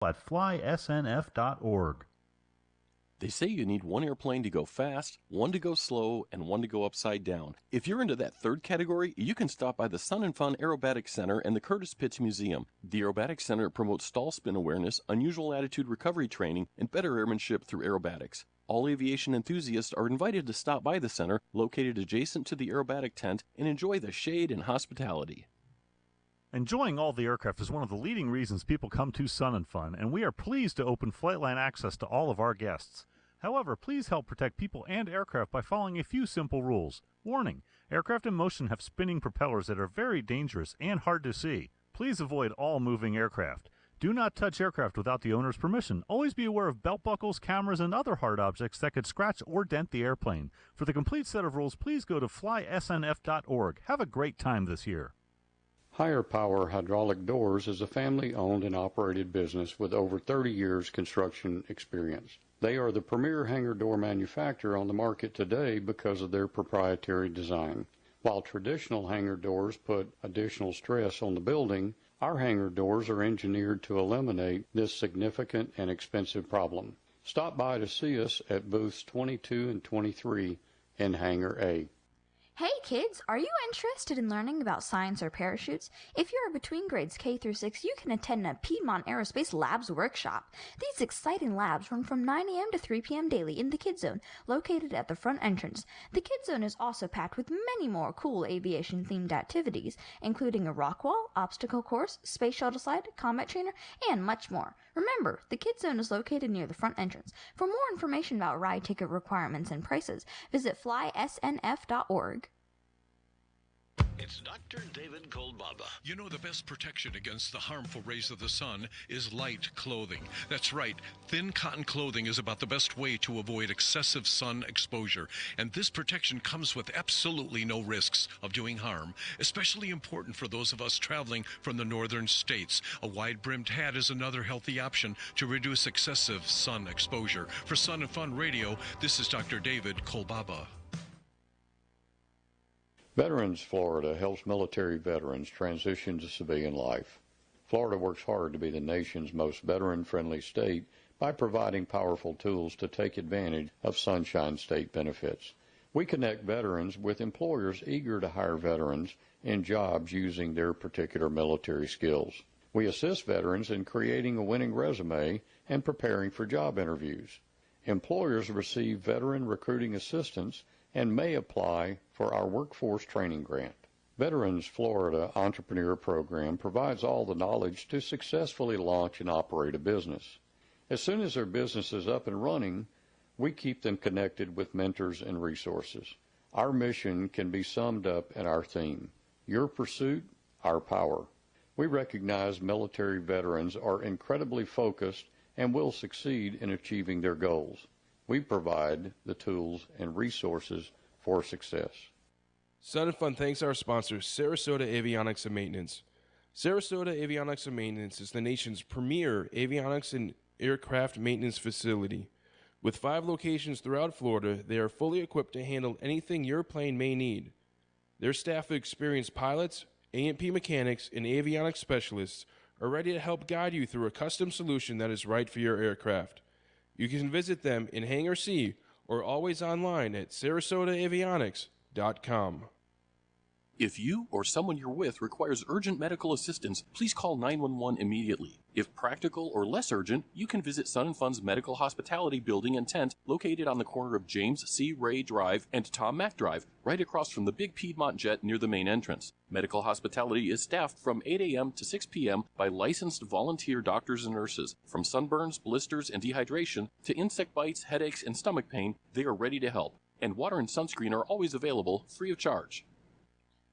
at flysnf.org. They say you need one airplane to go fast, one to go slow, and one to go upside down. If you're into that third category, you can stop by the Sun and Fun Aerobatics Center and the Curtis Pitts Museum. The Aerobatics Center promotes stall spin awareness, unusual attitude recovery training, and better airmanship through aerobatics. All aviation enthusiasts are invited to stop by the center, located adjacent to the aerobatic tent, and enjoy the shade and hospitality. Enjoying all the aircraft is one of the leading reasons people come to Sun and Fun, and we are pleased to open Flightline access to all of our guests. However, please help protect people and aircraft by following a few simple rules. Warning: aircraft in motion have spinning propellers that are very dangerous and hard to see. Please avoid all moving aircraft. Do not touch aircraft without the owner's permission. Always be aware of belt buckles, cameras, and other hard objects that could scratch or dent the airplane. For the complete set of rules, please go to flysnf.org. Have a great time this year. Higher Power Hydraulic Doors is a family-owned and operated business with over 30 years construction experience. They are the premier hangar door manufacturer on the market today because of their proprietary design. While traditional hangar doors put additional stress on the building, our hangar doors are engineered to eliminate this significant and expensive problem. Stop by to see us at booths 22 and 23 in Hangar A. Hey kids, are you interested in learning about science or parachutes? If you are between grades K through 6, you can attend a Piedmont Aerospace Labs workshop. These exciting labs run from 9 a.m. to 3 p.m. daily in the Kids Zone, located at the front entrance. The Kids Zone is also packed with many more cool aviation-themed activities, including a rock wall, obstacle course, space shuttle slide, combat trainer, and much more. Remember, the Kids Zone is located near the front entrance. For more information about ride ticket requirements and prices, visit flysnf.org. It's Dr. David Kolbaba. You know, the best protection against the harmful rays of the sun is light clothing. That's right. Thin cotton clothing is about the best way to avoid excessive sun exposure. And this protection comes with absolutely no risks of doing harm. Especially important for those of us traveling from the northern states. A wide-brimmed hat is another healthy option to reduce excessive sun exposure. For Sun and Fun Radio, this is Dr. David Kolbaba. Veterans Florida helps military veterans transition to civilian life. Florida works hard to be the nation's most veteran-friendly state by providing powerful tools to take advantage of Sunshine State benefits. We connect veterans with employers eager to hire veterans in jobs using their particular military skills. We assist veterans in creating a winning resume and preparing for job interviews. Employers receive veteran recruiting assistance and may apply for our workforce training grant. Veterans Florida Entrepreneur Program provides all the knowledge to successfully launch and operate a business. As soon as their business is up and running, we keep them connected with mentors and resources. Our mission can be summed up in our theme: your pursuit, our power. We recognize military veterans are incredibly focused and will succeed in achieving their goals. We provide the tools and resources for success. Sun and Fun thanks our sponsor, Sarasota Avionics and Maintenance. Sarasota Avionics and Maintenance is the nation's premier avionics and aircraft maintenance facility. With 5 locations throughout Florida, they are fully equipped to handle anything your plane may need. Their staff of experienced pilots, A&P mechanics, and avionics specialists are ready to help guide you through a custom solution that is right for your aircraft. You can visit them in Hangar C or always online at sarasotaavionics.com. If you or someone you're with requires urgent medical assistance, please call 911 immediately. If practical or less urgent, you can visit Sun and Fun's Medical Hospitality Building and Tent located on the corner of James C. Ray Drive and Tom Mack Drive, right across from the big Piedmont jet near the main entrance. Medical Hospitality is staffed from 8 a.m. to 6 p.m. by licensed volunteer doctors and nurses. From sunburns, blisters, and dehydration to insect bites, headaches, and stomach pain, they are ready to help. And water and sunscreen are always available, free of charge.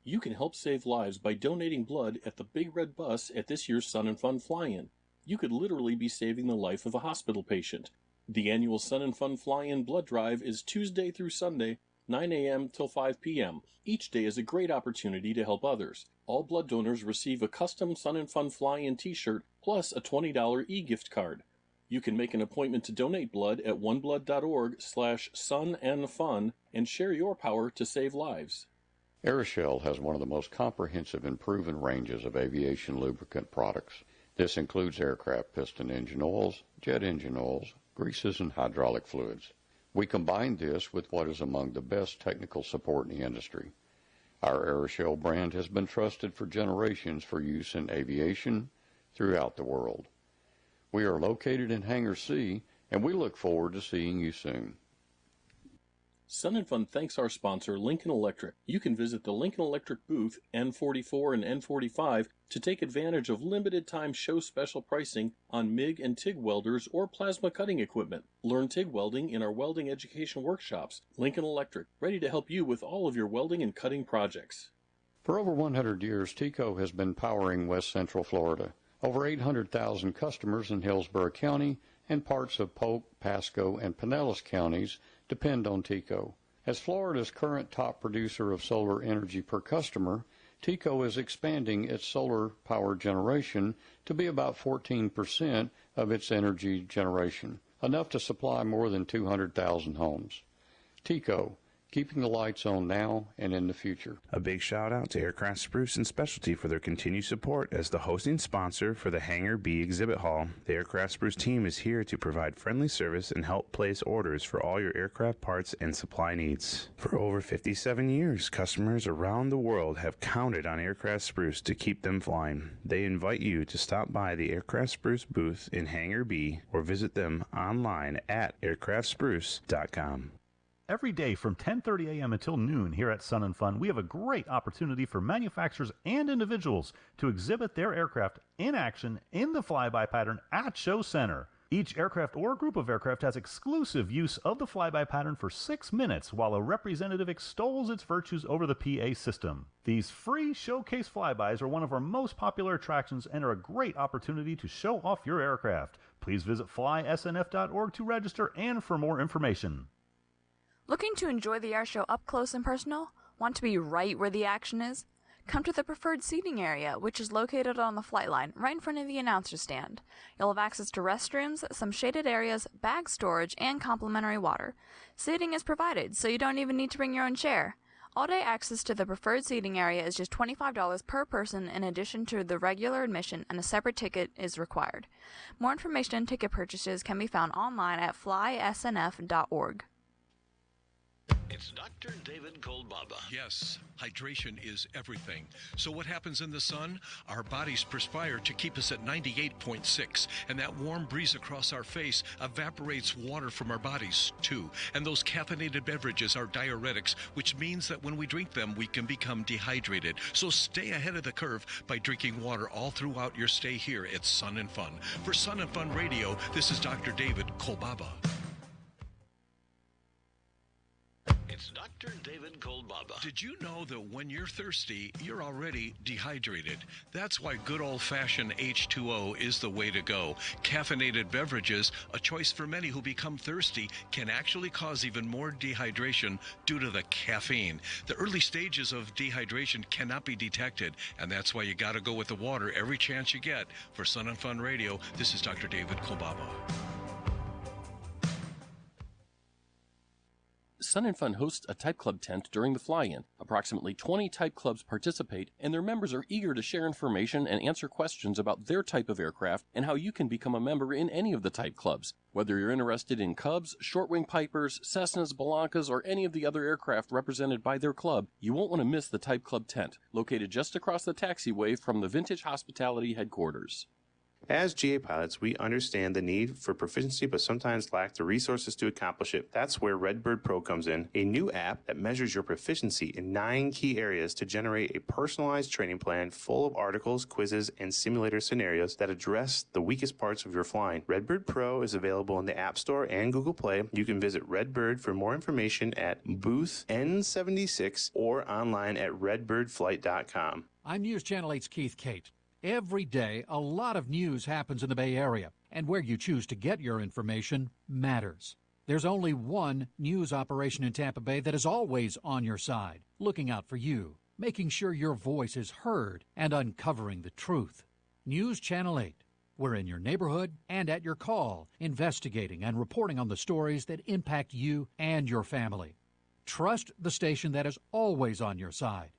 You can help save lives by donating blood at the Big Red Bus at this year's Sun and Fun Fly-In. You could literally be saving the life of a hospital patient. The annual Sun and Fun Fly-In blood drive is Tuesday through Sunday, 9 a.m. till 5 p.m. Each day is a great opportunity to help others. All blood donors receive a custom Sun and Fun Fly-In t-shirt plus a $20 e-gift card. You can make an appointment to donate blood at oneblood.org/sunandfun and share your power to save lives. Aeroshell has one of the most comprehensive and proven ranges of aviation lubricant products. This includes aircraft piston engine oils, jet engine oils, greases, and hydraulic fluids. We combine this with what is among the best technical support in the industry. Our Aeroshell brand has been trusted for generations for use in aviation throughout the world. We are located in Hangar C, and we look forward to seeing you soon. Sun and Fun thanks our sponsor, Lincoln Electric. You can visit the Lincoln Electric booth, N44 and N45, to take advantage of limited-time show special pricing on MIG and TIG welders or plasma cutting equipment. Learn TIG welding in our welding education workshops. Lincoln Electric, ready to help you with all of your welding and cutting projects. For over 100 years, TECO has been powering West Central Florida. Over 800,000 customers in Hillsborough County and parts of Polk, Pasco, and Pinellas counties depend on TECO. As Florida's current top producer of solar energy per customer, TECO is expanding its solar power generation to be about 14% of its energy generation, enough to supply more than 200,000 homes. TECO, keeping the lights on now and in the future. A big shout out to Aircraft Spruce and Specialty for their continued support as the hosting sponsor for the Hangar B exhibit hall. The Aircraft Spruce team is here to provide friendly service and help place orders for all your aircraft parts and supply needs. For over 57 years, customers around the world have counted on Aircraft Spruce to keep them flying. They invite you to stop by the Aircraft Spruce booth in Hangar B or visit them online at aircraftspruce.com. Every day from 10:30 a.m. until noon here at Sun and Fun, we have a great opportunity for manufacturers and individuals to exhibit their aircraft in action in the flyby pattern at Show Center. Each aircraft or group of aircraft has exclusive use of the flyby pattern for 6 minutes while a representative extols its virtues over the PA system. These free showcase flybys are one of our most popular attractions and are a great opportunity to show off your aircraft. Please visit flysnf.org to register and for more information. Looking to enjoy the airshow up close and personal? Want to be right where the action is? Come to the preferred seating area, which is located on the flight line, right in front of the announcer stand. You'll have access to restrooms, some shaded areas, bag storage, and complimentary water. Seating is provided, so you don't even need to bring your own chair. All-day access to the preferred seating area is just $25 per person in addition to the regular admission, and a separate ticket is required. More information and ticket purchases can be found online at flysnf.org. It's Dr. David Kolbaba. Yes, hydration is everything. So what happens in the sun? Our bodies perspire to keep us at 98.6, and that warm breeze across our face evaporates water from our bodies, too. And those caffeinated beverages are diuretics, which means that when we drink them, we can become dehydrated. So stay ahead of the curve by drinking water all throughout your stay here at Sun and Fun. For Sun and Fun Radio, this is Dr. David Kolbaba. It's Dr. David Kolbaba. Did you know that when you're thirsty, you're already dehydrated? That's why good old-fashioned H2O is the way to go. Caffeinated beverages, a choice for many who become thirsty, can actually cause even more dehydration due to the caffeine. The early stages of dehydration cannot be detected, and that's why you got to go with the water every chance you get. For Sun and Fun Radio, this is Dr. David Kolbaba. Sun and Fun hosts a Type Club tent during the fly-in. Approximately 20 Type Clubs participate, and their members are eager to share information and answer questions about their type of aircraft and how you can become a member in any of the Type Clubs. Whether you're interested in Cubs, Short-Wing Pipers, Cessnas, Blancas, or any of the other aircraft represented by their club, you won't want to miss the Type Club tent, located just across the taxiway from the Vintage Hospitality headquarters. As GA pilots, we understand the need for proficiency but sometimes lack the resources to accomplish it. That's where Redbird Pro comes in, a new app that measures your proficiency in 9 key areas to generate a personalized training plan full of articles, quizzes, and simulator scenarios that address the weakest parts of your flying. Redbird Pro is available in the App Store and Google Play. You can visit Redbird for more information at booth N76 or online at redbirdflight.com. I'm News Channel 8's Keith Kate. Every day, a lot of news happens in the Bay Area, and where you choose to get your information matters. There's only one news operation in Tampa Bay that is always on your side, looking out for you, making sure your voice is heard, and uncovering the truth. News Channel 8. We're in your neighborhood and at your call, investigating and reporting on the stories that impact you and your family. Trust the station that is always on your side.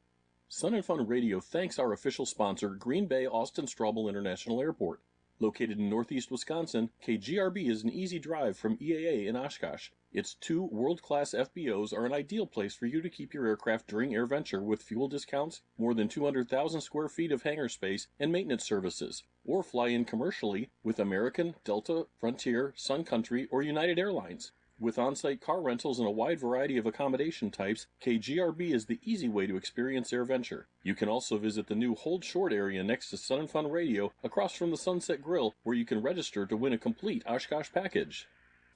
Sun and Fun Radio thanks our official sponsor, Green Bay Austin Straubel International Airport. Located in northeast Wisconsin, KGRB is an easy drive from EAA in Oshkosh. Its 2 world-class FBOs are an ideal place for you to keep your aircraft during AirVenture with fuel discounts, more than 200,000 square feet of hangar space, and maintenance services. Or fly in commercially with American, Delta, Frontier, Sun Country, or United Airlines. With on-site car rentals and a wide variety of accommodation types, KGRB is the easy way to experience AirVenture. You can also visit the new Hold Short area next to Sun 'n Fun Radio across from the Sunset Grill, where you can register to win a complete Oshkosh package.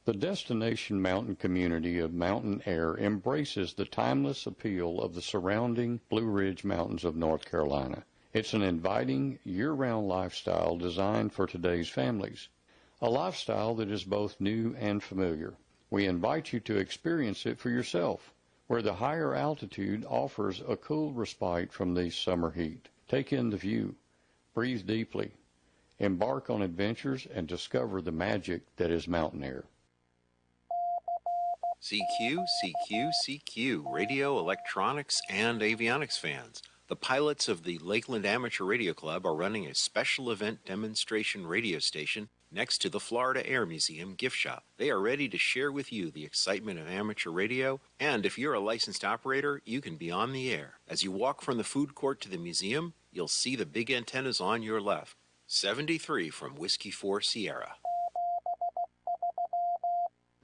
The destination mountain community of Mountain Air embraces the timeless appeal of the surrounding Blue Ridge Mountains of North Carolina. It's an inviting, year-round lifestyle designed for today's families, a lifestyle that is both new and familiar. We invite you to experience it for yourself, where the higher altitude offers a cool respite from the summer heat. Take in the view, breathe deeply, embark on adventures, and discover the magic that is mountain air. CQ, CQ, CQ, radio, electronics, and avionics fans. The pilots of the Lakeland Amateur Radio Club are running a special event demonstration radio station next to the Florida Air Museum gift shop. They are ready to share with you the excitement of amateur radio, and if you're a licensed operator, you can be on the air. As you walk from the food court to the museum, you'll see the big antennas on your left. 73 from Whiskey 4 Sierra.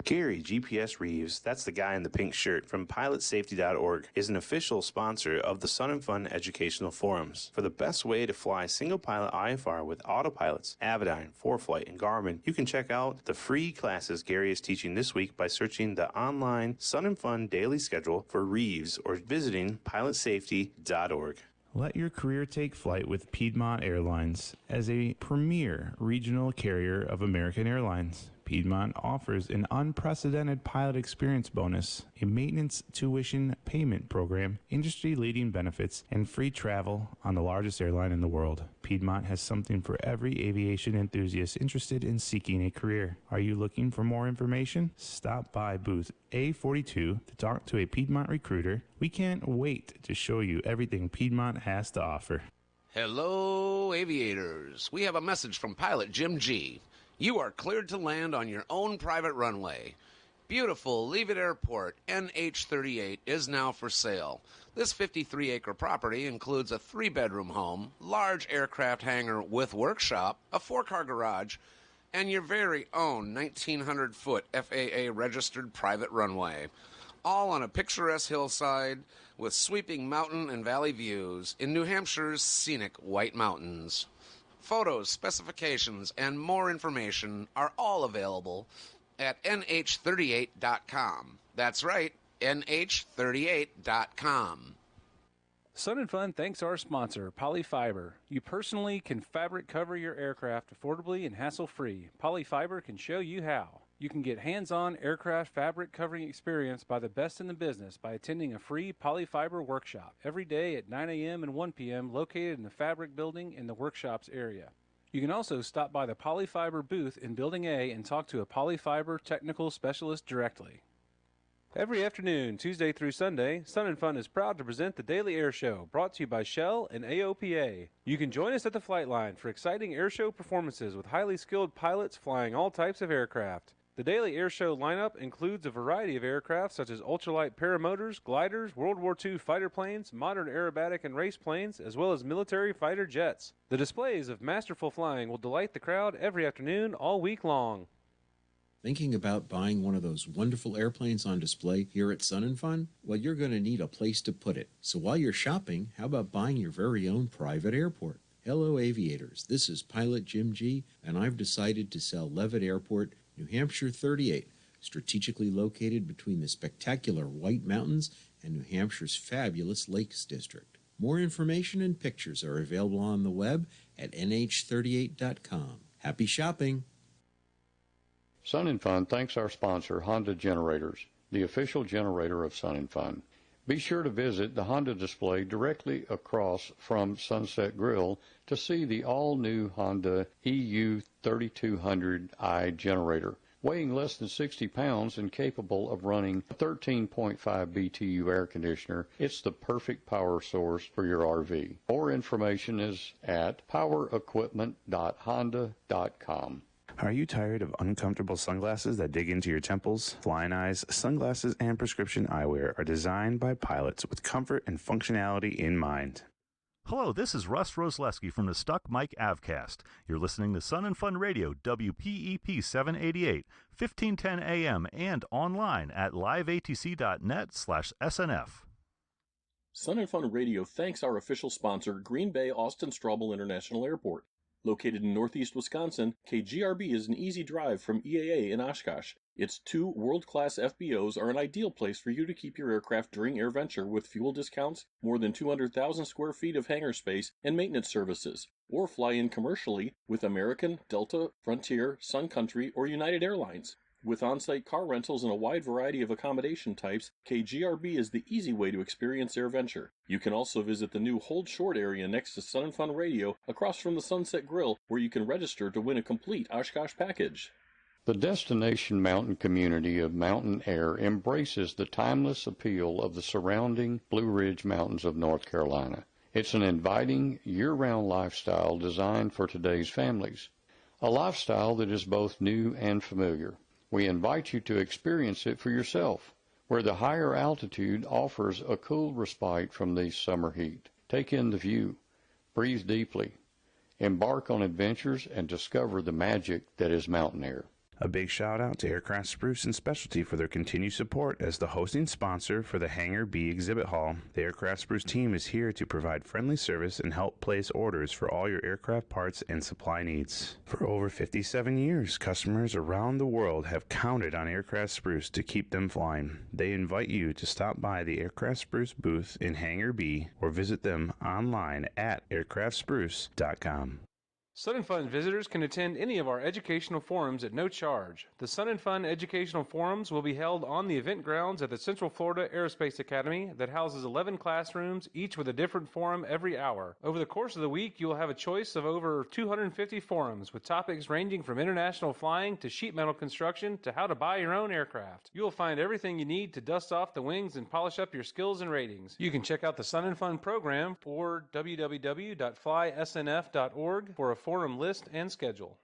Gary GPS Reeves, that's the guy in the pink shirt from pilotsafety.org, is an official sponsor of the Sun 'n Fun Educational Forums. For the best way to fly single pilot IFR with autopilots, Avidyne, ForeFlight, and Garmin, you can check out the free classes Gary is teaching this week by searching the online Sun 'n Fun daily schedule for Reeves or visiting pilotsafety.org. Let your career take flight with Piedmont Airlines. As a premier regional carrier of American Airlines, Piedmont offers an unprecedented pilot experience bonus, a maintenance tuition payment program, industry-leading benefits, and free travel on the largest airline in the world. Piedmont has something for every aviation enthusiast interested in seeking a career. Are you looking for more information? Stop by booth A42 to talk to a Piedmont recruiter. We can't wait to show you everything Piedmont has to offer. Hello, aviators. We have a message from pilot Jim G. You are cleared to land on your own private runway. Beautiful Leavitt Airport, NH38, is now for sale. This 53-acre property includes a 3-bedroom home, large aircraft hangar with workshop, a 4-car garage, and your very own 1,900-foot FAA-registered private runway. All on a picturesque hillside with sweeping mountain and valley views in New Hampshire's scenic White Mountains. Photos, specifications, and more information are all available at nh38.com. That's right, nh38.com. Sun 'n Fun thanks our sponsor, Polyfiber. You personally can fabric cover your aircraft affordably and hassle-free. Polyfiber can show you how. You can get hands-on aircraft fabric covering experience by the best in the business by attending a free Polyfiber workshop every day at 9 a.m. and 1 p.m. located in the Fabric Building in the workshops area. You can also stop by the Polyfiber booth in Building A and talk to a Polyfiber technical specialist directly. Every afternoon, Tuesday through Sunday, Sun 'n Fun is proud to present the Daily Air Show, brought to you by Shell and AOPA. You can join us at the flight line for exciting air show performances with highly skilled pilots flying all types of aircraft. The Daily Air Show lineup includes a variety of aircraft such as ultralight paramotors, gliders, World War II fighter planes, modern aerobatic and race planes, as well as military fighter jets. The displays of masterful flying will delight the crowd every afternoon all week long. Thinking about buying one of those wonderful airplanes on display here at Sun 'n Fun? Well, you're going to need a place to put it. So while you're shopping, how about buying your very own private airport? Hello, aviators. This is Pilot Jim G, and I've decided to sell Leavitt Airport, New Hampshire 38, strategically located between the spectacular White Mountains and New Hampshire's fabulous Lakes District. More information and pictures are available on the web at nh38.com. Happy shopping! Sun 'n Fun thanks our sponsor, Honda Generators, the official generator of Sun 'n Fun. Be sure to visit the Honda display directly across from Sunset Grill to see the all-new Honda EU 3200i generator. weighing less than 60 pounds and capable of running a 13.5 BTU air conditioner, it's the perfect power source for your RV. More information is at powerequipment.honda.com. Are you tired of uncomfortable sunglasses that dig into your temples? Flying Eyes sunglasses and prescription eyewear are designed by pilots with comfort and functionality in mind. Hello, this is Russ Rosleski from the Stuck Mike Avcast. You're listening to Sun and Fun Radio, WPEP 788, 1510 AM, and online at liveatc.net/SNF. Sun and Fun Radio thanks our official sponsor, Green Bay Austin Straubel International Airport. Located in northeast Wisconsin, KGRB is an easy drive from EAA in Oshkosh. Its 2 world-class FBOs are an ideal place for you to keep your aircraft during AirVenture with fuel discounts, more than 200,000 square feet of hangar space, and maintenance services. Or fly in commercially with American, Delta, Frontier, Sun Country, or United Airlines. With on-site car rentals and a wide variety of accommodation types, KGRB is the easy way to experience AirVenture. You can also visit the new Hold Short area next to Sun and Fun Radio across from the Sunset Grill, where you can register to win a complete Oshkosh package. The destination mountain community of Mountain Air embraces the timeless appeal of the surrounding Blue Ridge Mountains of North Carolina. It's an inviting, year-round lifestyle designed for today's families, a lifestyle that is both new and familiar. We invite you to experience it for yourself, where the higher altitude offers a cool respite from the summer heat. Take in the view, breathe deeply, embark on adventures, and discover the magic that is mountain air. A big shout out to Aircraft Spruce and Specialty for their continued support as the hosting sponsor for the Hangar B exhibit hall. The Aircraft Spruce team is here to provide friendly service and help place orders for all your aircraft parts and supply needs. For over 57 years, customers around the world have counted on Aircraft Spruce to keep them flying. They invite you to stop by the Aircraft Spruce booth in Hangar B or visit them online at aircraftspruce.com. Sun and Fun visitors can attend any of our educational forums at no charge. The Sun and Fun educational forums will be held on the event grounds at the Central Florida Aerospace Academy that houses 11 classrooms, each with a different forum every hour. Over the course of the week, you will have a choice of over 250 forums with topics ranging from international flying to sheet metal construction to how to buy your own aircraft. You will find everything you need to dust off the wings and polish up your skills and ratings. You can check out the Sun and Fun program or www.flysnf.org for a forum list and schedule.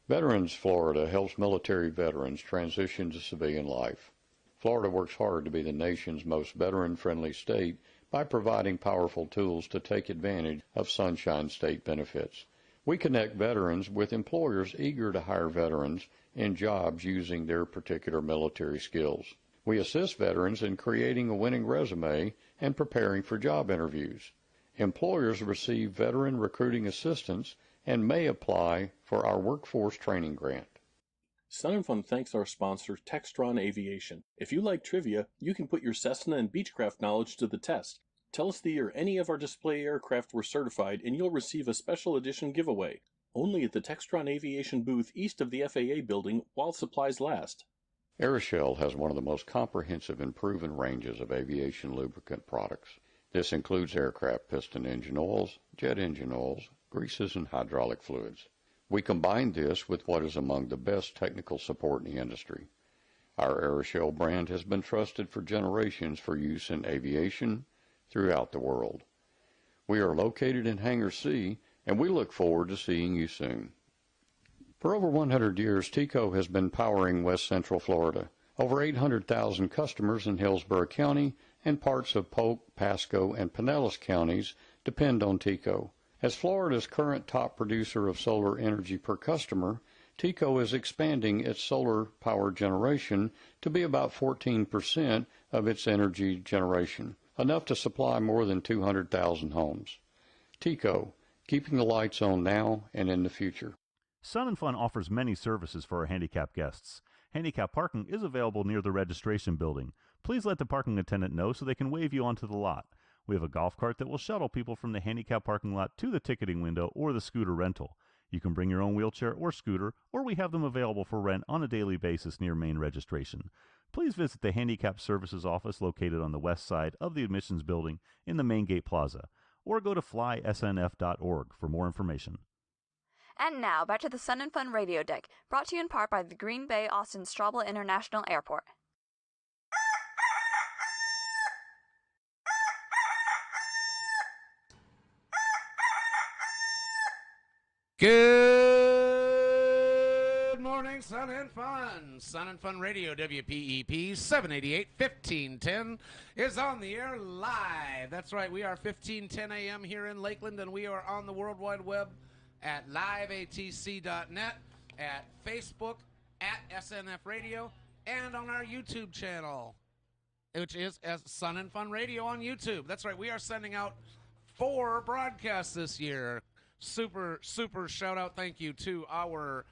Veterans Florida helps military veterans transition to civilian life. Florida works hard to be the nation's most veteran-friendly state by providing powerful tools to take advantage of Sunshine State benefits. We connect veterans with employers eager to hire veterans in jobs using their particular military skills. We assist veterans in creating a winning resume and preparing for job interviews. Employers receive veteran recruiting assistance and may apply for our workforce training grant. Sun and Fun thanks our sponsor, Textron Aviation. If you like trivia, you can put your Cessna and Beechcraft knowledge to the test. Tell us the year any of our display aircraft were certified and you'll receive a special edition giveaway. Only at the Textron Aviation booth east of the FAA building while supplies last. Aeroshell has one of the most comprehensive and proven ranges of aviation lubricant products. This includes aircraft piston engine oils, jet engine oils, greases, and hydraulic fluids. We combine this with what is among the best technical support in the industry. Our Aeroshell brand has been trusted for generations for use in aviation throughout the world. We are located in Hangar C, and we look forward to seeing you soon. For over 100 years, TECO has been powering West Central Florida. Over 800,000 customers in Hillsborough County and parts of Polk, Pasco, and Pinellas counties depend on TECO. As Florida's current top producer of solar energy per customer, TECO is expanding its solar power generation to be about 14% of its energy generation, enough to supply more than 200,000 homes. TECO, keeping the lights on now and in the future. Sun and Fun offers many services for our handicapped guests. Handicap parking is available near the registration building. Please let the parking attendant know so they can wave you onto the lot. We have a golf cart that will shuttle people from the handicap parking lot to the ticketing window or the scooter rental. You can bring your own wheelchair or scooter, or we have them available for rent on a daily basis near main registration. Please visit the Handicap Services office located on the west side of the admissions building in the main gate plaza, or go to flysnf.org for more information. And now, back to the Sun and Fun Radio Deck, brought to you in part by the Green Bay Austin Straubel International Airport. Good morning, Sun and Fun. Sun and Fun Radio, WPEP 788 1510 is on the air live. That's right, we are 1510 a.m. here in Lakeland, and we are on the World Wide Web at liveatc.net, at Facebook, at SNF Radio, and on our YouTube channel, which is as Sun and Fun Radio on YouTube. That's right, we are sending out 4 broadcasts this year. Super shout out thank you to our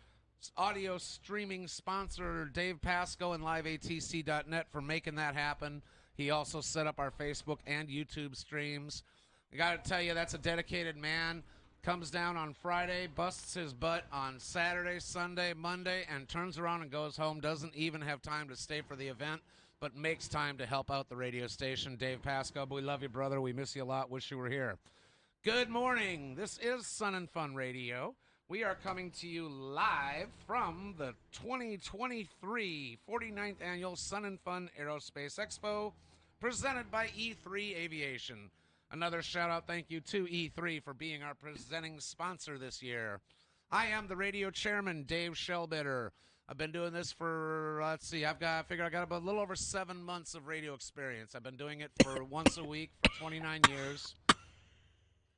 audio streaming sponsor Dave Pasco and liveatc.net for making that happen. He also set up our Facebook and YouTube streams. I got to tell you, that's a dedicated man. Comes down on Friday, busts his butt on Saturday, Sunday, Monday, and turns around and goes home. Doesn't even have time to stay for the event, but makes time to help out the radio station. Dave Pasco, we love you, brother. We miss you a lot. Wish you were here. Good morning. This is Sun and Fun Radio. We are coming to you live from the 2023 49th Annual Sun and Fun Aerospace Expo, presented by E3 Aviation. Another shout-out thank you to E3 for being our presenting sponsor this year. I am the radio chairman, Dave Shellbitter. I've been doing this for, I got about a little over 7 months of radio experience. I've been doing it for once a week for 29 years.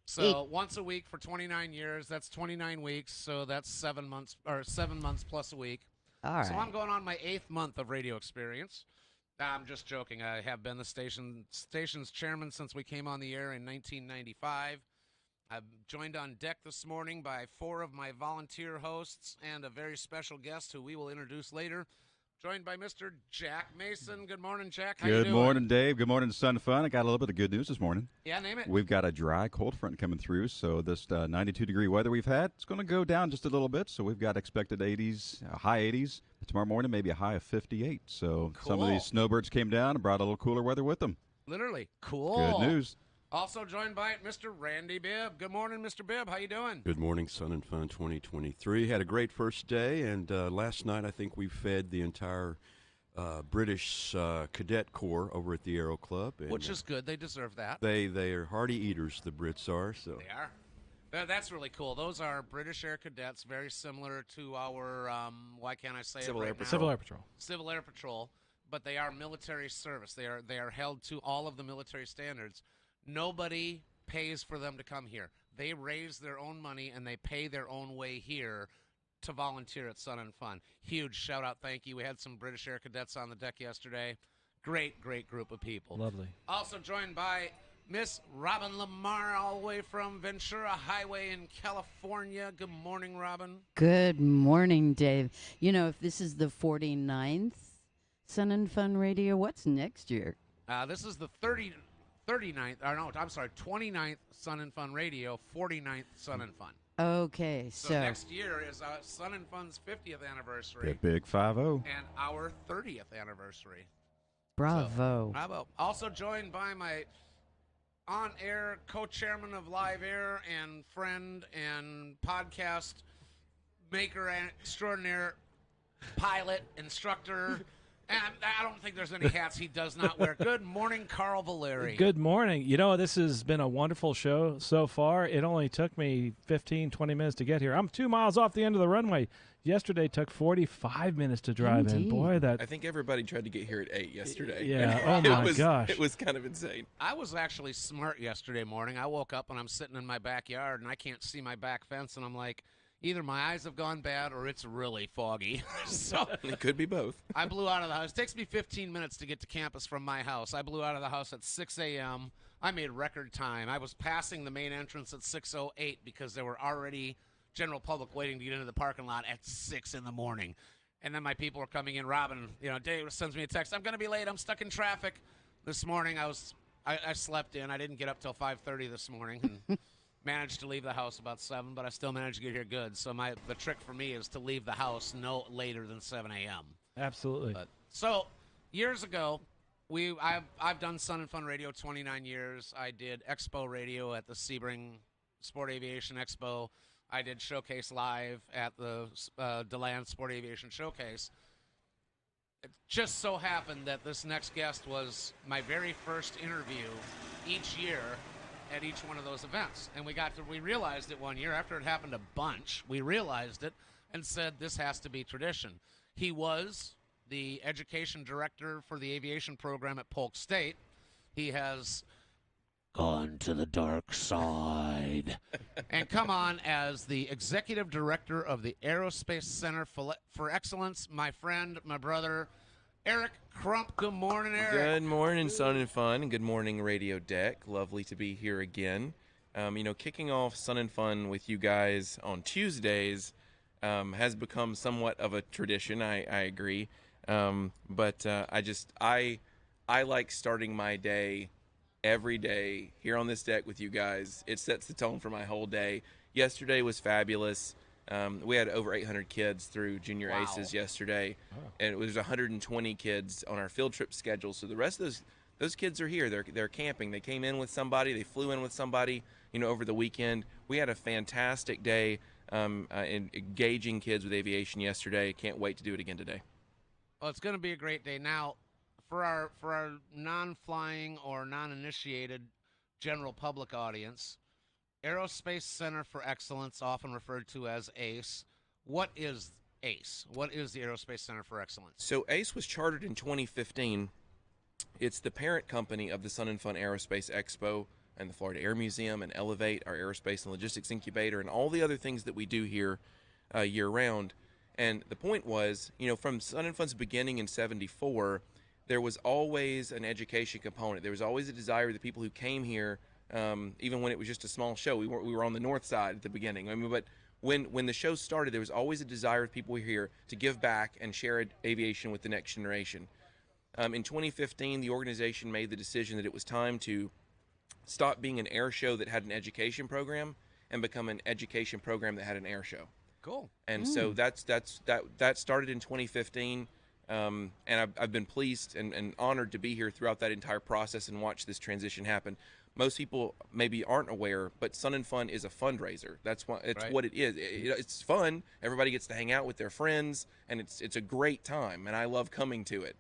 So once a week for 29 years, that's 29 weeks. So that's 7 months, or 7 months plus a week. All right. So I'm going on my 8th month of radio experience. I'm just joking. I have been the station's chairman since we came on the air in 1995. I'm joined on deck this morning by 4 of my volunteer hosts and a very special guest who we will introduce later. Joined by Mr. Jack Mason. Good morning, Jack. How you doing? Good morning, Dave. Good morning, Sun and Fun. I got a little bit of good news this morning. Yeah, name it. We've got a dry cold front coming through, so this 92-degree weather we've had, it's going to go down just a little bit. So we've got expected 80s, high 80s. Tomorrow morning, maybe a high of 58. So some of these snowbirds came down and brought a little cooler weather with them. Literally. Cool. Good news. Also joined by Mr. Randy Bibb. Good morning, Mr. Bibb. How you doing? Good morning, Sun and Fun 2023. Had a great first day, and last night I think we fed the entire British Cadet Corps over at the Aero Club. And, which is good. They deserve that. They are hearty eaters, the Brits are. So they are. That's really cool. Those are British Air Cadets, very similar to our, why can't I say Civil it right Air now? Civil Air Patrol. Civil Air Patrol, but they are military service. They are held to all of the military standards. Nobody pays for them to come here. They raise their own money, and they pay their own way here to volunteer at Sun and Fun. Huge shout-out thank you. We had some British Air Cadets on the deck yesterday. Great group of people. Lovely. Also joined by Miss Robin Lamar, all the way from Ventura Highway in California. Good morning, Robin. Good morning, Dave. You know, if this is the 49th Sun and Fun Radio, what's next year? This is the 29th Sun and Fun Radio, 49th Sun and Fun. Okay, so next year is Sun and Fun's 50th anniversary. Big 5-0. And our 30th anniversary. Bravo. Bravo. Also joined by my on-air co-chairman of Live Air and friend and podcast maker and extraordinaire, pilot, instructor, and I don't think there's any hats he does not wear. Good morning, Carl Valeri. Good morning. You know, this has been a wonderful show so far. It only took me 15, 20 minutes to get here. I'm 2 miles off the end of the runway. Yesterday took 45 minutes to drive in. Boy, I think everybody tried to get here at 8 yesterday. Yeah. Oh, my gosh. It was kind of insane. I was actually smart yesterday morning. I woke up and I'm sitting in my backyard, and I can't see my back fence, and I'm like, either my eyes have gone bad or it's really foggy. So it could be both. I blew out of the house. It takes me 15 minutes to get to campus from my house. I blew out of the house at 6 a.m. I made record time. I was passing the main entrance at 6:08 because there were already general public waiting to get into the parking lot at 6 in the morning. And then my people were coming in. Robin, Dave sends me a text. I'm going to be late. I'm stuck in traffic. This morning I slept in. I didn't get up till 5:30 this morning. And managed to leave the house about 7, but I still managed to get here good. So the trick for me is to leave the house no later than 7 a.m. Absolutely. So years ago, I've done Sun and Fun Radio 29 years. I did Expo Radio at the Sebring Sport Aviation Expo. I did Showcase Live at the DeLand Sport Aviation Showcase. It just so happened that this next guest was my very first interview each year at each one of those events. And we realized it one year after it happened a bunch. We realized it and said this has to be tradition. He was the education director for the aviation program at Polk State. He has gone to the dark side and come on as the executive director of the Aerospace Center for Excellence. My friend, my brother, Eric Crump. Good morning, Eric. Good morning, Sun and Fun, and good morning, Radio Deck. Lovely to be here again. Kicking off Sun and Fun with you guys on Tuesdays has become somewhat of a tradition. I agree, but I like starting my day every day here on this deck with you guys. It sets the tone for my whole day. Yesterday was fabulous. We had over 800 kids through Junior Aces yesterday, and it was 120 kids on our field trip schedule. So the rest of those kids are here. They're camping. They came in with somebody. They flew in with somebody. Over the weekend, we had a fantastic day in engaging kids with aviation yesterday. Can't wait to do it again today. Well, it's going to be a great day. Now, for our non-flying or non-initiated general public audience, Aerospace Center for Excellence, often referred to as ACE. What is ACE? What is the Aerospace Center for Excellence? So ACE was chartered in 2015. It's the parent company of the Sun and Fun Aerospace Expo and the Florida Air Museum and Elevate, our aerospace and logistics incubator, and all the other things that we do here year-round. And the point was, from Sun and Fun's beginning in 74, there was always an education component. There was always a desire that people who came here, even when it was just a small show, we were on the north side at the beginning. But when the show started, there was always a desire of people here to give back and share aviation with the next generation. In 2015, the organization made the decision that it was time to stop being an air show that had an education program and become an education program that had an air show. Cool. And so that started in 2015. And I've been pleased and honored to be here throughout that entire process and watch this transition happen. Most people maybe aren't aware, but Sun and Fun is a fundraiser. That's what it is. It's fun. Everybody gets to hang out with their friends, and it's a great time, and I love coming to it.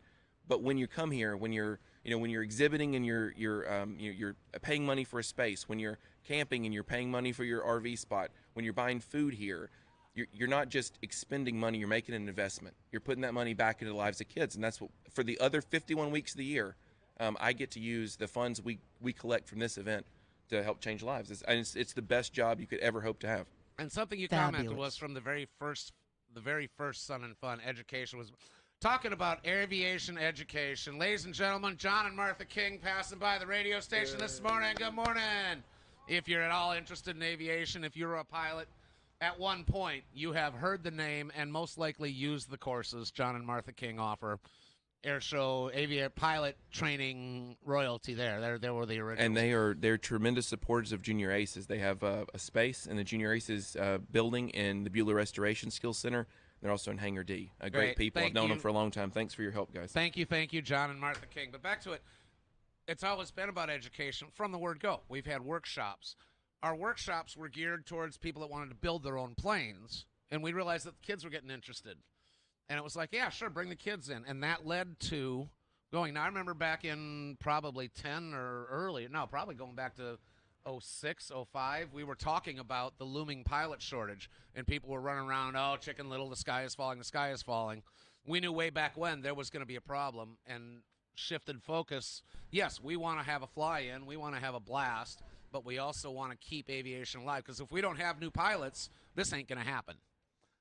But when you come here, when you're exhibiting and you're paying money for a space, when you're camping and you're paying money for your RV spot, when you're buying food here, you're not just expending money, you're making an investment. You're putting that money back into the lives of kids, and that's what, for the other 51 weeks of the year, I get to use the funds we collect from this event to help change lives. It's the best job you could ever hope to have. And something you commented was from the very first Sun and Fun education was talking about aviation education. Ladies and gentlemen, John and Martha King passing by the radio station this morning. Good morning. If you're at all interested in aviation, if you're a pilot, at one point, you have heard the name and most likely used the courses John and Martha King offer. Air show, aviator, pilot training royalty there. They were the original. And they're tremendous supporters of Junior Aces. They have a space in the Junior Aces building in the Bueller Restoration Skills Center. They're also in Hangar D. Great people. I've known them for a long time. Thanks for your help, guys. Thank you, John and Martha King. But back to it. It's always been about education from the word go. We've had workshops. Our workshops were geared towards people that wanted to build their own planes, and we realized that the kids were getting interested. And it was like, yeah, sure, bring the kids in. And that led to going. Now, I remember back in probably 10 or earlier, no, probably going back to 06, 05, we were talking about the looming pilot shortage, and people were running around, oh, Chicken Little, the sky is falling, the sky is falling. We knew way back when there was going to be a problem and shifted focus. Yes, we want to have a fly-in, we want to have a blast, but we also want to keep aviation alive, because if we don't have new pilots, this ain't going to happen.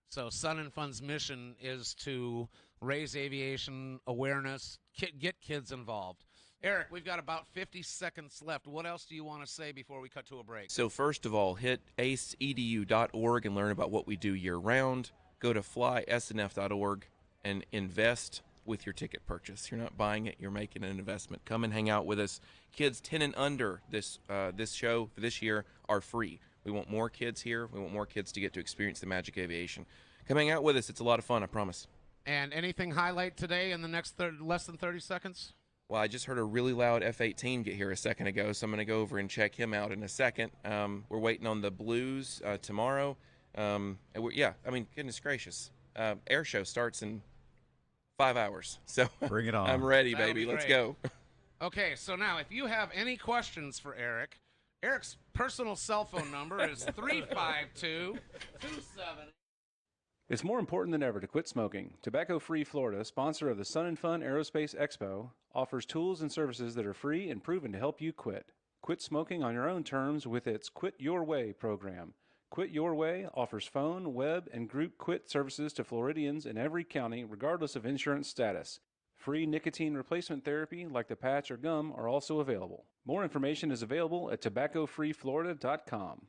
So Sun and Fun's mission is to raise aviation awareness, get kids involved. Eric, we've got about 50 seconds left. What else do you want to say before we cut to a break? So first of all, hit aceedu.org and learn about what we do year-round. Go to flysnf.org and invest with your ticket purchase. You're not buying it, you're making an investment. Come and hang out with us. Kids 10 and under this show for this year are free. We want more kids here. We want more kids to get to experience the magic of aviation. Come hang out with us. It's a lot of fun, I promise. And anything highlight today in the next less than 30 seconds? Well, I just heard a really loud F-18 get here a second ago, so I'm going to go over and check him out in a second. We're waiting on the Blues tomorrow. Goodness gracious. Air show starts in 5 hours. So bring it on. I'm ready, That'll baby. be Let's great. go. Okay, so now if you have any questions for Eric, Eric's personal cell phone number is 352-27. It's more important than ever to quit smoking. Tobacco-Free Florida, sponsor of the Sun and Fun Aerospace Expo, offers tools and services that are free and proven to help you quit. Quit smoking on your own terms with its Quit Your Way program. Quit Your Way offers phone, web, and group quit services to Floridians in every county, regardless of insurance status. Free nicotine replacement therapy, like the patch or gum, are also available. More information is available at tobaccofreeflorida.com.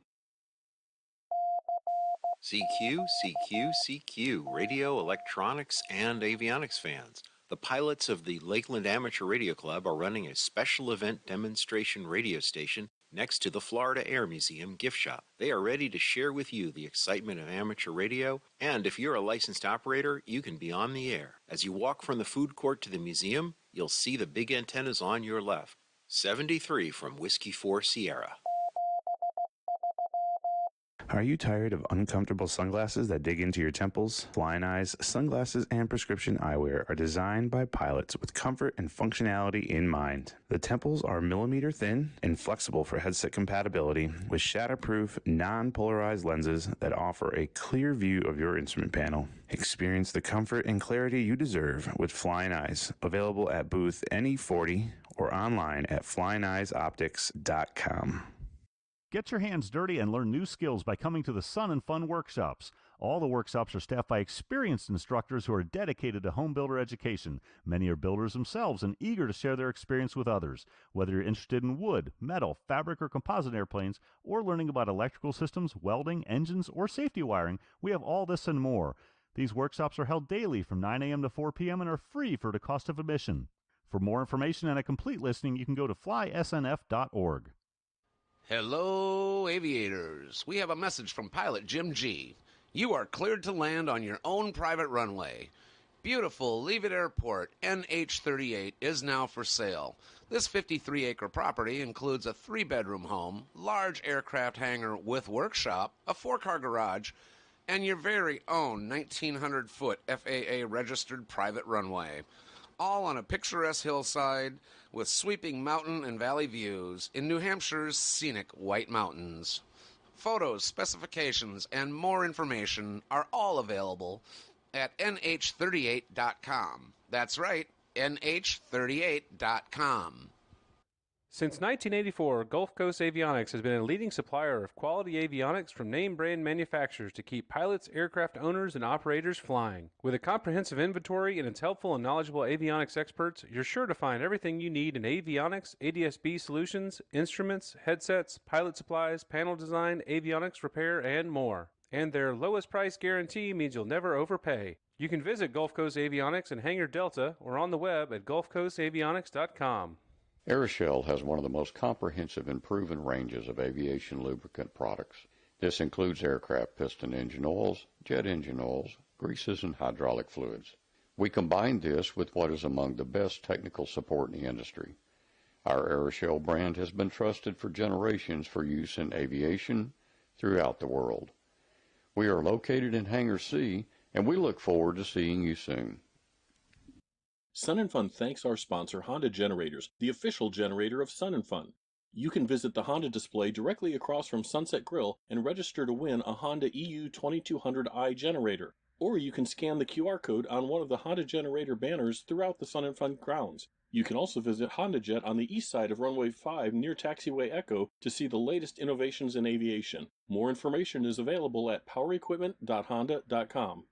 CQ, CQ, CQ, radio, electronics, and avionics fans. The pilots of the Lakeland Amateur Radio Club are running a special event demonstration radio station next to the Florida Air Museum gift shop. They are ready to share with you the excitement of amateur radio, and if you're a licensed operator, you can be on the air. As you walk from the food court to the museum, you'll see the big antennas on your left. 73 from Whiskey 4 Sierra. Are you tired of uncomfortable sunglasses that dig into your temples? Flying Eyes sunglasses and prescription eyewear are designed by pilots with comfort and functionality in mind. The temples are millimeter thin and flexible for headset compatibility with shatterproof, non-polarized lenses that offer a clear view of your instrument panel. Experience the comfort and clarity you deserve with Flying Eyes, available at booth NE40 or online at flyingeyesoptics.com. Get your hands dirty and learn new skills by coming to the Sun and Fun workshops. All the workshops are staffed by experienced instructors who are dedicated to home builder education. Many are builders themselves and eager to share their experience with others. Whether you're interested in wood, metal, fabric, or composite airplanes, or learning about electrical systems, welding, engines, or safety wiring, we have all this and more. These workshops are held daily from 9 a.m. to 4 p.m. and are free for the cost of admission. For more information and a complete listing, you can go to flysnf.org. Hello, aviators. We have a message from pilot Jim G. You are cleared to land on your own private runway. Beautiful Leavitt Airport NH-38 is now for sale. This 53-acre property includes a 3-bedroom home, large aircraft hangar with workshop, a 4-car garage, and your very own 1,900-foot FAA-registered private runway. All on a picturesque hillside with sweeping mountain and valley views in New Hampshire's scenic White Mountains. Photos, specifications, and more information are all available at nh38.com. That's right, nh38.com. Since 1984, Gulf Coast Avionics has been a leading supplier of quality avionics from name brand manufacturers to keep pilots, aircraft owners, and operators flying. With a comprehensive inventory and its helpful and knowledgeable avionics experts, you're sure to find everything you need in avionics, ADS-B solutions, instruments, headsets, pilot supplies, panel design, avionics repair, and more. And their lowest price guarantee means you'll never overpay. You can visit Gulf Coast Avionics in Hangar Delta or on the web at gulfcoastavionics.com. Aeroshell has one of the most comprehensive and proven ranges of aviation lubricant products. This includes aircraft piston engine oils, jet engine oils, greases, and hydraulic fluids. We combine this with what is among the best technical support in the industry. Our Aeroshell brand has been trusted for generations for use in aviation throughout the world. We are located in Hangar C, and we look forward to seeing you soon. Sun and Fun thanks our sponsor Honda Generators, the official generator of Sun and Fun. You can visit the Honda display directly across from Sunset Grill and register to win a Honda EU 2200i generator. Or you can scan the QR code on one of the Honda Generator banners throughout the Sun and Fun grounds. You can also visit Honda Jet on the east side of Runway 5 near Taxiway Echo to see the latest innovations in aviation. More information is available at powerequipment.honda.com.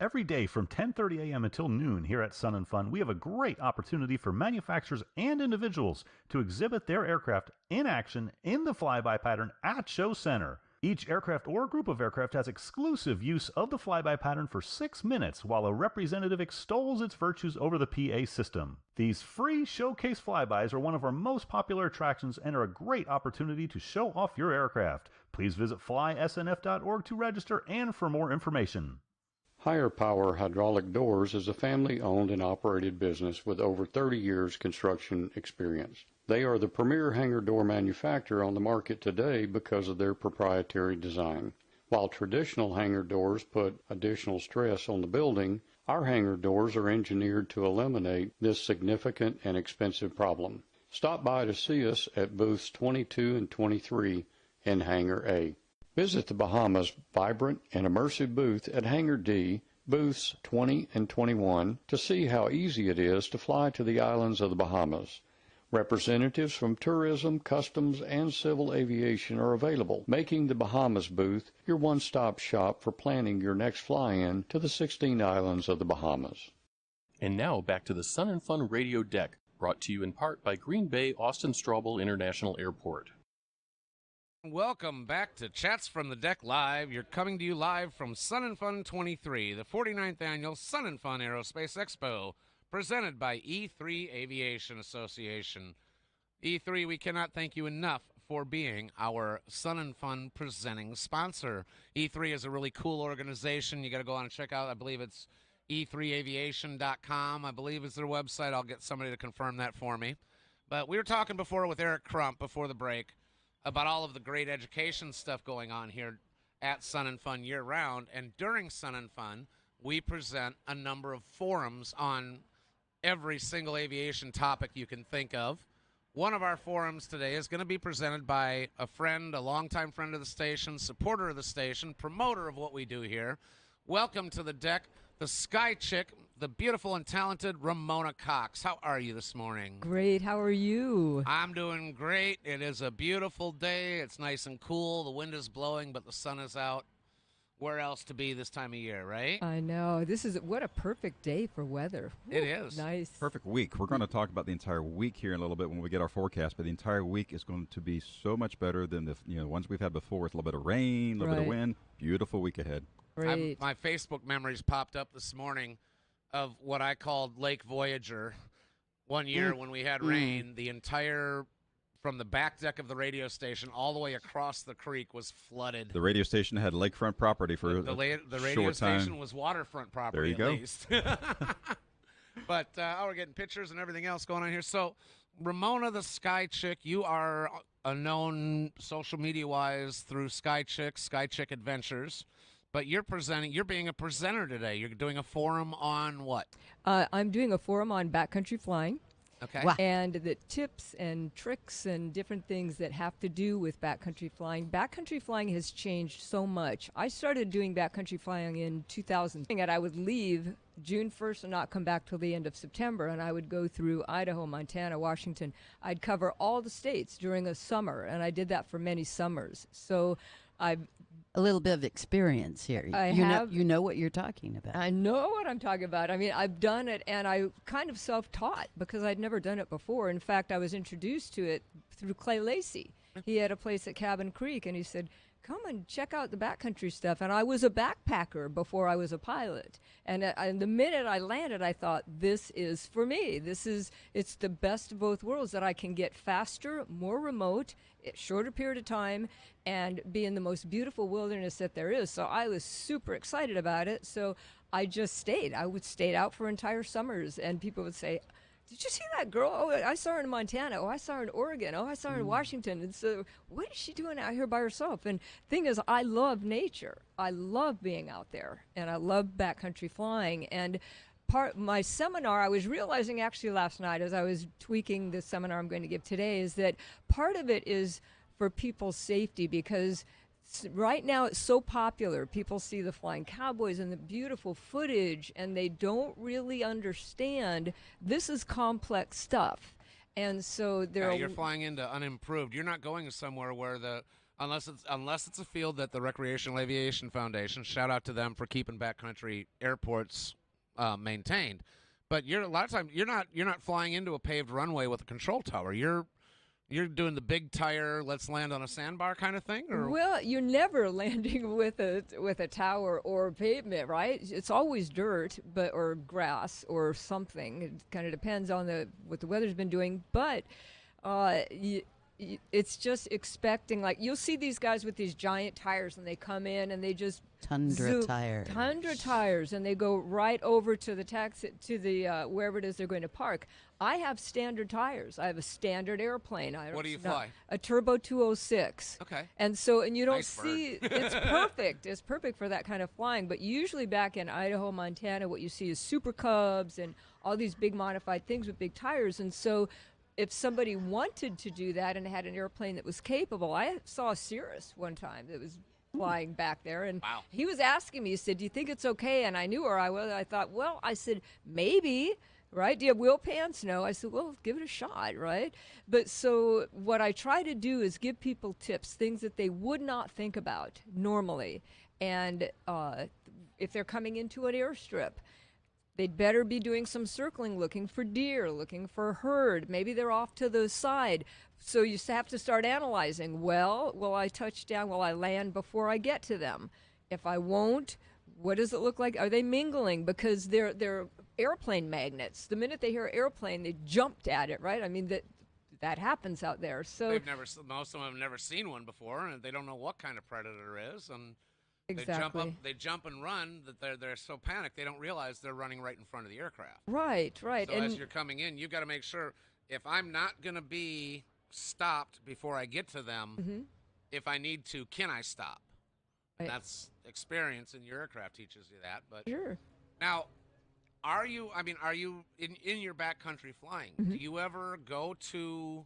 Every day from 10:30 a.m. until noon here at Sun and Fun, we have a great opportunity for manufacturers and individuals to exhibit their aircraft in action in the flyby pattern at Show Center. Each aircraft or group of aircraft has exclusive use of the flyby pattern for 6 minutes while a representative extols its virtues over the PA system. These free showcase flybys are one of our most popular attractions and are a great opportunity to show off your aircraft. Please visit flysnf.org to register and for more information. Higher Power Hydraulic Doors is a family-owned and operated business with over 30 years construction experience. They are the premier hangar door manufacturer on the market today because of their proprietary design. While traditional hangar doors put additional stress on the building, our hangar doors are engineered to eliminate this significant and expensive problem. Stop by to see us at booths 22 and 23 in Hangar A. Visit the Bahamas' vibrant and immersive booth at Hangar D, booths 20 and 21, to see how easy it is to fly to the islands of the Bahamas. Representatives from tourism, customs, and civil aviation are available, making the Bahamas booth your one-stop shop for planning your next fly-in to the 16 islands of the Bahamas. And now back to the Sun and Fun Radio Deck, brought to you in part by Green Bay Austin Straubel International Airport. Welcome back to Chats from the Deck Live. You're coming to you live from Sun and Fun 23, the 49th annual Sun and Fun Aerospace Expo, presented by E3 Aviation Association. E3, we cannot thank you enough for being our Sun and Fun presenting sponsor. E3 is a really cool organization. You got to go on and check out, I believe it's e3aviation.com, I believe is their website. I'll get somebody to confirm that for me. But we were talking before with Eric Crump before the break about all of the great education stuff going on here at Sun and Fun year-round. And during Sun and Fun, we present a number of forums on every single aviation topic you can think of. One of our forums today is going to be presented by a friend, a longtime friend of the station, supporter of the station, promoter of what we do here. Welcome to the deck, the Sky Chick, the beautiful and talented Ramona Cox. How are you this morning? Great. How are you? I'm doing great. It is a beautiful day. It's nice and cool. The wind is blowing, but the sun is out. Where else to be this time of year, right? I know. What a perfect day for weather. It is. Nice. Perfect week. We're going to talk about the entire week here in a little bit when we get our forecast, but the entire week is going to be so much better than the ones we've had before with a little bit of rain, a little bit of wind. Beautiful week ahead. Great. My Facebook memories popped up this morning of what I called Lake Voyager. One year when we had rain, the entire, from the back deck of the radio station all the way across the creek was flooded. The radio station had lakefront property for the radio short time. station was waterfront property there you at go. least. But we're getting pictures and everything else going on here. So, Ramona the Sky Chick, you are a known social media-wise through Sky Chick Adventures. But you're being a presenter today. You're doing a forum on what? I'm doing a forum on backcountry flying. Okay. Wow. And the tips and tricks and different things that have to do with backcountry flying. Backcountry flying has changed so much. I started doing backcountry flying in 2000. And I would leave June 1st and not come back till the end of September. And I would go through Idaho, Montana, Washington. I'd cover all the states during a summer. And I did that for many summers. So I've a little bit of experience here. You know what you're talking about. I know what I'm talking about. I mean, I've done it, and I kind of self-taught because I'd never done it before. In fact, I was introduced to it through Clay Lacey. He had a place at Cabin Creek, and he said, come and check out the backcountry stuff. And I was a backpacker before I was a pilot. And the minute I landed, I thought, this is for me. It's the best of both worlds, that I can get faster, more remote, shorter period of time, and be in the most beautiful wilderness that there is. So I was super excited about it. So I just stayed. I would stay out for entire summers, and people would say, did you see that girl? Oh, I saw her in Montana. Oh, I saw her in Oregon. Oh, I saw her in Washington. And so what is she doing out here by herself? And thing is, I love nature. I love being out there, and I love backcountry flying. And my seminar, I was realizing actually last night as I was tweaking the seminar I'm going to give today, is that part of it is for people's safety, because right now it's so popular. People see the flying cowboys and the beautiful footage, and they don't really understand this is complex stuff. And so you're flying into unimproved. You're not going somewhere where unless it's a field that the Recreational Aviation Foundation, shout out to them for keeping backcountry airports maintained. But a lot of times you're not flying into a paved runway with a control tower. You're doing the big tire, let's land on a sandbar kind of thing? Or? Well, you're never landing with a tower or pavement, right? It's always dirt, or grass or something. It kind of depends on what the weather's been doing. But it's just expecting, like, you'll see these guys with these giant tires, and they come in and they just Tundra tires. Tundra tires, and they go right over to the taxi, to the wherever it is they're going to park. I have standard tires. I have a standard airplane. What do you fly? A Turbo 206. Okay. And you don't Nice see, bird. it's perfect. It's perfect for that kind of flying. But usually back in Idaho, Montana, what you see is Super Cubs and all these big modified things with big tires. And so if somebody wanted to do that and had an airplane that was capable, I saw a Cirrus one time that was flying back there, and he was asking me, he said, do you think it's okay? And I knew where I was. I thought, well, I said, maybe, right? Do you have wheel pants? No. I said, well, give it a shot, right? But so what I try to do is give people tips, things that they would not think about normally. And if they're coming into an airstrip, they'd better be doing some circling, looking for deer, looking for herd. Maybe they're off to the side. So you have to start analyzing, well, will I touch down? Will I land before I get to them? If I won't, what does it look like? Are they mingling? Because they're airplane magnets. The minute they hear airplane, they jumped at it, right? I mean, that happens out there. So most of them have never seen one before, and they don't know what kind of predator is, and exactly. They jump and run. That they're so panicked they don't realize they're running right in front of the aircraft. Right. So And as you're coming in, you've got to make sure, if I'm not going to be stopped before I get to them, if I need to, can I stop? Right. That's experience, and your aircraft teaches you that. But sure. Now, are you in your backcountry flying? Do you ever go to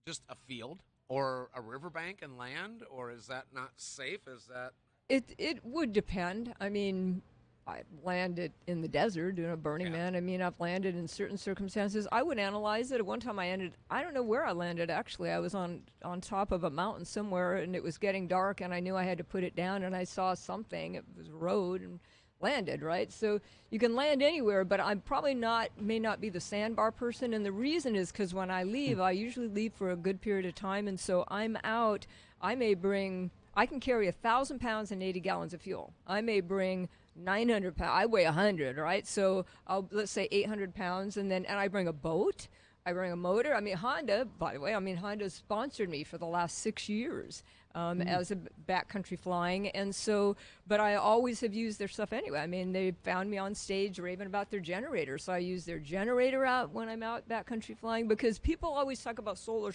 just a field or a riverbank and land, or is that not safe? Is that It would depend. I mean, I landed in the desert doing a Burning Man. I mean, I've landed in certain circumstances. I would analyze it. At one time I don't know where I landed, actually. I was on top of a mountain somewhere, and it was getting dark, and I knew I had to put it down, and I saw something. It was a road, and landed, right? So you can land anywhere, but I'm probably may not be the sandbar person. And the reason is because when I leave, I usually leave for a good period of time. And so I'm out. I can carry 1,000 pounds and 80 gallons of fuel. I may bring 900 pounds. I weigh 100, right? So let's say 800 pounds. And I bring a boat. I bring a motor. I mean, Honda, by the way, Honda sponsored me for the last 6 years as a backcountry flying. And so, but I always have used their stuff anyway. I mean, they found me on stage raving about their generator. So I use their generator out when I'm out backcountry flying, because people always talk about solar.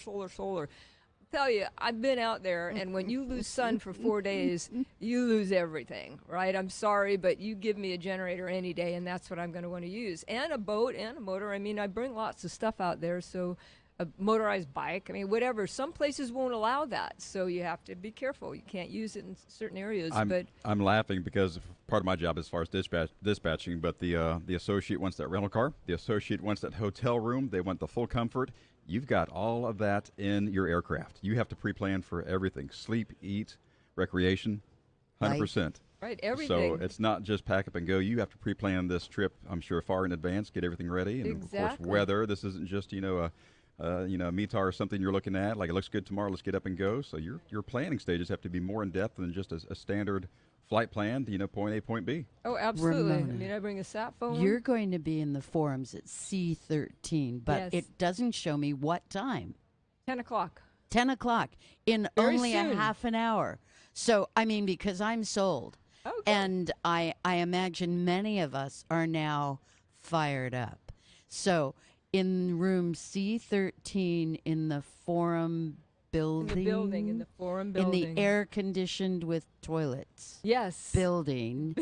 Tell you, I've been out there, and when you lose sun for 4 days, you lose everything, right? I'm sorry, but you give me a generator any day, and that's what I'm going to want to use. And a boat and a motor. I mean, I bring lots of stuff out there, so a motorized bike, I mean, whatever. Some places won't allow that, so you have to be careful. You can't use it in certain areas. I'm laughing because part of my job as far as dispatching, but the associate wants that rental car. The associate wants that hotel room. They want the full comfort. You've got all of that in your aircraft. You have to pre-plan for everything: sleep, eat, recreation, 100%. Right, everything. So it's not just pack up and go. You have to pre-plan this trip, I'm sure, far in advance, get everything ready. And, of course, weather. This isn't just, a METAR or something you're looking at, like it looks good tomorrow, let's get up and go. So your planning stages have to be more in-depth than just a standard flight plan, point A, point B. Oh, absolutely. Ramona, I mean, I bring a sat phone. You're going to be in the forums at C13, but Yes. it doesn't show me what time. 10 o'clock. 10 o'clock in Very only soon. a half an hour. So, I mean, because I'm sold. Okay. And I imagine many of us are now fired up. So, in room C13 in the forum building. In the forum building. In the air-conditioned with toilets. Yes. Building.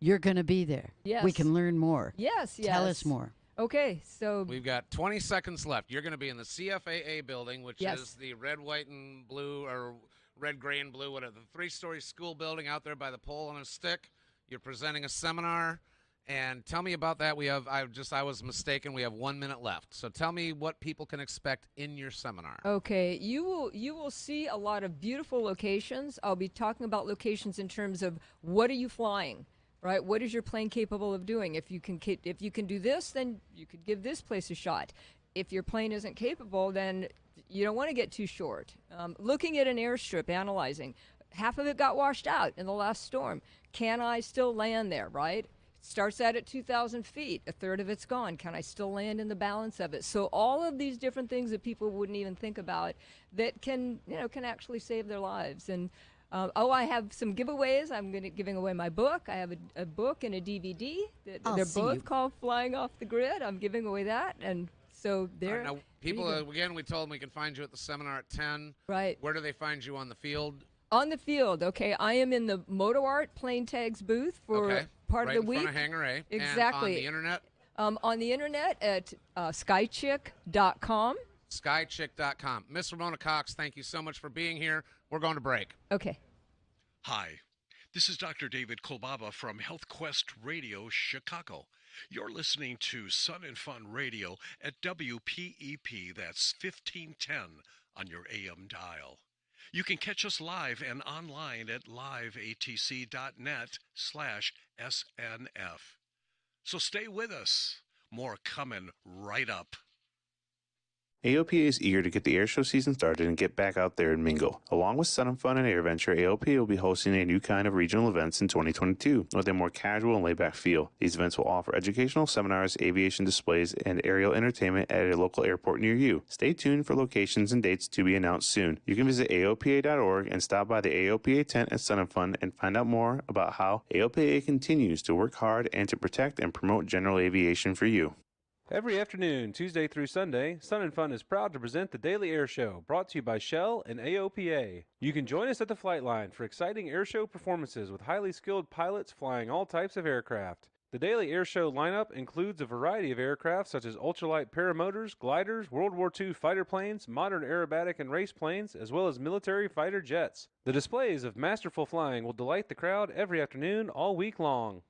You're going to be there. Yes. We can learn more. Yes. Tell us more. Okay, so we've got 20 seconds left. You're going to be in the CFAA building, which is the red, white, and blue, or red, gray, and blue, whatever, the 3-story school building out there by the pole on a stick. You're presenting a seminar, and tell me about that. I was mistaken. We have 1 minute left. So tell me what people can expect in your seminar. Okay, you will see a lot of beautiful locations. I'll be talking about locations in terms of what are you flying, right? What is your plane capable of doing? If you can do this, then you could give this place a shot. If your plane isn't capable, then you don't want to get too short. Looking at an airstrip, analyzing. Half of it got washed out in the last storm. Can I still land there, right? starts out at 2,000 feet. A third of it's gone. Can I still land in the balance of it? So all of these different things that people wouldn't even think about that can actually save their lives. And I have some giveaways. I'm giving away my book. I have a book and a DVD. They're both called Flying Off the Grid. I'm giving away that. And so there. Now, people, again, we told them we can find you at the seminar at 10. Right. Where do they find you on the field? On the field, okay. I am in the Moto Art Plane Tags booth for part of the week. Right in front of Hangar A. Exactly. And on the internet? On the internet at skychick.com. Skychick.com. Miss Ramona Cox, thank you so much for being here. We're going to break. Okay. Hi, this is Dr. David Kolbaba from Health Quest Radio Chicago. You're listening to Sun and Fun Radio at WPEP, that's 1510 on your AM dial. You can catch us live and online at liveatc.net/SNF. So stay with us. More coming right up. AOPA is eager to get the airshow season started and get back out there and mingle. Along with Sun and Fun and AirVenture, AOPA will be hosting a new kind of regional events in 2022 with a more casual and laid-back feel. These events will offer educational seminars, aviation displays, and aerial entertainment at a local airport near you. Stay tuned for locations and dates to be announced soon. You can visit AOPA.org and stop by the AOPA tent at Sun and Fun and find out more about how AOPA continues to work hard and to protect and promote general aviation for you. Every afternoon, Tuesday through Sunday, Sun and Fun is proud to present the Daily Air Show, brought to you by Shell and AOPA. You can join us at the flight line for exciting air show performances with highly skilled pilots flying all types of aircraft. The Daily Air Show lineup includes a variety of aircraft such as ultralight paramotors, gliders, World War II fighter planes, modern aerobatic and race planes, as well as military fighter jets. The displays of masterful flying will delight the crowd every afternoon all week long.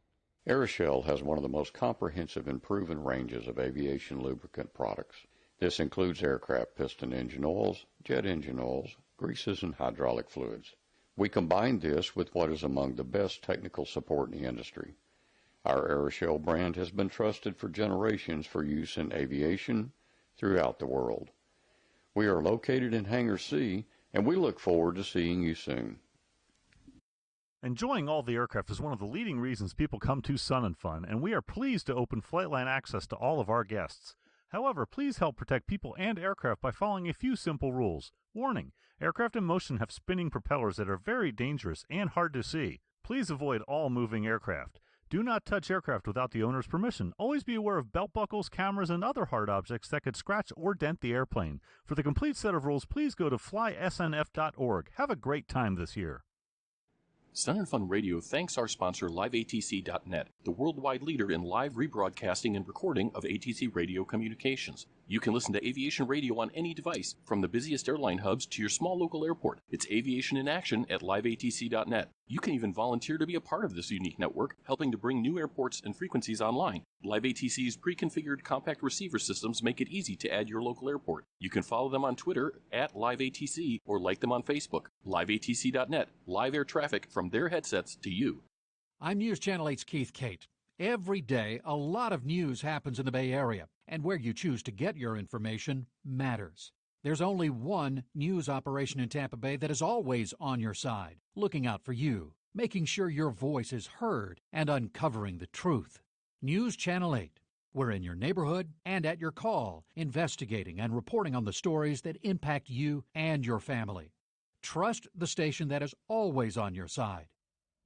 Aeroshell has one of the most comprehensive and proven ranges of aviation lubricant products. This includes aircraft piston engine oils, jet engine oils, greases, and hydraulic fluids. We combine this with what is among the best technical support in the industry. Our Aeroshell brand has been trusted for generations for use in aviation throughout the world. We are located in Hangar C, and we look forward to seeing you soon. Enjoying all the aircraft is one of the leading reasons people come to Sun and Fun, and we are pleased to open Flightline access to all of our guests. However, please help protect people and aircraft by following a few simple rules. Warning: aircraft in motion have spinning propellers that are very dangerous and hard to see. Please avoid all moving aircraft. Do not touch aircraft without the owner's permission. Always be aware of belt buckles, cameras, and other hard objects that could scratch or dent the airplane. For the complete set of rules, please go to flysnf.org. Have a great time this year. Sun and Fun Radio thanks our sponsor LiveATC.net, the worldwide leader in live rebroadcasting and recording of ATC radio communications. You can listen to aviation radio on any device, from the busiest airline hubs to your small local airport. It's aviation in action at LiveATC.net. You can even volunteer to be a part of this unique network, helping to bring new airports and frequencies online. LiveATC's pre-configured compact receiver systems make it easy to add your local airport. You can follow them on Twitter at LiveATC or like them on Facebook. LiveATC.net, live air traffic from their headsets to you. I'm News Channel 8's Keith Cate. Every day, a lot of news happens in the Bay Area, and where you choose to get your information matters. There's only one news operation in Tampa Bay that is always on your side, looking out for you, making sure your voice is heard, and uncovering the truth. News Channel 8. We're in your neighborhood and at your call, investigating and reporting on the stories that impact you and your family. Trust the station that is always on your side.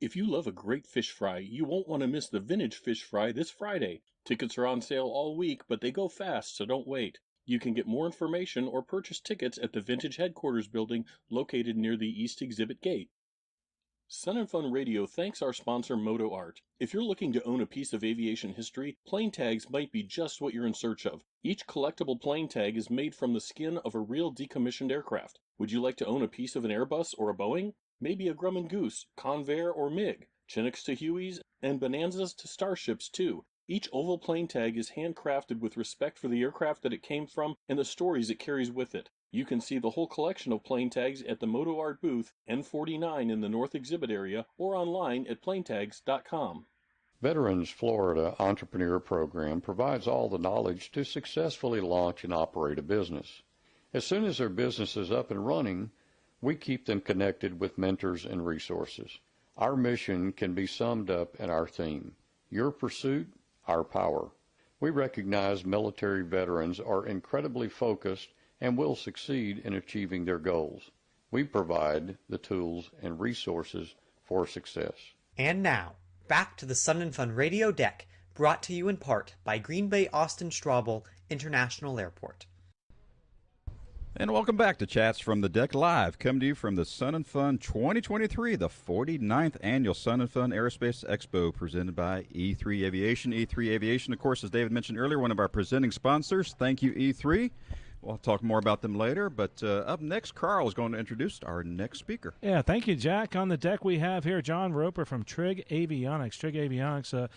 If you love a great fish fry, you won't want to miss the Vintage Fish Fry this Friday. Tickets are on sale all week, but they go fast, so don't wait. You can get more information or purchase tickets at the Vintage Headquarters building located near the East Exhibit Gate. Sun and Fun Radio thanks our sponsor Moto Art. If you're looking to own a piece of aviation history, plane tags might be just what you're in search of. Each collectible plane tag is made from the skin of a real decommissioned aircraft. Would you like to own a piece of an Airbus or a Boeing? Maybe a Grumman Goose, Convair or MiG, Chinooks to Hueys, and Bonanzas to Starships too. Each oval plane tag is handcrafted with respect for the aircraft that it came from and the stories it carries with it. You can see the whole collection of plane tags at the Moto Art booth, N49 in the North Exhibit area, or online at planetags.com. Veterans Florida Entrepreneur Program provides all the knowledge to successfully launch and operate a business. As soon as their business is up and running, we keep them connected with mentors and resources. Our mission can be summed up in our theme: Your pursuit, our power. We recognize military veterans are incredibly focused and will succeed in achieving their goals. We provide the tools and resources for success. And now, back to the Sun and Fun Radio Deck, brought to you in part by Green Bay Austin Straubel International Airport. And welcome back to Chats from the Deck Live, coming to you from the Sun and Fun 2023, the 49th Annual Sun and Fun Aerospace Expo, presented by E3 Aviation. E3 Aviation, of course, as David mentioned earlier, one of our presenting sponsors. Thank you, E3. We'll talk more about them later, but up next, Carl is going to introduce our next speaker. Yeah, thank you, Jack. On the deck we have here John Roper from Trig Avionics. Trig Avionics, a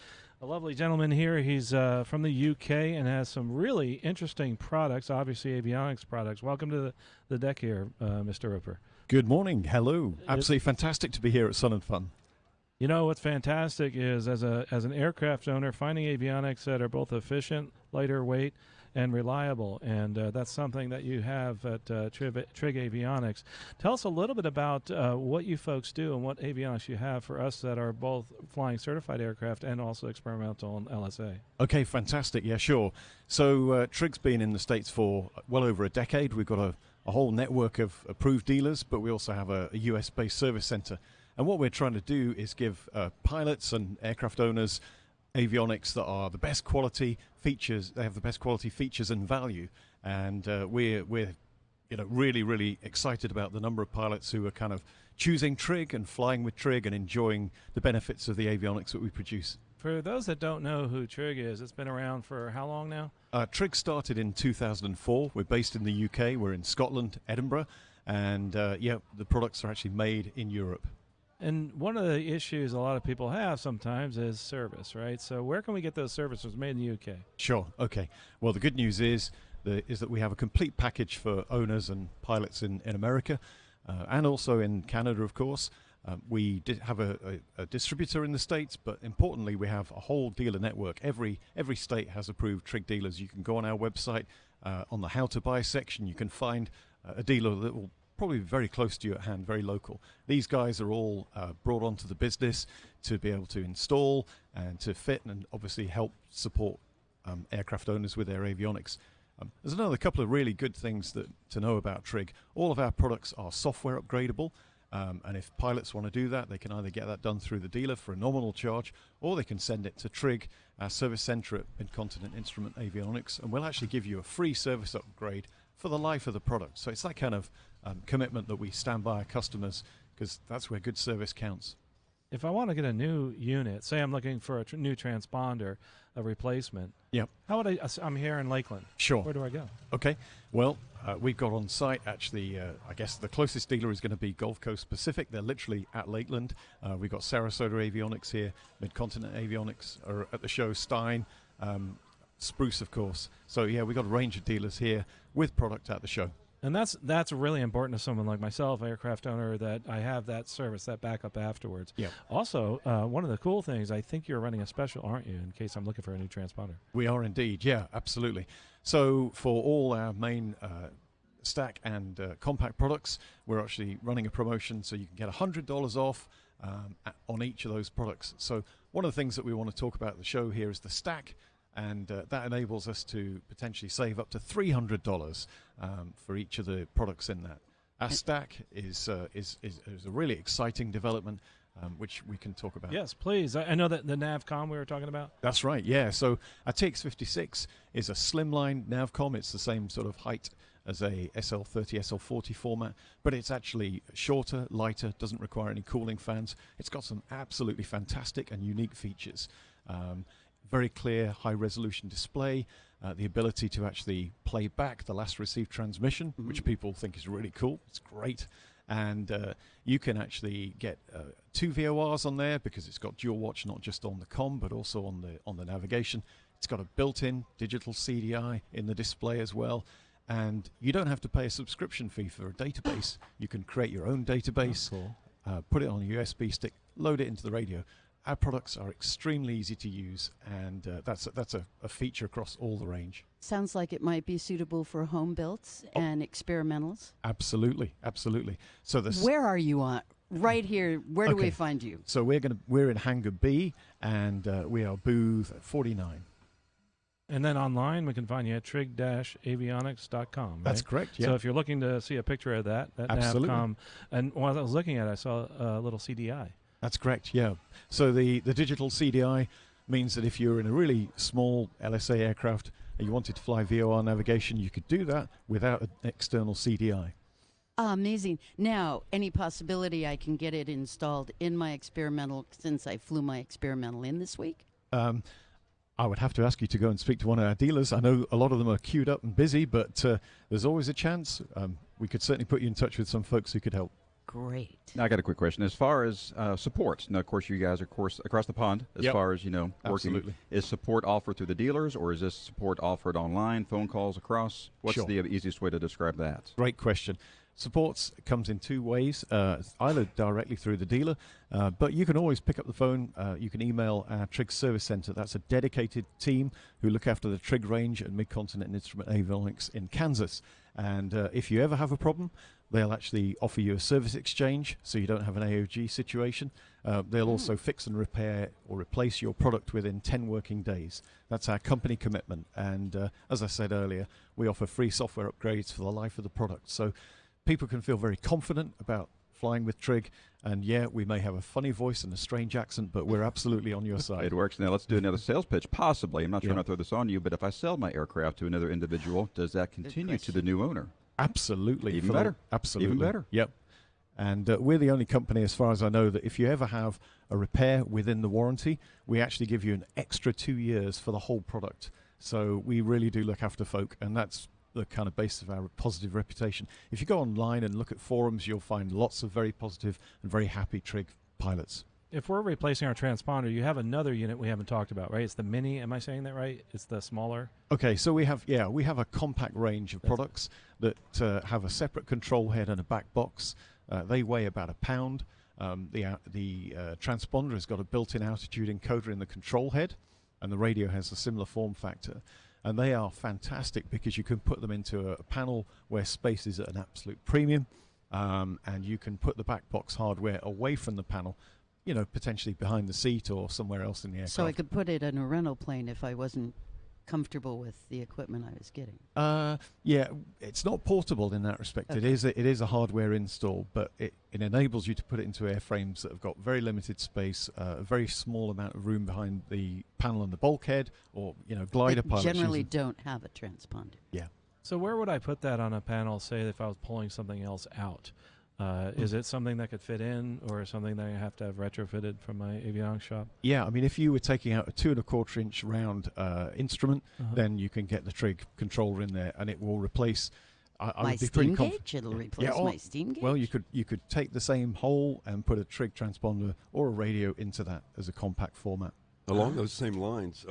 lovely gentleman here. He's from the UK and has some really interesting products, obviously avionics products. Welcome to the deck here, Mr. Roper. Good morning. Hello. Absolutely fantastic to be here at Sun and Fun. You know, what's fantastic is as an aircraft owner, finding avionics that are both efficient, lighter weight, and reliable, and that's something that you have at Trig Avionics. Tell us a little bit about what you folks do and what avionics you have for us that are both flying certified aircraft and also experimental and LSA. Okay, fantastic. Yeah, sure. So Trig's been in the States for well over a decade. We've got a whole network of approved dealers, but we also have a US-based service center. And what we're trying to do is give pilots and aircraft owners avionics that are the best quality features. They have the best quality features and value, and we're really excited about the number of pilots who are kind of choosing Trig and flying with Trig and enjoying the benefits of the avionics that we produce. For those that don't know who Trig is, it's been around for how long now? Trig started in 2004. We're based in the UK. We're in Scotland, Edinburgh, and the products are actually made in Europe. And one of the issues a lot of people have sometimes is service, right? So where can we get those services made in the UK? Sure. Okay. Well, the good news is that we have a complete package for owners and pilots in America and also in Canada, of course. We did have a distributor in the States, but importantly, we have a whole dealer network. Every state has approved Trig dealers. You can go on our website, on the How to Buy section, you can find a dealer that will probably very close to you at hand, very local. These guys are all brought onto the business to be able to install and to fit and obviously help support aircraft owners with their avionics. There's another couple of really good things to know about Trig. All of our products are software upgradable, and if pilots want to do that, they can either get that done through the dealer for a nominal charge, or they can send it to Trig, our service center at Mid-Continent Instrument Avionics, and we'll actually give you a free service upgrade for the life of the product. So it's that kind of commitment that we stand by our customers, because that's where good service counts. If I want to get a new unit, say I'm looking for a new transponder, a replacement. Yep. How would I'm here in Lakeland. Sure. Where do I go? Okay. Well, we've got on site actually. I guess the closest dealer is going to be Gulf Coast Pacific. They're literally at Lakeland. We've got Sarasota Avionics here, Mid-Continent Avionics are at the show, Stein, Spruce, of course. So yeah, we've got a range of dealers here with product at the show. And that's really important to someone like myself, aircraft owner, that I have that service, that backup afterwards. Yeah. Also, one of the cool things, I think you're running a special, aren't you, in case I'm looking for a new transponder? We are indeed, yeah, absolutely. So for all our main stack and compact products, we're actually running a promotion, so you can get $100 off on each of those products. So one of the things that we want to talk about at the show here is the stack. And that enables us to potentially save up to $300 for each of the products in that. Our stack is a really exciting development, which we can talk about. Yes, please. I know that the Navcom we were talking about. That's right, yeah. So our TX56 is a slimline Navcom. It's the same sort of height as a SL30, SL40 format, but it's actually shorter, lighter, doesn't require any cooling fans. It's got some absolutely fantastic and unique features. Very clear, high-resolution display, the ability to actually play back the last received transmission, which people think is really cool. It's great. And you can actually get 2 VORs on there because it's got dual watch, not just on the comm, but also on the navigation. It's got a built-in digital CDI in the display as well. And you don't have to pay a subscription fee for a database. You can create your own database, put it on a USB stick, load it into the radio. Our products are extremely easy to use, and that's a feature across all the range. Sounds like it might be suitable for home builds and experimentals. Absolutely, absolutely. So where are you right here, where do we Okay. find you? So we're in Hangar B, and we are booth 49. And then online, we can find you at trig-avionics.com. Right? That's correct, yeah. So if you're looking to see a picture of that Absolutely. NavCom, and while I was looking at it, I saw a little CDI. That's correct, yeah. So the digital CDI means that if you're in a really small LSA aircraft and you wanted to fly VOR navigation, you could do that without an external CDI. Amazing. Now, any possibility I can get it installed in my experimental, since I flew my experimental in this week? I would have to ask you to go and speak to one of our dealers. I know a lot of them are queued up and busy, but there's always a chance. We could certainly put you in touch with some folks who could help. Great. Now, I got a quick question. As far as support, now, of course, you guys are across the pond. As Yep. far as, working, Absolutely. is support offered through the dealers, or is this support offered online, phone calls across? What's Sure. the easiest way to describe that? Great question. Supports comes in two ways, either directly through the dealer, but you can always pick up the phone. You can email our Trig Service Center. That's a dedicated team who look after the Trig range and Mid-Continent Instrument Avionics in Kansas. And if you ever have a problem, they'll actually offer you a service exchange so you don't have an AOG situation. They'll also fix and repair or replace your product within 10 working days. That's our company commitment. And as I said earlier, we offer free software upgrades for the life of the product. So people can feel very confident about flying with Trig. And yeah, we may have a funny voice and a strange accent, but we're absolutely on your side. It works. Now, let's do another sales pitch, possibly. I'm not trying Yeah. to throw this on you, but if I sell my aircraft to another individual, does that continue to the new owner? Absolutely. Even better. Absolutely. Even better. Yep. And we're the only company, as far as I know, that if you ever have a repair within the warranty, we actually give you an extra 2 years for the whole product. So we really do look after folk, and that's the kind of basis of our positive reputation. If you go online and look at forums, you'll find lots of very positive and very happy Trig pilots. If we're replacing our transponder, you have another unit we haven't talked about, right? It's the Mini. Am I saying that right? It's the smaller. Okay, so we have a compact range of products that have a separate control head and a back box. They weigh about a pound. The transponder has got a built-in altitude encoder in the control head, and the radio has a similar form factor. And they are fantastic because you can put them into a panel where space is at an absolute premium, and you can put the back box hardware away from the panel, potentially behind the seat or somewhere else in the aircraft. So I could put it in a rental plane if I wasn't comfortable with the equipment I was getting. Yeah, it's not portable in that respect. Okay. It is a hardware install, but it enables you to put it into airframes that have got very limited space, a very small amount of room behind the panel and the bulkhead, or glider They pilots. generally using- don't have a transponder. Yeah. So where would I put that on a panel, say, if I was pulling something else out? Is it something that could fit in, or something that I have to have retrofitted from my avionics shop? Yeah, I mean, if you were taking out a 2 1/4 inch round instrument, then you can get the Trig controller in there, and it will replace. I My would be pretty steam confident. gauge? It'll replace my steam gauge? Well, you could take the same hole and put a Trig transponder or a radio into that as a compact format. Along those same lines,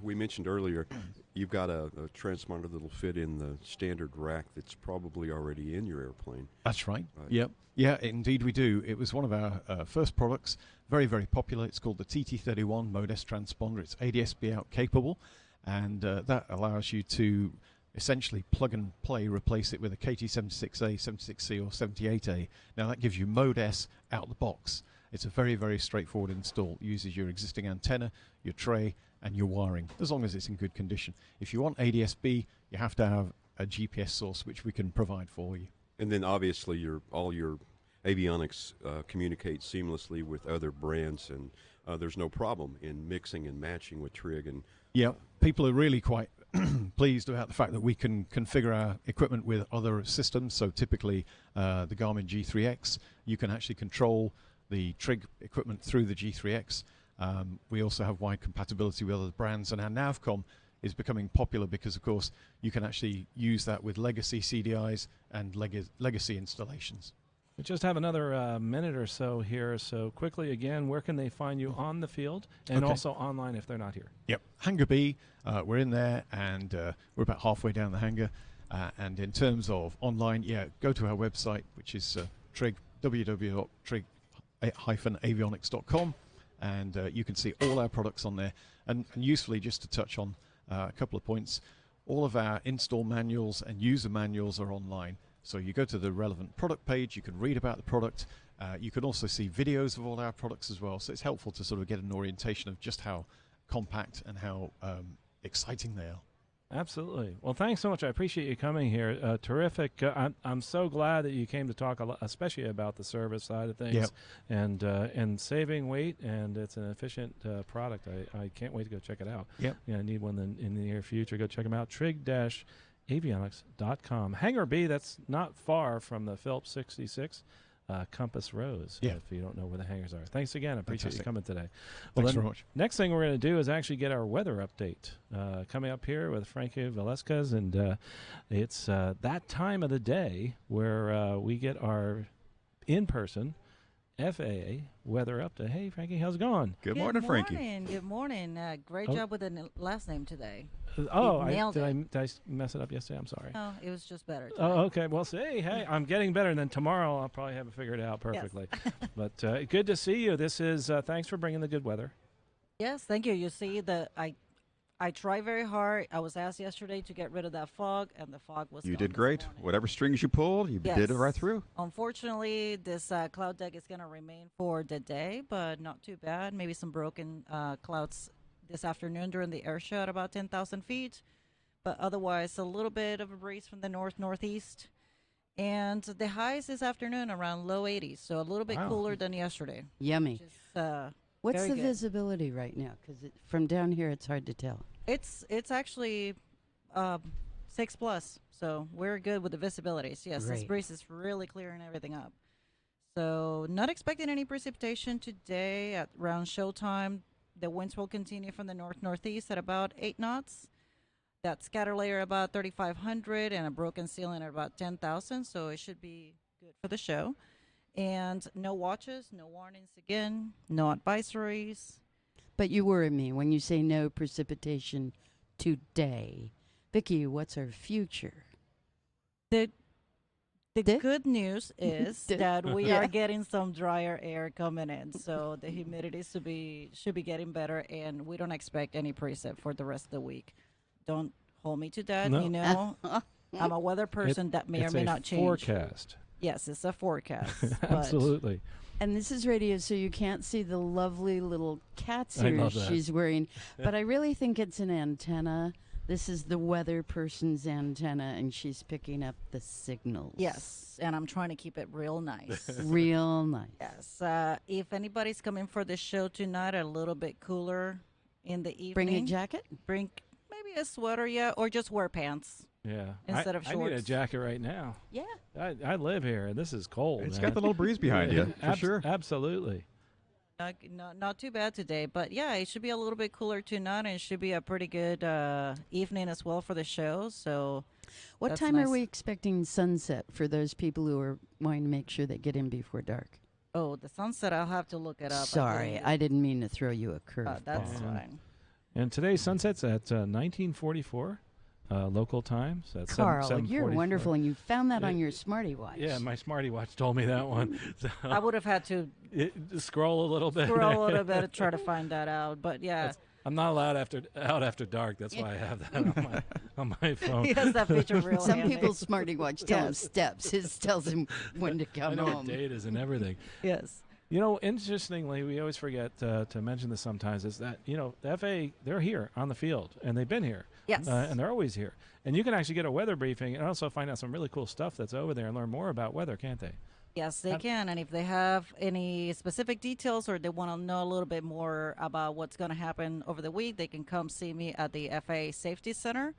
we mentioned earlier, you've got a transponder that'll fit in the standard rack that's probably already in your airplane. That's right. Yep. Yeah, indeed we do. It was one of our first products, very, very popular. It's called the TT31 Mode S transponder. It's ADS-B out capable, and that allows you to essentially plug and play, replace it with a KT76A, 76C, or 78A. Now that gives you Mode S out the box. It's a very, very straightforward install. It uses your existing antenna, your tray, and your wiring, as long as it's in good condition. If you want ADS-B, you have to have a GPS source, which we can provide for you. And then obviously all your avionics communicate seamlessly with other brands, and there's no problem in mixing and matching with Trig. And yeah, people are really quite pleased about the fact that we can configure our equipment with other systems. So typically the Garmin G3X, you can actually control the Trig equipment through the G3X. We also have wide compatibility with other brands, and our Navcom is becoming popular because, of course, you can actually use that with legacy CDIs and legacy installations. We just have another minute or so here. So quickly, again, where can they find you on the field and Okay. also online if they're not here? Yep. Hangar B, we're in there, and we're about halfway down the hangar. And in terms of online, go to our website, which is www.trig-avionics.com, and you can see all our products on there. And usefully, just to touch on a couple of points, all of our install manuals and user manuals are online. So you go to the relevant product page, you can read about the product. You can also see videos of all our products as well. So it's helpful to sort of get an orientation of just how compact and how exciting they are. Absolutely. Well, thanks so much. I appreciate you coming here. Terrific. I'm so glad that you came to talk a lot, especially about the service side of things, and saving weight. And it's an efficient product. I can't wait to go check it out. Yep. Yeah, I need one in the near future. Go check them out. Trig-avionics.com. Hangar B. That's not far from the Phillips 66. Compass Rose, if you don't know where the hangars are. Thanks again. I appreciate you coming today. Thanks very much. Next thing we're going to do is actually get our weather update coming up here with Frankie Velasquez, and it's that time of the day where we get our in-person FAA weather update. Hey, Frankie, how's it going? Good morning, Frankie. Good morning. Great job with the last name today. Did I mess it up yesterday? I'm sorry. No, it was just better today. Oh, okay. Well, hey, I'm getting better. And then tomorrow I'll probably have it figured out perfectly. Yes. But good to see you. This is thanks for bringing the good weather. Yes, thank you. You see, I try very hard. I was asked yesterday to get rid of that fog, and the fog was. You did great. Whatever strings you pulled, you did it right through. Unfortunately, this cloud deck is going to remain for the day, but not too bad. Maybe some broken clouds this afternoon during the air show at about 10,000 feet, but otherwise a little bit of a breeze from the northeast, and the highs this afternoon around low 80s, so a little bit cooler than yesterday. Yummy. What's the good. visibility right now? Because from down here it's hard to tell. It's actually 6+, so we're good with the visibilities. Yes, this breeze is really clearing everything up. So not expecting any precipitation today at around showtime. The winds will continue from the northeast at about 8 knots. That scatter layer about 3,500 and a broken ceiling at about 10,000. So it should be good for the show. And no watches, no warnings again, no advisories. But you worry me when you say no precipitation today. Vicki, what's our future? The good news is that we are getting some drier air coming in, so the humidity should be getting better, and we don't expect any precip for the rest of the week. Don't hold me to that. No. You know, I'm a weather person that may or may not change. Forecast. Yes, it's a forecast. Absolutely. And this is radio, so you can't see the lovely little cat's ears she's wearing. But I really think it's an antenna. This is the weather person's antenna, and she's picking up the signals. Yes, and I'm trying to keep it real nice. Real nice. Yes. If anybody's coming for the show tonight, a little bit cooler in the evening. Bring a jacket? Bring maybe a sweater, or just wear pants. Yeah. Instead of shorts. I need a jacket right now. Yeah. I live here, and this is cold. It's got the little breeze behind you, for sure. Absolutely. Not too bad today, but yeah, it should be a little bit cooler tonight, and it should be a pretty good evening as well for the show. So, what time are we expecting sunset for those people who are wanting to make sure they get in before dark? Oh, the sunset, I'll have to look it up. Sorry, I didn't mean to throw you a curve. That's fine. And today's sunset's at 1944. Local time. So that's Carl, you're wonderful, and you found that on your Smarty Watch. Yeah, my Smarty Watch told me that one. So I would have had to scroll a little bit. To try to find that out, but yeah. I'm not allowed out after dark. That's why I have that on my phone. He has that feature real Some people's Smarty Watch tell him steps. His tells him when to come I know home. what date is and everything. Yes. You know, interestingly, we always forget to mention this sometimes, is that, the FAA, they're here on the field, and they've been here. Yes. And they're always here. And you can actually get a weather briefing and also find out some really cool stuff that's over there and learn more about weather, can't they? Yes, they can. And if they have any specific details or they want to know a little bit more about what's going to happen over the week, they can come see me at the FAA Safety Center.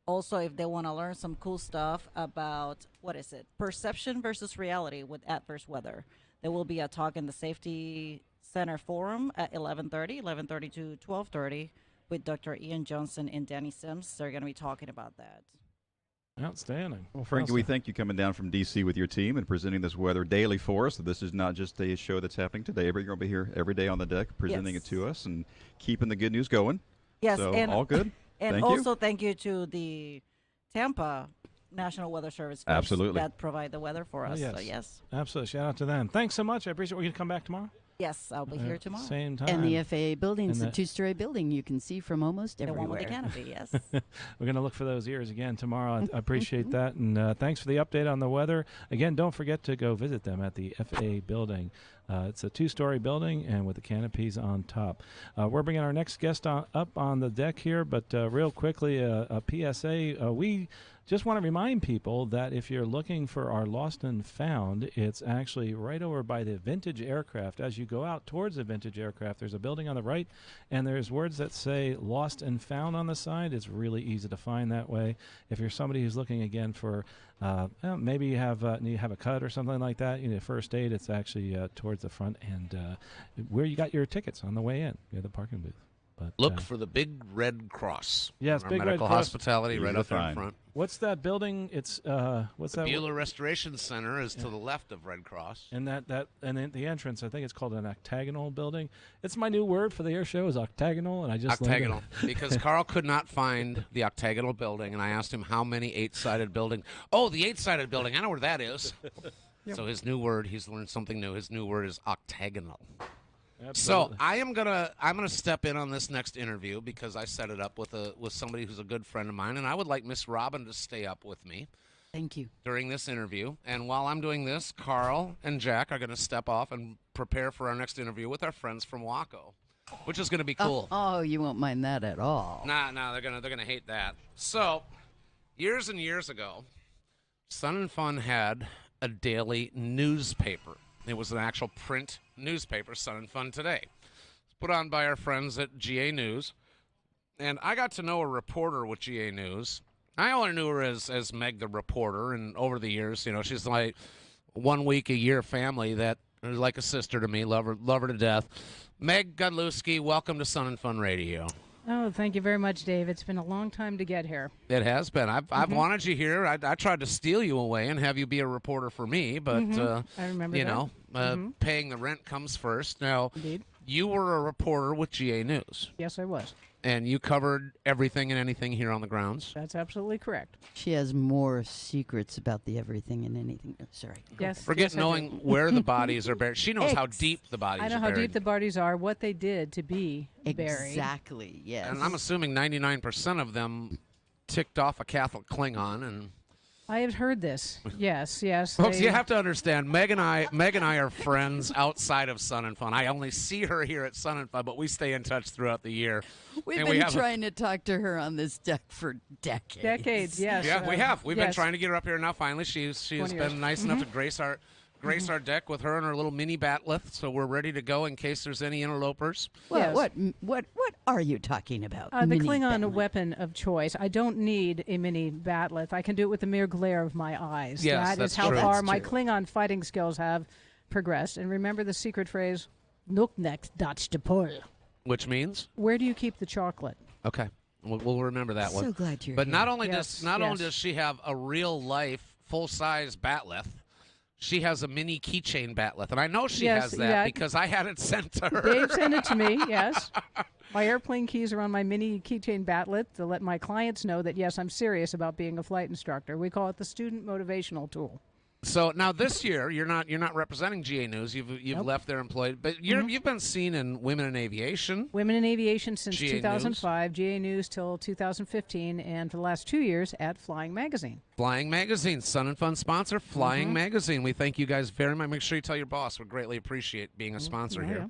Also, if they want to learn some cool stuff about, perception versus reality with adverse weather. There will be a talk in the Safety Center Forum at 11:30 to 12:30 with Dr. Ian Johnson and Danny Sims. They're going to be talking about that. Outstanding. Well, Frankie, we thank you coming down from D.C. with your team and presenting this weather daily for us. This is not just a show that's happening today. You're going to be here every day on the deck presenting it to us and keeping the good news going. Yes. So, and, all good. And also thank you to the Tampa National Weather Service folks that provide the weather for us. Oh, yes. So, yes. Absolutely. Shout out to them. Thanks so much. I appreciate it. We're going to come back tomorrow? Yes, I'll be here tomorrow. Same time. And the FAA building is And a two-story building you can see from almost The everywhere. one with the canopy, yes. We're going to look for those ears again tomorrow. I appreciate that. And thanks for the update on the weather. Again, don't forget to go visit them at the FAA building. It's a two-story building and with the canopies on top. We're bringing our next guest up on the deck here, but real quickly, a PSA. We just want to remind people that if you're looking for our Lost and Found, it's actually right over by the Vintage Aircraft. As you go out towards the Vintage Aircraft, there's a building on the right, and there's words that say Lost and Found on the side. It's really easy to find that way. If you're somebody who's looking again for maybe you have a cut or something like that, you need a first aid, it's actually towards the front and where you got your tickets on the way in, near the parking booth. But, look for the big red cross. Yes, our big red medical cross. hospitality right up there in front. What's that building? It's what's The that? Bueller Restoration Center is to the left of Red Cross. And and then the entrance, I think it's called an octagonal building. It's my new word for the air show is octagonal, and I just octagonal because Carl could not find the octagonal building, and I asked him how many 8-sided building. Oh, the 8-sided building. I know where that is. Yep. So his new word, he's learned something new. His new word is octagonal. Absolutely. So I'm gonna step in on this next interview because I set it up with somebody who's a good friend of mine, and I would like Miss Robin to stay up with me. Thank you. During this interview, and while I'm doing this, Carl and Jack are going to step off and prepare for our next interview with our friends from Waco, which is going to be cool. Oh, you won't mind that at all. Nah, they're gonna hate that. So, years and years ago, Sun and Fun had a daily newspaper. It was an actual print newspaper, Sun and Fun Today. It's put on by our friends at GA News. And I got to know a reporter with GA News. I only knew her as Meg the reporter, and over the years, she's like 1 week a year family that is like a sister to me. Love her to death. Meg Godlewski, welcome to Sun and Fun Radio. Oh, thank you very much, Dave. It's been a long time to get here. It has been. I've wanted you here. I tried to steal you away and have you be a reporter for me, but I remember that. Paying the rent comes first. Now, Indeed. You were a reporter with GA News. Yes, I was. And you covered everything and anything here on the grounds. That's absolutely correct. She has more secrets about the everything and anything. Oh, sorry. Yes. Forget yes, I knowing do. where the bodies are buried. She knows how deep the bodies are I know buried. how deep the bodies are, what they did to be buried. Exactly, yes. And I'm assuming 99% of them ticked off a Catholic Klingon. And I have heard this. Yes. folks, you have to understand, Meg and I are friends outside of Sun and Fun. I only see her here at Sun and Fun, but we stay in touch throughout the year. We've been trying to talk to her on this deck for decades. Decades, yes. Yeah, we have. We've been yes. trying to get her up here. Now, finally, she's been nice enough to grace our deck with her and her little mini batleth, so we're ready to go in case there's any interlopers. Well, what are you talking about? The Mini Klingon batleth? weapon of choice. I don't need a mini batleth. I can do it with the mere glare of my eyes. Yes, that is how true. far That's my true. Klingon fighting skills have progressed. And remember the secret phrase, "Nuknek dach de pol." Which means? Where do you keep the chocolate? Okay, we'll remember that one. So glad you're But here. not only Yes, only does she have a real life full size batleth, she has a mini keychain batleth, and I know she Yes, has that yeah. because I had it sent to her. Dave sent it to me, yes. My airplane keys are on my mini keychain batleth to let my clients know that, yes, I'm serious about being a flight instructor. We call it the student motivational tool. So now this year you're not representing GA News. You've Nope. left there employed, but you've been seen in Women in Aviation. Women in Aviation since GA 2005, GA News till 2015, and for the last 2 years at Flying Magazine. Flying Magazine, Sun and Fun sponsor, Flying Magazine. We thank you guys very much. Make sure you tell your boss. We greatly appreciate being a sponsor yeah, here.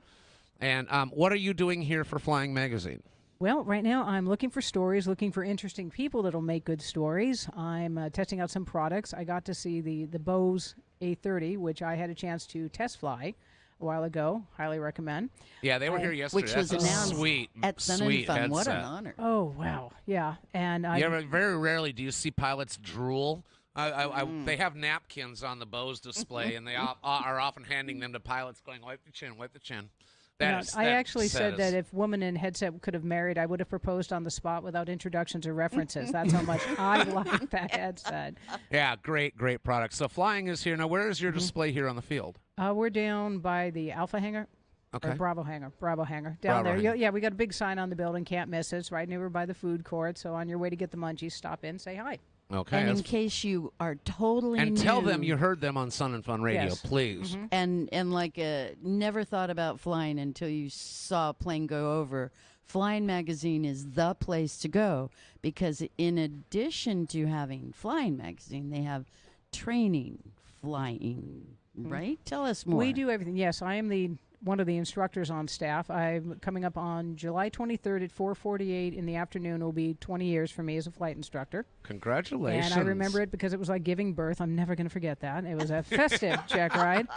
And what are you doing here for Flying Magazine? Well, right now I'm looking for stories, looking for interesting people that'll make good stories. I'm testing out some products. I got to see the Bose A30, which I had a chance to test fly a while ago. Highly recommend. Yeah, they were here yesterday. Which was That's a announced sweet, at Sun and sweet Fun. headset. What an honor. Oh, wow. Yeah. And Very rarely do you see pilots drool. They have napkins on the Bose display, and they are often handing them to pilots going, wipe the chin, wipe the chin. I actually said that if Woman in Headset could have married, I would have proposed on the spot without introductions or references. That's how much I like that headset. Yeah, great product. So Flying is here. Now, where is your display here on the field? We're down by the Alpha hangar. Okay. Or Bravo hangar. Down Bravo there. hangar. Yeah, we got a big sign on the building. Can't miss it. It's right near by the food court. So on your way to get the munchies, stop in, say hi. Okay. And in case you are totally and new, tell them you heard them on Sun and Fun Radio, Yes. please. And like never thought about flying until you saw a plane go over. Flying Magazine is the place to go because in addition to having Flying Magazine, they have training flying, right? Tell us more. We do everything. Yes, I am one of the instructors on staff. I'm coming up on July 23rd at 4:48 in the afternoon. It will be 20 years for me as a flight instructor. Congratulations. And I remember it because it was like giving birth. I'm never going to forget that. It was a festive check ride.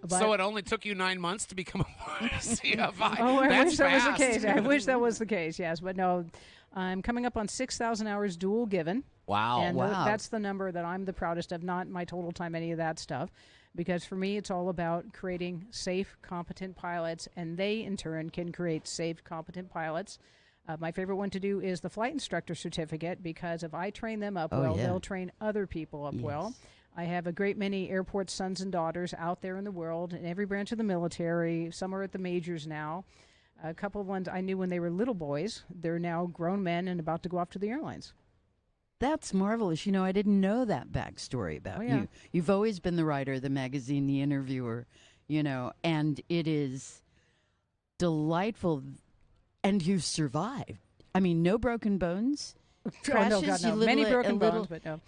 So it only took you 9 months to become a CFI. Oh, I That's wish that was the fast. case. I wish that was the case, yes. But no, I'm coming up on 6,000 hours dual given. Wow. And that's the number that I'm the proudest of, not my total time, any of that stuff. Because for me, it's all about creating safe, competent pilots, and they, in turn, can create safe, competent pilots. My favorite one to do is the flight instructor certificate, because if I train them up they'll train other people up well. I have a great many airport sons and daughters out there in the world, in every branch of the military. Some are at the majors now. A couple of ones I knew when they were little boys. They're now grown men and about to go off to the airlines. That's marvelous. I didn't know that backstory about you. You've always been the writer, the magazine, the interviewer, and it is delightful. And you've survived. I mean, no broken bones. Crashes, no, God, no. Many broken bones, but no.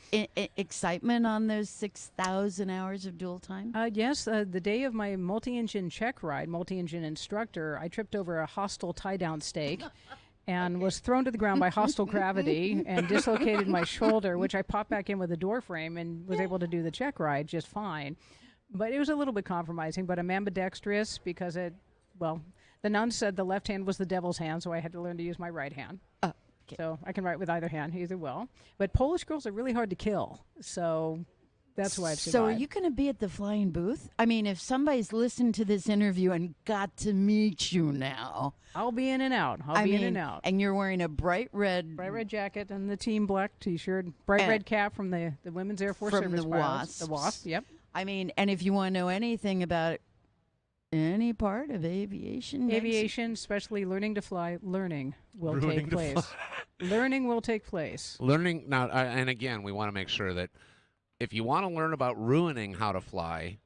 Excitement on those 6,000 hours of dual time? Yes, the day of my multi-engine check ride, multi-engine instructor, I tripped over a hostile tie-down stake and was thrown to the ground by hostile gravity and dislocated my shoulder, which I popped back in with a door frame and was able to do the check ride just fine. But it was a little bit compromising, but I'm ambidextrous because the nun said the left hand was the devil's hand, so I had to learn to use my right hand. Okay. So I can write with either hand, either will. But Polish girls are really hard to kill, so that's why I've survived. So are you going to be at the flying booth? I mean, if somebody's listened to this interview and got to meet you now. I'll be in and out. I'll be in and out. And you're wearing a bright red jacket and the team black T-shirt, bright red cap from the Women's Air Force Service the pilots. The WASP, yep. I mean, and if you want to know anything about any part of aviation, especially learning to fly, learning will take place. Learning will take place. Learning now, and again, we want to make sure that if you want to learn about ruining how to fly,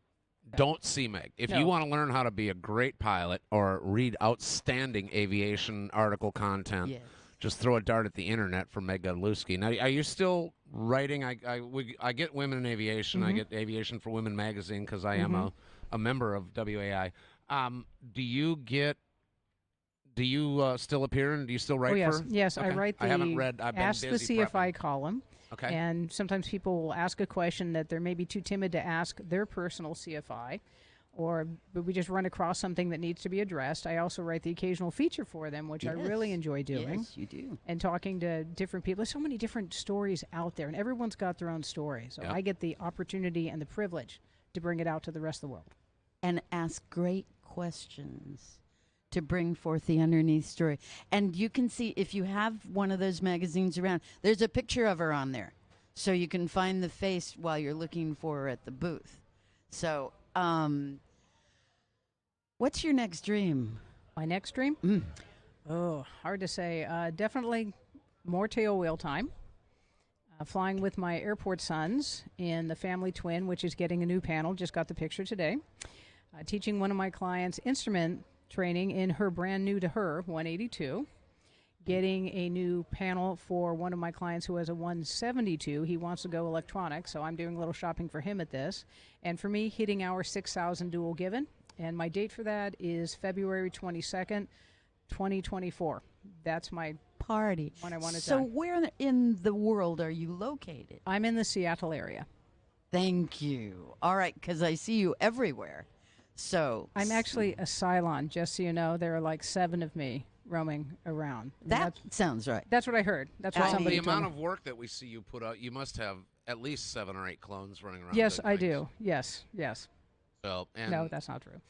don't see Meg. If you want to learn how to be a great pilot or read outstanding aviation article content, just throw a dart at the internet for Meg Godlewski. Now, are you still writing? I get Women in Aviation. I get Aviation for Women magazine because I am a member of WAI. Do you still appear and do you still write for? Yes, okay. I write the I haven't read. I've been Ask the busy CFI prepping. column. Okay. And sometimes people will ask a question that they're maybe too timid to ask their personal CFI, but we just run across something that needs to be addressed. I also write the occasional feature for them, which I really enjoy doing. Yes, you do. And talking to different people. There's so many different stories out there, and everyone's got their own story. So I get the opportunity and the privilege to bring it out to the rest of the world. And ask great questions to bring forth the underneath story. And you can see, if you have one of those magazines around, there's a picture of her on there. So you can find the face while you're looking for her at the booth. So, what's your next dream? My next dream? Oh, hard to say. Definitely more tail wheel time. Flying with my airport sons in the family twin, which is getting a new panel. Just got the picture today. Teaching one of my clients instrument training in her brand new to her 182. Getting a new panel for one of my clients who has a 172. He wants to go electronic, so I'm doing a little shopping for him at this. And for me, hitting our 6,000 dual given. And my date for that is February 22nd, 2024. That's my party. When I want it so done. Where in the world are you located? I'm in the Seattle area. Thank you. All right, because I see you everywhere. So I'm actually a Cylon, just so you know. There are like 7 of me roaming around. That sounds right. That's what I heard. That's what somebody the told amount me. of work that we see you put out, you must have at least 7 or 8 clones running around. Yes, I do. Yes. So, No, that's not true.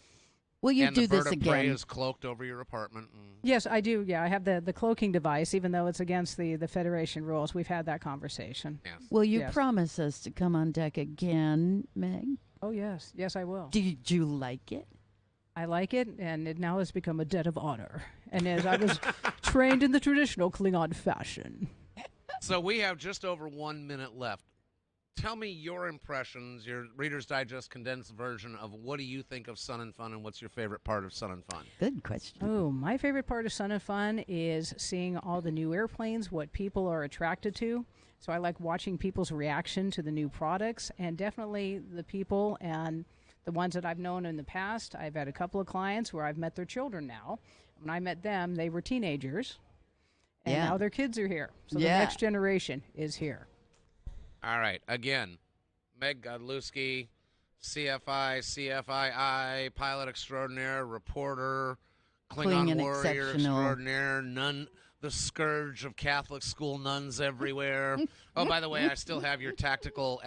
Will you do this the bird of prey again? is cloaked over your apartment. Yes, I do. Yeah, I have the cloaking device, even though it's against the Federation rules. We've had that conversation. Yes. Will you promise us to come on deck again, Meg? Oh, yes. Yes, I will. Do you like it? I like it, and it now has become a debt of honor. And as I was trained in the traditional Klingon fashion. So we have just over 1 minute left. Tell me your impressions, your Reader's Digest condensed version of what do you think of Sun and Fun, and what's your favorite part of Sun and Fun? Good question. Oh, my favorite part of Sun and Fun is seeing all the new airplanes, what people are attracted to. So I like watching people's reaction to the new products, and definitely the people and the ones that I've known in the past. I've had a couple of clients where I've met their children now. When I met them, they were teenagers, and now their kids are here. So the next generation is here. All right. Again, Meg Godlewski, CFI, CFII, pilot extraordinaire, reporter, Klingon warrior extraordinaire, nun, the scourge of Catholic school nuns everywhere. Oh, by the way, I still have your tactical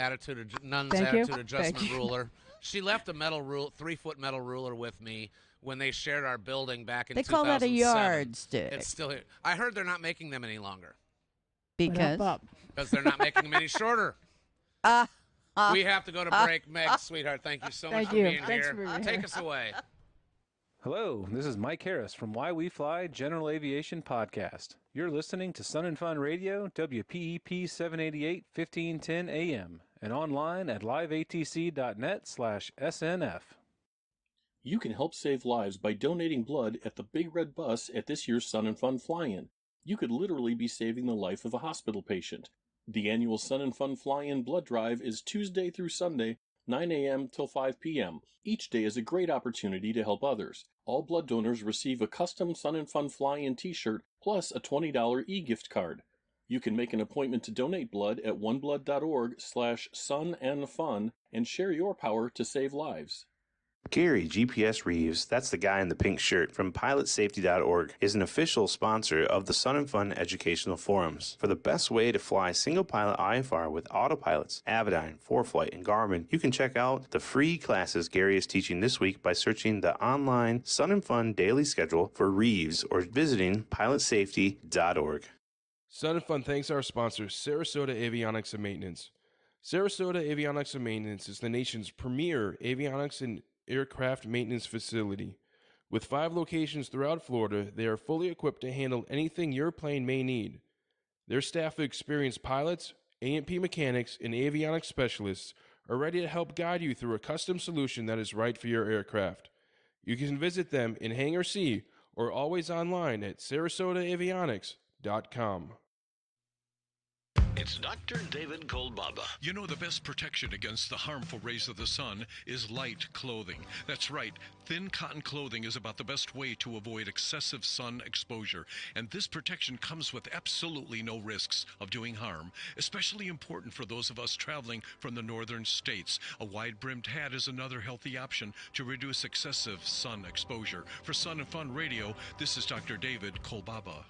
nuns attitude adjustment ruler. She left a metal 3-foot metal ruler with me when they shared our building back in 2007. They call that a yardstick. It's still here. I heard they're not making them any longer. Because they're not making them any shorter. We have to go to break. Meg, sweetheart, thank you so much for being here. Take us away. Hello, this is Mike Harris from Why We Fly General Aviation Podcast. You're listening to Sun and Fun Radio, WPEP 788, 1510 AM, and online at liveatc.net/SNF. You can help save lives by donating blood at the Big Red Bus at this year's Sun and Fun Fly-In. You could literally be saving the life of a hospital patient. The annual Sun and Fun Fly-In blood drive is Tuesday through Sunday, 9 a.m. till 5 p.m. Each day is a great opportunity to help others. All blood donors receive a custom Sun and Fun Fly-In t-shirt plus a $20 e-gift card. You can make an appointment to donate blood at oneblood.org/sunandfun and share your power to save lives. Gary GPS Reeves, that's the guy in the pink shirt from pilotsafety.org, is an official sponsor of the Sun and Fun Educational Forums. For the best way to fly single pilot IFR with autopilots, Avidyne, ForeFlight, and Garmin, you can check out the free classes Gary is teaching this week by searching the online Sun and Fun daily schedule for Reeves or visiting pilotsafety.org. Sun and Fun thanks our sponsor, Sarasota Avionics and Maintenance. Sarasota Avionics and Maintenance is the nation's premier avionics and aircraft maintenance facility. With 5 locations throughout Florida, they are fully equipped to handle anything your plane may need. Their staff of experienced pilots, A&P mechanics, and avionics specialists are ready to help guide you through a custom solution that is right for your aircraft. You can visit them in Hangar C or always online at sarasotaavionics.com. It's Dr. David Kolbaba. You know, the best protection against the harmful rays of the sun is light clothing. That's right. Thin cotton clothing is about the best way to avoid excessive sun exposure. And this protection comes with absolutely no risks of doing harm. Especially important for those of us traveling from the northern states. A wide-brimmed hat is another healthy option to reduce excessive sun exposure. For Sun and Fun Radio, this is Dr. David Kolbaba.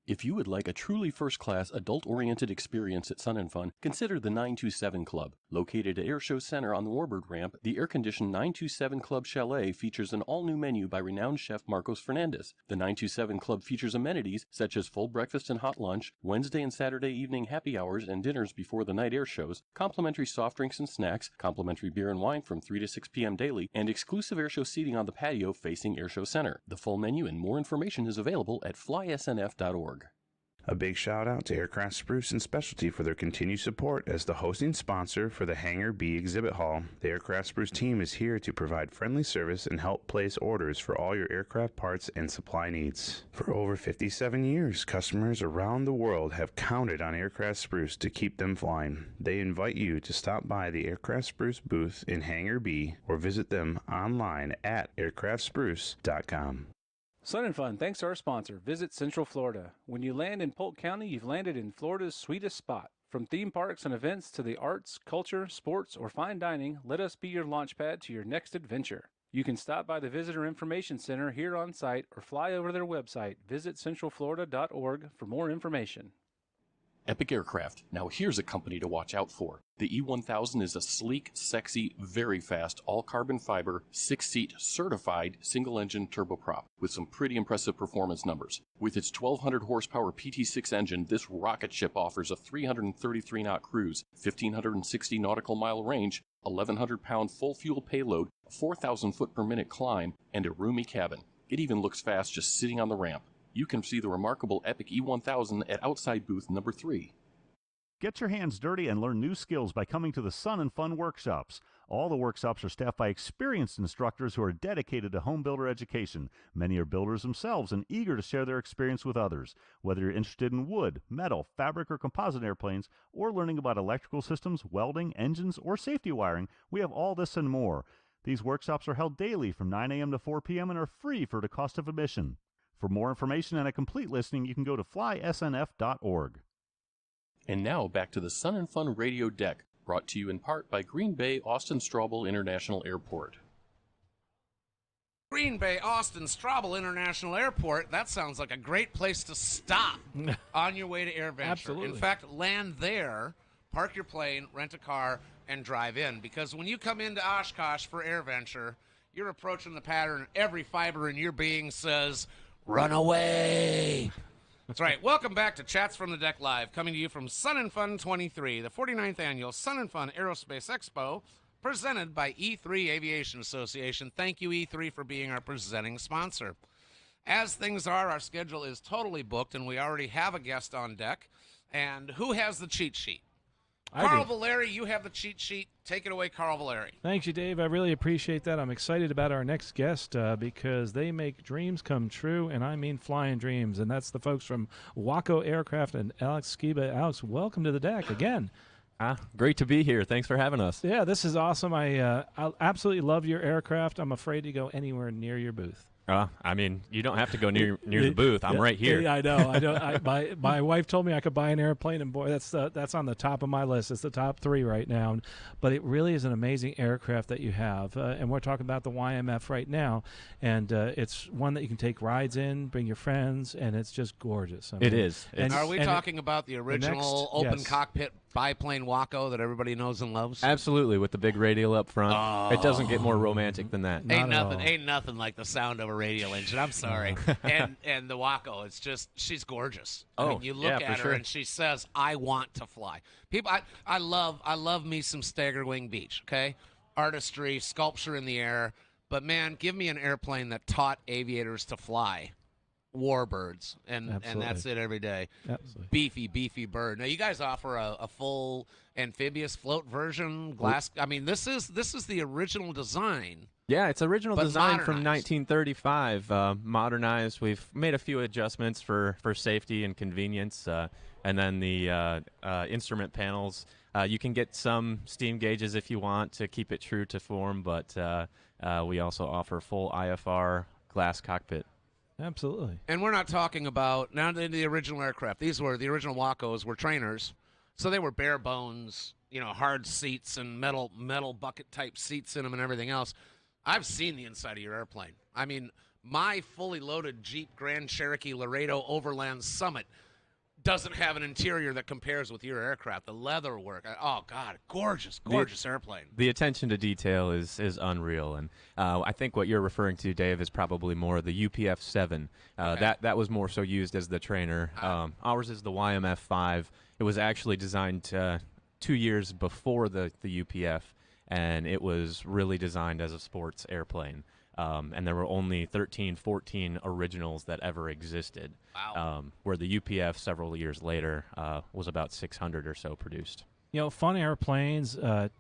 If you would like a truly first-class, adult-oriented experience at Sun and Fun, consider the 927 Club. Located at Airshow Center on the Warbird Ramp, the air-conditioned 927 Club Chalet features an all-new menu by renowned chef Marcos Fernandez. The 927 Club features amenities such as full breakfast and hot lunch, Wednesday and Saturday evening happy hours and dinners before the night air shows, complimentary soft drinks and snacks, complimentary beer and wine from 3 to 6 p.m. daily, and exclusive airshow seating on the patio facing Airshow Center. The full menu and more information is available at flysnf.org. A big shout out to Aircraft Spruce and Specialty for their continued support as the hosting sponsor for the Hangar B exhibit hall. The Aircraft Spruce team is here to provide friendly service and help place orders for all your aircraft parts and supply needs. For over 57 years, customers around the world have counted on Aircraft Spruce to keep them flying. They invite you to stop by the Aircraft Spruce booth in Hangar B or visit them online at aircraftspruce.com. Sun and Fun, thanks to our sponsor, Visit Central Florida. When you land in Polk County, you've landed in Florida's sweetest spot. From theme parks and events to the arts, culture, sports, or fine dining, let us be your launchpad to your next adventure. You can stop by the Visitor Information Center here on site or fly over to their website, visitcentralflorida.org, for more information. Epic Aircraft. Now here's a company to watch out for. The E1000 is a sleek, sexy, very fast, all-carbon fiber, 6-seat, certified, single-engine turboprop with some pretty impressive performance numbers. With its 1,200 horsepower PT6 engine, this rocket ship offers a 333-knot cruise, 1,560 nautical mile range, 1,100-pound full-fuel payload, a 4,000 foot per minute climb, and a roomy cabin. It even looks fast just sitting on the ramp. You can see the remarkable Epic E1000 at outside booth number 3. Get your hands dirty and learn new skills by coming to the Sun and Fun workshops. All the workshops are staffed by experienced instructors who are dedicated to home builder education. Many are builders themselves and eager to share their experience with others. Whether you're interested in wood, metal, fabric, or composite airplanes, or learning about electrical systems, welding, engines, or safety wiring, we have all this and more. These workshops are held daily from 9 a.m. to 4 p.m. and are free for the cost of admission. For more information and a complete listing, you can go to flysnf.org. And now back to the Sun and Fun radio deck, brought to you in part by Green Bay Austin Straubel International Airport. Green Bay Austin Straubel International Airport, that sounds like a great place to stop on your way to AirVenture. Absolutely. In fact, land there, park your plane, rent a car, and drive in. Because when you come into Oshkosh for AirVenture, you're approaching the pattern. Every fiber in your being says, run away. That's right. Welcome back to Chats from the Deck Live, coming to you from Sun and Fun 23, the 49th Annual Sun and Fun Aerospace Expo, presented by E3 Aviation Association. Thank you, E3, for being our presenting sponsor. As things are, our schedule is totally booked, and we already have a guest on deck. And who has the cheat sheet? Carl Valeri, you have the cheat sheet. Take it away, Carl Valeri. Thank you, Dave. I really appreciate that. I'm excited about our next guest because they make dreams come true, and I mean flying dreams. And that's the folks from Waco Aircraft and Alex Skiba. Alex, welcome to the deck again. Great to be here. Thanks for having us. Yeah, this is awesome. I absolutely love your aircraft. I'm afraid to go anywhere near your booth. I mean, you don't have to go near the booth. I'm right here. Yeah, I know. I don't. My wife told me I could buy an airplane, and boy, that's on the top of my list. It's the top 3 right now. But it really is an amazing aircraft that you have, and we're talking about the YMF right now, and it's one that you can take rides in, bring your friends, and it's just gorgeous. I mean, it is. Are we talking about the original open yes. cockpit biplane Waco that everybody knows and loves? Absolutely, with the big radial up front. It doesn't get more romantic than that. Ain't nothing like the sound of a radial engine. I'm sorry. and the Waco, it's just, she's gorgeous. I mean, you look at her and she says, I want to fly. People, I love me some stagger wing beach, okay? Artistry, sculpture in the air. But man, give me an airplane that taught aviators to fly. Warbirds, and that's it every day. Absolutely. Beefy bird. Now you guys offer a full amphibious float version, glass. I mean, this is the original design. Yeah, it's original design from modernized. 1935, modernized. We've made a few adjustments for safety and convenience, and then the instrument panels. You can get some steam gauges if you want to keep it true to form, but we also offer full IFR glass cockpit. Absolutely. And we're not talking about now the original aircraft. These were the original Wacos were trainers, so they were bare bones, hard seats and metal bucket type seats in them and everything else. I've seen the inside of your airplane. I mean, my fully loaded Jeep Grand Cherokee Laredo Overland Summit doesn't have an interior that compares with your aircraft. The leather work, oh God, gorgeous airplane. The attention to detail is unreal, and I think what you're referring to, Dave, is probably more the UPF-7. That was more so used as the trainer. Ours is the YMF-5. It was actually designed 2 years before the UPF, and it was really designed as a sports airplane. And there were only 13, 14 originals that ever existed. Wow. Where the UPF several years later was about 600 or so produced. Fun airplanes to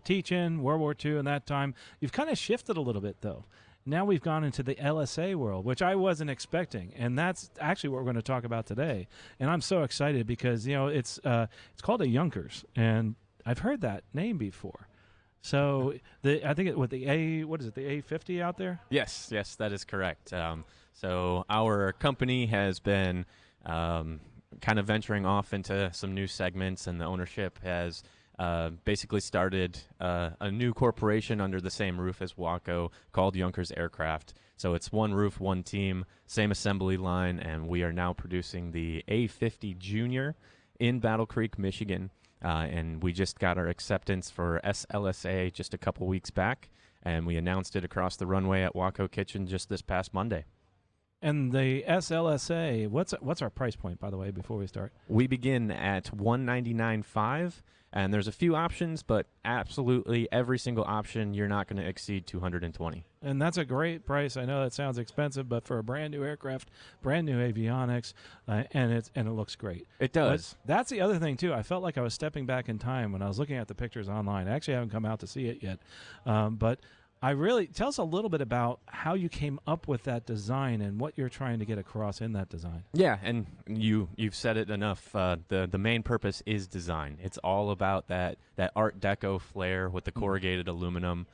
teach in, World War II and that time. You've kind of shifted a little bit, though. Now we've gone into the LSA world, which I wasn't expecting, and that's actually what we're going to talk about today. And I'm so excited because, it's called a Junkers, and I've heard that name before. So I think the A50 out there? Yes, that is correct. So our company has been kind of venturing off into some new segments, and the ownership has basically started a new corporation under the same roof as Waco called Junkers Aircraft. So it's one roof, one team, same assembly line, and we are now producing the A50 Junior in Battle Creek, Michigan. And we just got our acceptance for SLSA just a couple weeks back, and we announced it across the runway at Waco Kitchen just this past Monday. And the SLSA, what's our price point, by the way, before we start? We begin at $199.5, and there's a few options, but absolutely every single option you're not going to exceed $220. And that's a great price. I know that sounds expensive, but for a brand new aircraft, brand new avionics, and it looks great. It does. But that's the other thing too. I felt like I was stepping back in time when I was looking at the pictures online. I actually haven't come out to see it yet, but I really tell us a little bit about how you came up with that design and what you're trying to get across in that design. Yeah, and you've said it enough. The main purpose is design. It's all about that Art Deco flair with the corrugated aluminum.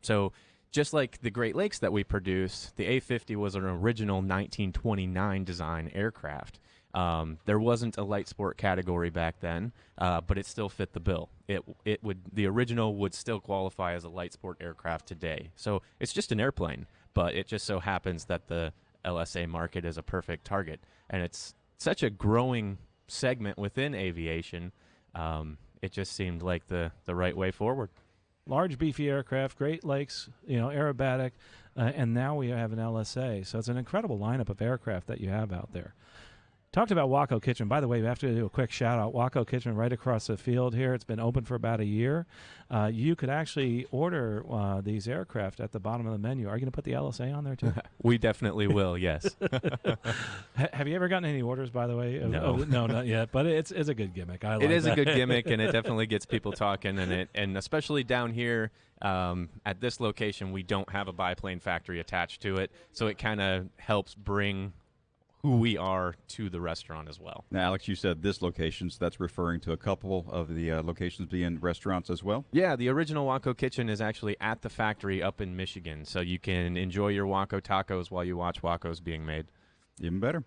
So just like the Great Lakes that we produce, the A50 was an original 1929 design aircraft. There wasn't a light sport category back then, but it still fit the bill. The original would still qualify as a light sport aircraft today. So it's just an airplane, but it just so happens that the LSA market is a perfect target, and it's such a growing segment within aviation. It just seemed like the right way forward. Large, beefy aircraft, Great Lakes, aerobatic, and now we have an LSA. So it's an incredible lineup of aircraft that you have out there. Talked about Waco Kitchen. By the way, we have to do a quick shout-out. Waco Kitchen right across the field here. It's been open for about a year. You could actually order these aircraft at the bottom of the menu. Are you going to put the LSA on there, too? We definitely will, yes. Have you ever gotten any orders, by the way? No. No, not yet. But it's a good gimmick. I like it is that. a good gimmick, and it definitely gets people talking. And especially down here at this location, we don't have a biplane factory attached to it. So it kind of helps bring who we are to the restaurant as well. Now, Alex, you said this location, so that's referring to a couple of the locations being restaurants as well? Yeah, the original Waco Kitchen is actually at the factory up in Michigan, so you can enjoy your Waco tacos while you watch Wacos being made. Even better.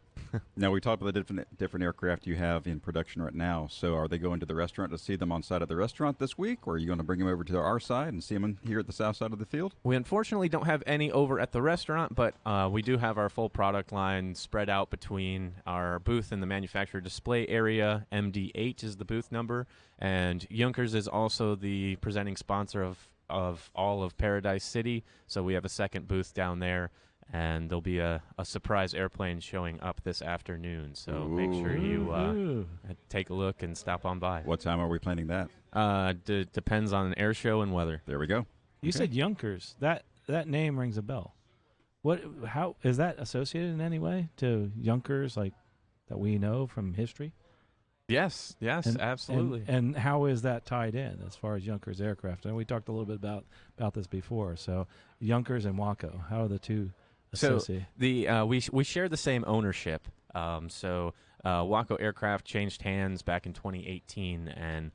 Now, we talked about the different aircraft you have in production right now. So are they going to the restaurant to see them on site at the restaurant this week, or are you going to bring them over to our side and see them here at the south side of the field? We unfortunately don't have any over at the restaurant, but we do have our full product line spread out between our booth in the manufacturer display area. MD8 is the booth number, and Junkers is also the presenting sponsor of all of Paradise City, so we have a second booth down there. And there'll be a surprise airplane showing up this afternoon, so make sure you take a look and stop on by. What time are we planning that? Depends on an air show and weather. There we go. You said Junkers. That name rings a bell. How is that associated in any way to Junkers, like that we know from history? Yes, absolutely. And how is that tied in as far as Junkers aircraft? And we talked a little bit about this before. So Junkers and Waco, how are the two associated? So we share the same ownership. Waco Aircraft changed hands back in 2018, and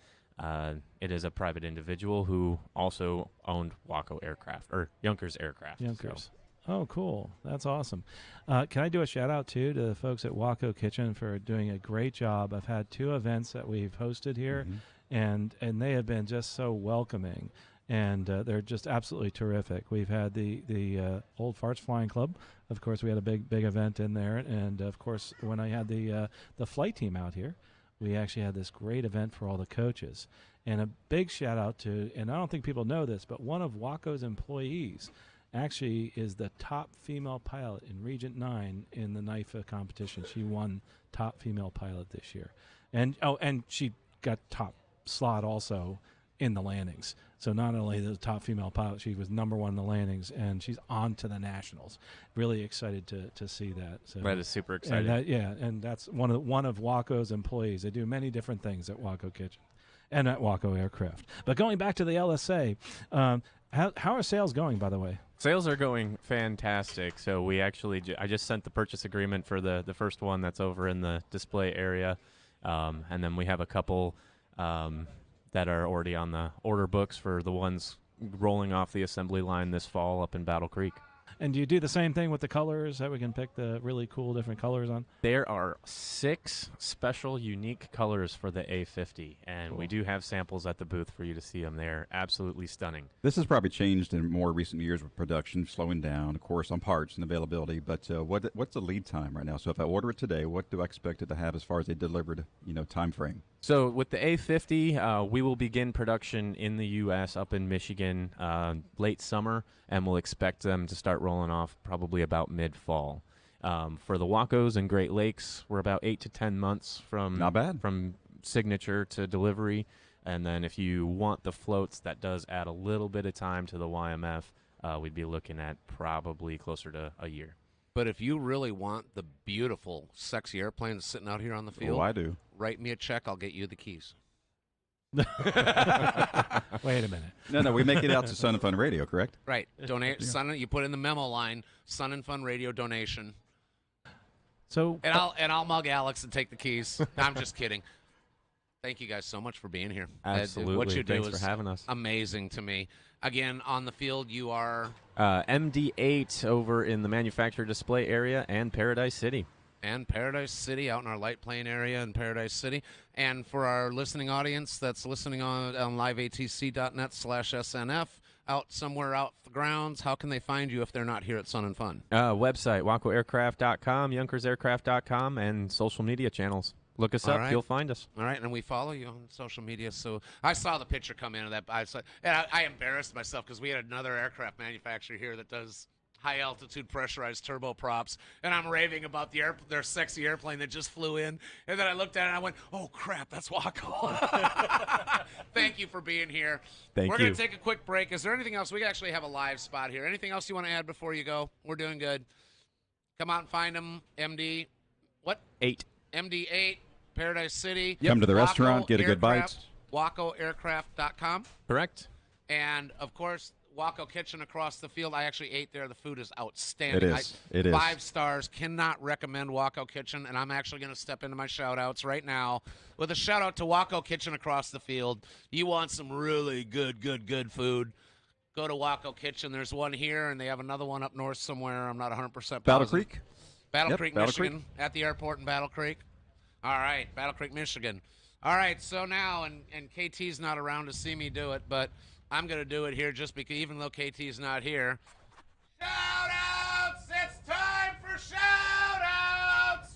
it is a private individual who also owned Waco Aircraft or Junkers Aircraft. Junkers. Oh, cool. That's awesome. Can I do a shout-out, too, to the folks at Waco Kitchen for doing a great job? I've had 2 events that we've hosted here, and they have been just so welcoming, and they're just absolutely terrific. We've had the Old Farts Flying Club. Of course, we had a big event in there, and, of course, when I had the flight team out here, we actually had this great event for all the coaches. And a big shout-out to, and I don't think people know this, but one of Waco's employees actually is the top female pilot in Region 9 in the NIFA competition. She won top female pilot this year. And she got top slot also in the landings. So not only the top female pilot, she was number 1 in the landings, and she's on to the nationals. Really excited to see that. So that is super exciting. And that's one of Waco's employees. They do many different things at Waco Kitchen and at Waco Aircraft. But going back to the LSA, how are sales going, by the way? Sales are going fantastic. So we actually, I just sent the purchase agreement for the first one that's over in the display area. And then we have a couple that are already on the order books for the ones rolling off the assembly line this fall up in Battle Creek. And do you do the same thing with the colors that we can pick the really cool different colors on? There are 6 special, unique colors for the A50, and we do have samples at the booth for you to see them. They're absolutely stunning. This has probably changed in more recent years with production slowing down, of course, on parts and availability. But what's the lead time right now? So if I order it today, what do I expect it to have as far as a delivered time frame? So with the A50, we will begin production in the U.S. up in Michigan late summer, and we'll expect them to start rolling off probably about mid-fall. For the Wacos and Great Lakes, we're about 8 to 10 months from Not bad. from signature to delivery. And then if you want the floats, that does add a little bit of time to the YMF. We'd be looking at probably closer to a year. But if you really want the beautiful, sexy airplane sitting out here on the field, I do. Write me a check. I'll get you the keys. Wait a minute. No, we make it out to Sun and Fun Radio, correct? Right. Donate. Sun. You put in the memo line, Sun and Fun Radio donation. So and I'll mug Alex and take the keys. I'm just kidding. Thank you guys so much for being here. Absolutely. What you do Thanks is for having us. amazing to me. Again, on the field, you are MD8 over in the manufacturer display area and Paradise City. And Paradise City, out in our light plane area in Paradise City. And for our listening audience that's listening on liveatc.net/SNF, out somewhere out the grounds, how can they find you if they're not here at Sun and Fun? Website, wacoaircraft.com, YunkersAircraft.com, and social media channels. Look us All up. right. You'll find us. All right, and we follow you on social media. So I saw the picture come in of that. I embarrassed myself because we had another aircraft manufacturer here that does high-altitude pressurized turboprops, and I'm raving about their sexy airplane that just flew in. And then I looked at it and I went, oh, crap, that's Waco. Thank you for being here. Thank We're you. going to take a quick break. Is there anything else? We actually have a live spot here. Anything else you want to add before you go? We're doing good. Come out and find them, MD. What? 8. MD8. Paradise City. Come to the restaurant, get a good Aircraft, bite. WacoAircraft.com. Correct. And, of course, Waco Kitchen across the field. I actually ate there. The food is outstanding. It is. It is. 5 stars. Cannot recommend Waco Kitchen. And I'm actually going to step into my shout-outs right now with a shout-out to Waco Kitchen across the field. You want some really good food, go to Waco Kitchen. There's one here, and they have another one up north somewhere. I'm not 100% positive. Battle Creek? Battle Yep, Creek, Battle Michigan, Creek. at the airport in Battle Creek. All right, Battle Creek, Michigan. All right, so now, and KT's not around to see me do it, but I'm going to do it here just because, even though KT's not here. Shout-outs! It's time for shout-outs!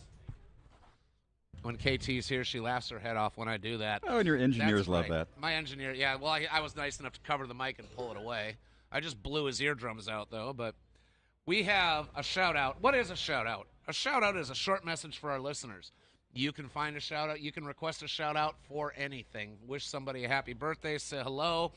When KT's here, she laughs her head off when I do that. Oh, and your engineers That's love right. that. My engineer, yeah, well, I was nice enough to cover the mic and pull it away. I just blew his eardrums out, though, but we have a shout-out. What is a shout-out? A shout-out is a short message for our listeners. You can find a shout-out. You can request a shout-out for anything. Wish somebody a happy birthday, say hello,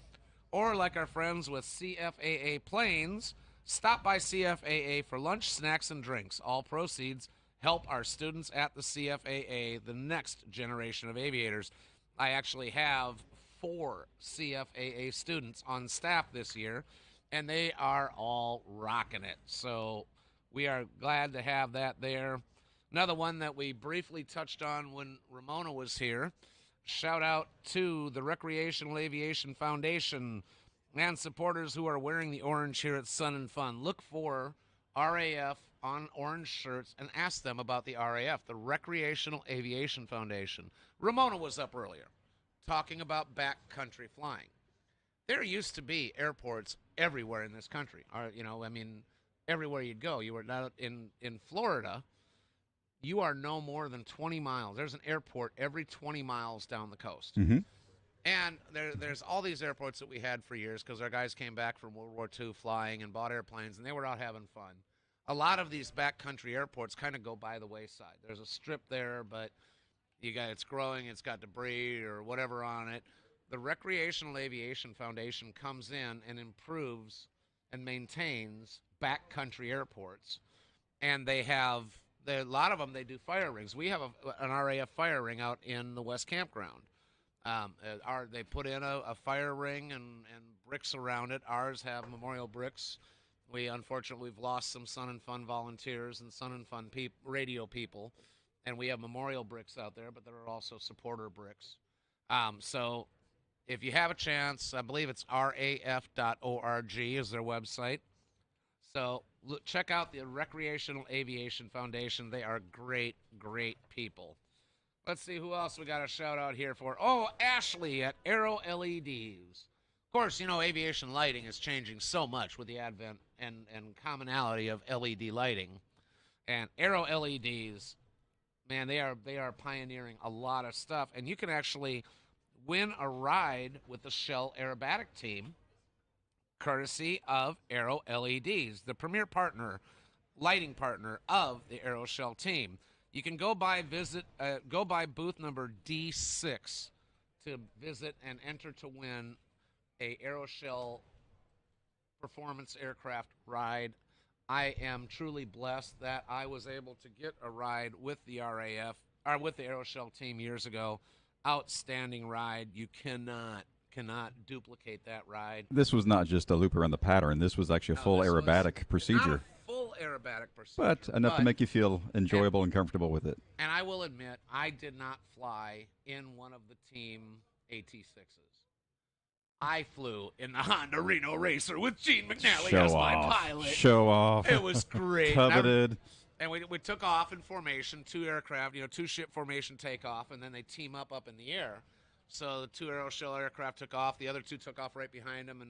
or like our friends with CFAA Planes, stop by CFAA for lunch, snacks, and drinks. All proceeds help our students at the CFAA, the next generation of aviators. I actually have 4 CFAA students on staff this year, and they are all rocking it. So we are glad to have that there. Another one that we briefly touched on when Ramona was here. Shout out to the Recreational Aviation Foundation and supporters who are wearing the orange here at Sun and Fun. Look for RAF on orange shirts and ask them about the RAF, the Recreational Aviation Foundation. Ramona was up earlier talking about backcountry flying. There used to be airports everywhere in this country. Everywhere you'd go. You were not in Florida. You are no more than 20 miles. There's an airport every 20 miles down the coast. Mm-hmm. And there's all these airports that we had for years because our guys came back from World War II flying and bought airplanes, and they were out having fun. A lot of these backcountry airports kind of go by the wayside. There's a strip there, but it's growing, it's got debris or whatever on it. The Recreational Aviation Foundation comes in and improves and maintains backcountry airports, and they have a lot of them. They do fire rings. We have an RAF fire ring out in the West Campground. They put in a fire ring and bricks around it. Ours have memorial bricks. Unfortunately, we've lost some Sun and Fun volunteers and Sun and Fun radio people, and we have memorial bricks out there, but there are also supporter bricks. So if you have a chance, I believe it's raf.org is their website. So check out the Recreational Aviation Foundation. They are great people. Let's see who else we got a shout out here for. Oh, Ashley at Aero LEDs. Of course, aviation lighting is changing so much with the advent and commonality of LED lighting. And Aero LEDs, man, they are pioneering a lot of stuff. And you can actually win a ride with the Shell Aerobatic team, courtesy of Aero LEDs, the premier partner lighting partner of the Aeroshell team. You can go by booth number D6 to visit and enter to win a Aeroshell performance aircraft ride. I am truly blessed that I was able to get a ride with the with the Aeroshell team years ago. Outstanding ride. You cannot duplicate that ride. This was not just a loop around the pattern. This was actually a full aerobatic procedure. Not a full aerobatic procedure. But enough to make you feel enjoyable and comfortable with it. And I will admit, I did not fly in one of the team AT-6s. I flew in the Honda Reno Racer with Gene McNally as my pilot. Show off. It was great. Coveted. And we took off in formation, 2 aircraft, 2-ship formation takeoff, and then they team up in the air. So the 2 Aeroshell aircraft took off. The other 2 took off right behind him.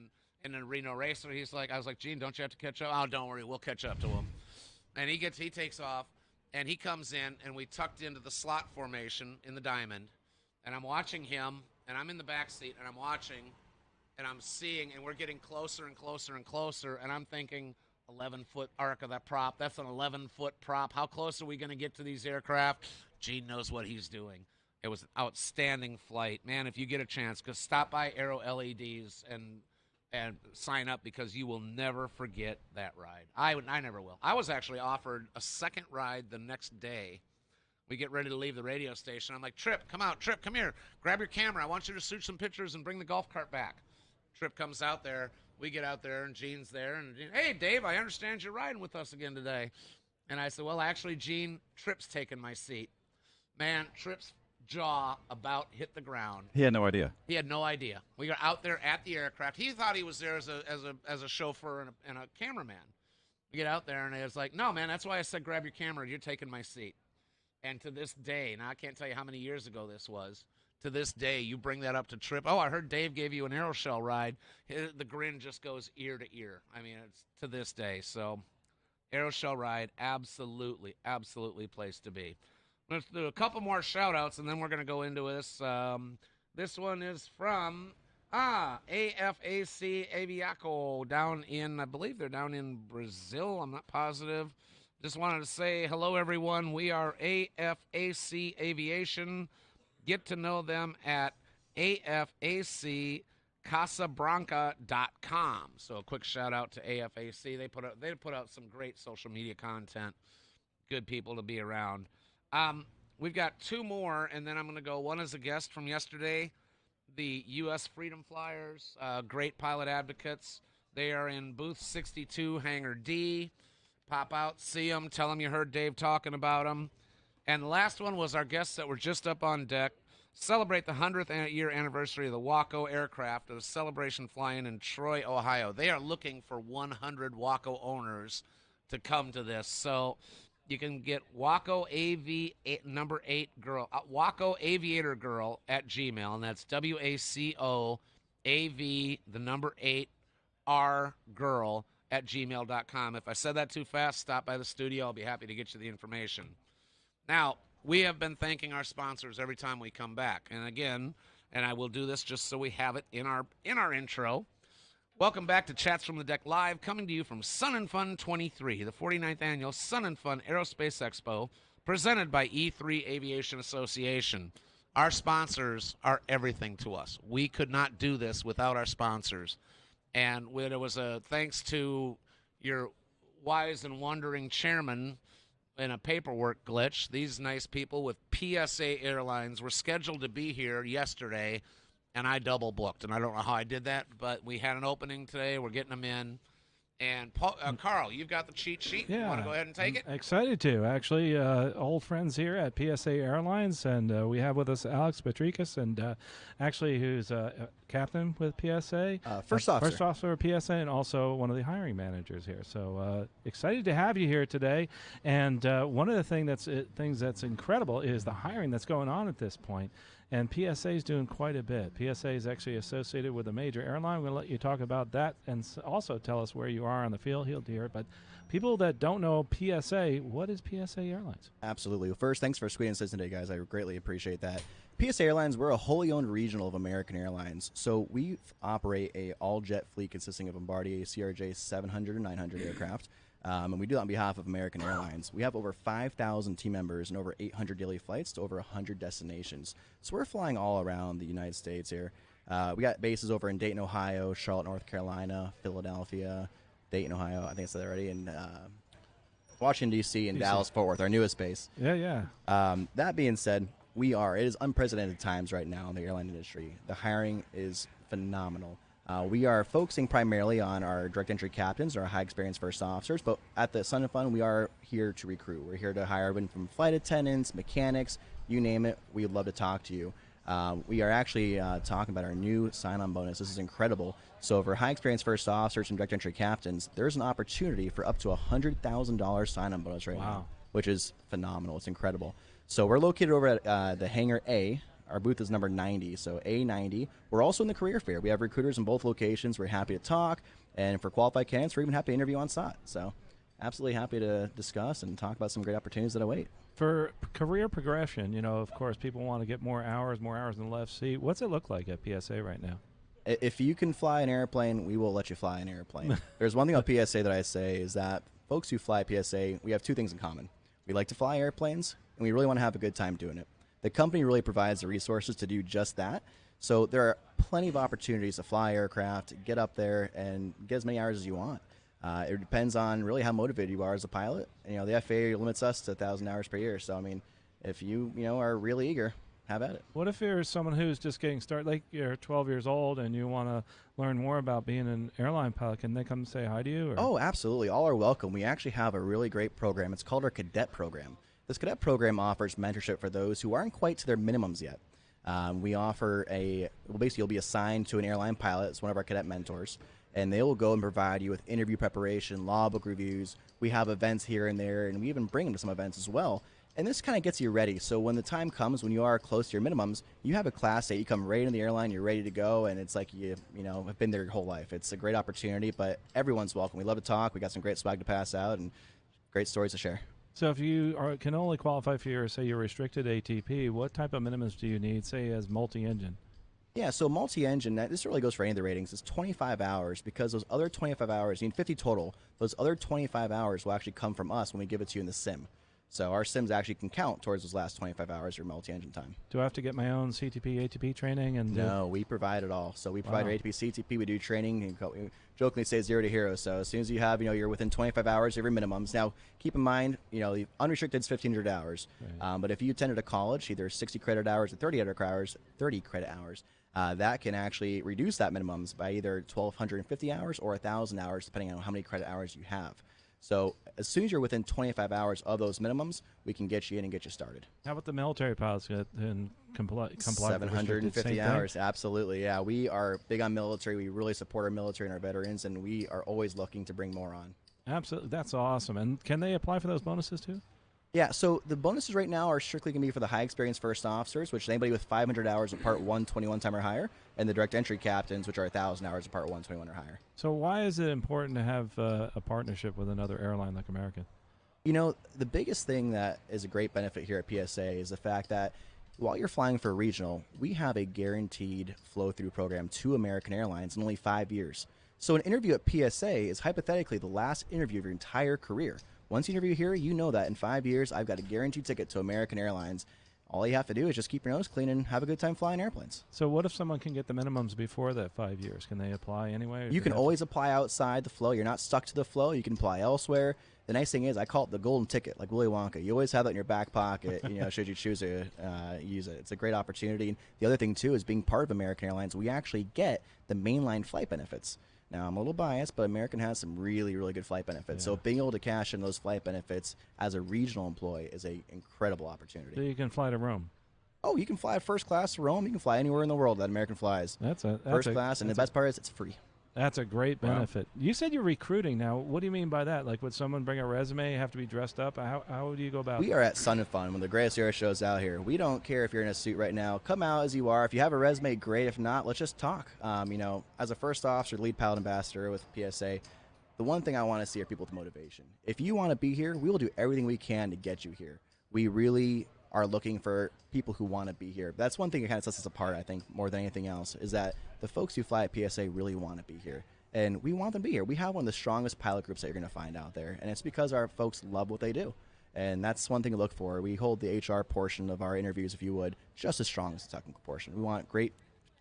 And then Reno Racer, I was like, Gene, don't you have to catch up? Oh, don't worry, we'll catch up to him. And he takes off, and he comes in, and we tucked into the slot formation in the diamond. And I'm watching him, and I'm in the back seat, and I'm watching, and I'm seeing, and we're getting closer and closer and closer, and I'm thinking, 11-foot arc of that prop. That's an 11-foot prop. How close are we going to get to these aircraft? Gene knows what he's doing. It was an outstanding flight. Man, if you get a chance, stop by Aero LEDs and sign up, because you will never forget that ride. I never will. I was actually offered a second ride the next day. We get ready to leave the radio station. I'm like, Trip, come out. Trip, come here. Grab your camera. I want you to shoot some pictures and bring the golf cart back. Trip comes out there. We get out there, and Gene's there. And hey, Dave, I understand you're riding with us again today. And I said, well, actually, Gene, Trip's taking my seat. Man, Trip's jaw about hit the ground. He had no idea. He had no idea. We were out there at the aircraft. He thought he was there as a chauffeur and a cameraman. We get out there, and he was like, no, man, that's why I said grab your camera. You're taking my seat. And to this day, now I can't tell you how many years ago this was, to this day, you bring that up to Trip. Oh, I heard Dave gave you an Aeroshell ride. The grin just goes ear to ear. I mean, it's to this day. So, Aeroshell ride, absolutely, absolutely place to be. Let's do a couple more shout-outs, and then we're going to go into this. This one is from AFAC Aviaco down in, I believe they're down in Brazil. I'm not positive. Just wanted to say hello, everyone. We are AFAC Aviation. Get to know them at afacasabranca.com. So a quick shout out to AFAC. They put out some great social media content. Good people to be around. We've got 2 more, and then I'm going to go. One is a guest from yesterday, the U.S. Freedom Flyers, great pilot advocates. They are in booth 62, Hangar D. Pop out, see them, tell them you heard Dave talking about them. And the last one was our guests that were just up on deck. Celebrate the 100th year anniversary of the Waco aircraft, of Celebration Flying in Troy, Ohio. They are looking for 100 Waco owners to come to this. So you can get Waco number 8 girl, Waco Aviator Girl at Gmail, and that's WACO AV the number 8 R girl at gmail.com. If I said that too fast, stop by the studio. I'll be happy to get you the information. Now, we have been thanking our sponsors every time we come back. And again, and I will do this just so we have it in our intro. Welcome back to Chats from the Deck Live, coming to you from Sun and Fun 23, the 49th annual Sun and Fun Aerospace Expo, presented by E3 Aviation Association. Our sponsors are everything to us. We could not do this without our sponsors. And it was a thanks to your wise and wondering chairman in a paperwork glitch. These nice people with PSA Airlines were scheduled to be here yesterday, and I double booked. And I don't know how I did that, but we had an opening today. We're getting them in. And Carl, you've got the cheat sheet. Yeah, You want to go ahead and take it? Excited to. Actually, old friends here at PSA Airlines, and we have with us Alex Patrikas, and actually who's a captain with PSA. First officer. First officer of PSA, and also one of the hiring managers here. So excited to have you here today. And one of the things that's incredible is the hiring that's going on at this point. And PSA is doing quite a bit. PSA is actually associated with a major airline. We're going to let you talk about that and also tell us where you are on the field here. But people that don't know PSA, what is PSA Airlines? Absolutely. Well, first, thanks for squeezing us in today, guys. I greatly appreciate that. PSA Airlines, we're a wholly owned regional of American Airlines. So we operate a all-jet fleet consisting of Bombardier CRJ 700 and 900 aircraft. And we do that on behalf of American Airlines. We have over 5,000 team members and over 800 daily flights to over 100 destinations. So we're flying all around the United States here. We got bases over in Dayton, Ohio, Charlotte, North Carolina, Philadelphia, Dayton, Ohio, I think I said that already, and Washington, D.C., and Dallas-Fort Worth, our newest base. Yeah. That being said, it is unprecedented times right now in the airline industry. The hiring is phenomenal. We are focusing primarily on our direct entry captains, our high experience first officers, but at the Sun and Fun, we are here to recruit. We're here to hire everyone from flight attendants, mechanics, you name it. We'd love to talk to you. We are actually talking about our new sign-on bonus. This is incredible. So for high experience first officers and direct entry captains, there's an opportunity for up to $100,000 sign-on bonus right now, which is phenomenal. It's incredible. So we're located over at the Hangar A. Our booth is number 90, so A90. We're also in the career fair. We have recruiters in both locations. We're happy to talk, and for qualified candidates, we're even happy to interview on site. So absolutely happy to discuss and talk about some great opportunities that await. For career progression, of course, people want to get more hours in the left seat. What's it look like at PSA right now? If you can fly an airplane, we will let you fly an airplane. There's one thing about PSA that I say is that folks who fly PSA, we have two things in common. We like to fly airplanes, and we really want to have a good time doing it. The company really provides the resources to do just that. So there are plenty of opportunities to fly aircraft, get up there, and get as many hours as you want. It depends on really how motivated you are as a pilot. The FAA limits us to 1,000 hours per year. So, if you are really eager, have at it. What if you're someone who's just getting started, like you're 12 years old and you want to learn more about being an airline pilot? Can they come say hi to you? Or? Oh, absolutely. All are welcome. We actually have a really great program. It's called our cadet program. This cadet program offers mentorship for those who aren't quite to their minimums yet. We offer basically you'll be assigned to an airline pilot. It's one of our cadet mentors, and they will go and provide you with interview preparation, logbook reviews. We have events here and there, and we even bring them to some events as well. And this kind of gets you ready. So when the time comes when you are close to your minimums, you have a class that you come right in the airline, you're ready to go, and it's like you have been there your whole life. It's a great opportunity, but everyone's welcome. We love to talk. We got some great swag to pass out and great stories to share. So if you can only qualify for your restricted ATP, what type of minimums do you need, say, as multi-engine? Yeah, so multi-engine, this really goes for any of the ratings. It's 25 hours because those other 25 hours, you need 50 total. Those other 25 hours will actually come from us when we give it to you in the sim. So our sims actually can count towards those last 25 hours of your multi-engine time. Do I have to get my own CTP, ATP training? No, we provide it all. So we provide your ATP, CTP, we do training. We jokingly say 0 to hero. So as soon as you have, you're within 25 hours of your minimums. Now, keep in mind, the unrestricted is 1,500 hours. Right. But if you attended a college, either 60 credit hours or 30 credit hours, that can actually reduce that minimums by either 1,250 hours or 1,000 hours, depending on how many credit hours you have. So as soon as you're within 25 hours of those minimums, we can get you in and get you started. How about the military pilots and comply 750 hours, absolutely. Yeah, we are big on military. We really support our military and our veterans, and we are always looking to bring more on. Absolutely. That's awesome. And can they apply for those bonuses too? Yeah, so the bonuses right now are strictly going to be for the high experience first officers, which is anybody with 500 hours of Part 1, 21 time or higher, and the direct entry captains, which are 1,000 hours of Part 1, 21 or higher. So why is it important to have a partnership with another airline like American? The biggest thing that is a great benefit here at PSA is the fact that while you're flying for regional, we have a guaranteed flow-through program to American Airlines in only 5 years. So an interview at PSA is hypothetically the last interview of your entire career. Once you interview here, you know that in 5 years, I've got a guaranteed ticket to American Airlines. All you have to do is just keep your nose clean and have a good time flying airplanes. So what if someone can get the minimums before that 5 years? Can they apply anyway? You can always apply outside the flow. You're not stuck to the flow. You can apply elsewhere. The nice thing is I call it the golden ticket, like Willy Wonka. You always have that in your back pocket, should you choose to use it. It's a great opportunity. And the other thing, too, is being part of American Airlines, we actually get the mainline flight benefits. Now, I'm a little biased, but American has some really, really good flight benefits. Yeah. So being able to cash in those flight benefits as a regional employee is an incredible opportunity. So you can fly to Rome. Oh, you can fly first class to Rome. You can fly anywhere in the world that American flies. That's first class, and the best part is it's free. That's a great benefit. Wow. You said you're recruiting now. What do you mean by that? Like, would someone bring a resume, have to be dressed up? How do you go about it? We are at Sun and Fun, one of the greatest air shows out here. We don't care if you're in a suit right now. Come out as you are. If you have a resume, great. If not, let's just talk. As a first officer, lead pilot ambassador with PSA, the one thing I want to see are people with motivation. If you want to be here, we will do everything we can to get you here. We really are looking for people who want to be here. That's one thing that kind of sets us apart, I think, more than anything else, is that the folks who fly at PSA really want to be here. And we want them to be here. We have one of the strongest pilot groups that you're going to find out there, and it's because our folks love what they do. And that's one thing to look for. We hold the HR portion of our interviews, if you would, just as strong as the technical portion. We want great,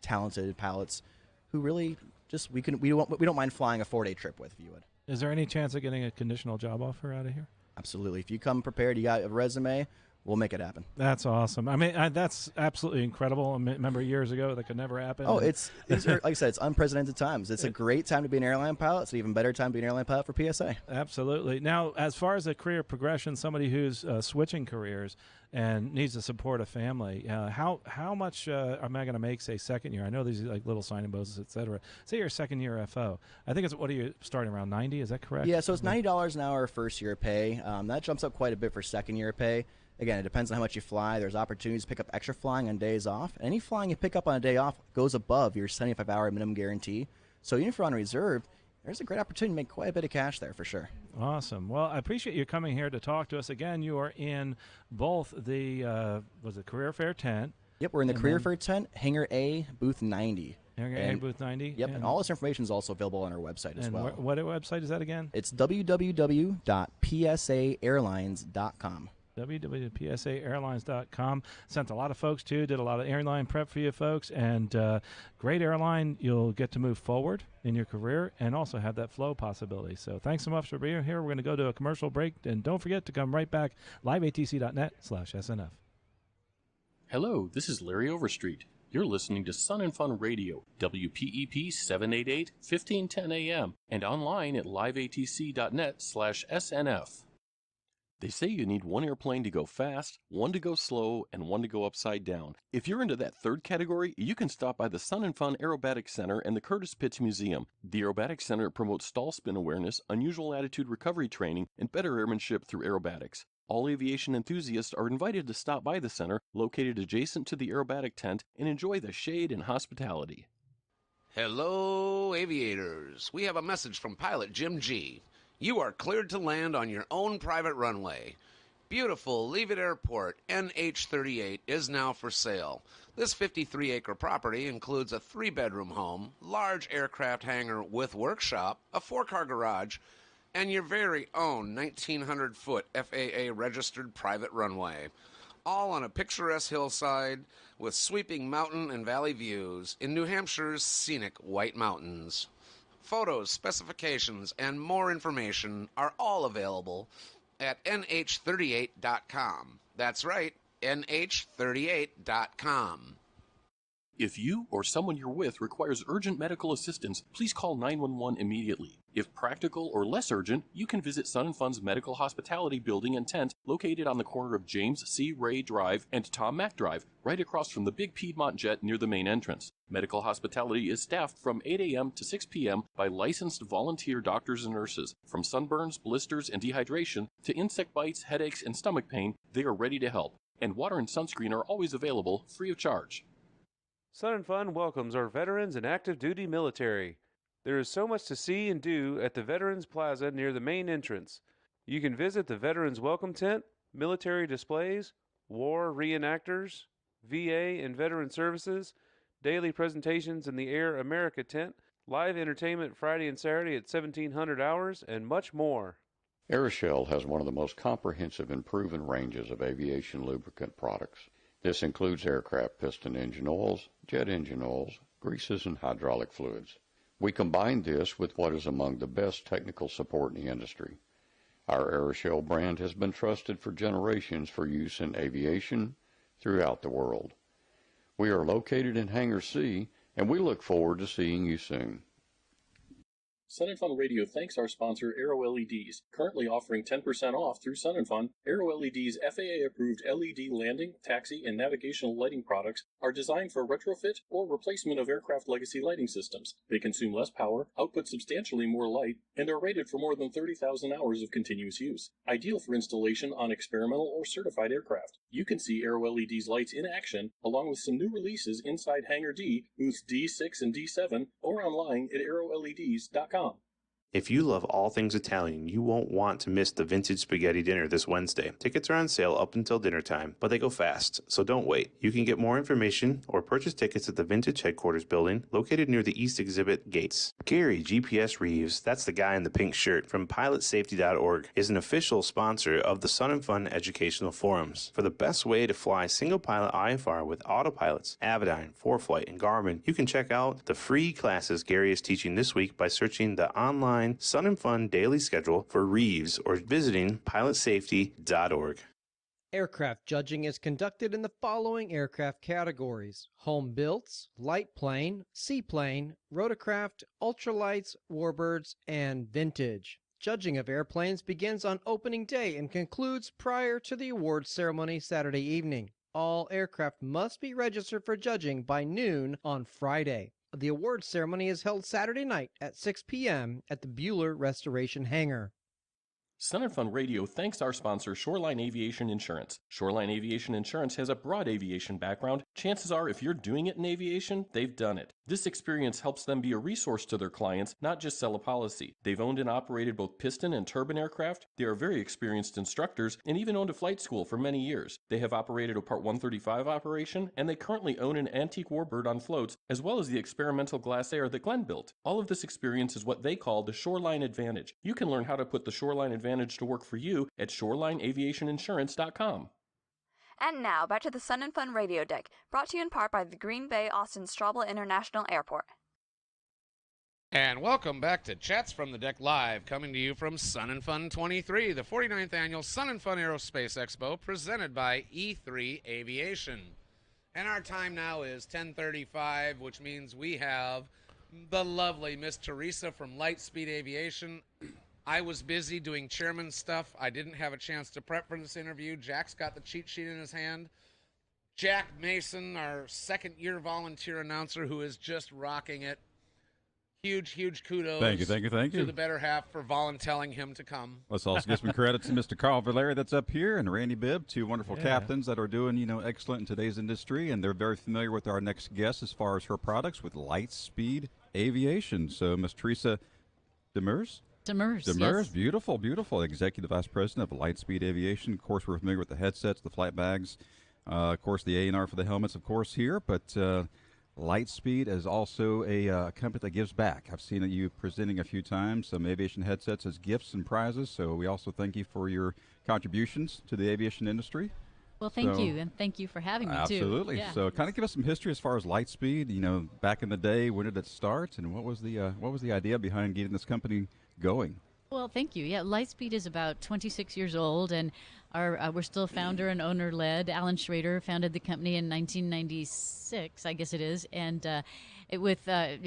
talented pilots who really just we don't mind flying a 4-day trip with, if you would. Is there any chance of getting a conditional job offer out of here? Absolutely. If you come prepared, you got a resume, we'll make it happen. That's awesome. I mean, that's absolutely incredible. I remember years ago that could never happen. Oh, these are, like I said, it's unprecedented times. It's a great time to be an airline pilot. It's an even better time to be an airline pilot for PSA. Absolutely. Now, as far as a career progression, somebody who's switching careers and needs to support a family, how much am I going to make, say, second year? I know these are like little signing bonuses, et cetera. Say you're a second year FO. I think what are you starting around 90? Is that correct? Yeah, so it's $90 an hour first year pay. That jumps up quite a bit for second year pay. Again, it depends on how much you fly. There's opportunities to pick up extra flying on days off. Any flying you pick up on a day off goes above your 75-hour minimum guarantee. So even if you're on reserve, there's a great opportunity to make quite a bit of cash there for sure. Awesome. Well, I appreciate you coming here to talk to us. Again, you are in both the Career Fair tent. Yep, we're in the Career Fair tent, Hangar A, Booth 90. Hangar A, Booth 90? Yep, and all this information is also available on our website as well. What website is that again? It's www.psaairlines.com. www.psaairlines.com. Sent a lot of folks to, did a lot of airline prep for you folks, and great airline. You'll get to move forward in your career and also have that flow possibility. So thanks so much for being here. We're going to go to a commercial break, and don't forget to come right back, liveatc.net/SNF. Hello, this is Larry Overstreet. You're listening to Sun and Fun Radio, WPEP 788, 1510 AM, and online at liveatc.net/SNF. They say you need one airplane to go fast, one to go slow, and one to go upside down. If you're into that third category, you can stop by the Sun and Fun Aerobatics Center and the Curtis Pitts Museum. The Aerobatics Center promotes stall spin awareness, unusual attitude recovery training, and better airmanship through aerobatics. All aviation enthusiasts are invited to stop by the center, located adjacent to the aerobatic tent, and enjoy the shade and hospitality. Hello, aviators. We have a message from pilot Jim G. You are cleared to land on your own private runway. Beautiful Leavitt Airport NH-38 is now for sale. This 53-acre property includes a 3-bedroom home, large aircraft hangar with workshop, a 4-car garage, and your very own 1,900-foot FAA-registered private runway. All on a picturesque hillside with sweeping mountain and valley views in New Hampshire's scenic White Mountains. Photos, specifications, and more information are all available at nh38.com. That's right, nh38.com. If you or someone you're with requires urgent medical assistance, please call 911 immediately. If practical or less urgent, you can visit Sun and Fun's Medical Hospitality Building and Tent located on the corner of James C. Ray Drive and Tom Mack Drive, right across from the big Piedmont jet near the main entrance. Medical Hospitality is staffed from 8 a.m. to 6 p.m. by licensed volunteer doctors and nurses. From sunburns, blisters, and dehydration to insect bites, headaches, and stomach pain, they are ready to help. And water and sunscreen are always available, free of charge. Sun and Fun welcomes our veterans and active duty military. There is so much to see and do at the Veterans Plaza near the main entrance. You can visit the Veterans Welcome Tent, military displays, war reenactors, VA and veteran services, daily presentations in the Air America tent, live entertainment Friday and Saturday at 1700 hours, and much more. Aeroshell has one of the most comprehensive and proven ranges of aviation lubricant products. This includes aircraft piston engine oils, jet engine oils, greases, and hydraulic fluids. We combine this with what is among the best technical support in the industry. Our Aeroshell brand has been trusted for generations for use in aviation throughout the world. We are located in Hangar C, and we look forward to seeing you soon. Sun and Fun Radio thanks our sponsor, Aero LEDs, currently offering 10% off through Sun and Fun. Aero LEDs FAA-approved LED landing, taxi, and navigational lighting products are designed for retrofit or replacement of aircraft legacy lighting systems. They consume less power, output substantially more light, and are rated for more than 30,000 hours of continuous use. Ideal for installation on experimental or certified aircraft. You can see Aero LEDs lights in action, along with some new releases inside Hangar D, booths D6 and D7, or online at aeroleds.com. If you love all things Italian, you won't want to miss the Vintage Spaghetti Dinner this Wednesday. Tickets are on sale up until dinner time, but they go fast, so don't wait. You can get more information or purchase tickets at the Vintage Headquarters building located near the East Exhibit gates. Gary GPS Reeves, that's the guy in the pink shirt from pilotsafety.org, is an official sponsor of the Sun and Fun Educational Forums. For the best way to fly single pilot IFR with autopilots, Avidyne, ForeFlight, and Garmin, you can check out the free classes Gary is teaching this week by searching the online Sun and Fun daily schedule for Reeves or visiting pilotsafety.org. Aircraft judging is conducted in the following aircraft categories: home builts, light plane, seaplane, rotorcraft, ultralights, warbirds, and vintage. Judging of airplanes begins on opening day and concludes prior to the awards ceremony Saturday evening. All aircraft must be registered for judging by noon on Friday. The awards ceremony is held Saturday night at 6 p.m. at the Bueller Restoration Hangar. Sun and Fun Radio thanks our sponsor, Shoreline Aviation Insurance. Shoreline Aviation Insurance has a broad aviation background. Chances are, if you're doing it in aviation, they've done it. This experience helps them be a resource to their clients, not just sell a policy. They've owned and operated both piston and turbine aircraft. They are very experienced instructors and even owned a flight school for many years. They have operated a Part 135 operation, and they currently own an antique warbird on floats, as well as the experimental glass air that Glenn built. All of this experience is what they call the Shoreline Advantage. You can learn how to put the Shoreline Advantage to work for you at shorelineaviationinsurance.com. And now, back to the Sun and Fun Radio Deck, brought to you in part by the Green Bay Austin Straubel International Airport. And welcome back to Chats from the Deck Live, coming to you from Sun and Fun 23, the 49th annual Sun and Fun Aerospace Expo, presented by E3 Aviation. And our time now is 10:35, which means we have the lovely Miss Teresa from Lightspeed Aviation. I was busy doing chairman stuff. I didn't have a chance to prep for this interview. Jack's got the cheat sheet in his hand. Jack Mason, our second-year volunteer announcer, who is just rocking it. Huge kudos. Thank you. To the better half for volunteering him to come. Let's also give some credit to Mr. Carl Valeri that's up here and Randy Bibb, two wonderful captains that are doing, excellent in today's industry, and they're very familiar with our next guest as far as her products with Lightspeed Aviation. So, Ms. Teresa Demers? Demers, yes. Beautiful. Executive Vice President of Lightspeed Aviation. Of course, we're familiar with the headsets, the flight bags, of course, the A&R for the helmets, of course, here. But Lightspeed is also a company that gives back. I've seen you presenting a few times some aviation headsets as gifts and prizes. So we also thank you for your contributions to the aviation industry. Well, thank you, and thank you for having me, too. Absolutely. Yeah. So kind of give us some history as far as Lightspeed. Back in the day, when did it start, and what was the idea behind getting this company going? Well, thank you. Yeah, Lightspeed is about 26 years old, and we're still founder and owner-led. Alan Schrader founded the company in 1996, I guess it is, and with a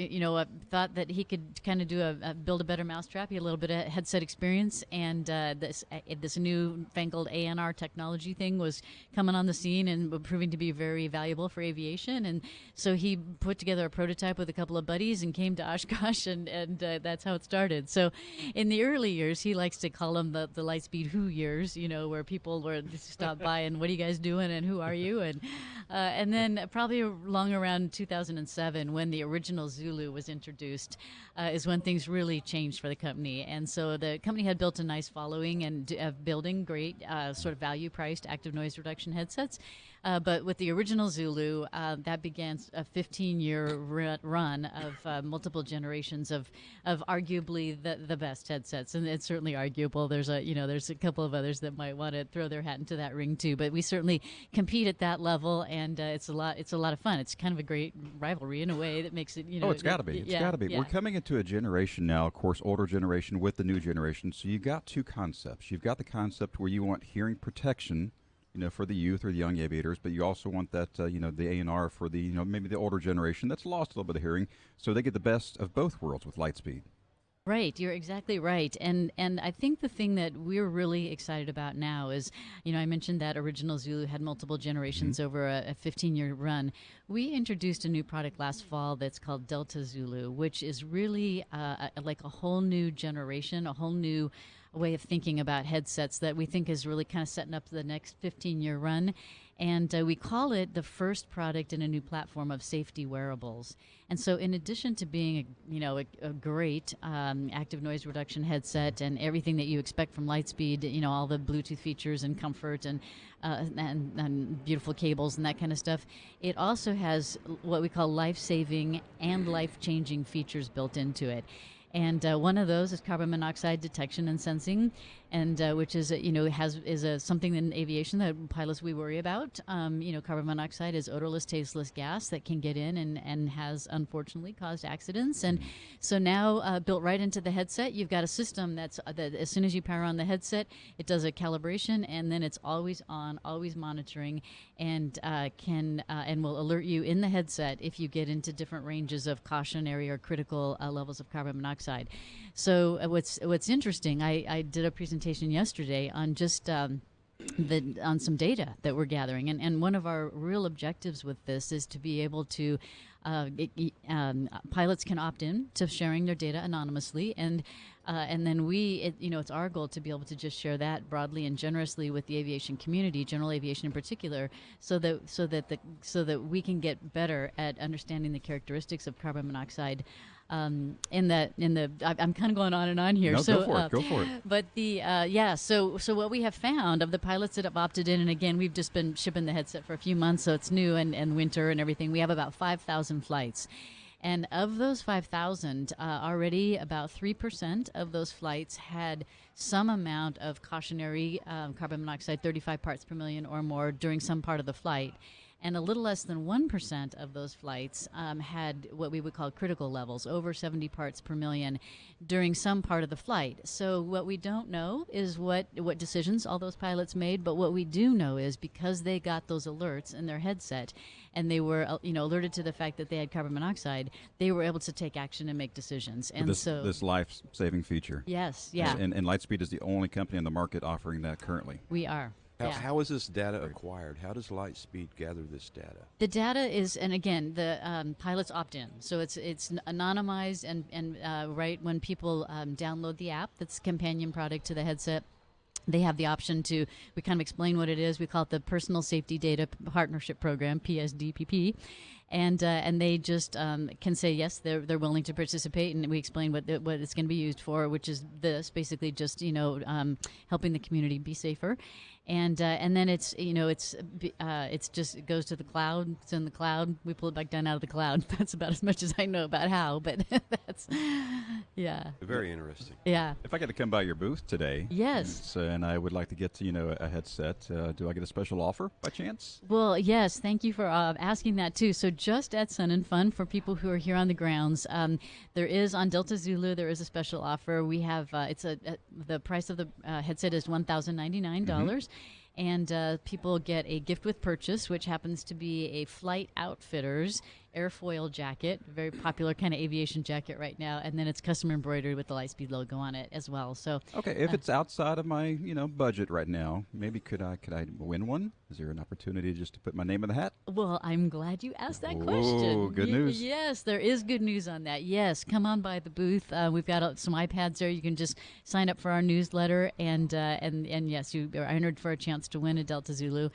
thought that he could kind of do build a better mousetrap. He had a little bit of headset experience, and this new fangled ANR technology thing was coming on the scene and proving to be very valuable for aviation. And so he put together a prototype with a couple of buddies and came to Oshkosh, and that's how it started. So in the early years, he likes to call them the Lightspeed Who years, where people were stop by and what are you guys doing and who are you, and then probably along around 2007 when the original Zulu was introduced is when things really changed for the company. And so the company had built a nice following and building great sort of value-priced active noise reduction headsets. But with the original Zulu, that began a 15-year run of multiple generations of arguably the best headsets, and it's certainly arguable. There's a couple of others that might want to throw their hat into that ring too. But we certainly compete at that level, and it's a lot of fun. It's kind of a great rivalry in a way that makes it it's got to be. It's got to be. Yeah. We're coming into a generation now, of course, older generation with the new generation. So you've got two concepts. You've got the concept where you want hearing protection, for the youth or the young aviators, but you also want that, the A&R for the, maybe the older generation that's lost a little bit of hearing, so they get the best of both worlds with Lightspeed. Right, you're exactly right, and I think the thing that we're really excited about now is, I mentioned that original Zulu had multiple generations over a 15-year run. We introduced a new product last fall that's called Delta Zulu, which is really like a whole new generation, a whole new way of thinking about headsets that we think is really kind of setting up the next 15-year run. And we call it the first product in a new platform of safety wearables. And so, in addition to being a great active noise reduction headset and everything that you expect from Lightspeed, all the Bluetooth features and comfort and beautiful cables and that kind of stuff, it also has what we call life-saving and life-changing features built into it. And one of those is carbon monoxide detection and sensing, and which is something in aviation that pilots we worry about. Carbon monoxide is odorless, tasteless gas that can get in and has unfortunately caused accidents. And so now built right into the headset, you've got a system that as soon as you power on the headset, it does a calibration, and then it's always on, always monitoring, and will alert you in the headset if you get into different ranges of cautionary or critical levels of carbon monoxide. So what's interesting, I did a presentation yesterday on just on some data that we're gathering, and one of our real objectives with this is to be able to pilots can opt in to sharing their data anonymously, and then it's our goal to be able to just share that broadly and generously with the aviation community, general aviation in particular, so that we can get better at understanding the characteristics of carbon monoxide. I'm kind of going on and on here. No, so go for it. But so what we have found of the pilots that have opted in, and again, we've just been shipping the headset for a few months, so it's new and winter and everything. We have about 5,000 flights. And of those 5,000, already about 3% of those flights had some amount of cautionary carbon monoxide, 35 parts per million or more, during some part of the flight. And a little less than 1% of those flights had what we would call critical levels, over 70 parts per million, during some part of the flight. So what we don't know is what decisions all those pilots made, but what we do know is because they got those alerts in their headset and they were alerted to the fact that they had carbon monoxide, they were able to take action and make decisions. And this life-saving feature. Yes, yeah. And Lightspeed is the only company in the market offering that currently. We are. How is this data acquired? How does Lightspeed gather this data? The data is, and again, the pilots opt in, so it's anonymized, and right when people download the app, that's a companion product to the headset, they have the option to. We kind of explain what it is. We call it the Personal Safety Data Partnership Program, PSDPP. And they just can say yes, they're willing to participate, and we explain what it's going to be used for, which is basically just helping the community be safer, and then it's just it goes to the cloud. It's in the cloud. We pull it back down out of the cloud. That's about as much as I know about how, but that's very interesting. Yeah. If I get to come by your booth today, yes, and I would like to get a headset, do I get a special offer by chance? Well, yes. Thank you for asking that too. So just at Sun and Fun, for people who are here on the grounds, there is on Delta Zulu, there is a special offer. We have the price of the headset is $1,099. And people get a gift with purchase, which happens to be a Flight Outfitters airfoil jacket, very popular kind of aviation jacket right now, and then it's custom embroidered with the Lightspeed logo on it as well. So okay, if it's outside of my budget right now, maybe could I win one? Is there an opportunity just to put my name in the hat? Well, I'm glad you asked that question. Oh, good news. Yes, there is good news on that. Yes, come on by the booth. We've got some iPads there. You can just sign up for our newsletter, and yes, you are entered for a chance to win a Delta Zulu.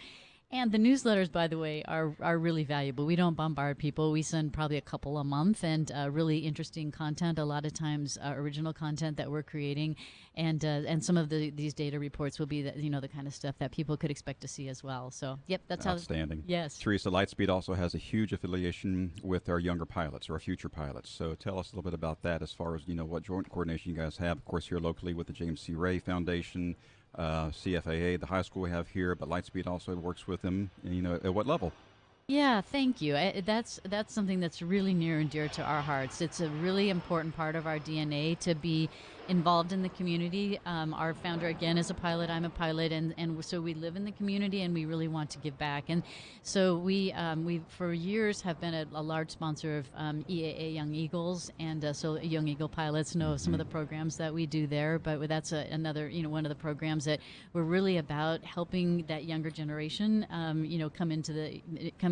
And the newsletters, by the way, are really valuable. We don't bombard people. We send probably a couple a month, and really interesting content, a lot of times original content that we're creating. And some of these data reports will be the kind of stuff that people could expect to see as well. So, yep, that's outstanding. Yes. Teresa, Lightspeed also has a huge affiliation with our younger pilots, or our future pilots. So tell us a little bit about that as far as, what joint coordination you guys have. Of course, here locally with the James C. Ray Foundation, CFAA, the high school we have here, but Lightspeed also works with them, at what level? Yeah, thank you. That's something that's really near and dear to our hearts. It's a really important part of our DNA to be involved in the community. Our founder, again, is a pilot. I'm a pilot, and so we live in the community, and we really want to give back. And so we for years have been a large sponsor of EAA Young Eagles, and so Young Eagle pilots know some of the programs that we do there. But that's another one of the programs that we're really about helping that younger generation come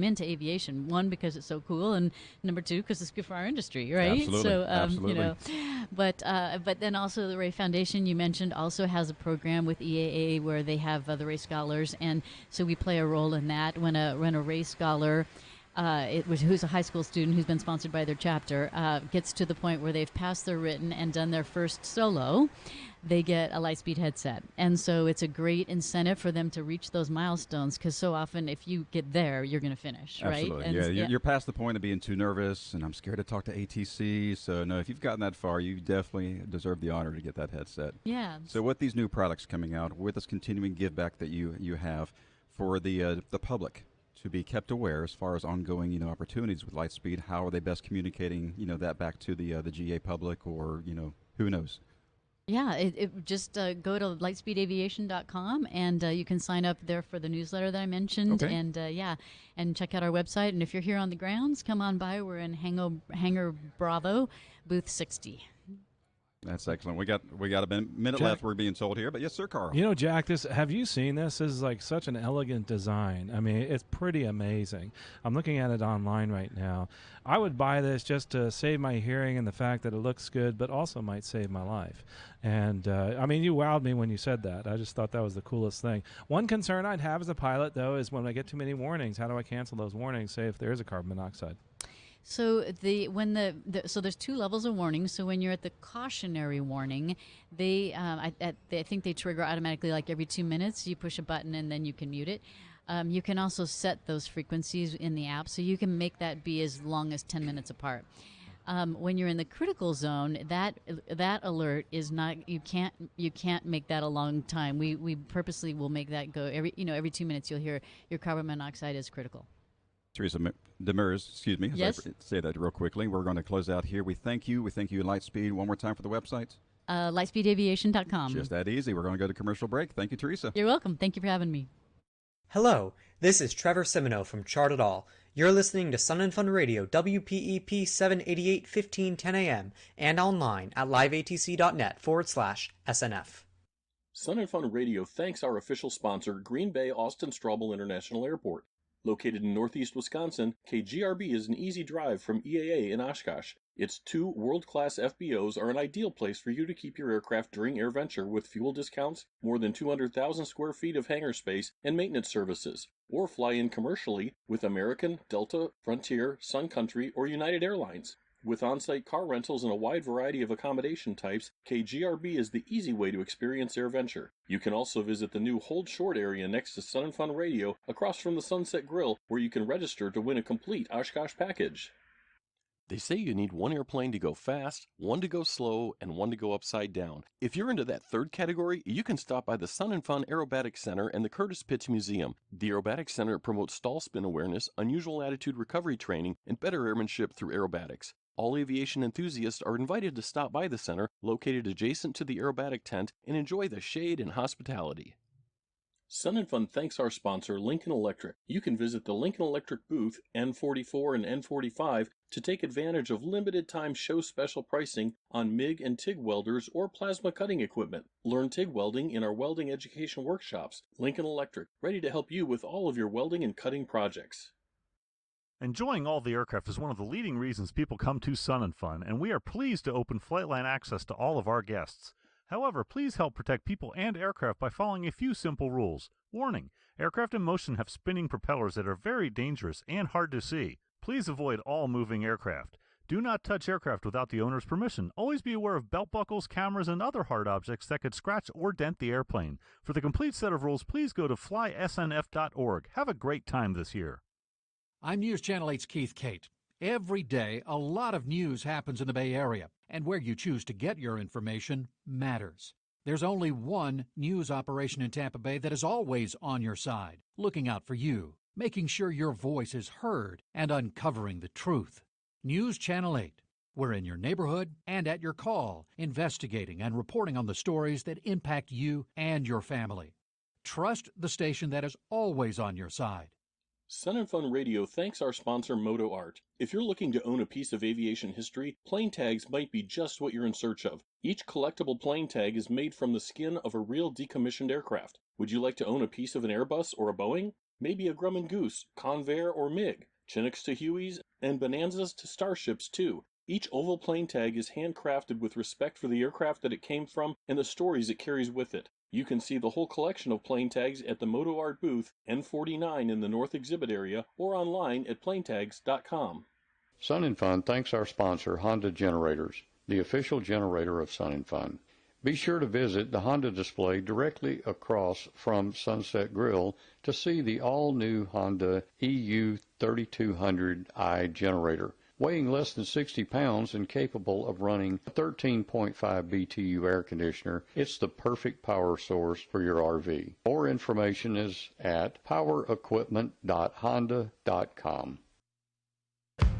into aviation. One, because it's so cool, and number two, because it's good for our industry, right? Absolutely. So Absolutely. but then also the Ray Foundation you mentioned also has a program with EAA where they have the Ray Scholars, and so we play a role in that. When a Ray Scholar, who's a high school student who's been sponsored by their chapter, gets to the point where they've passed their written and done their first solo, they get a Lightspeed headset. And so it's a great incentive for them to reach those milestones, because so often if you get there, you're going to finish, Absolutely. right? And you're past the point of being too nervous, and I'm scared to talk to ATC. So, no, if you've gotten that far, you definitely deserve the honor to get that headset. Yeah. So with these new products coming out, with this continuing give back that you have for the public to be kept aware as far as ongoing, opportunities with Lightspeed, how are they best communicating, that back to the GA public, or, who knows? Yeah, it just go to lightspeedaviation.com and you can sign up there for the newsletter that I mentioned. Okay. And and check out our website. And if you're here on the grounds, come on by. We're in Hangar Bravo, booth 60. That's excellent. We got a minute Jack, left, we're being told here. But yes, sir, Carl. Jack, have you seen this? This is like such an elegant design. I mean, it's pretty amazing. I'm looking at it online right now. I would buy this just to save my hearing and the fact that it looks good, but also might save my life. And, you wowed me when you said that. I just thought that was the coolest thing. One concern I'd have as a pilot, though, is when I get too many warnings, how do I cancel those warnings, say if there is a carbon monoxide? So so there's two levels of warning. So when you're at the cautionary warning, I think they trigger automatically, like every 2 minutes. You push a button and then you can mute it. You can also set those frequencies in the app, so you can make that be as long as 10 minutes apart. When you're in the critical zone, that alert is not. You can't make that a long time. We purposely will make that go every 2 minutes. You'll hear your carbon monoxide is critical. Teresa Demers, excuse me, yes? as I say that real quickly. We're going to close out here. We thank you, Lightspeed. One more time for the website. Lightspeedaviation.com. Just that easy. We're going to go to commercial break. Thank you, Teresa. You're welcome. Thank you for having me. Hello, this is Trevor Semino from Chart It All. You're listening to Sun and Fun Radio, WPEP 788 1510 AM, and online at liveatc.net/SNF. Sun and Fun Radio thanks our official sponsor, Green Bay Austin Straubel International Airport. Located in northeast Wisconsin, KGRB is an easy drive from EAA in Oshkosh. Its 2 world-class FBOs are an ideal place for you to keep your aircraft during AirVenture with fuel discounts, more than 200,000 square feet of hangar space, and maintenance services. Or fly in commercially with American, Delta, Frontier, Sun Country, or United Airlines. With on-site car rentals and a wide variety of accommodation types, KGRB is the easy way to experience AirVenture. You can also visit the new Hold Short area next to Sun and Fun Radio across from the Sunset Grill, where you can register to win a complete Oshkosh package. They say you need one airplane to go fast, one to go slow, and one to go upside down. If you're into that third category, you can stop by the Sun and Fun Aerobatics Center and the Curtis Pitts Museum. The Aerobatics Center promotes stall spin awareness, unusual attitude recovery training, and better airmanship through aerobatics. All aviation enthusiasts are invited to stop by the center, located adjacent to the aerobatic tent, and enjoy the shade and hospitality. Sun and Fun thanks our sponsor, Lincoln Electric. You can visit the Lincoln Electric booth, N44 and N45, to take advantage of limited-time show special pricing on MIG and TIG welders or plasma cutting equipment. Learn TIG welding in our welding education workshops. Lincoln Electric, ready to help you with all of your welding and cutting projects. Enjoying all the aircraft is one of the leading reasons people come to Sun and Fun, and we are pleased to open Flightline access to all of our guests. However, please help protect people and aircraft by following a few simple rules. Warning: aircraft in motion have spinning propellers that are very dangerous and hard to see. Please avoid all moving aircraft. Do not touch aircraft without the owner's permission. Always be aware of belt buckles, cameras, and other hard objects that could scratch or dent the airplane. For the complete set of rules, please go to flysnf.org. Have a great time this year. I'm News Channel 8's Keith Cate. Every day, a lot of news happens in the Bay Area, and where you choose to get your information matters. There's only one news operation in Tampa Bay that is always on your side, looking out for you, making sure your voice is heard, and uncovering the truth. News Channel 8. We're in your neighborhood and at your call, investigating and reporting on the stories that impact you and your family. Trust the station that is always on your side. Sun and Fun Radio thanks our sponsor, Moto Art. If you're looking to own a piece of aviation history, plane tags might be just what you're in search of. Each collectible plane tag is made from the skin of a real decommissioned aircraft. Would you like to own a piece of an Airbus or a Boeing? Maybe a Grumman Goose, Convair, or MiG, Chinooks to Hueys, and Bonanzas to Starships, too. Each oval plane tag is handcrafted with respect for the aircraft that it came from and the stories it carries with it. You can see the whole collection of plane tags at the Moto Art booth N49 in the North Exhibit area or online at planetags.com. Sun and Fun thanks our sponsor, Honda Generators, the official generator of Sun and Fun. Be sure to visit the Honda display directly across from Sunset Grill to see the all-new Honda EU 3200i generator. Weighing less than 60 pounds and capable of running a 13.5 BTU air conditioner, it's the perfect power source for your RV. More information is at powerequipment.honda.com.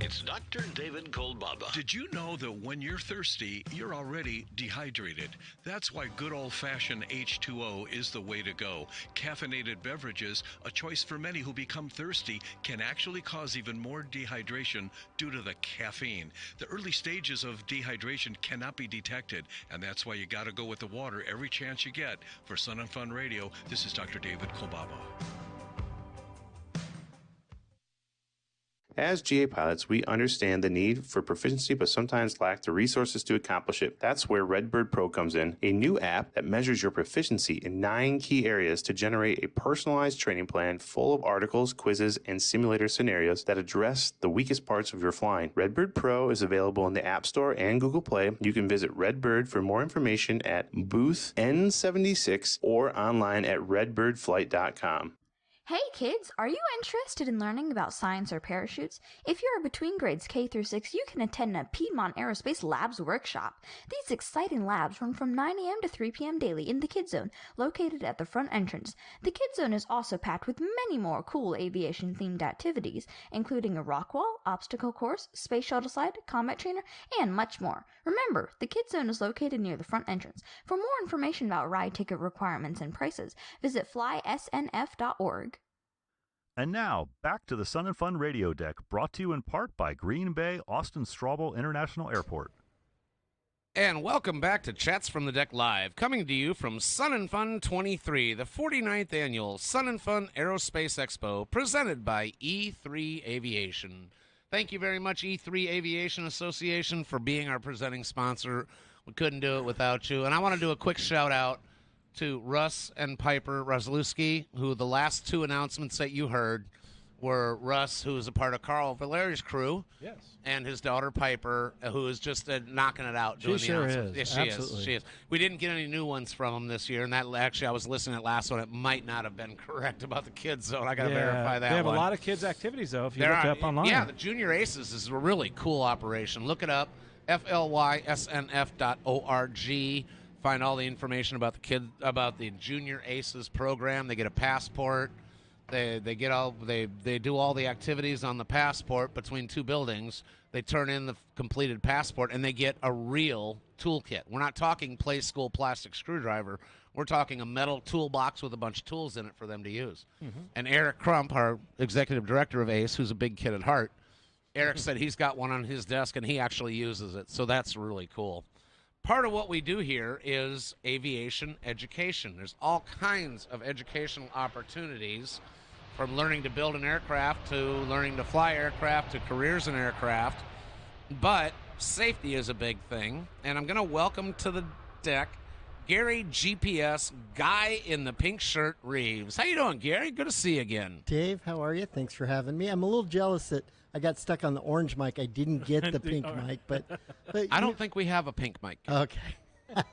It's Dr. David Kolbaba. Did you know that when you're thirsty, you're already dehydrated? That's why good old-fashioned H2O is the way to go. Caffeinated beverages, a choice for many who become thirsty, can actually cause even more dehydration due to the caffeine. The early stages of dehydration cannot be detected, and that's why you got to go with the water every chance you get. For Sun and Fun Radio, this is Dr. David Kolbaba. As GA pilots, we understand the need for proficiency, but sometimes lack the resources to accomplish it. That's where Redbird Pro comes in, a new app that measures your proficiency in 9 key areas to generate a personalized training plan full of articles, quizzes, and simulator scenarios that address the weakest parts of your flying. Redbird Pro is available in the App Store and Google Play. You can visit Redbird for more information at booth N76 or online at redbirdflight.com. Hey kids, are you interested in learning about science or parachutes? If you are between grades K through 6, you can attend a Piedmont Aerospace Labs workshop. These exciting labs run from 9 a.m. to 3 p.m. daily in the Kids Zone, located at the front entrance. The Kids Zone is also packed with many more cool aviation-themed activities, including a rock wall, obstacle course, space shuttle slide, combat trainer, and much more. Remember, the Kids Zone is located near the front entrance. For more information about ride ticket requirements and prices, visit flysnf.org. And now, back to the Sun and Fun Radio Deck, brought to you in part by Green Bay Austin Straubel International Airport. And welcome back to Chats from the Deck Live, coming to you from Sun and Fun 23, the 49th annual Sun and Fun Aerospace Expo, presented by E3 Aviation. Thank you very much, E3 Aviation Association, for being our presenting sponsor. We couldn't do it without you. And I want to do a quick shout-out to Russ and Piper Roslewski, who the last 2 announcements that you heard were Russ, who is a part of Carl Valeri's crew, yes, and his daughter Piper, who is just knocking it out doing she the sure announcements. is. Yes, Absolutely. she is. We didn't get any new ones from them this year, and that actually I was listening to the last one. It might not have been correct about the Kids Zone. I got to verify that. They have one. a lot of kids' activities, though, if you There look are- up online. Yeah, the Junior Aces is a really cool operation. Look it up, flysnf.org. Find all the information about the Junior Aces program. They get a passport. They do all the activities on the passport between 2 buildings. They turn in the completed passport, and they get a real toolkit. We're not talking play school plastic screwdriver. We're talking a metal toolbox with a bunch of tools in it for them to use. Mhm. And Eric Crump, our executive director of ACE, who's a big kid at heart, Eric said he's got one on his desk, and he actually uses it. So that's really cool. Part of what we do here is aviation education. There's all kinds of educational opportunities, from learning to build an aircraft to learning to fly aircraft to careers in aircraft. But safety is a big thing, and I'm going to welcome to the deck Gary GPS, guy in the pink shirt Reeves. How you doing, Gary? Good to see you again. Dave, how are you? Thanks for having me. I'm a little jealous that I got stuck on the orange mic. I didn't get the pink mic, but I don't think we have a pink mic. Okay.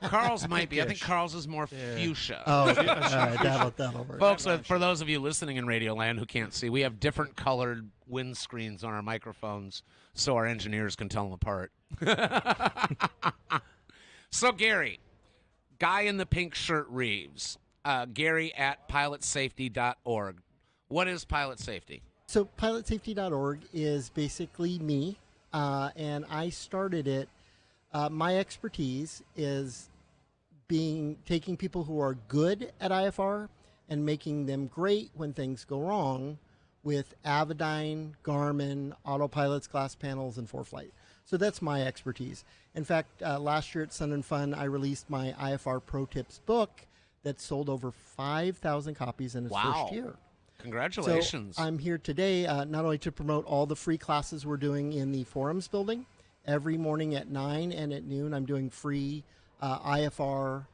Carl's might be. I think Carl's is more fuchsia. Oh, all right, that'll work. Folks, for those of you listening in Radio Land who can't see, we have different colored windscreens on our microphones so our engineers can tell them apart. So, Gary, guy in the pink shirt Reeves, Gary at pilotsafety.org. What is pilot safety? So pilotsafety.org is basically me, and I started it. My expertise is taking people who are good at IFR and making them great when things go wrong with Avidyne, Garmin, autopilots, glass panels, and ForeFlight. So that's my expertise. In fact, last year at Sun and Fun, I released my IFR Pro Tips book that sold over 5,000 copies in its first year. Congratulations. So I'm here today not only to promote all the free classes we're doing in the forums building every morning at 9 and at noon. I'm doing free IFR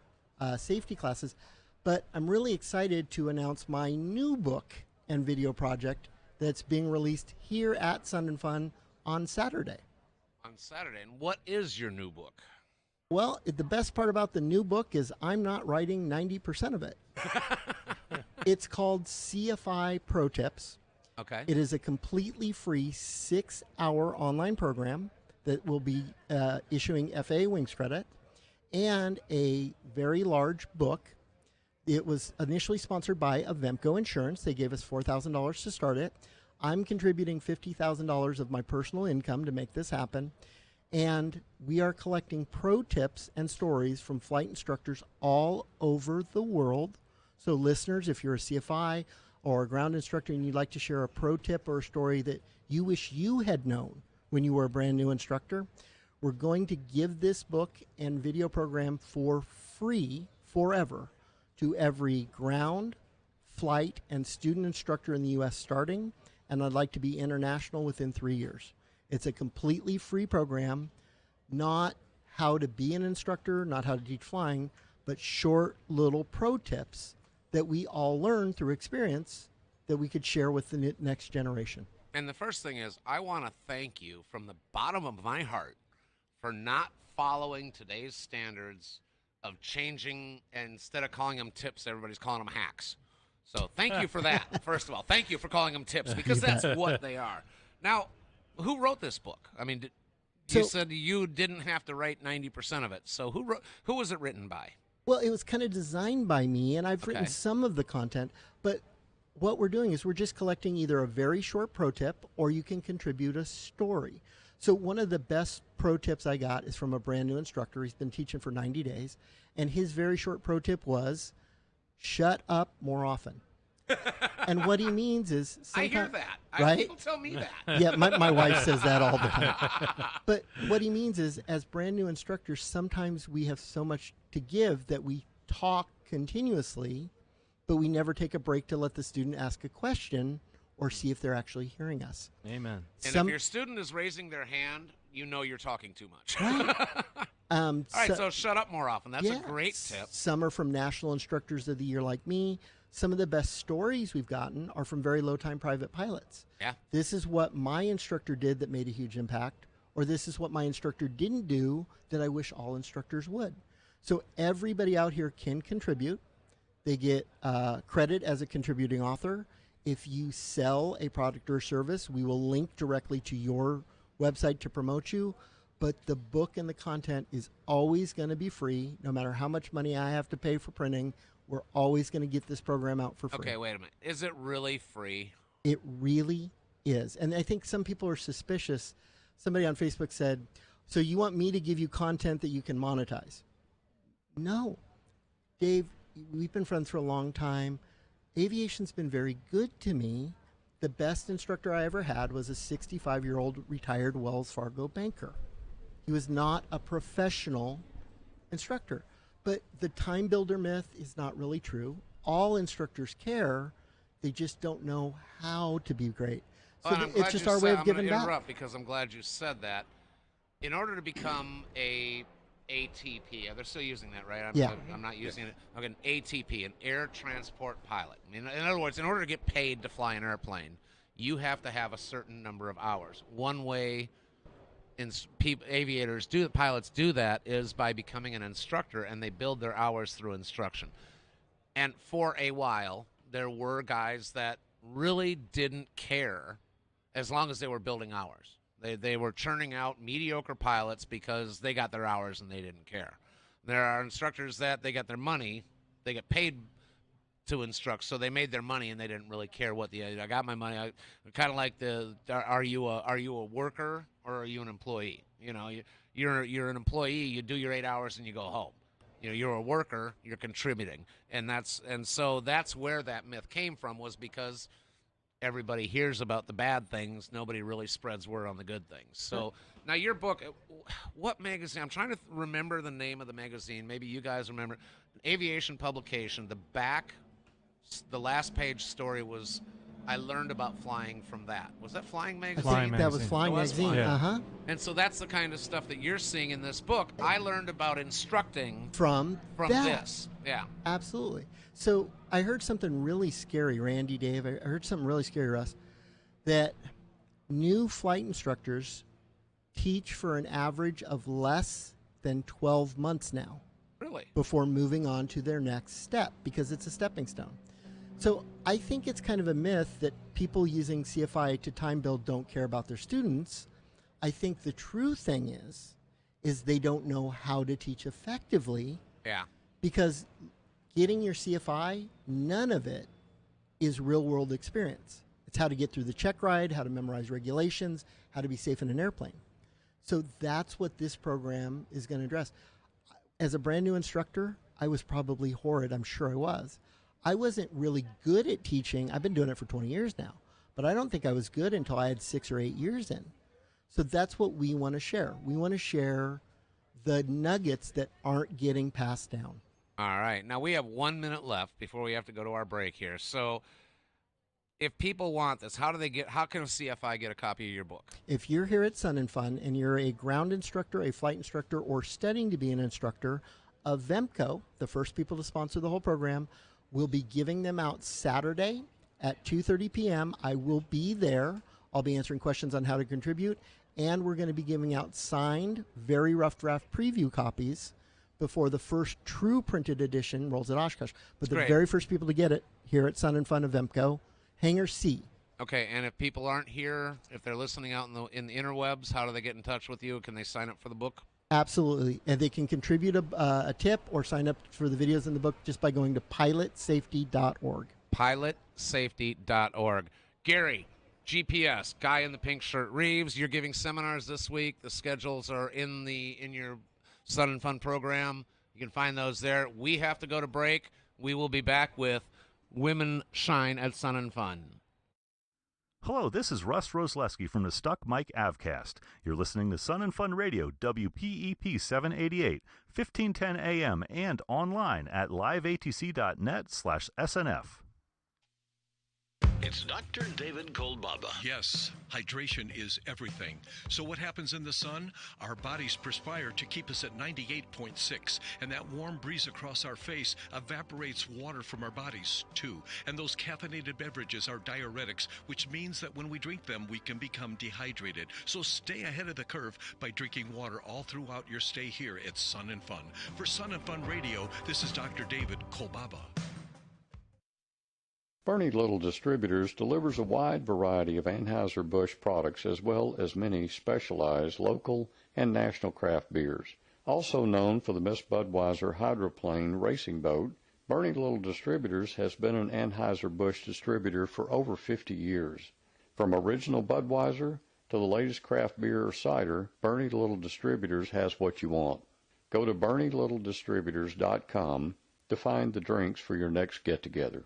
safety classes. But I'm really excited to announce my new book and video project that's being released here at Sun and Fun on Saturday. On Saturday. And what is your new book? Well, the best part about the new book is I'm not writing 90% of it. It's called CFI Pro Tips. Okay. It is a completely free 6-hour online program that will be issuing FAA Wings credit and a very large book. It was initially sponsored by Avemco Insurance. They gave us $4,000 to start it. I'm contributing $50,000 of my personal income to make this happen. And we are collecting pro tips and stories from flight instructors all over the world. So listeners, if you're a CFI or a ground instructor and you'd like to share a pro tip or a story that you wish you had known when you were a brand new instructor, we're going to give this book and video program for free forever to every ground, flight, and student instructor in the U.S. starting, and I'd like to be international within 3 years. It's a completely free program, not how to be an instructor, not how to teach flying, but short little pro tips that we all learn through experience that we could share with the next generation. And the first thing is, I want to thank you from the bottom of my heart for not following today's standards of changing, and instead of calling them tips, everybody's calling them hacks. So thank you for that, first of all. Thank you for calling them tips, because that's what they are. Now, who wrote this book? I mean, you said you didn't have to write 90% of it. So who was it written by? Well, it was kind of designed by me, and I've written some of the content, but what we're doing is we're just collecting either a very short pro tip or you can contribute a story. So one of the best pro tips I got is from a brand new instructor. He's been teaching for 90 days, and his very short pro tip was, shut up more often. And what he means is, I hear that. Right? People tell me that. Yeah, my wife says that all the time. But what he means is, as brand new instructors, sometimes we have so much to give that we talk continuously, but we never take a break to let the student ask a question or see if they're actually hearing us. Amen. And if your student is raising their hand, you know you're talking too much. All right, so shut up more often. That's a great tip. Some are from National Instructors of the Year like me. Some of the best stories we've gotten are from very low-time private pilots. Yeah. This is what my instructor did that made a huge impact, or this is what my instructor didn't do that I wish all instructors would. So everybody out here can contribute. They get credit as a contributing author. If you sell a product or service, we will link directly to your website to promote you. But the book and the content is always going to be free, no matter how much money I have to pay for printing. We're always going to get this program out for free. Okay, wait a minute. Is it really free? It really is. And I think some people are suspicious. Somebody on Facebook said, so you want me to give you content that you can monetize? No. Dave, we've been friends for a long time. Aviation's been very good to me. The best instructor I ever had was a 65-year-old retired Wells Fargo banker. He was not a professional instructor. But the time builder myth is not really true. All instructors care. They just don't know how to be great. So it's just our way of giving back. I'm going to interrupt because I'm glad you said that. In order to become a ATP, they're still using that, right? I'm not using it. Okay, an ATP, an air transport pilot. I mean, in other words, in order to get paid to fly an airplane, you have to have a certain number of hours. One way pilots do that is by becoming an instructor, and they build their hours through instruction. And for a while, there were guys that really didn't care as long as they were building hours. They were churning out mediocre pilots because they got their hours and they didn't care. There are instructors that they got their money, they get paid to instruct, so they made their money and they didn't really care what I got my money. I kind of like are you a worker or are you an employee? You know, you're an employee, you do your 8 hours and you go home. You know, you're a worker, you're contributing, and so that's where that myth came from, was because everybody hears about the bad things, nobody really spreads word on the good things. So now your book, what magazine? I'm trying to remember the name of the magazine. Maybe you guys remember. An aviation publication. The last page story was I learned about flying from that. Was that Flying Magazine? Flying That was Flying Magazine. Flying. Yeah. Uh-huh. And so that's the kind of stuff that you're seeing in this book. I learned about instructing From that. this. Yeah. Absolutely. So I heard something really scary, Randy, Dave. I heard something really scary, Russ, that new flight instructors teach for an average of less than 12 months now. Really? Before moving on to their next step, because it's a stepping stone. So I think it's kind of a myth that people using CFI to time build don't care about their students. I think the true thing is they don't know how to teach effectively. Yeah. Because getting your CFI, none of it is real world experience. It's how to get through the check ride, how to memorize regulations, how to be safe in an airplane. So that's what this program is going to address. As a brand new instructor, I was probably horrid. I'm sure I was. I wasn't really good at teaching. I've been doing it for 20 years now, but I don't think I was good until I had 6 or 8 years in. So that's what we want to share. We want to share the nuggets that aren't getting passed down. All right. Now, we have 1 minute left before we have to go to our break here. So if people want this, how can a CFI get a copy of your book? If you're here at Sun and Fun and you're a ground instructor, a flight instructor, or studying to be an instructor, Avemco, the first people to sponsor the whole program, will be giving them out Saturday at 2:30 p.m. I will be there. I'll be answering questions on how to contribute, and we're going to be giving out signed, very rough draft preview copies before the first true printed edition rolls at Oshkosh. But the very first people to get it here at Sun and Fun Avemco, Hangar C. Okay, and if people aren't here, if they're listening out in the interwebs, how do they get in touch with you? Can they sign up for the book? Absolutely. And they can contribute a tip or sign up for the videos in the book just by going to pilotsafety.org. Pilotsafety.org. Gary, GPS, guy in the pink shirt. Reeves, you're giving seminars this week. The schedules are in your Sun and Fun program. You can find those there. We have to go to break. We will be back with Women Shine at Sun and Fun. Hello, this is Russ Rosleski from the Stuck Mike Avcast. You're listening to Sun and Fun Radio, WPEP 788, 1510 AM, and online at liveatc.net/SNF. It's Dr. David Kolbaba. Yes, hydration is everything. So what happens in the sun? Our bodies perspire to keep us at 98.6, and that warm breeze across our face evaporates water from our bodies, too. And those caffeinated beverages are diuretics, which means that when we drink them, we can become dehydrated. So stay ahead of the curve by drinking water all throughout your stay here at Sun and Fun. For Sun and Fun Radio, this is Dr. David Kolbaba. Bernie Little Distributors delivers a wide variety of Anheuser-Busch products as well as many specialized local and national craft beers. Also known for the Miss Budweiser hydroplane racing boat, Bernie Little Distributors has been an Anheuser-Busch distributor for over 50 years. From original Budweiser to the latest craft beer or cider, Bernie Little Distributors has what you want. Go to BernieLittleDistributors.com to find the drinks for your next get-together.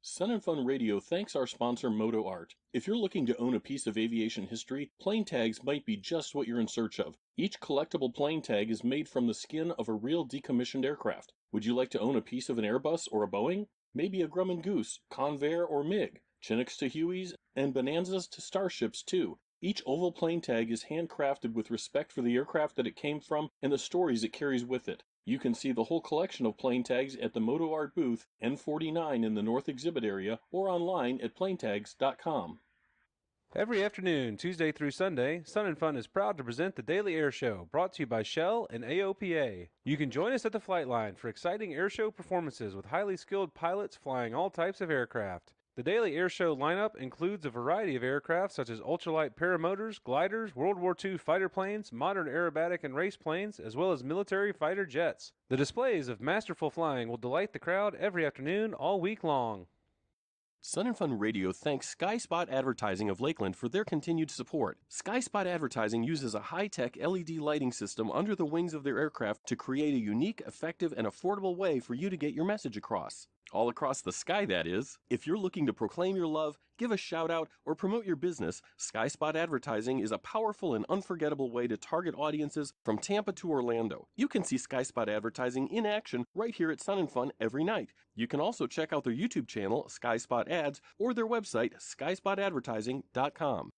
Sun and Fun Radio thanks our sponsor Moto Art. If you're looking to own a piece of aviation history, plane tags might be just what you're in search of. Each collectible plane tag is made from the skin of a real decommissioned aircraft. Would you like to own a piece of an Airbus or a Boeing? Maybe a Grumman Goose, Convair or MiG, Chinooks to Hueys, and Bonanzas to Starships too. Each oval plane tag is handcrafted with respect for the aircraft that it came from and the stories it carries with it. You can see the whole collection of plane tags at the Moto Art booth, N49 in the North Exhibit area, or online at planetags.com. Every afternoon, Tuesday through Sunday, Sun and Fun is proud to present the Daily Air Show, brought to you by Shell and AOPA. You can join us at the flight line for exciting air show performances with highly skilled pilots flying all types of aircraft. The Daily Air Show lineup includes a variety of aircraft such as ultralight paramotors, gliders, World War II fighter planes, modern aerobatic and race planes, as well as military fighter jets. The displays of masterful flying will delight the crowd every afternoon all week long. Sun and Fun Radio thanks SkySpot Advertising of Lakeland for their continued support. SkySpot Advertising uses a high-tech LED lighting system under the wings of their aircraft to create a unique, effective, and affordable way for you to get your message across. All across the sky, that is. If you're looking to proclaim your love, give a shout out, or promote your business, SkySpot Advertising is a powerful and unforgettable way to target audiences from Tampa to Orlando. You can see SkySpot Advertising in action right here at Sun and Fun every night. You can also check out their YouTube channel, SkySpot Ads, or their website, skyspotadvertising.com.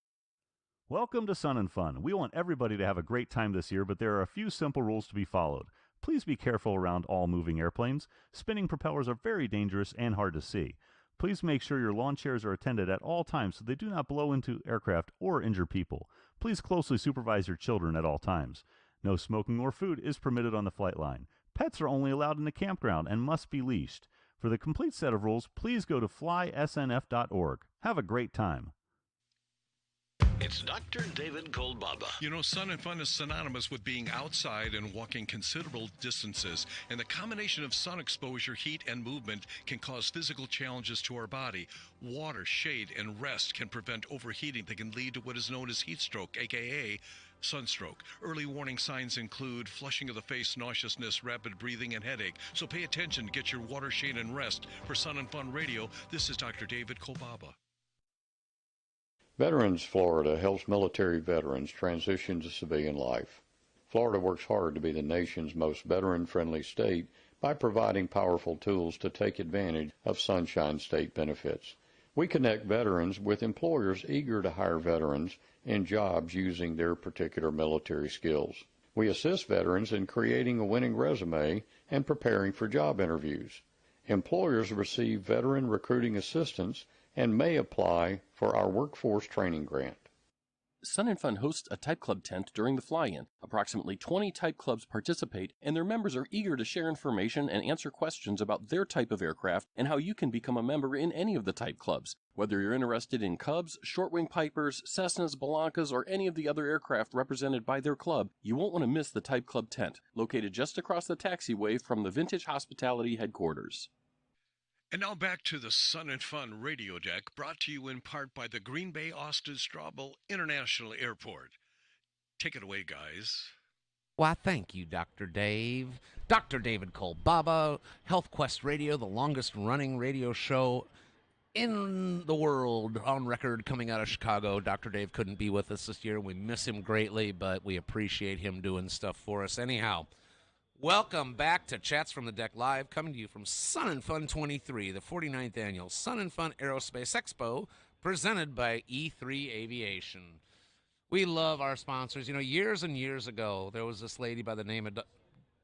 Welcome to Sun and Fun. We want everybody to have a great time this year, but there are a few simple rules to be followed. Please be careful around all moving airplanes. Spinning propellers are very dangerous and hard to see. Please make sure your lawn chairs are attended at all times so they do not blow into aircraft or injure people. Please closely supervise your children at all times. No smoking or food is permitted on the flight line. Pets are only allowed in the campground and must be leashed. For the complete set of rules, please go to flysnf.org. Have a great time. It's Dr. David Goldbaba. You know, Sun and Fun is synonymous with being outside and walking considerable distances. And the combination of sun exposure, heat, and movement can cause physical challenges to our body. Water, shade, and rest can prevent overheating that can lead to what is known as heat stroke, aka sunstroke. Early warning signs include flushing of the face, nauseousness, rapid breathing, and headache. So pay attention to get your water, shade, and rest. For Sun and Fun Radio, this is Dr. David Goldbaba. Veterans Florida helps military veterans transition to civilian life. Florida works hard to be the nation's most veteran-friendly state by providing powerful tools to take advantage of Sunshine State benefits. We connect veterans with employers eager to hire veterans in jobs using their particular military skills. We assist veterans in creating a winning resume and preparing for job interviews. Employers receive veteran recruiting assistance and may apply for our workforce training grant. Sun and Fun hosts a Type Club tent during the fly-in. Approximately 20 Type Clubs participate, and their members are eager to share information and answer questions about their type of aircraft and how you can become a member in any of the Type Clubs. Whether you're interested in Cubs, Short-Wing Pipers, Cessnas, Blancas, or any of the other aircraft represented by their club, you won't want to miss the Type Club tent, located just across the taxiway from the Vintage Hospitality headquarters. And now back to the Sun and Fun radio deck, brought to you in part by the Green Bay Austin Straubel International Airport. Take it away, guys. Why, thank you, Dr. Dave. Dr. David Goldbaba, Health Quest Radio, the longest-running radio show in the world on record coming out of Chicago. Dr. Dave couldn't be with us this year. We miss him greatly, but we appreciate him doing stuff for us anyhow. Welcome back to Chats from the Deck Live, coming to you from Sun and Fun 23, the 49th Annual Sun and Fun Aerospace Expo, presented by E3 Aviation. We love our sponsors. You know, years and years ago, there was this lady by the name of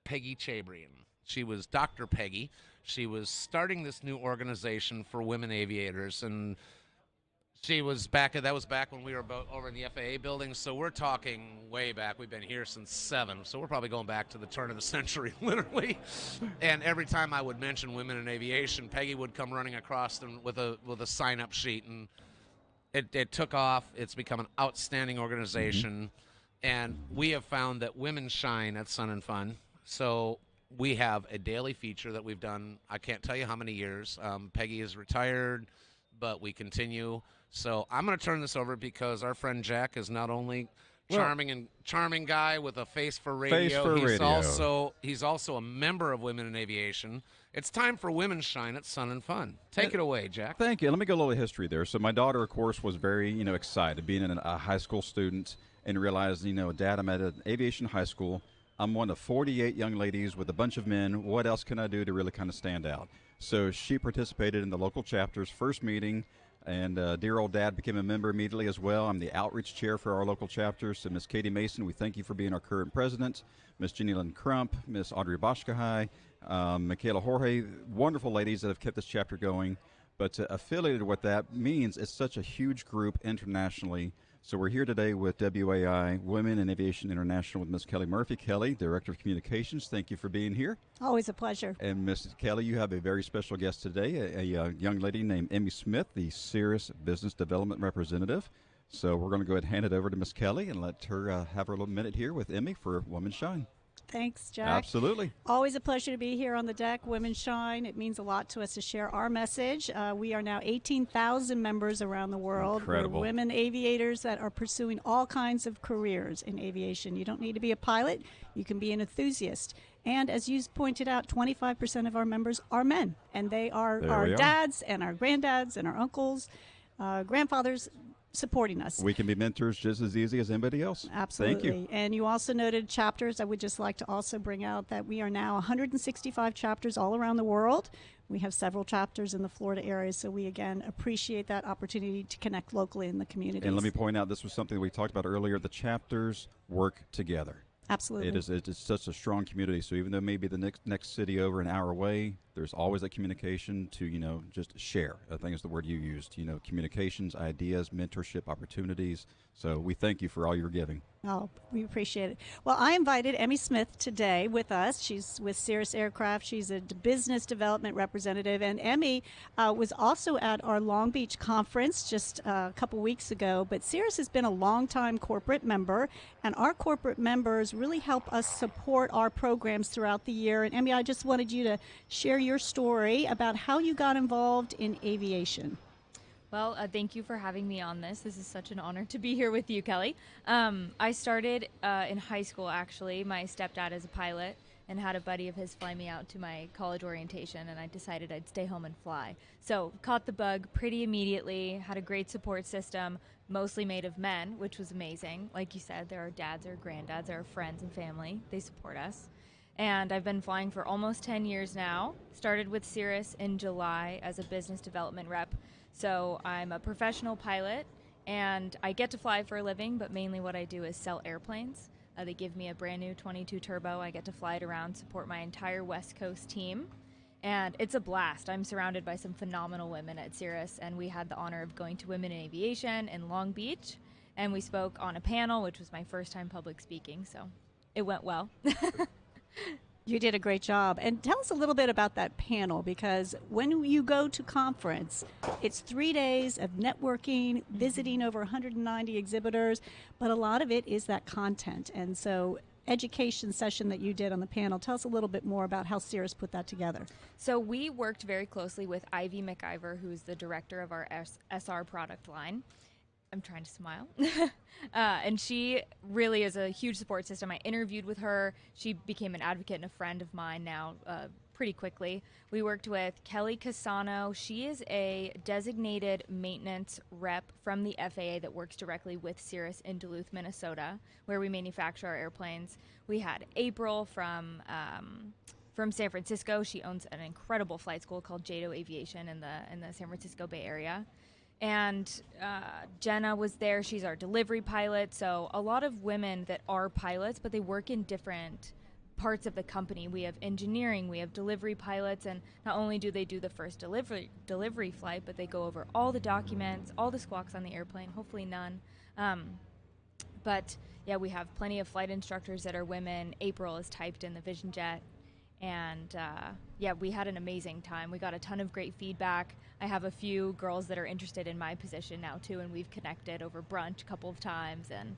Peggy Chabrian. She was Dr. Peggy. She was starting this new organization for women aviators, and she was back. That was back when we were over in the FAA building, so we're talking way back. We've been here since 7, so we're probably going back to the turn of the century, literally. And every time I would mention women in aviation, Peggy would come running across them with a sign-up sheet, and it took off. It's become an outstanding organization, and we have found that women shine at Sun and Fun. So we have a daily feature that we've done. I can't tell you how many years. Peggy is retired, but we continue. So I'm going to turn this over because our friend Jack is not only charming guy with a face for radio. He's also a member of Women in Aviation. It's time for Women's Shine at Sun and Fun. Take it away, Jack. Thank you. Let me go a little history there. So my daughter, of course, was very excited being a high school student and realized, Dad, I'm at an aviation high school. I'm one of 48 young ladies with a bunch of men. What else can I do to really kind of stand out? So she participated in the local chapter's first meeting. And dear old Dad became a member immediately as well. I'm the outreach chair for our local chapter. So Miss Katie Mason, we thank you for being our current president. Miss Jenny Lynn Crump, Miss Audrey Boschkahai, Michaela Jorge, wonderful ladies that have kept this chapter going. But affiliated with that means it's such a huge group internationally. So we're here today with WAI, Women in Aviation International, with Miss Kelly Murphy. Kelly, Director of Communications, thank you for being here. Always a pleasure. And Miss Kelly, you have a very special guest today, a young lady named Emmy Smith, the Cirrus Business Development Representative. So we're going to go ahead and hand it over to Miss Kelly and let her have her little minute here with Emmy for Women's Shine. Thanks, Jack. Absolutely. Always a pleasure to be here on the deck. Women Shine. It means a lot to us to share our message. We are now 18,000 members around the world. Incredible. We're women aviators that are pursuing all kinds of careers in aviation. You don't need to be a pilot. You can be an enthusiast. And as you pointed out, 25% of our members are men, and they are There our we are. dads and our granddads and our uncles, grandfathers supporting us. We can be mentors just as easy as anybody else. Absolutely. Thank you. And you also noted chapters. I would just like to also bring out that we are now 165 chapters all around the world. We have several chapters in the Florida area, so we, again, appreciate that opportunity to connect locally in the community. And let me point out, this was something we talked about earlier. The chapters work together. Absolutely. It's such a strong community. So even though maybe the next city over an hour away, there's always that communication to, just share. I think is the word you used. Communications, ideas, mentorship, opportunities. So we thank you for all you're giving. Oh, we appreciate it. Well, I invited Emmy Smith today with us. She's with Cirrus Aircraft. She's a business development representative. And Emmy was also at our Long Beach conference just a couple weeks ago. But Cirrus has been a longtime corporate member, and our corporate members really help us support our programs throughout the year. And Emmy, I just wanted you to share your story about how you got involved in aviation. Well, thank you for having me on this. This is such an honor to be here with you, Kelly. I started in high school, actually. My stepdad is a pilot and had a buddy of his fly me out to my college orientation, and I decided I'd stay home and fly. So caught the bug pretty immediately, had a great support system, mostly made of men, which was amazing. Like you said, there are dads or granddads, there are friends and family. They support us. And I've been flying for almost 10 years now. Started with Cirrus in July as a business development rep. So I'm a professional pilot, and I get to fly for a living, but mainly what I do is sell airplanes. They give me a brand new 22 turbo. I get to fly it around, support my entire West Coast team, and it's a blast. I'm surrounded by some phenomenal women at Cirrus, and we had the honor of going to Women in Aviation in Long Beach, and we spoke on a panel, which was my first time public speaking, so it went well. You did a great job. And tell us a little bit about that panel, because when you go to conference, it's 3 days of networking, visiting over 190 exhibitors, but a lot of it is that content. And so education session that you did on the panel, tell us a little bit more about how Cirrus put that together. So we worked very closely with Ivy McIver, who's the director of our SR product line. I'm trying to smile. And she really is a huge support system. I interviewed with her. She became an advocate and a friend of mine now pretty quickly. We worked with Kelly Casano. She is a designated maintenance rep from the FAA that works directly with Cirrus in Duluth, Minnesota, where we manufacture our airplanes. We had April from San Francisco. She owns an incredible flight school called JADO Aviation in the San Francisco Bay Area. And Jenna was there. She's our delivery pilot. So a lot of women that are pilots, but they work in different parts of the company. We have engineering, we have delivery pilots, and not only do they do the first delivery flight, but they go over all the documents, all the squawks on the airplane, hopefully none. But yeah, we have plenty of flight instructors that are women. April is typed in the Vision Jet. And yeah, we had an amazing time. We got a ton of great feedback. I have a few girls that are interested in my position now too, and we've connected over brunch a couple of times, and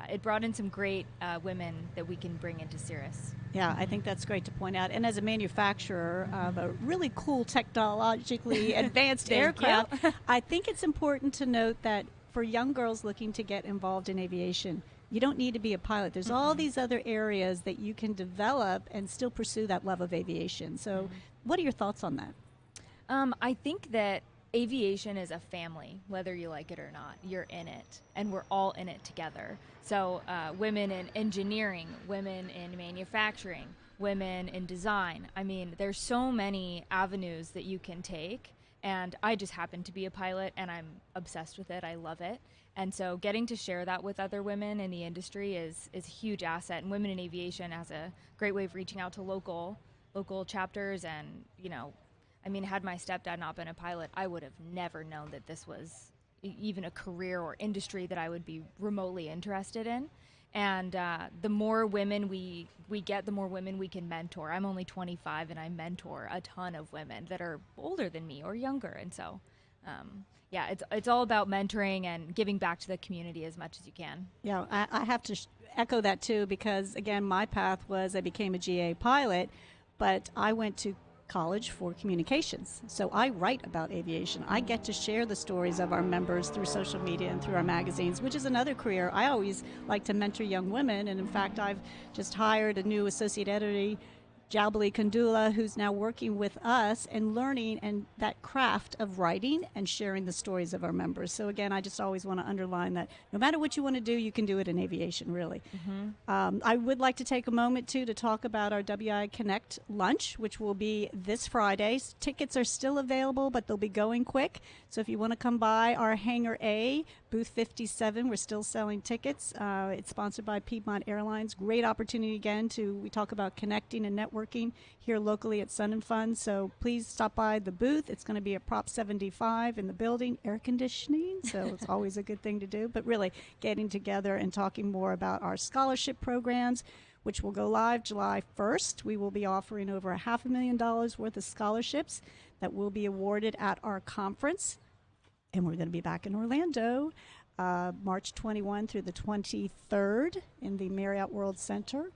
it brought in some great women that we can bring into Cirrus. Yeah, I think that's great to point out. And as a manufacturer of a really cool technologically advanced aircraft, I think it's important to note that for young girls looking to get involved in aviation, you don't need to be a pilot. There's all these other areas that you can develop and still pursue that love of aviation. So what are your thoughts on that? I think that aviation is a family, whether you like it or not. You're in it, and we're all in it together. So women in engineering, women in manufacturing, women in design. I mean, there's so many avenues that you can take, and I just happen to be a pilot, and I'm obsessed with it. I love it. And so getting to share that with other women in the industry is a huge asset. And Women in Aviation has a great way of reaching out to local chapters. And, you know, I mean, had my stepdad not been a pilot, I would have never known that this was even a career or industry that I would be remotely interested in. And the more women we get, the more women we can mentor. I'm only 25, and I mentor a ton of women that are older than me or younger. And so, yeah, it's all about mentoring and giving back to the community as much as you can. Yeah, I have to echo that too, because again, my path was I became a GA pilot, but I went to college for communications. So I write about aviation. I get to share the stories of our members through social media and through our magazines, which is another career. I always like to mentor young women, and in fact, I've just hired a new associate Jalbali Kandula, who's now working with us and learning and that craft of writing and sharing the stories of our members. So again, I just always want to underline that no matter what you want to do, you can do it in aviation, really. I would like to take a moment, too, to talk about our WI Connect lunch, which will be this Friday. Tickets are still available, but they'll be going quick. So if you want to come by our Hangar A, booth 57, we're still selling tickets. It's sponsored by Piedmont Airlines. Great opportunity, again, we talk about connecting and networking here locally at Sun and Fun. So please stop by the booth. It's going to be at Prop 75 in the building, air conditioning. So it's always a good thing to do. But really getting together and talking more about our scholarship programs, which will go live July 1st. We will be offering over $500,000 worth of scholarships that will be awarded at our conference. And we're going to be back in Orlando March 21 through the 23rd in the Marriott World Center.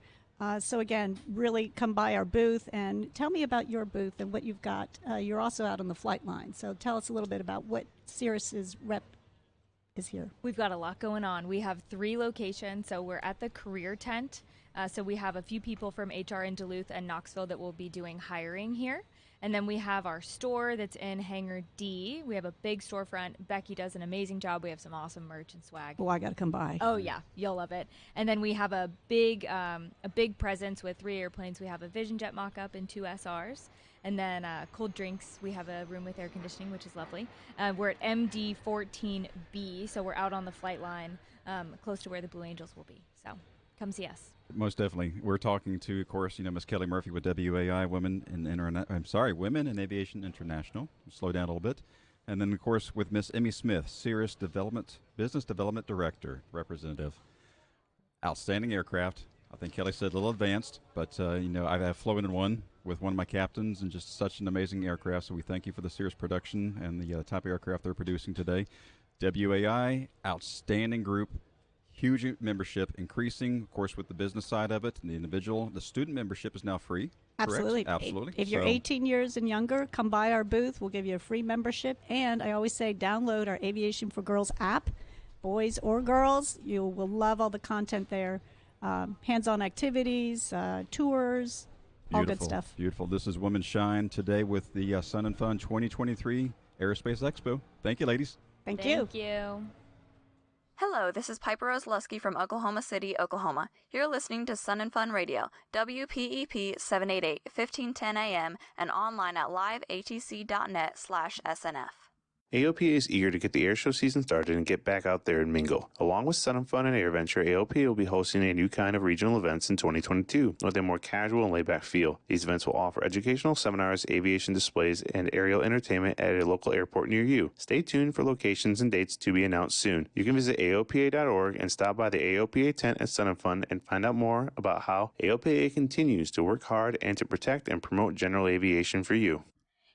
So again, really come by our booth and tell me about your booth and what you've got. You're also out on the flight line. So tell us a little bit about what Cirrus's rep is here. We've got a lot going on. We have 3 locations. So we're at the career tent. So we have a few people from HR in Duluth and Knoxville that will be doing hiring here. And then we have our store that's in Hangar D. We have a big storefront. Becky does an amazing job. We have some awesome merch and swag. Oh, I got to come by. Oh, yeah. You'll love it. And then we have a big presence with 3 airplanes. We have a Vision Jet mock-up and 2 SRs. And then cold drinks. We have a room with air conditioning, which is lovely. We're at MD 14B, so we're out on the flight line, close to where the Blue Angels will be. So come see us. Most definitely. We're talking to, of course, Miss Kelly Murphy with WAI, Women in Aviation International. Slow down a little bit. And then, of course, with Miss Emmy Smith, Cirrus Business Development Director, Representative. Outstanding aircraft. I think Kelly said a little advanced, but, I've flown in one with one of my captains and just such an amazing aircraft. So we thank you for the Cirrus production and the type of aircraft they're producing today. WAI, outstanding group. Huge membership, increasing, of course, with the business side of it, and the individual. The student membership is now free. Absolutely. Correct? Absolutely. If you're 18 years and younger, come by our booth. We'll give you a free membership. And I always say download our Aviation for Girls app. Boys or girls, you will love all the content there. Hands-on activities, tours, all good stuff. Beautiful. This is Women Shine today with the Sun and Fun 2023 Aerospace Expo. Thank you, ladies. Thank you. Thank you. Hello, this is Piper Rose Lusky from Oklahoma City, Oklahoma. You're listening to Sun and Fun Radio, WPEP 788, 1510 AM, and online at liveatc.net/SNF. AOPA is eager to get the airshow season started and get back out there and mingle. Along with Sun and Fun and AirVenture, AOPA will be hosting a new kind of regional events in 2022 with a more casual and laid-back feel. These events will offer educational seminars, aviation displays, and aerial entertainment at a local airport near you. Stay tuned for locations and dates to be announced soon. You can visit AOPA.org and stop by the AOPA tent at Sun and Fun and find out more about how AOPA continues to work hard and to protect and promote general aviation for you.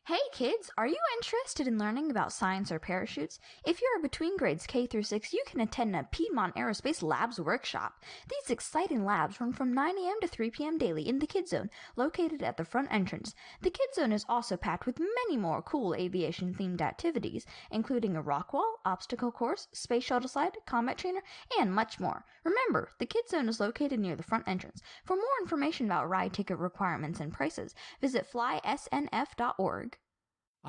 Hey kids, are you interested in learning about science or parachutes? If you are between grades K through 6, you can attend a Piedmont Aerospace Labs workshop. These exciting labs run from 9 a.m. to 3 p.m. daily in the Kids Zone, located at the front entrance. The Kids Zone is also packed with many more cool aviation-themed activities, including a rock wall, obstacle course, space shuttle slide, combat trainer, and much more. Remember, the Kids Zone is located near the front entrance. For more information about ride ticket requirements and prices, visit flysnf.org.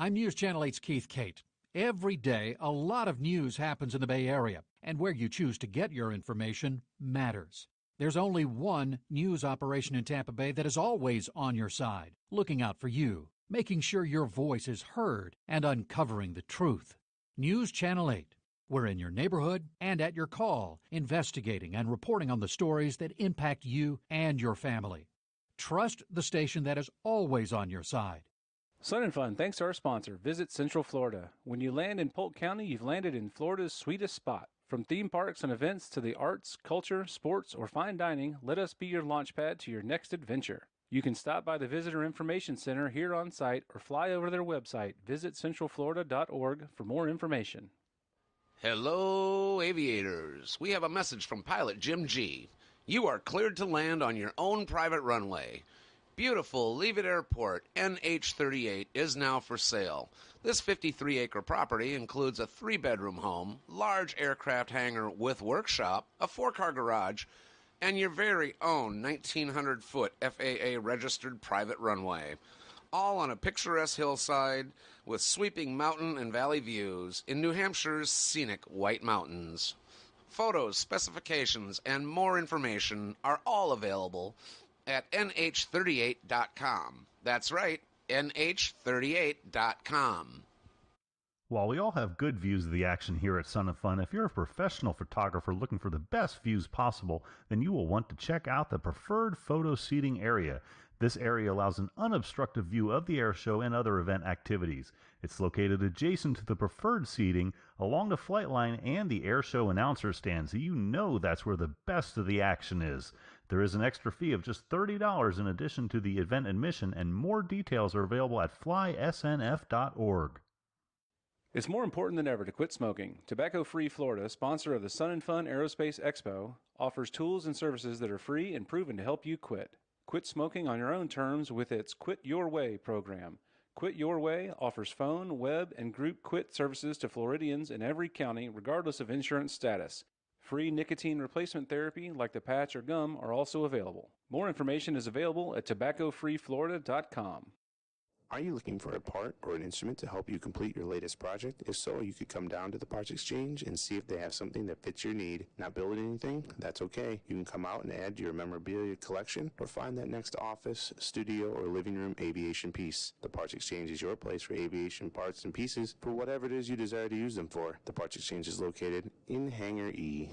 I'm News Channel 8's Keith Cate. Every day, a lot of news happens in the Bay Area, and where you choose to get your information matters. There's only one news operation in Tampa Bay that is always on your side, looking out for you, making sure your voice is heard, and uncovering the truth. News Channel 8. We're in your neighborhood and at your call, investigating and reporting on the stories that impact you and your family. Trust the station that is always on your side. Sun and Fun, thanks to our sponsor, Visit Central Florida. When you land in Polk County, you've landed in Florida's sweetest spot. From theme parks and events to the arts, culture, sports, or fine dining, let us be your launch pad to your next adventure. You can stop by the Visitor Information Center here on site or fly over to their website, visitcentralflorida.org, for more information. Hello, aviators. We have a message from pilot Jim G. You are cleared to land on your own private runway. Beautiful Leavitt Airport, NH38, is now for sale. This 53-acre property includes a 3-bedroom home, large aircraft hangar with workshop, a 4-car garage, and your very own 1,900-foot FAA-registered private runway. All on a picturesque hillside with sweeping mountain and valley views in New Hampshire's scenic White Mountains. Photos, specifications, and more information are all available at nh38.com. That's right, nh38.com. While we all have good views of the action here at Sun and Fun, if you're a professional photographer looking for the best views possible, then you will want to check out the preferred photo seating area. This area allows an unobstructed view of the air show and other event activities. It's located adjacent to the preferred seating, along the flight line and the air show announcer stand, so you know that's where the best of the action is. There is an extra fee of just $30 in addition to the event admission, and more details are available at flysnf.org. It's more important than ever to quit smoking. Tobacco-Free Florida, sponsor of the Sun and Fun Aerospace Expo, offers tools and services that are free and proven to help you quit. Quit smoking on your own terms with its Quit Your Way program. Quit Your Way offers phone, web, and group quit services to Floridians in every county, regardless of insurance status. Free nicotine replacement therapy, like the patch or gum, are also available. More information is available at tobaccofreeflorida.com. Are you looking for a part or an instrument to help you complete your latest project? If so, you could come down to the Parts Exchange and see if they have something that fits your need. Not building anything? That's okay. You can come out and add to your memorabilia collection or find that next office, studio, or living room aviation piece. The Parts Exchange is your place for aviation parts and pieces for whatever it is you desire to use them for. The Parts Exchange is located in Hangar E.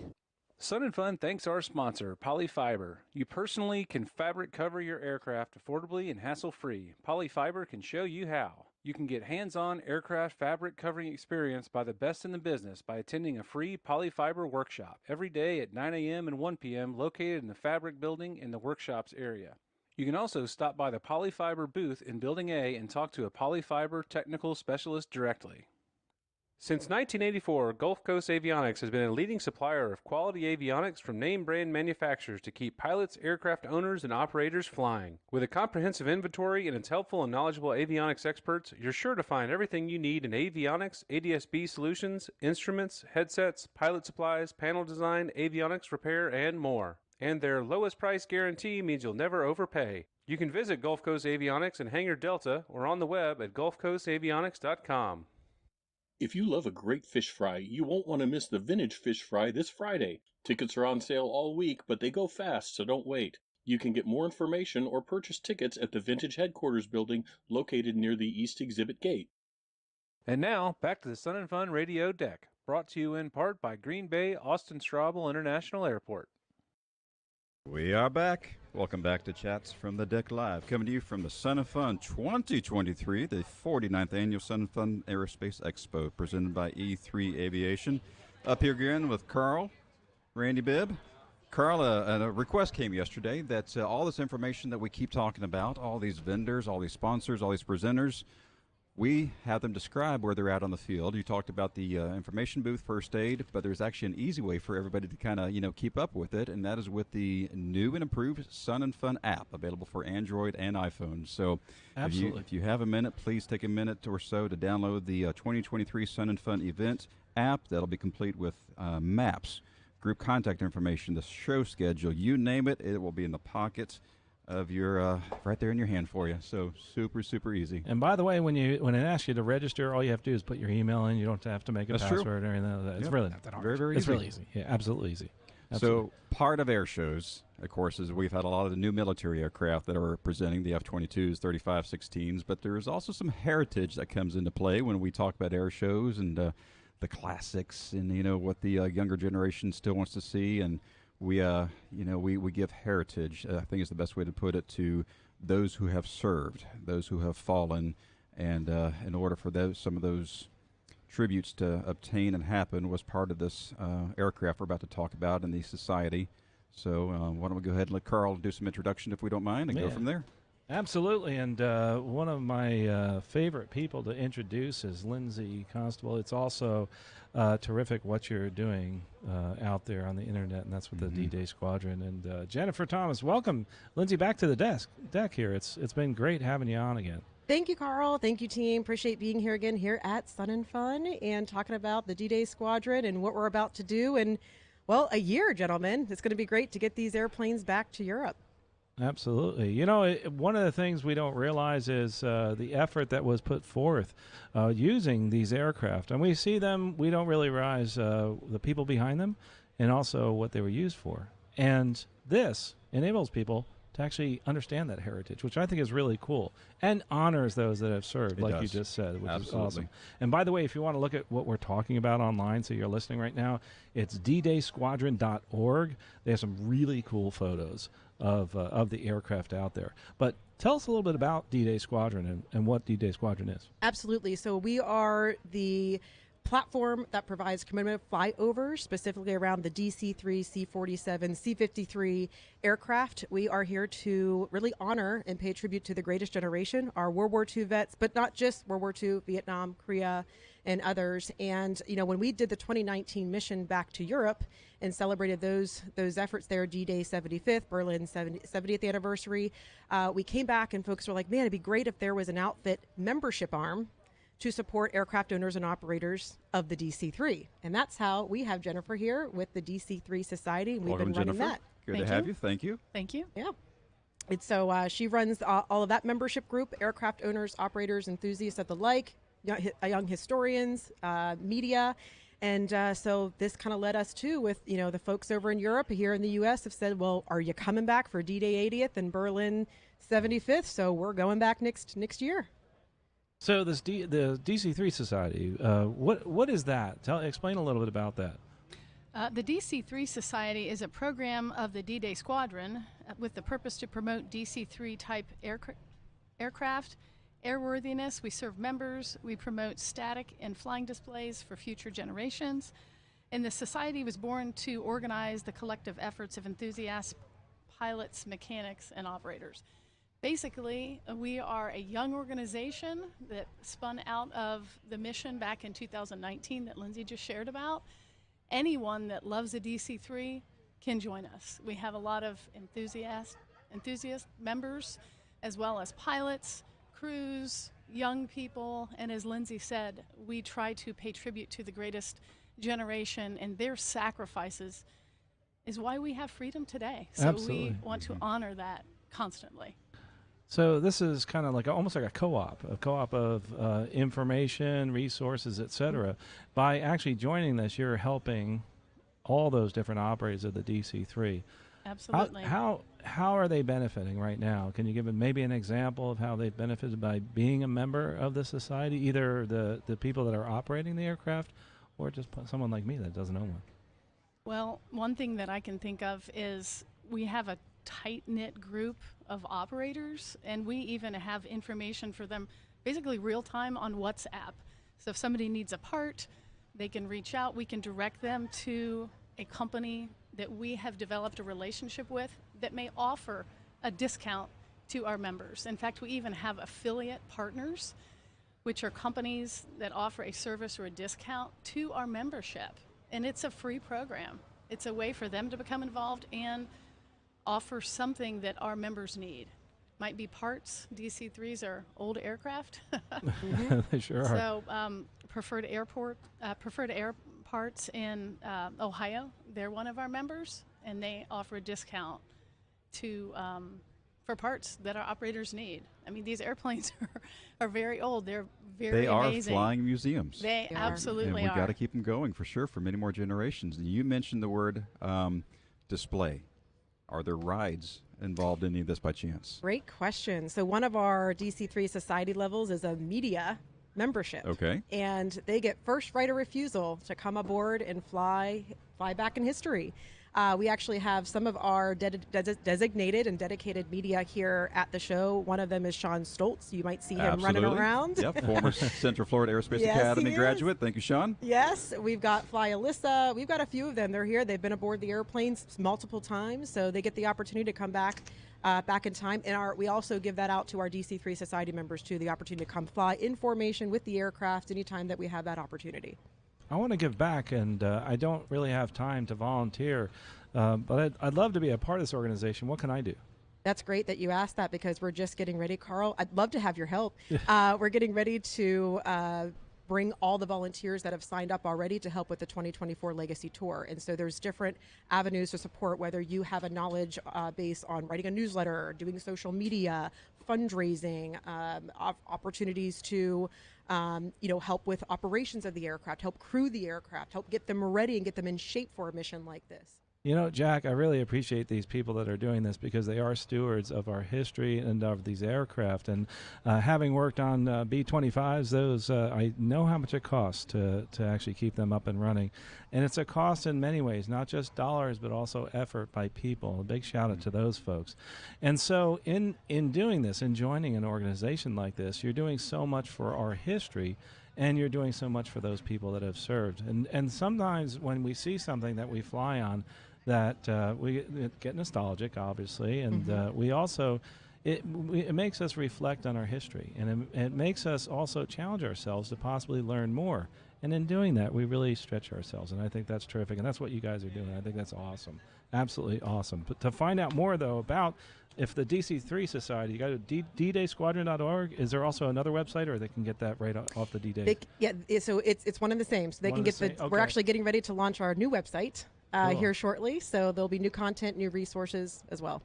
Sun and Fun thanks our sponsor, Polyfiber. You personally can fabric cover your aircraft affordably and hassle-free. Polyfiber can show you how. You can get hands-on aircraft fabric covering experience by the best in the business by attending a free Polyfiber workshop every day at 9 a.m. and 1 p.m. located in the Fabric Building in the workshops area. You can also stop by the Polyfiber booth in Building A and talk to a Polyfiber technical specialist directly. Since 1984, Gulf Coast Avionics has been a leading supplier of quality avionics from name brand manufacturers to keep pilots, aircraft owners, and operators flying. With a comprehensive inventory and its helpful and knowledgeable avionics experts, you're sure to find everything you need in avionics, ADS-B solutions, instruments, headsets, pilot supplies, panel design, avionics repair, and more. And their lowest price guarantee means you'll never overpay. You can visit Gulf Coast Avionics in Hangar Delta or on the web at gulfcoastavionics.com. If you love a great fish fry, you won't want to miss the Vintage Fish Fry this Friday. Tickets are on sale all week, but they go fast, so don't wait. You can get more information or purchase tickets at the Vintage Headquarters building located near the East Exhibit Gate. And now, back to the Sun and Fun Radio Deck, brought to you in part by Green Bay Austin Straubel International Airport. We are back. Welcome back to Chats from the Deck Live, coming to you from the Sun and Fun 2023, the 49th Annual Sun and Fun Aerospace Expo, presented by E3 Aviation. Up here again with Carl, Randy Bibb. Carl, a request came yesterday that all this information that we keep talking about, all these vendors, all these sponsors, all these presenters, we have them describe where they're at on the field. You talked about the information booth, first aid, but there's actually an easy way for everybody to kind of, keep up with it, and that is with the new and improved Sun and Fun app, available for Android and iPhone. So if you have a minute, please take a minute or so to download the 2023 Sun and Fun event app. That'll be complete with maps, group contact information, the show schedule, you name it, it will be in the pocket of your right there in your hand for you. So super easy. And by the way, when it asks you to register, all you have to do is put your email in. You don't have to make a password or anything like that. It's really not that hard. Very it's easy. Really easy. Yeah, absolutely easy. Absolutely. So part of air shows, of course, is we've had a lot of the new military aircraft that are presenting, the F-22s, 35-16s, but there's also some heritage that comes into play when we talk about air shows and the classics and what the younger generation still wants to see. And we give heritage, I think is the best way to put it, to those who have served, those who have fallen, and in order for some of those tributes to obtain and happen was part of this aircraft we're about to talk about in the society. So why don't we go ahead and let Carl do some introduction, if we don't mind, and go from there. Absolutely, and one of my favorite people to introduce is Lindsay Constable. It's also terrific what you're doing out there on the internet, and that's with the D-Day Squadron. And Jennifer Thomas, welcome, Lindsay, back to the deck here. It's been great having you on again. Thank you, Carl. Thank you, team. Appreciate being here again here at Sun and Fun and talking about the D-Day Squadron and what we're about to do. And Well, a year, gentlemen. It's going to be great to get these airplanes back to Europe. Absolutely. You know, one of the things we don't realize is the effort that was put forth using these aircraft. And we see them, we don't really realize the people behind them and also what they were used for. And this enables people to actually understand that heritage, which I think is really cool, and honors those that have served, like you just said, which is awesome. And by the way, if you want to look at what we're talking about online, so you're listening right now, it's ddaysquadron.org. They have some really cool photos of the aircraft out there. But tell us a little bit about D-Day Squadron and what D-Day Squadron is. Absolutely. So we are the platform that provides commemorative flyovers, specifically around the DC-3, C-47, C-53 aircraft. We are here to really honor and pay tribute to the greatest generation, our World War II vets, but not just World War II, Vietnam, Korea, and others. And, you know, when we did the 2019 mission back to Europe and celebrated those efforts there, D-Day 75th, Berlin 70th anniversary, we came back and folks were like, man, it'd be great if there was an outfit membership arm to support aircraft owners and operators of the DC-3. And that's how we have Jennifer here with the DC-3 Society. And we've been running Jennifer. that. Good to have you. Thank you. Thank you. Yeah. And so she runs all of that membership group, aircraft owners, operators, enthusiasts of the like, young historians, media. And so this kind of led us to with, you know, the folks over in Europe, here in the U.S. have said, well, are you coming back for D-Day 80th and Berlin 75th? So we're going back next year. So the DC-3 Society, what is that? Explain a little bit about that. The DC-3 Society is a program of the D-Day Squadron with the purpose to promote DC-3 type aircraft, airworthiness. We serve members. We promote static and flying displays for future generations. And the Society was born to organize the collective efforts of enthusiasts, pilots, mechanics, and operators. Basically, we are a young organization that spun out of the mission back in 2019 that Lindsay just shared about. Anyone that loves a DC-3 can join us. We have a lot of enthusiast members, as well as pilots, crews, young people, and as Lindsay said, we try to pay tribute to the greatest generation, and their sacrifices is why we have freedom today. So Absolutely. We want to honor that constantly. So this is kind of like almost like a co-op of information, resources, etc. By actually joining this, you're helping all those different operators of the DC-3. Absolutely. How are they benefiting right now? Can you give maybe an example of how they've benefited by being a member of the society, either the people that are operating the aircraft or just someone like me that doesn't own one? Well, one thing that I can think of is we have a tight-knit group of operators, and we even have information for them basically real-time on WhatsApp. So if somebody needs a part, they can reach out. We can direct them to a company that we have developed a relationship with that may offer a discount to our members. In fact, we even have affiliate partners, which are companies that offer a service or a discount to our membership. And it's a free program. It's a way for them to become involved and offer something that our members need. Might be parts. DC-3s are old aircraft. They sure are. So Preferred Air Parts in Ohio, they're one of our members, and they offer a discount to for parts that our operators need. I mean, these airplanes are very old. They're very amazing. They are flying museums. They absolutely and are. We've got to keep them going for sure for many more generations. You mentioned the word display. Are there rides involved in any of this by chance? Great question. So one of our DC-3 Society levels is a media membership. Okay. And they get first right of refusal to come aboard and fly back in history. We actually have some of our designated and dedicated media here at the show. One of them is Sean Stoltz. You might see him running around. Yep, former Central Florida Aerospace Yes, Academy he graduate. Thank you, Sean. Yes, we've got Fly Alyssa. We've got a few of them. They're here. They've been aboard the airplanes multiple times, so they get the opportunity to come back in time. And we also give that out to our DC-3 Society members, too, the opportunity to come fly in formation with the aircraft anytime that we have that opportunity. I want to give back, and I don't really have time to volunteer, but I'd love to be a part of this organization. What can I do? That's great that you asked that, because we're just getting ready, Carl. I'd love to have your help. We're getting ready to bring all the volunteers that have signed up already to help with the 2024 Legacy Tour. And so there's different avenues to support, whether you have a knowledge base on writing a newsletter, doing social media, fundraising, opportunities to help with operations of the aircraft, help crew the aircraft, help get them ready and get them in shape for a mission like this. You know, Jack, I really appreciate these people that are doing this because they are stewards of our history and of these aircraft. And having worked on B-25s, those I know how much it costs to actually keep them up and running. And it's a cost in many ways, not just dollars, but also effort by people. A big shout out to those folks. And so in doing this, in joining an organization like this, you're doing so much for our history. And you're doing so much for those people that have served. And sometimes when we see something that we fly on, that we get nostalgic, obviously, and we also, it makes us reflect on our history, and it makes us also challenge ourselves to possibly learn more. And in doing that, we really stretch ourselves, and I think that's terrific, and that's what you guys are doing. I think that's awesome, absolutely awesome. But to find out more, though, about if the DC-3 Society, you go to ddaysquadron.org. Is there also another website, or they can get that right off the D-Day? So it's one and the same. So they can get the. Okay. We're actually getting ready to launch our new website here shortly. So there'll be new content, new resources as well.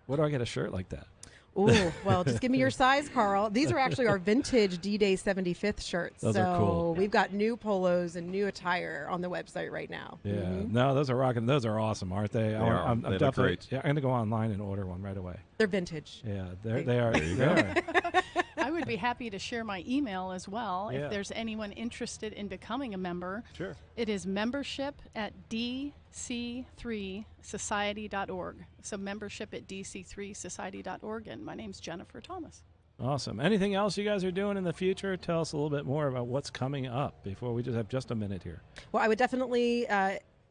Where do I get a shirt like that? Oh, well, just give me your size, Carl. These are actually our vintage D-Day 75th shirts. Those are cool. We've got new polos and new attire on the website right now. Yeah, no, those are rocking. Those are awesome, aren't they? I'm they look great. Yeah, I'm going to go online and order one right away. They're vintage. Yeah, they are. They are. I would be happy to share my email as well Yeah. if there's anyone interested in becoming a member. Sure. It is membership@dc3society.org. So membership at dc3society.org. And my name's Jennifer Thomas. Awesome. Anything else you guys are doing in the future? Tell us a little bit more about what's coming up before we just have just a minute here. Well, I would definitely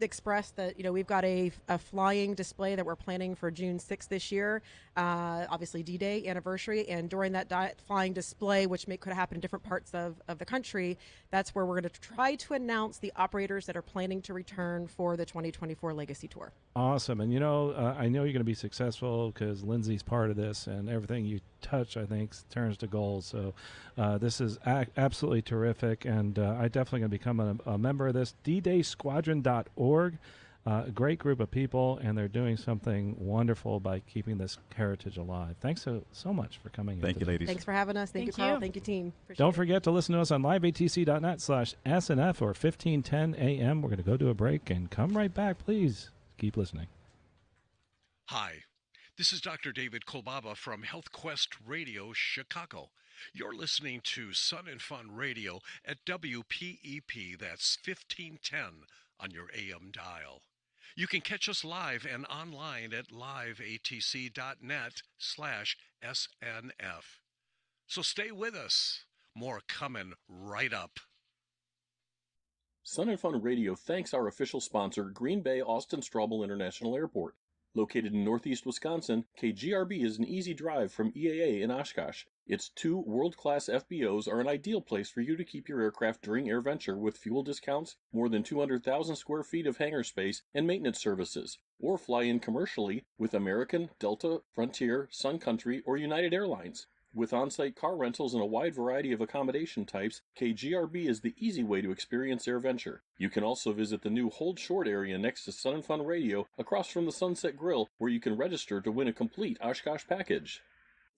express that we've got a flying display that we're planning for June 6th this year, obviously D-Day anniversary, and during that flying display, which could happen in different parts of the country, that's where we're going to try to announce the operators that are planning to return for the 2024 Legacy Tour. Awesome. And I know you're going to be successful because Lindsay's part of this, and everything you touch, I think, turns to gold. So this is absolutely terrific, and I definitely going to become a member of this. ddaysquadron.org. A great group of people, and they're doing something wonderful by keeping this heritage alive. Thanks so much for coming in. Thank you, ladies. Thanks for having us. Thank you, Carl. Thank you, team. Appreciate Don't forget to listen to us on liveatc.net/SNF or 1510 AM. We're going to go to a break and come right back. Please keep listening. Hi, this is Dr. David Kolbaba from Health Quest Radio, Chicago. You're listening to Sun and Fun Radio at WPEP, that's 1510 on your AM dial. You can catch us live and online at liveatc.net/SNF. So stay with us. More coming right up. Sun and Fun Radio thanks our official sponsor, Green Bay Austin Straubel International Airport. Located in northeast Wisconsin, KGRB is an easy drive from EAA in Oshkosh. Its 2 world-class FBOs are an ideal place for you to keep your aircraft during AirVenture with fuel discounts, more than 200,000 square feet of hangar space, and maintenance services. Or fly in commercially with American, Delta, Frontier, Sun Country, or United Airlines. With on-site car rentals and a wide variety of accommodation types, KGRB is the easy way to experience AirVenture. You can also visit the new Hold Short area next to Sun and Fun Radio across from the Sunset Grill, where you can register to win a complete Oshkosh package.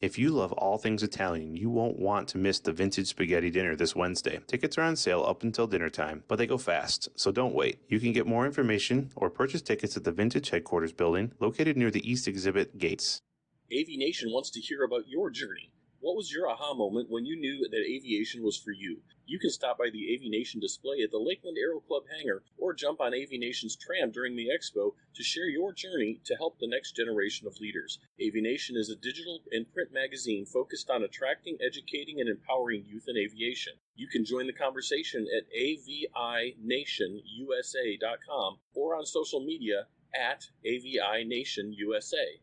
If you love all things Italian, you won't want to miss the Vintage Spaghetti Dinner this Wednesday. Tickets are on sale up until dinner time, but they go fast, so don't wait. You can get more information or purchase tickets at the Vintage Headquarters building located near the East Exhibit gates. AV Nation wants to hear about your journey. What was your aha moment when you knew that aviation was for you? You can stop by the AV Nation display at the Lakeland Aero Club hangar or jump on AV Nation's tram during the Expo to share your journey to help the next generation of leaders. AV Nation is a digital and print magazine focused on attracting, educating, and empowering youth in aviation. You can join the conversation at avinationusa.com or on social media at avinationusa.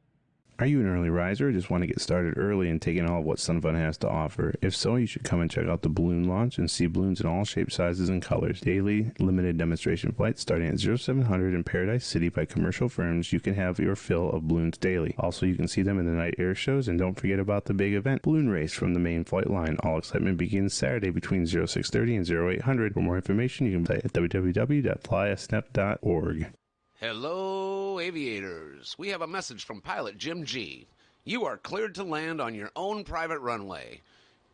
Are you an early riser or just want to get started early and take in all of what Sun Fun has to offer? If so, you should come and check out the balloon launch and see balloons in all shapes, sizes, and colors. Daily limited demonstration flights starting at 0700 in Paradise City by commercial firms. You can have your fill of balloons daily. Also, you can see them in the night air shows, and don't forget about the big event, Balloon Race from the main flight line. All excitement begins Saturday between 0630 and 0800. For more information, you can visit at www.flyasnep.org. Hello, aviators. We have a message from pilot Jim G. You are cleared to land on your own private runway.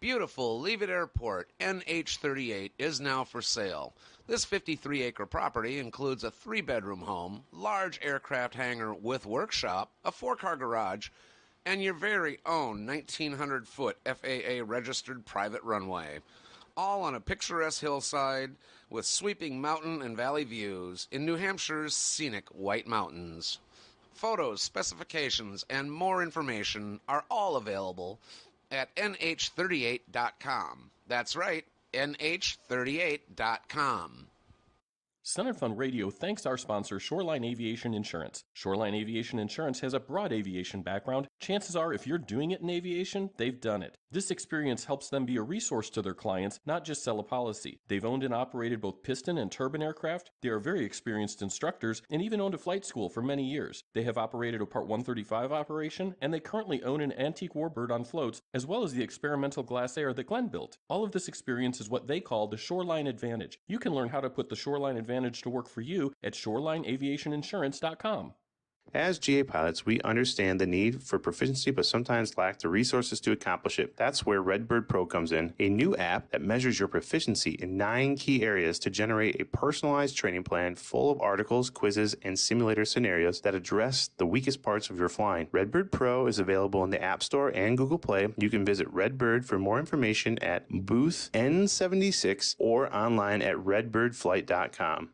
Beautiful Leavitt Airport NH-38 is now for sale. This 53-acre property includes a 3-bedroom home, large aircraft hangar with workshop, a 4-car garage, and your very own 1,900-foot FAA-registered private runway. All on a picturesque hillside with sweeping mountain and valley views in New Hampshire's scenic White Mountains. Photos, specifications, and more information are all available at nh38.com. That's right, nh38.com. Sun and Fun Radio thanks our sponsor, Shoreline Aviation Insurance. Shoreline Aviation Insurance has a broad aviation background. Chances are, if you're doing it in aviation, they've done it. This experience helps them be a resource to their clients, not just sell a policy. They've owned and operated both piston and turbine aircraft. They are very experienced instructors and even owned a flight school for many years. They have operated a Part 135 operation, and they currently own an antique warbird on floats, as well as the experimental glass air that Glenn built. All of this experience is what they call the Shoreline Advantage. You can learn how to put the Shoreline Advantage to work for you at shorelineaviationinsurance.com. As GA pilots, we understand the need for proficiency, but sometimes lack the resources to accomplish it. That's where Redbird Pro comes in, a new app that measures your proficiency in 9 key areas to generate a personalized training plan full of articles, quizzes, and simulator scenarios that address the weakest parts of your flying. Redbird Pro is available in the App Store and Google Play. You can visit Redbird for more information at booth N76 or online at redbirdflight.com.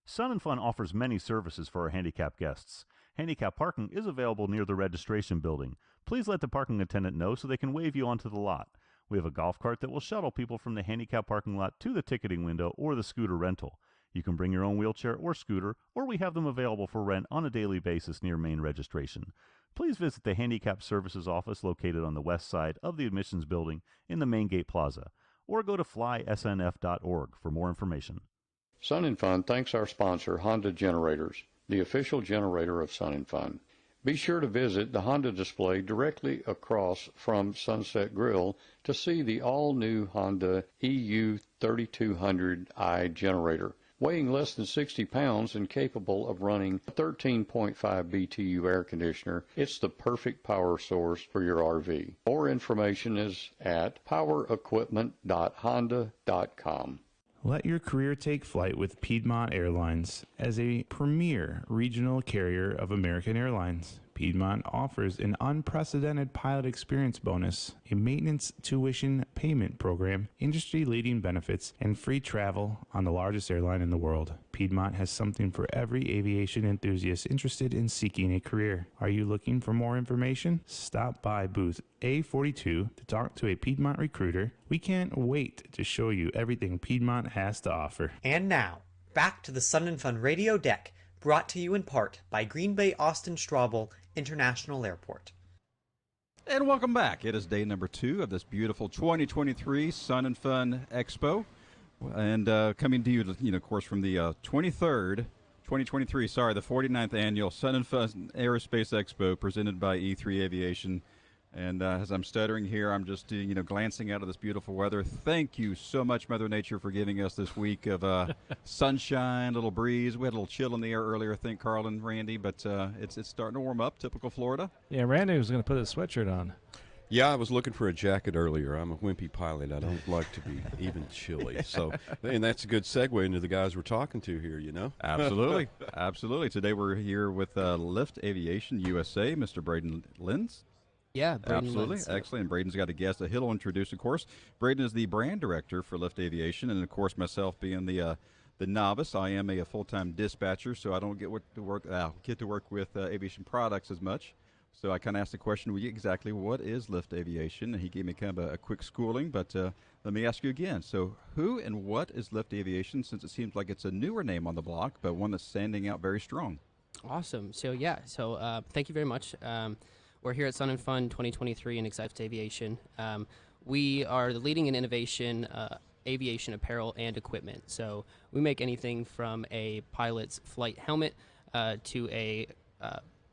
Sun and Fun offers many services for our handicapped guests. Handicap parking is available near the registration building. Please let the parking attendant know so they can wave you onto the lot. We have a golf cart that will shuttle people from the handicap parking lot to the ticketing window or the scooter rental. You can bring your own wheelchair or scooter, or we have them available for rent on a daily basis near main registration. Please visit the Handicap Services office located on the west side of the admissions building in the main gate plaza, or go to flysnf.org for more information. Sun and Fun thanks our sponsor, Honda Generators, the official generator of Sun and Fun. Be sure to visit the Honda display directly across from Sunset Grill to see the all-new Honda EU 3200i generator. Weighing less than 60 pounds and capable of running a 13.5 BTU air conditioner, it's the perfect power source for your RV. More information is at powerequipment.honda.com. Let your career take flight with Piedmont Airlines. As a premier regional carrier of American Airlines, Piedmont offers an unprecedented pilot experience bonus, a maintenance tuition payment program, industry-leading benefits, and free travel on the largest airline in the world. Piedmont has something for every aviation enthusiast interested in seeking a career. Are you looking for more information? Stop by booth A42 to talk to a Piedmont recruiter. We can't wait to show you everything Piedmont has to offer. And now, back to the Sun and Fun Radio deck, brought to you in part by Green Bay Austin Straubel International Airport. And welcome back. It is day number 2 of this beautiful 2023 Sun and Fun Expo. And coming to you, of course, from the 23rd, 2023, the 49th annual Sun and Fun Aerospace Expo presented by E3 Aviation. And as I'm stuttering here, I'm just, glancing out of this beautiful weather. Thank you so much, Mother Nature, for giving us this week of sunshine, little breeze. We had a little chill in the air earlier, I think, Carl and Randy, but it's starting to warm up, typical Florida. Yeah, Randy was going to put a sweatshirt on. Yeah, I was looking for a jacket earlier. I'm a wimpy pilot. I don't like to be even chilly. So, and that's a good segue into the guys we're talking to here, Absolutely. Absolutely. Today we're here with Lift Aviation USA, Mr. Braden Lenz. Yeah, Braden absolutely. Lenz. Excellent. And Braden's got a guest that he'll introduce, of course. Braden is the brand director for Lift Aviation, and, of course, myself being the novice. I am a full-time dispatcher, so I don't get to work with aviation products as much. So I kind of asked the question, exactly what is Lift Aviation? And he gave me kind of a quick schooling, but let me ask you again. So who and what is Lift Aviation, since it seems like it's a newer name on the block, but one that's standing out very strong? Awesome. So, thank you very much. We're here at Sun and Fun 2023 in Excited Aviation. We are the leading in innovation, aviation apparel and equipment. So we make anything from a pilot's flight helmet to a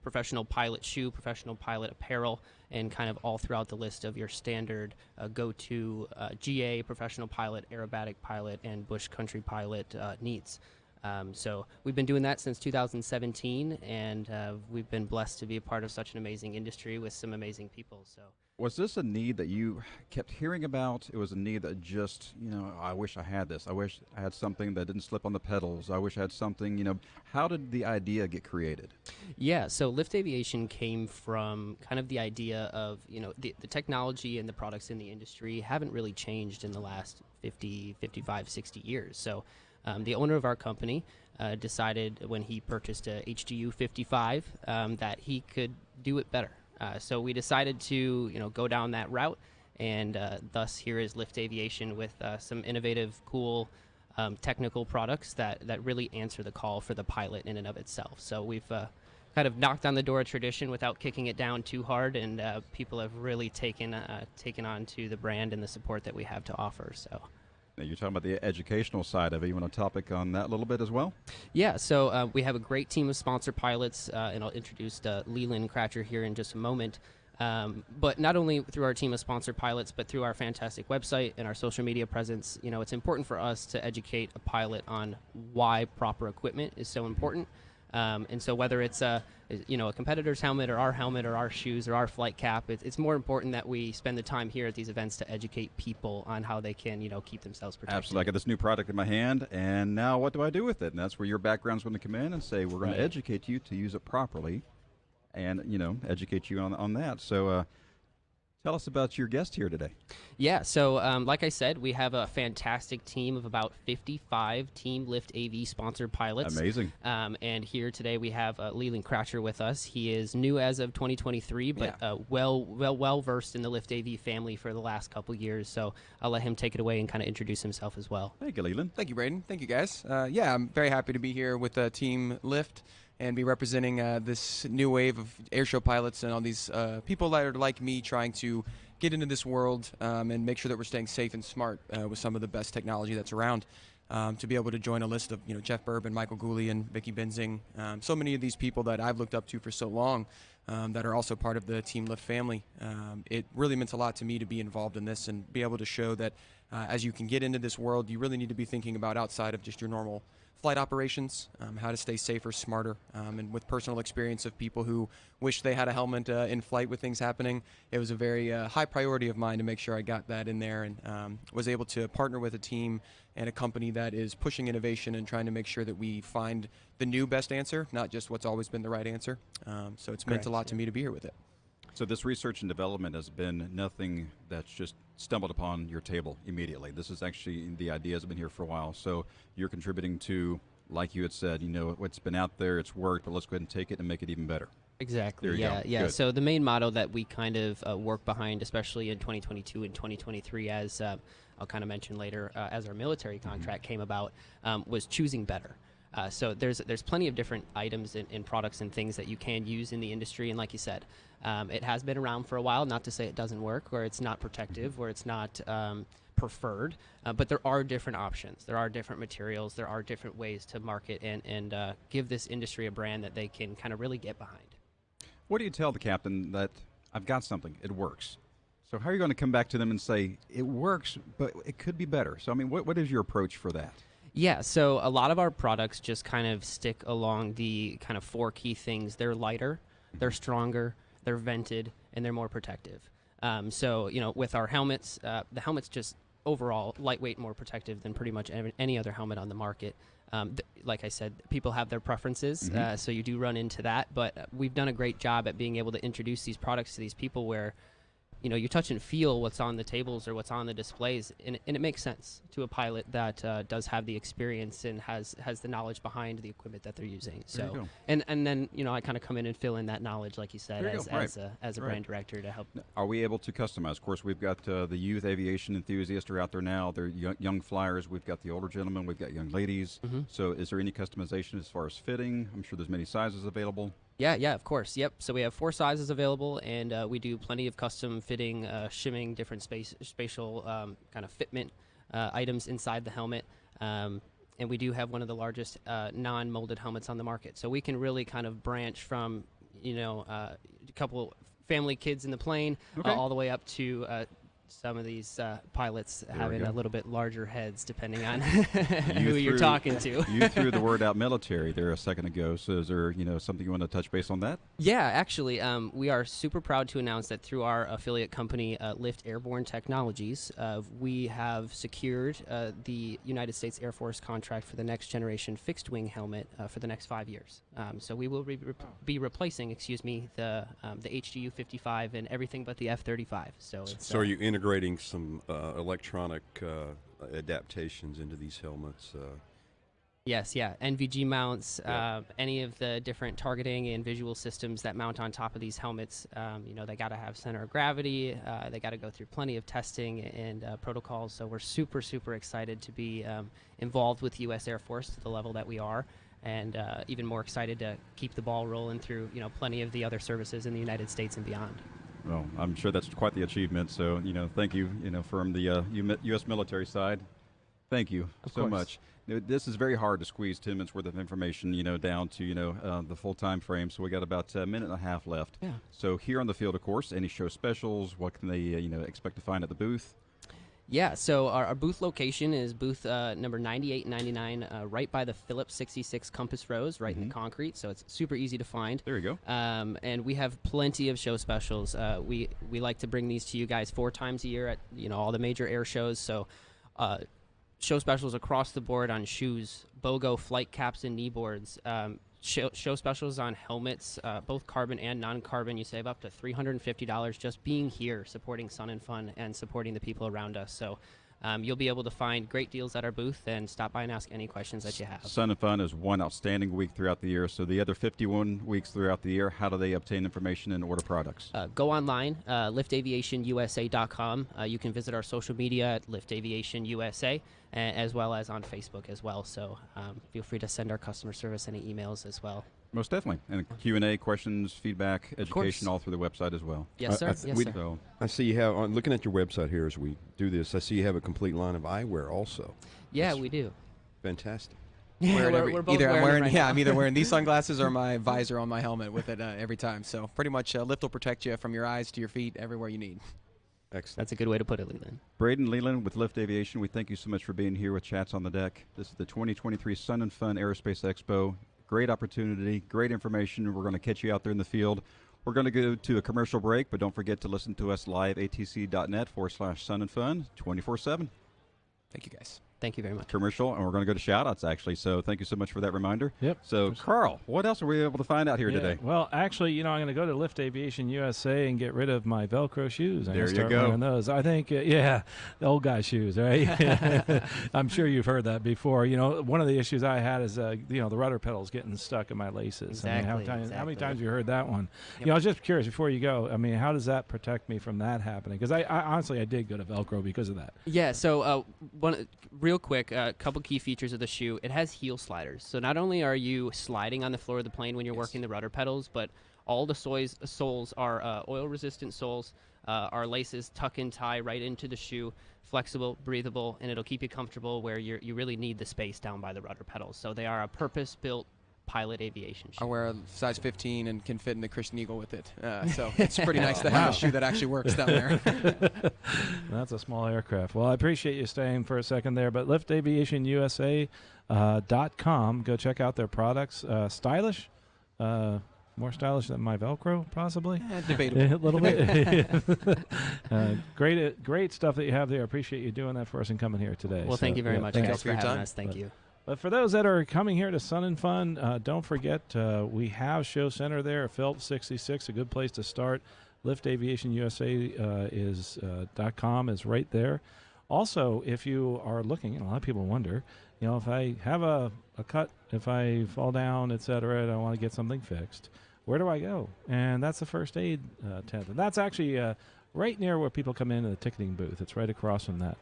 professional pilot shoe, professional pilot apparel, and kind of all throughout the list of your standard go-to GA, professional pilot, aerobatic pilot, and bush country pilot needs. So we've been doing that since 2017, and we've been blessed to be a part of such an amazing industry with some amazing people. So. Was this a need that you kept hearing about? It was a need that just, I wish I had this. I wish I had something that didn't slip on the pedals. I wish I had something, how did the idea get created? Yeah, so Lift Aviation came from kind of the idea of, the technology and the products in the industry haven't really changed in the last 50, 55, 60 years. So the owner of our company decided when he purchased a HDU 55 that he could do it better. So we decided to, go down that route, and thus here is Lift Aviation with some innovative, cool, technical products that really answer the call for the pilot in and of itself. So we've kind of knocked on the door of tradition without kicking it down too hard, and people have really taken on to the brand and the support that we have to offer. So. Now you're talking about the educational side of it. You want to topic on that a little bit as well? Yeah, so we have a great team of sponsor pilots, and I'll introduce Leland Cratcher here in just a moment. But not only through our team of sponsor pilots, but through our fantastic website and our social media presence, it's important for us to educate a pilot on why proper equipment is so important. And so whether it's a competitor's helmet or our shoes or our flight cap, it's more important that we spend the time here at these events to educate people on how they can, keep themselves protected. Absolutely. I got this new product in my hand, and now what do I do with it? And that's where your background's going to come in and say, we're going to educate you to use it properly and, educate you on that. So tell us about your guest here today. Yeah, so like I said, we have a fantastic team of about 55 Team Lift AV sponsored pilots. Amazing. And here today we have Leland Cratcher with us. He is new as of 2023, but well versed in the Lift AV family for the last couple years. So I'll let him take it away and kind of introduce himself as well. Thank you, Leland. Thank you, Braden. Thank you, guys. I'm very happy to be here with Team Lift and be representing this new wave of airshow pilots and all these people that are like me trying to get into this world and make sure that we're staying safe and smart with some of the best technology that's around. To be able to join a list of Jeff Bourbon, Michael Goulian, Vicky Benzing, so many of these people that I've looked up to for so long that are also part of the Team Lift family. It really meant a lot to me to be involved in this and be able to show that as you can get into this world, you really need to be thinking about outside of just your normal flight operations, how to stay safer, smarter, and with personal experience of people who wish they had a helmet in flight with things happening, it was a very high priority of mine to make sure I got that in there and was able to partner with a team and a company that is pushing innovation and trying to make sure that we find the new best answer, not just what's always been the right answer. So it's meant a lot to me to be here with it. So this research and development has been nothing that's just stumbled upon your table immediately. This is actually, the ideas have been here for a while. So you're contributing to, like you had said, what's been out there, it's worked, but let's go ahead and take it and make it even better. Exactly. Yeah. Good. So the main motto that we kind of work behind, especially in 2022 and 2023, as I'll kind of mention later, as our military contract came about, was choosing better. So there's plenty of different items and products and things that you can use in the industry, and like you said, it has been around for a while. Not to say it doesn't work, or it's not protective, or it's not preferred, but there are different options. There are different materials. There are different ways to market and give this industry a brand that they can kind of really get behind. What do you tell the captain that I've got something, it works? So how are you going to come back to them and say, it works, but it could be better? So, I mean, what is your approach for that? Yeah, so a lot of our products just kind of stick along the kind of four key things. They're lighter, they're stronger, they're vented, and they're more protective. So, with our helmets, the helmet's just overall lightweight, more protective than pretty much any other helmet on the market. Like I said, people have their preferences, so you do run into that. But we've done a great job at being able to introduce these products to these people where, you touch and feel what's on the tables or what's on the displays, and it makes sense to a pilot that does have the experience and has the knowledge behind the equipment that they're using. So, and then I kind of come in and fill in that knowledge, like you said, as a brand director to help. Are we able to customize? Of course, we've got the youth aviation enthusiasts are out there now. They're young flyers. We've got the older gentlemen. We've got young ladies. So, is there any customization as far as fitting? I'm sure there's many sizes available. Yeah, of course. Yep. So we have 4 sizes available, and we do plenty of custom fitting, shimming, different spatial kind of fitment items inside the helmet. And we do have one of the largest non-molded helmets on the market. So we can really kind of branch from, a couple family kids in the plane all the way up to some of these pilots having a little bit larger heads, depending on who you're talking to. You threw the word out military there a second ago. So is there, something you want to touch base on that? Yeah, actually, we are super proud to announce that through our affiliate company, Lift Airborne Technologies, we have secured the United States Air Force contract for the next generation fixed wing helmet for the next 5 years. So we will be replacing, the HGU 55 and everything but the F-35. So are you integrating some electronic adaptations into these helmets? Yes, NVG mounts, any of the different targeting and visual systems that mount on top of these helmets, they got to have center of gravity. They got to go through plenty of testing and protocols. So we're super, super excited to be involved with U.S. Air Force to the level that we are, and even more excited to keep the ball rolling through, plenty of the other services in the United States and beyond. Well, I'm sure that's quite the achievement. So, thank you, from the U.S. military side. Thank you so much. This is very hard to squeeze 10 minutes worth of information, down to, the full time frame. So we got about a minute and a half left. Yeah. So here on the field, of course, any show specials, what can they, expect to find at the booth? Yeah, so our booth location is booth number 9899, right by the Phillips 66 Compass Rose, right in the concrete, so it's super easy to find. There you go. And we have plenty of show specials. We like to bring these to you guys 4 times a year at all the major air shows. So show specials across the board on shoes, BOGO flight caps and knee boards. Show specials on helmets, both carbon and non-carbon. You save up to $350 just being here, supporting Sun and Fun and supporting the people around us. So you'll be able to find great deals at our booth, and stop by and ask any questions that you have. Sun and Fun is one outstanding week throughout the year. So the other 51 weeks throughout the year, how do they obtain information and order products? Go online, liftaviationusa.com. You can visit our social media at Lift Aviation USA, as well as on Facebook as well. So feel free to send our customer service any emails as well. Most definitely. And Q&A, questions, feedback, education, all through the website as well. Yes, sir. Yes, sir. So, I see you have, looking at your website here as we do this, I see you have a complete line of eyewear also. Yeah, we do. Fantastic. Yeah, we're both wearing it right now. I'm either wearing these sunglasses or my visor on my helmet with it every time. So pretty much Lift will protect you from your eyes to your feet, everywhere you need. Excellent. That's a good way to put it, Leland. Braden Leland with Lift Aviation, we thank you so much for being here with Chats on the Deck. This is the 2023 Sun and Fun Aerospace Expo. Great opportunity, great information. We're going to catch you out there in the field. We're going to go to a commercial break, but don't forget to listen to us live, atc.net/Sun and Fun, 24/7. Thank you, guys. Thank you very much. Commercial, and we're going to go to shout-outs, actually. So thank you so much for that reminder. Yep. So, Carl, what else are we able to find out here today? Well, actually, I'm going to go to Lift Aviation USA and get rid of my Velcro shoes. There you start go. Wearing those. I think, the old guy shoes, right? I'm sure you've heard that before. One of the issues I had is, the rudder pedals getting stuck in my laces. Exactly. How many times have you heard that one? Yep. I was just curious before you go. I mean, how does that protect me from that happening? Because I honestly, I did go to Velcro because of that. Yeah. So real quick, couple key features of the shoe. It has heel sliders. So not only are you sliding on the floor of the plane when you're working the rudder pedals, but all the soles are oil-resistant soles. Our laces tuck and tie right into the shoe, flexible, breathable, and it'll keep you comfortable where you really need the space down by the rudder pedals. So they are a purpose-built pilot aviation shoe. I wear a size 15 and can fit in the Christian Eagle with it. So it's pretty nice to have a shoe that actually works down there. That's a small aircraft. Well, I appreciate you staying for a second there, but liftaviationusa.com. Go check out their products. Stylish. More stylish than my Velcro, possibly. Debatable. A little bit. Great stuff that you have there. I appreciate you doing that for us and coming here today. Well, thank you very much, guys, for having time. us. Thank you. But for those that are coming here to Sun and Fun, don't forget we have Show Center there at Phillips 66, a good place to start. LiftAviationUSA .com is right there. Also, if you are looking, a lot of people wonder, if I have a cut, if I fall down, etc., and I want to get something fixed, where do I go? And that's the first aid tent. And that's actually right near where people come into the ticketing booth. It's right across from that.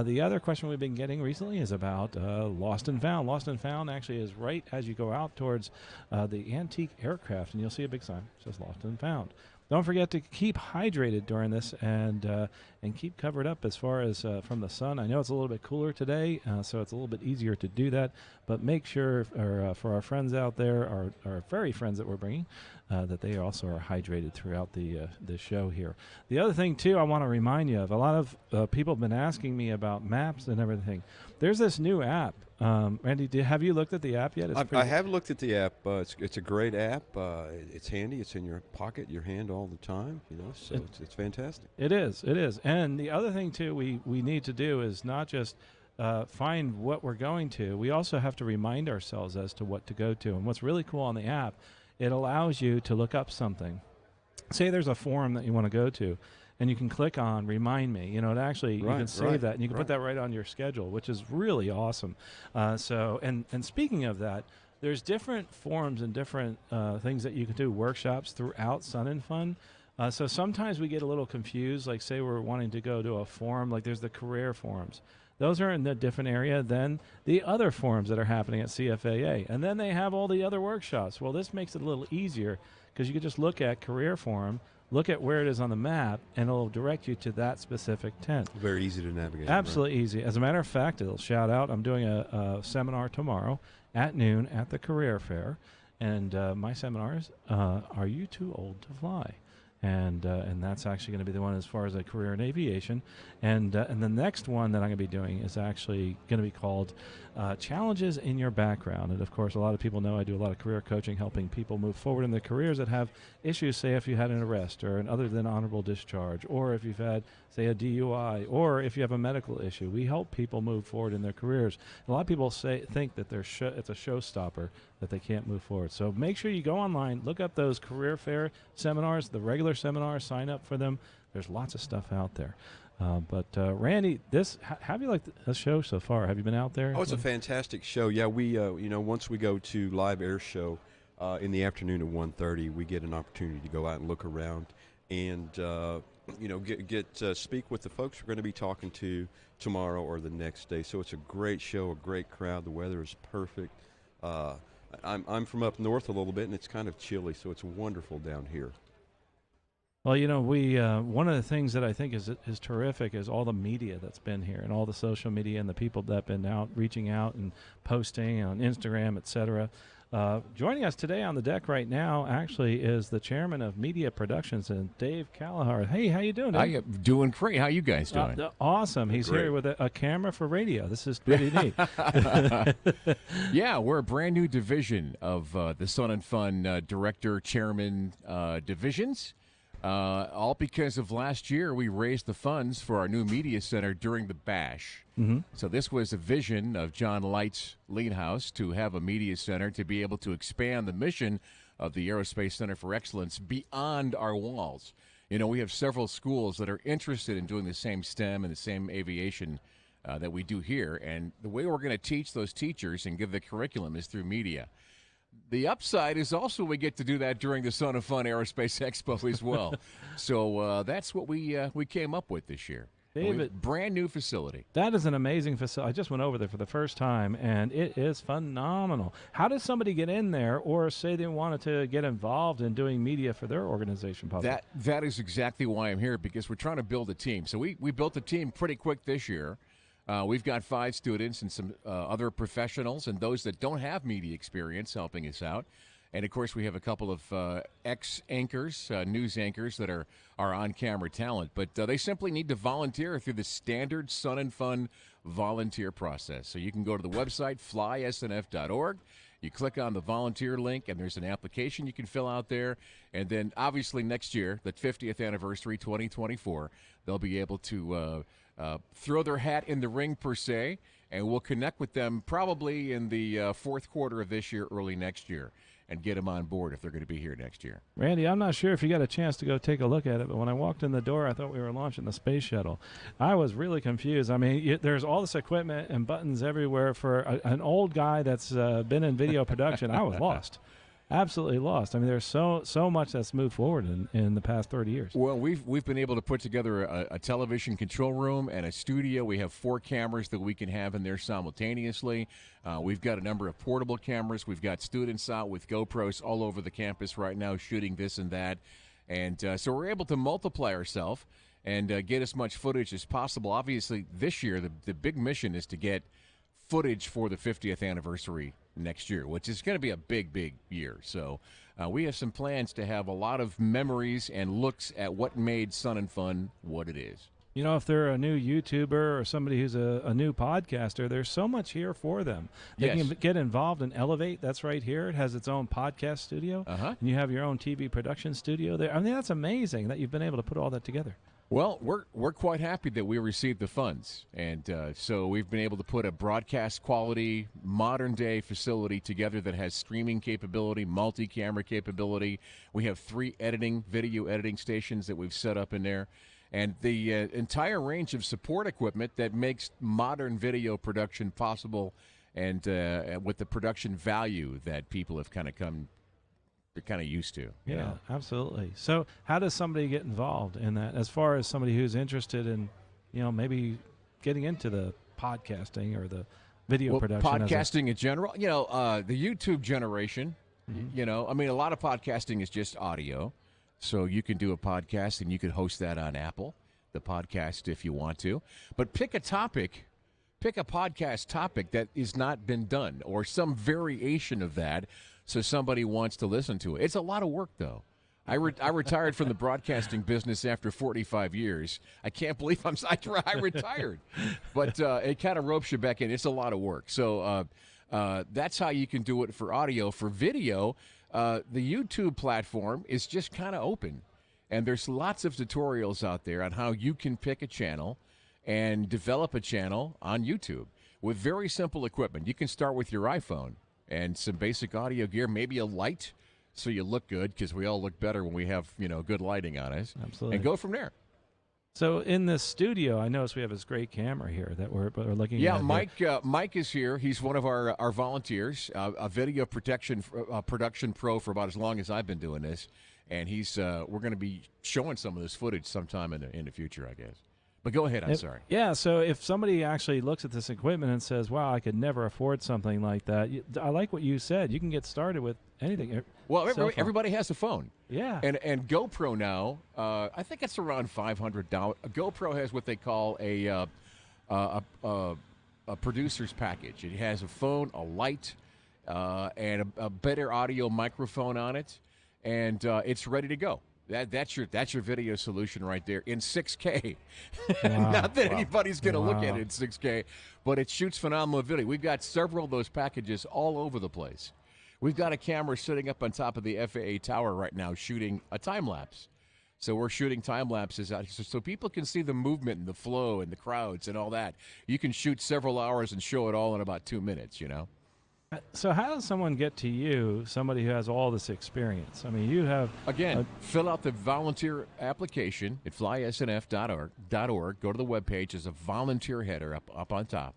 The other question we've been getting recently is about Lost and Found. Lost and Found actually is right as you go out towards the antique aircraft, and you'll see a big sign that says Lost and Found. Don't forget to keep hydrated during this and keep covered up as far as from the sun. I know it's a little bit cooler today, so it's a little bit easier to do that. But make sure, for our friends out there, our fairy friends that we're bringing, that they also are hydrated throughout the show here. The other thing, too, I want to remind you of, a lot of people have been asking me about maps and everything. There's this new app. Randy, have you looked at the app yet? I have looked at the app. It's a great app. It's handy. It's in your pocket, your hand all the time. So it's fantastic. It is. And the other thing too, we need to do is not just find what we're going to. We also have to remind ourselves as to what to go to. And what's really cool on the app, it allows you to look up something. Say there's a forum that you want to go to, and you can click on Remind Me. It actually, you can save that, and you can put that right on your schedule, which is really awesome. And speaking of that, there's different forums and different things that you can do, workshops throughout Sun and Fun. So sometimes we get a little confused, like say we're wanting to go to a forum, like there's the career forums. Those are in a different area than the other forums that are happening at CFAA. And then they have all the other workshops. Well, this makes it a little easier because you can just look at career forum, look at where it is on the map, and it'll direct you to that specific tent. Very easy to navigate. Absolutely easy. As a matter of fact, it'll shout out, I'm doing a seminar tomorrow at noon at the career fair. And my seminar is, Are You Too Old to Fly? And that's actually going to be the one as far as a career in aviation. And the next one that I'm going to be doing is actually going to be called Challenges in Your Background. And, of course, a lot of people know I do a lot of career coaching, helping people move forward in their careers that have issues, say if you had an arrest or an other than honorable discharge, or if you've had, say, a DUI, or if you have a medical issue. We help people move forward in their careers. A lot of people think that it's a showstopper, that they can't move forward. So make sure you go online, look up those career fair seminars, the regular seminars, sign up for them. There's lots of stuff out there. But Randy, have you liked the show so far? Have you been out there? Oh, it's a fantastic show. Yeah, we once we go to live air show in the afternoon at 1:30, we get an opportunity to go out and look around and speak with the folks we're going to be talking to tomorrow or the next day. So it's a great show, a great crowd. The weather is perfect. I'm from up north a little bit, and it's kind of chilly, so it's wonderful down here. Well, we one of the things that I think is terrific is all the media that's been here and all the social media and the people that have been out reaching out and posting on Instagram, etc. Joining us today on the deck right now actually is the chairman of Media Productions, and Dave Callahar. Hey, how you doing, Dave? I am doing great. How you guys doing? Awesome. He's great. Here with a camera for radio. This is pretty neat. Yeah, we're a brand new division of the Sun and Fun director, chairman divisions. All because of last year we raised the funds for our new media center during the bash. Mm-hmm. So this was a vision of John Light's Lean House to have a media center to be able to expand the mission of the Aerospace Center for Excellence beyond our walls. We have several schools that are interested in doing the same STEM and the same aviation that we do here. And the way we're going to teach those teachers and give the curriculum is through media. The upside is also we get to do that during the Sun and Fun Aerospace Expo as well. So that's what we came up with this year. David, brand new facility. That is an amazing facility. I just went over there for the first time, and it is phenomenal. How does somebody get in there, or say they wanted to get involved in doing media for their organization? Public? That is exactly why I'm here, because we're trying to build a team. So we built a team pretty quick this year. We've got 5 students and some other professionals and those that don't have media experience helping us out. And, of course, we have a couple of ex-anchors, news anchors that are on-camera talent. But they simply need to volunteer through the standard Sun and Fun volunteer process. So you can go to the website, flysnf.org. You click on the volunteer link, and there's an application you can fill out there. And then, obviously, next year, the 50th anniversary, 2024, they'll be able to throw their hat in the ring, per se, and we'll connect with them probably in the fourth quarter of this year, early next year, and get them on board if they're going to be here next year. Randy, I'm not sure if you got a chance to go take a look at it, but when I walked in the door, I thought we were launching the space shuttle. I was really confused. I mean, there's all this equipment and buttons everywhere. For an old guy that's been in video production, I was lost. absolutely lost. I mean, there's so much that's moved forward in the past 30 years. Well, we've been able to put together a television control room and a studio. We have 4 cameras that we can have in there simultaneously. We've got a number of portable cameras. We've got students out with GoPros all over the campus right now shooting this and that. And so we're able to multiply ourselves and get as much footage as possible. Obviously, this year, the big mission is to get footage for the 50th anniversary next year, which is going to be a big year. So we have some plans to have a lot of memories and looks at what made Sun and Fun what it is. You know, if they're a new YouTuber or somebody who's a new podcaster, there's so much here for them. They can get involved and elevate. That's right here. It has its own podcast studio. And you have your own TV production studio there. I mean, that's amazing that you've been able to put all that together. Well, we're quite happy that we received the funds, and so we've been able to put a broadcast quality, modern day facility together that has streaming capability, multi-camera capability. We have 3 video editing stations that we've set up in there, and the entire range of support equipment that makes modern video production possible, and with the production value that people have kind of used to. Yeah, absolutely. So how does somebody get involved in that as far as somebody who's interested in, maybe getting into the podcasting or the video production? Podcasting in general, the YouTube generation, a lot of podcasting is just audio. So you can do a podcast and you could host that on Apple, the podcast, if you want to. But pick a podcast topic that has not been done or some variation of that, so somebody wants to listen to it. It's a lot of work, though. I retired from the broadcasting business after 45 years. I can't believe I retired. But it kind of ropes you back in. It's a lot of work. So that's how you can do it for audio. For video, the YouTube platform is just kind of open. And there's lots of tutorials out there on how you can pick a channel and develop a channel on YouTube with very simple equipment. You can start with your iPhone and some basic audio gear, maybe a light so you look good, because we all look better when we have, good lighting on us. Absolutely. And go from there. So in this studio, I noticed we have this great camera here that we're looking at. Yeah, Mike is here. He's one of our volunteers, a video production pro for about as long as I've been doing this. And we're going to be showing some of this footage sometime in the future, I guess. But go ahead, I'm sorry. Yeah, so if somebody actually looks at this equipment and says, wow, I could never afford something like that, I like what you said. You can get started with anything. Well, everybody has a phone. Yeah. And GoPro now, I think it's around $500. GoPro has what they call a producer's package. It has a phone, a light, and a better audio microphone on it, and it's ready to go. That's your video solution right there in 6K. Wow. Not that anybody's going to look at it in 6K, but it shoots phenomenal video. We've got several of those packages all over the place. We've got a camera sitting up on top of the FAA tower right now shooting a time lapse. So we're shooting time lapses out here so people can see the movement and the flow and the crowds and all that. You can shoot several hours and show it all in about 2 minutes, So how does someone get to you, somebody who has all this experience? I mean, you have... Again, fill out the volunteer application at flysnf.org. Go to the webpage. There's a volunteer header up on top.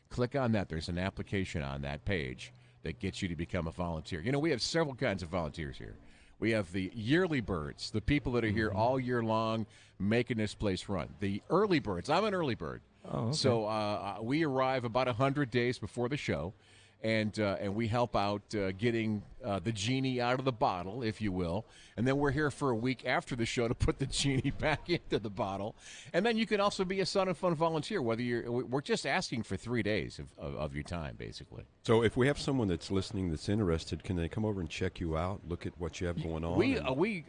Click on that. There's an application on that page that gets you to become a volunteer. We have several kinds of volunteers here. We have the yearly birds, the people that are here all year long making this place run. The early birds. I'm an early bird. Oh, okay. So we arrive about 100 days before the show. And we help out getting the genie out of the bottle, if you will. And then we're here for a week after the show to put the genie back into the bottle. And then you can also be a Sun and Fun volunteer, we're just asking for 3 days of your time, basically. So if we have someone that's listening that's interested, can they come over and check you out, look at what you have going on? We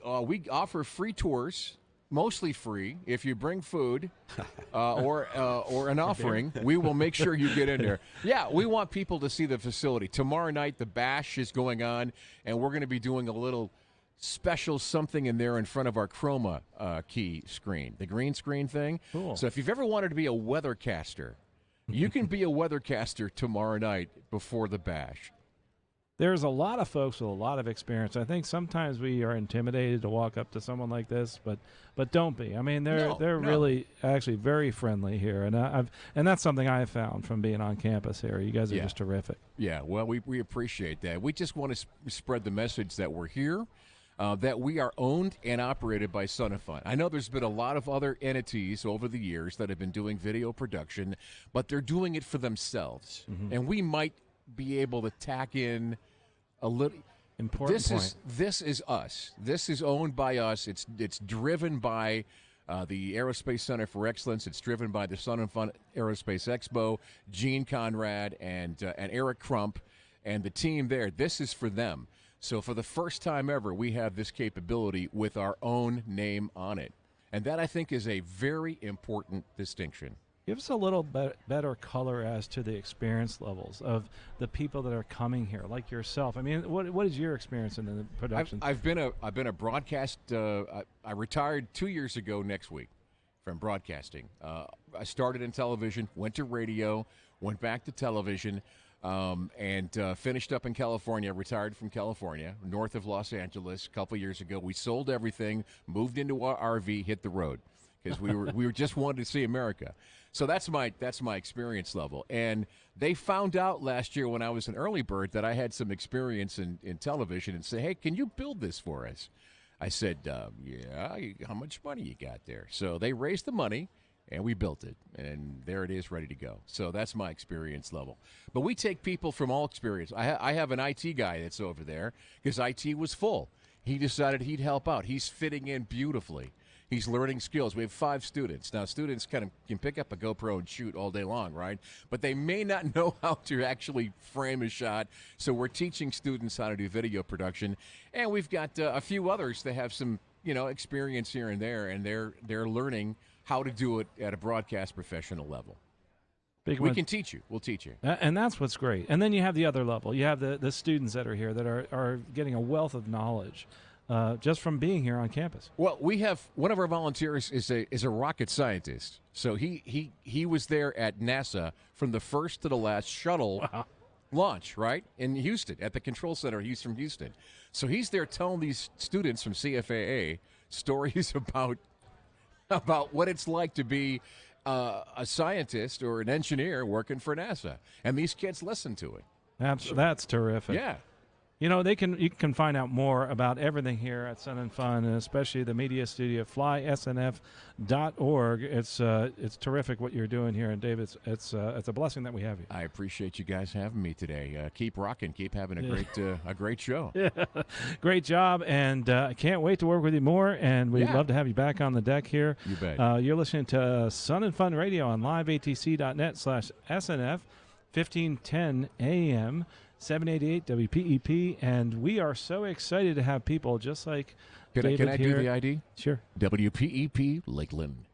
offer free tours. Mostly free. If you bring food or an offering, we will make sure you get in there. Yeah, we want people to see the facility. Tomorrow night, the bash is going on, and we're going to be doing a little special something in there in front of our chroma key screen, the green screen thing. Cool. So if you've ever wanted to be a weathercaster, you can be a weathercaster tomorrow night before the bash. there's a lot of folks with a lot of experience. I think sometimes we are intimidated to walk up to someone like this, but don't be. I mean, they're really actually very friendly here, and that's something I have found from being on campus here. You guys are just terrific. Yeah, well, we appreciate that. We just want to spread the message that we're here, that we are owned and operated by Sun and Fun. I know there's been a lot of other entities over the years that have been doing video production, but they're doing it for themselves, and we might be able to tack in a little. Important point. This is us. This is owned by us. It's driven by the Aerospace Center for Excellence. It's driven by the Sun and Fun Aerospace Expo, Gene Conrad and Eric Crump and the team there. This is for them. So for the first time ever, we have this capability with our own name on it. And that, I think, is a very important distinction. Give us a little better color as to the experience levels of the people that are coming here, like yourself. I mean, what is your experience in the production? I've been a broadcast. I retired 2 years ago next week from broadcasting. I started in television, went to radio, went back to television, and finished up in California. Retired from California, north of Los Angeles, a couple years ago. We sold everything, moved into our RV, hit the road because we were just wanted to see America. So that's my experience level. And they found out last year when I was an early bird that I had some experience in television and said, hey, can you build this for us? I said, yeah, how much money you got there? So they raised the money, and we built it. And there it is, ready to go. So that's my experience level. But we take people from all experience. I have an IT guy that's over there because IT was full. He decided he'd help out. He's fitting in beautifully. He's learning skills. We have 5 students. Now, students kind of can pick up a GoPro and shoot all day long, right? But they may not know how to actually frame a shot. So we're teaching students how to do video production. And we've got a few others that have some, experience here and there, and they're learning how to do it at a broadcast professional level. We can teach you. We'll teach you. And that's what's great. And then you have the other level. You have the students that are here that are getting a wealth of knowledge. Just from being here on campus. Well, we have one of our volunteers is a rocket scientist. So he was there at NASA from the first to the last shuttle launch, right, in Houston at the control center. He's from Houston, so he's there telling these students from CFAA stories about what it's like to be a scientist or an engineer working for NASA, and these kids listen to it. That's terrific. Yeah. You can find out more about everything here at Sun and Fun, and especially the media studio, flysnf.org. It's terrific what you're doing here, and Dave, it's a blessing that we have you. I appreciate you guys having me today. Keep rocking, keep having a great show. Yeah. Great job, and I can't wait to work with you more. And we'd love to have you back on the deck here. You bet. You're listening to Sun and Fun Radio on liveatc.net/SNF, 1510 AM. 788 WPEP, and we are so excited to have people just like David Can I here. do the ID? Sure. WPEP Lakeland.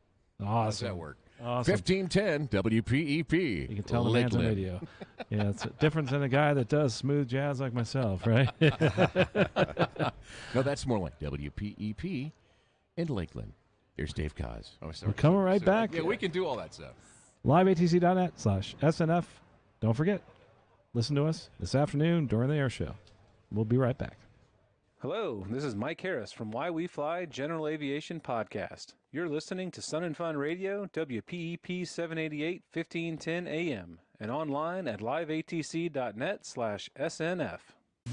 Awesome. How does that work? Awesome. 1510 WPEP. You can tell the man's on radio. Yeah, it's a difference than a guy that does smooth jazz like myself, right? No, that's more like WPEP in Lakeland. There's Dave Kaz. We're coming right back. Yeah, we can do all that stuff. liveatc.net/SNF. Don't forget. Listen to us this afternoon during the air show. We'll be right back. Hello, this is Mike Harris from Why We Fly General Aviation Podcast. You're listening to Sun and Fun Radio, WPEP 788, 1510 AM, and online at liveatc.net/SNF.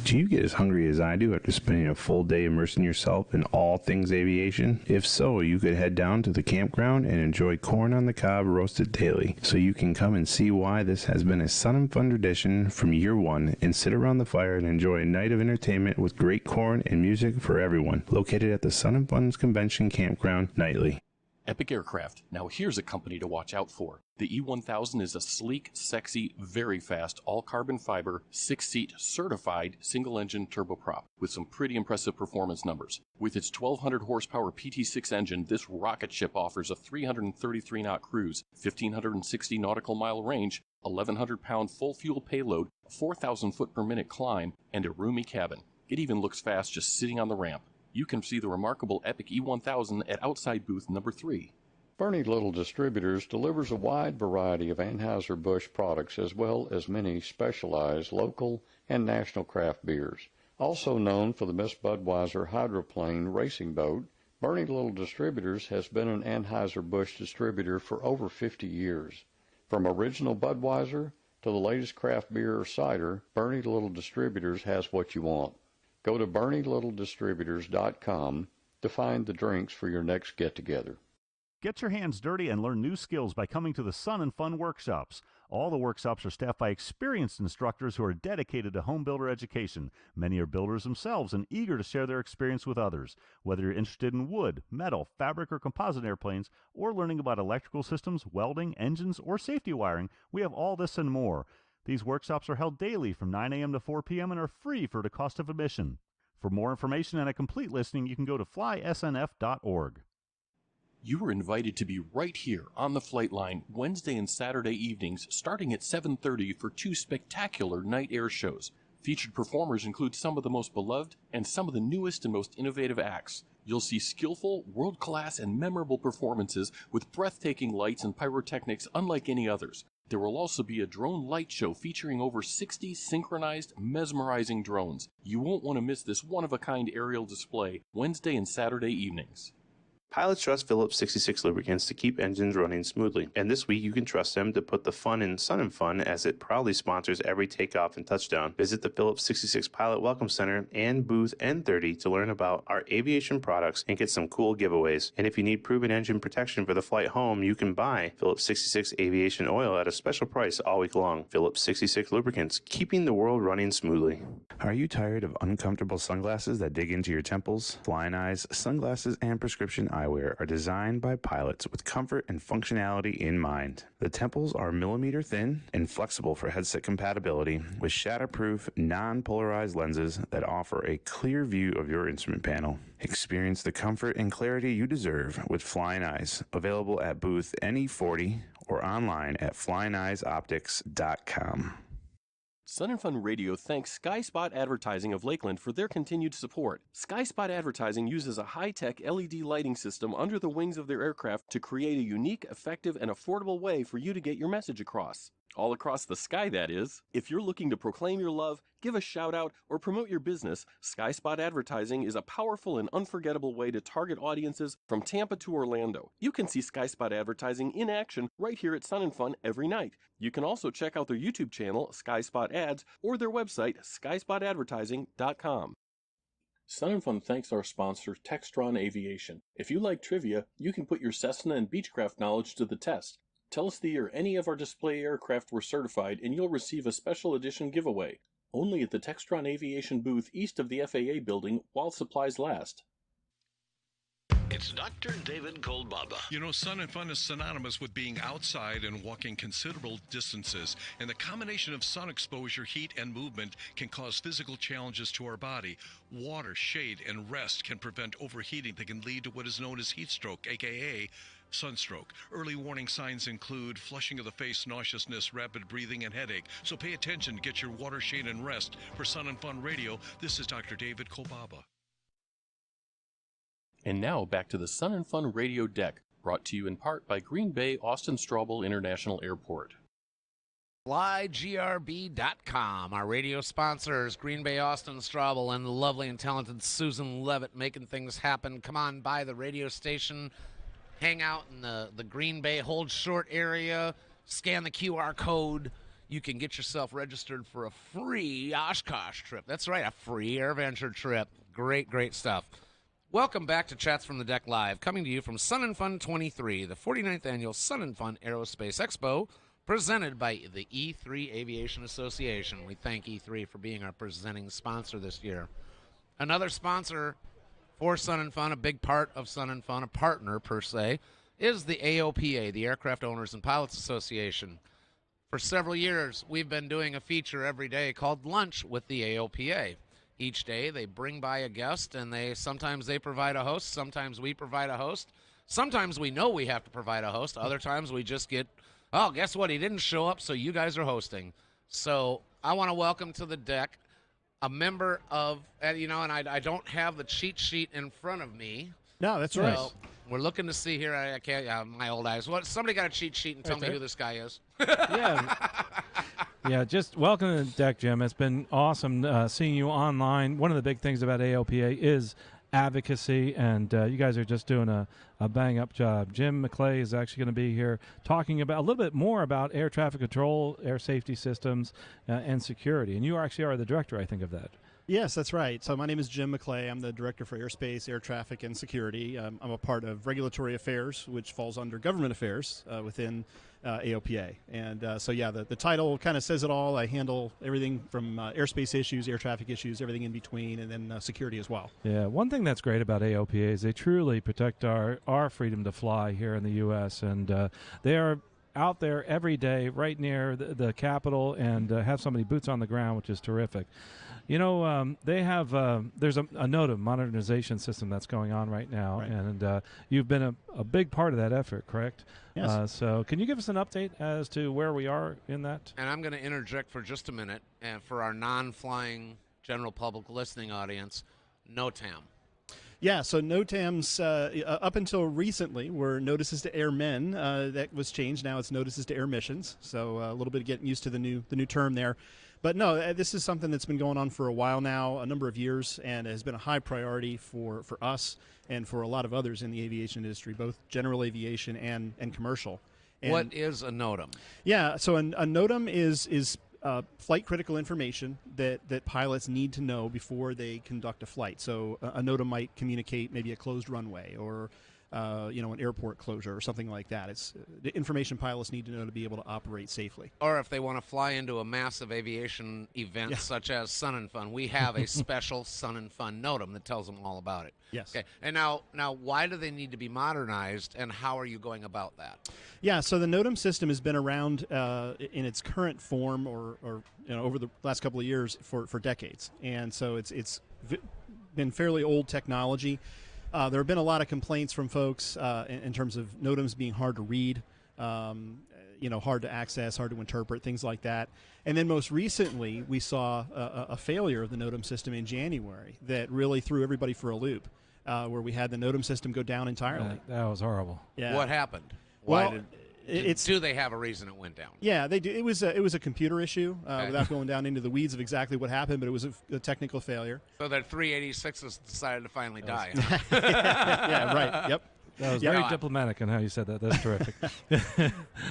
Do you get as hungry as I do after spending a full day immersing yourself in all things aviation? If so, you could head down to the campground and enjoy corn on the cob roasted daily, so you can come and see why this has been a Sun and Fun tradition from year one, and sit around the fire and enjoy a night of entertainment with great corn and music for everyone. Located at the Sun and Fun's Convention Campground nightly. Epic Aircraft. Now here's a company to watch out for. The E1000 is a sleek, sexy, very fast, all-carbon fiber, 6-seat, certified, single-engine turboprop with some pretty impressive performance numbers. With its 1,200 horsepower PT6 engine, this rocket ship offers a 333-knot cruise, 1,560 nautical mile range, 1,100-pound full-fuel payload, a 4,000-foot-per-minute climb, and a roomy cabin. It even looks fast just sitting on the ramp. You can see the remarkable Epic E1000 at outside booth number 3. Bernie Little Distributors delivers a wide variety of Anheuser-Busch products as well as many specialized local and national craft beers. Also known for the Miss Budweiser hydroplane racing boat, Bernie Little Distributors has been an Anheuser-Busch distributor for over 50 years. From original Budweiser to the latest craft beer or cider, Bernie Little Distributors has what you want. Go to BernieLittleDistributors.com to find the drinks for your next get-together. Get your hands dirty and learn new skills by coming to the Sun and Fun workshops. All the workshops are staffed by experienced instructors who are dedicated to home builder education. Many are builders themselves and eager to share their experience with others. Whether you're interested in wood, metal, fabric, or composite airplanes, or learning about electrical systems, welding, engines, or safety wiring, we have all this and more. These workshops are held daily from 9 a.m. to 4 p.m. and are free for the cost of admission. For more information and a complete listing, you can go to flysnf.org. You are invited to be right here on the flight line Wednesday and Saturday evenings starting at 7:30 for 2 spectacular night air shows. Featured performers include some of the most beloved and some of the newest and most innovative acts. You'll see skillful, world-class, and memorable performances with breathtaking lights and pyrotechnics unlike any others. There will also be a drone light show featuring over 60 synchronized, mesmerizing drones. You won't want to miss this one-of-a-kind aerial display Wednesday and Saturday evenings. Pilots trust Phillips 66 lubricants to keep engines running smoothly, and this week you can trust them to put the fun in Sun and Fun as it proudly sponsors every takeoff and touchdown. Visit the Phillips 66 Pilot Welcome Center and booth N30 to learn about our aviation products and get some cool giveaways. And if you need proven engine protection for the flight home, you can buy Phillips 66 Aviation Oil at a special price all week long. Phillips 66 lubricants, keeping the world running smoothly. Are you tired of uncomfortable sunglasses that dig into your temples? Flying Eyes sunglasses and prescription eyewear are designed by pilots with comfort and functionality in mind. The temples are millimeter thin and flexible for headset compatibility with shatterproof, non-polarized lenses that offer a clear view of your instrument panel. Experience the comfort and clarity you deserve with Flying Eyes, available at booth NE40 or online at flyingeyesoptics.com. Sun and Fun Radio thanks SkySpot Advertising of Lakeland for their continued support. SkySpot Advertising uses a high-tech LED lighting system under the wings of their aircraft to create a unique, effective, and affordable way for you to get your message across. All across the sky, that is. If you're looking to proclaim your love, give a shout-out, or promote your business, SkySpot Advertising is a powerful and unforgettable way to target audiences from Tampa to Orlando. You can see SkySpot Advertising in action right here at Sun and Fun every night. You can also check out their YouTube channel, SkySpot Ads, or their website, skyspotadvertising.com. Sun and Fun thanks our sponsor, Textron Aviation. If you like trivia, you can put your Cessna and Beechcraft knowledge to the test. Tell us the year any of our display aircraft were certified and you'll receive a special edition giveaway. Only at the Textron Aviation booth east of the FAA building while supplies last. It's Dr. David Goldbaba. You know, Sun and Fun is synonymous with being outside and walking considerable distances, and the combination of sun exposure, heat, and movement can cause physical challenges to our body. Water, shade, and rest can prevent overheating that can lead to what is known as heat stroke, aka sunstroke. Early warning signs include flushing of the face, nauseousness, rapid breathing, and headache. So pay attention, get your water, shade, and rest. For Sun and Fun Radio, this is Dr. David Kolbaba. And now back to the Sun and Fun Radio deck, brought to you in part by Green Bay Austin Straubel International Airport. FlyGRB.com, our radio sponsors, Green Bay Austin Straubel and the lovely and talented Susan Levitt making things happen. Come on by the radio station, hang out in the Green Bay Hold Short area, scan the QR code. You can get yourself registered for a free Oshkosh trip. That's right, a free AirVenture trip. Great, great stuff. Welcome back to Chats from the Deck Live, coming to you from Sun and Fun 23, the 49th Annual Sun and Fun Aerospace Expo, presented by the E3 Aviation Association. We thank E3 for being our presenting sponsor this year. Another sponsor for Sun and Fun, a big part of Sun and Fun, a partner per se, is the AOPA, the Aircraft Owners and Pilots Association. For several years, we've been doing a feature every day called Lunch with the AOPA. Each day, they bring by a guest, and sometimes they provide a host. Sometimes we provide a host. Sometimes we know we have to provide a host. Other times we just get, oh, guess what? He didn't show up, so you guys are hosting. So I want to welcome to the deck a member of, and I don't have the cheat sheet in front of me. No, that's right. We're looking to see here. I can't. My old eyes. What? Somebody got a cheat sheet and tell me who this guy is. Yeah. Yeah, just welcome to the deck, Jim. It's been awesome seeing you online. One of the big things about AOPA is advocacy, and you guys are just doing a bang-up job. Jim McClay is actually going to be here talking about a little bit more about air traffic control, air safety systems, and security. And you actually are the director, I think, of that. Yes, that's right. So my name is Jim McClay. I'm the Director for Airspace, Air Traffic, and Security. I'm a part of Regulatory Affairs, which falls under Government Affairs within AOPA. And the title kind of says it all. I handle everything from airspace issues, air traffic issues, everything in between, and then security as well. Yeah, one thing that's great about AOPA is they truly protect our freedom to fly here in the U.S., and they are out there every day right near the Capitol and have so many boots on the ground, which is terrific. You know, they have there's a NOTAM modernization system that's going on right now, Right. and you've been a big part of that effort, correct? Yes. So can you give us an update as to where we are in that? And I'm going to interject for just a minute, and for our non-flying general public listening audience, NOTAM. Yeah, so NOTAMs up until recently were notices to airmen. That was changed. Now it's notices to air missions. So a little bit of getting used to the new term there. But no, this is something that's been going on for a while now, a number of years, and has been a high priority for us and for a lot of others in the aviation industry, both general aviation and commercial. And What is a NOTAM? yeah, so a NOTAM is flight critical information that pilots need to know before they conduct a flight. So a NOTAM might communicate maybe a closed runway or an airport closure or something like that. It's the information pilots need to know to be able to operate safely. Or if they want to fly into a massive aviation event Yeah. such as Sun and Fun, we have a special Sun and Fun NOTAM that tells them all about it. Yes. Okay. And now, why do they need to be modernized, and how are you going about that? Yeah, so the NOTAM system has been around in its current form or over the last couple of years for decades. And so it's been fairly old technology. There have been a lot of complaints from folks in terms of NOTAMs being hard to read, hard to access, hard to interpret, things like that. And then most recently, we saw a failure of the NOTAM system in January that really threw everybody for a loop, where we had the NOTAM system go down entirely. That was horrible. Yeah. What happened? Do they have a reason it went down? Yeah, they do. It was a computer issue. Without going down into the weeds of exactly what happened, but it was a technical failure. So that 386s decided to finally die. Yeah, right. Yep. That was very diplomatic in how you said that. That's terrific.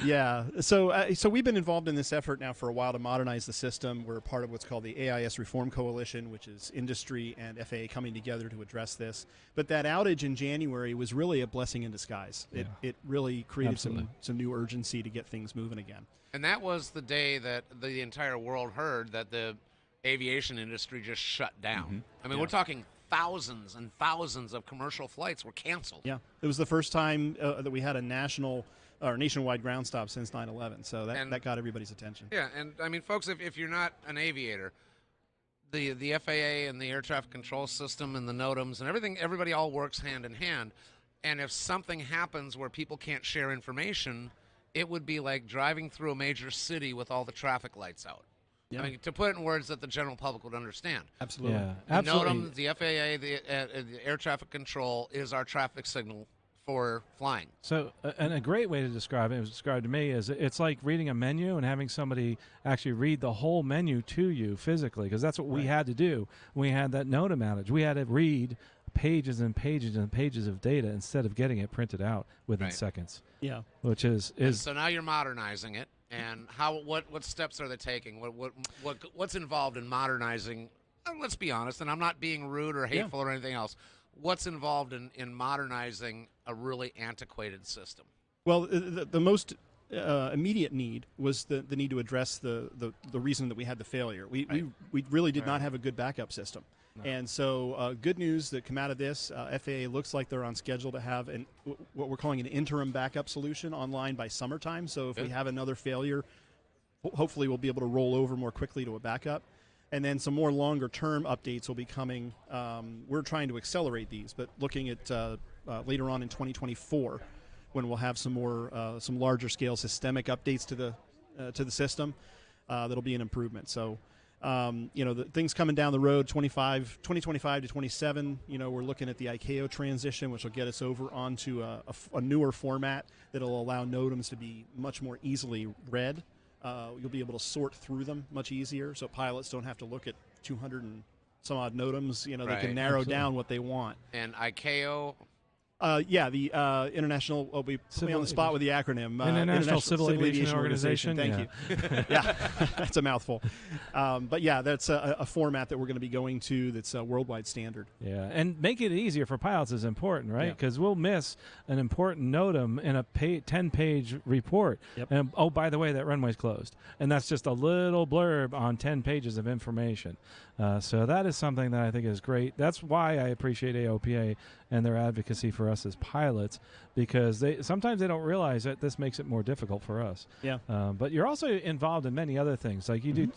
Yeah. So we've been involved in this effort now for a while to modernize the system. We're part of what's called the AIS Reform Coalition, which is industry and FAA coming together to address this. But that outage in January was really a blessing in disguise. It really created some new urgency to get things moving again. And that was the day that the entire world heard that the aviation industry just shut down. Mm-hmm. I mean, we're talking thousands and thousands of commercial flights were canceled. Yeah, it was the first time that we had a nationwide ground stop since 9/11. So that got everybody's attention. Yeah, and I mean, folks, if you're not an aviator, the FAA and the air traffic control system and the NOTAMs and everybody all works hand in hand. And if something happens where people can't share information, it would be like driving through a major city with all the traffic lights out. Yeah. I mean, to put it in words that the general public would understand. Absolutely. Yeah, The absolutely. NOTAM, the FAA, the air traffic control is our traffic signal for flying. So, and a great way to describe it was described to me is it's like reading a menu and having somebody actually read the whole menu to you physically, because that's what we had to do. We had that NOTAM outage. We had to read pages and pages and pages of data instead of getting it printed out within seconds. Yeah. Which is And so now you're modernizing it. And what steps are they taking? What's involved in modernizing? Let's be honest, and I'm not being rude or hateful or anything else. What's involved in modernizing a really antiquated system? Well, the most immediate need was the need to address the reason that we had the failure. We really did not have a good backup system. No. And so good news that come out of this, FAA looks like they're on schedule to have what we're calling an interim backup solution online by summertime. So if we have another failure, hopefully we'll be able to roll over more quickly to a backup. And then some more longer-term updates will be coming. We're trying to accelerate these, but looking at later on in 2024, when we'll have some larger-scale systemic updates to the system, that'll be an improvement. So, the things coming down the road, 2025 to 27. We're looking at the ICAO transition, which will get us over onto a newer format that'll allow NOTAMs to be much more easily read. You'll be able to sort through them much easier, so pilots don't have to look at 200 and some odd NOTAMs. They Right. can narrow down what they want. And ICAO. The International. Oh, we put me on the spot with the acronym. International Civil Aviation Organization. Thank yeah. you. Yeah, that's a mouthful. But yeah, that's a format that we're going to be going to. That's a worldwide standard. Yeah, and make it easier for pilots is important, right? Because we'll miss an important NOTAM in a 10-page report. Yep. And oh, by the way, that runway's closed, and that's just a little blurb on 10 pages of information. So that is something that I think is great. That's why I appreciate AOPA and their advocacy for us as pilots, because sometimes they don't realize that this makes it more difficult for us. Yeah. But you're also involved in many other things. Like you do,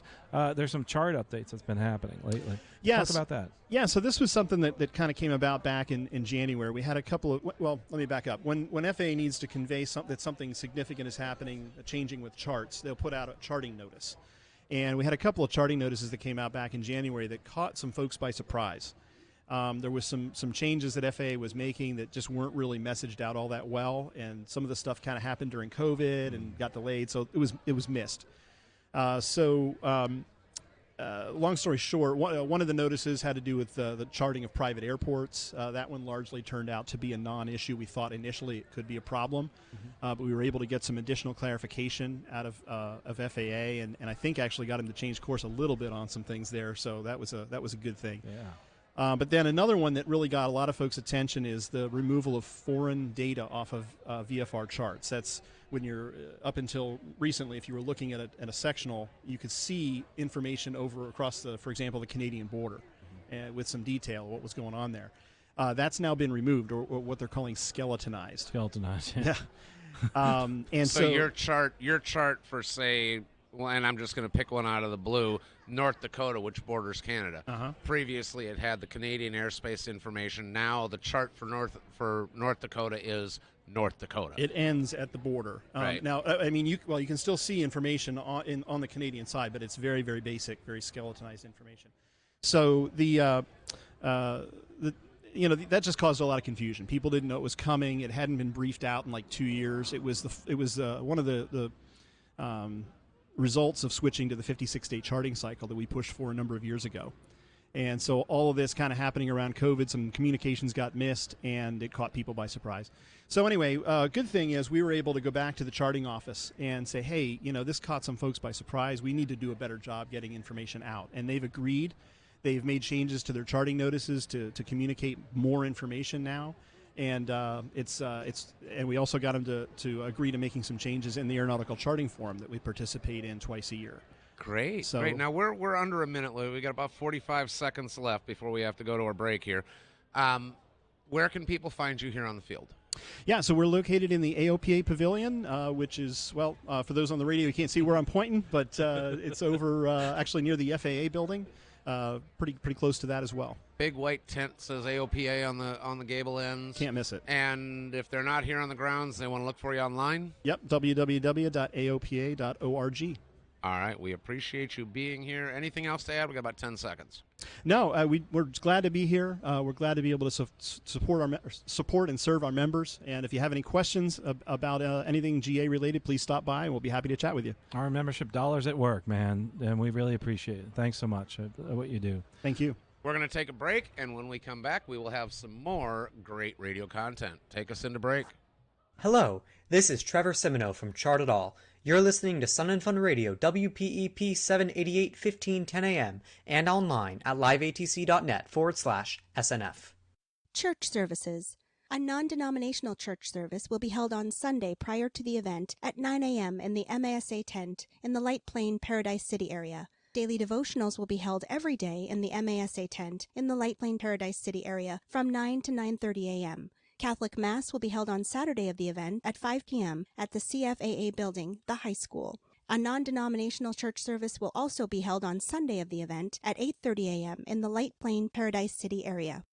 there's some chart updates that's been happening lately. Yes. Talk about that. Yeah, so this was something that kind of came about back in January. We had a couple of, well, let me back up. When FAA needs to convey that something significant is happening, changing with charts, they'll put out a charting notice. And we had a couple of charting notices that came out back in January that caught some folks by surprise. There was some changes that FAA was making that just weren't really messaged out all that well, and some of the stuff kind of happened during COVID and got delayed, so it was missed. Long story short, one of the notices had to do with the charting of private airports. That one largely turned out to be a non-issue. We thought initially it could be a problem, but we were able to get some additional clarification out of FAA, and I think actually got him to change course a little bit on some things there. So that was a good thing. Yeah. But then another one that really got a lot of folks' attention is the removal of foreign data off of VFR charts. That's when you're up until recently, if you were looking at a sectional, you could see information over across for example, the Canadian border, with some detail of what was going on there. That's now been removed, or what they're calling skeletonized. Skeletonized, yeah. And so your chart for, say, well, and I'm just going to pick one out of the blue, North Dakota, which borders Canada. Previously, it had the Canadian airspace information. Now the chart for North Dakota is North Dakota. It ends at the border. Right. Now, I mean, you can still see information on the Canadian side, but it's very, very basic, very skeletonized information. So that just caused a lot of confusion. People didn't know it was coming. It hadn't been briefed out in like 2 years. It was one of the results of switching to the 56-day charting cycle that we pushed for a number of years ago. And so all of this kind of happening around COVID, some communications got missed, and it caught people by surprise. So anyway, good thing is we were able to go back to the charting office and say, hey, this caught some folks by surprise. We need to do a better job getting information out. And they've agreed. They've made changes to their charting notices to communicate more information now. And and we also got them to agree to making some changes in the Aeronautical Charting Forum that we participate in twice a year. Great. Great. Now we're under a minute. We got about 45 seconds left before we have to go to our break here. Where can people find you here on the field? Yeah, so we're located in the AOPA Pavilion, which is, for those on the radio, you can't see where I'm pointing, but it's over actually near the FAA building. Pretty close to that as well. Big white tent says AOPA on the gable ends. Can't miss it. And if they're not here on the grounds, they want to look for you online? Yep, www.aopa.org. All right, we appreciate you being here. Anything else to add? We got about 10 seconds. No, we're glad to be here. We're glad to be able to support and serve our members. And if you have any questions about anything GA related, please stop by, and we'll be happy to chat with you. Our membership dollars at work, man, and we really appreciate it. Thanks so much for what you do. Thank you. We're going to take a break, and when we come back, we will have some more great radio content. Take us into break. Hello, this is Trevor Semino from Chart It All. You're listening to Sun and Fun Radio, WPEP 788 1510 AM, and online at liveatc.net/SNF. Church services. A non-denominational church service will be held on Sunday prior to the event at 9 a.m. in the MASA tent in the Light Plain Paradise City area. Daily devotionals will be held every day in the MASA tent in the Light Plain Paradise City area from 9 to 9:30 a.m. Catholic Mass will be held on Saturday of the event at 5 p.m. at the CFAA building, the high school. A non-denominational church service will also be held on Sunday of the event at 8:30 a.m. in the Light Plain Paradise City area.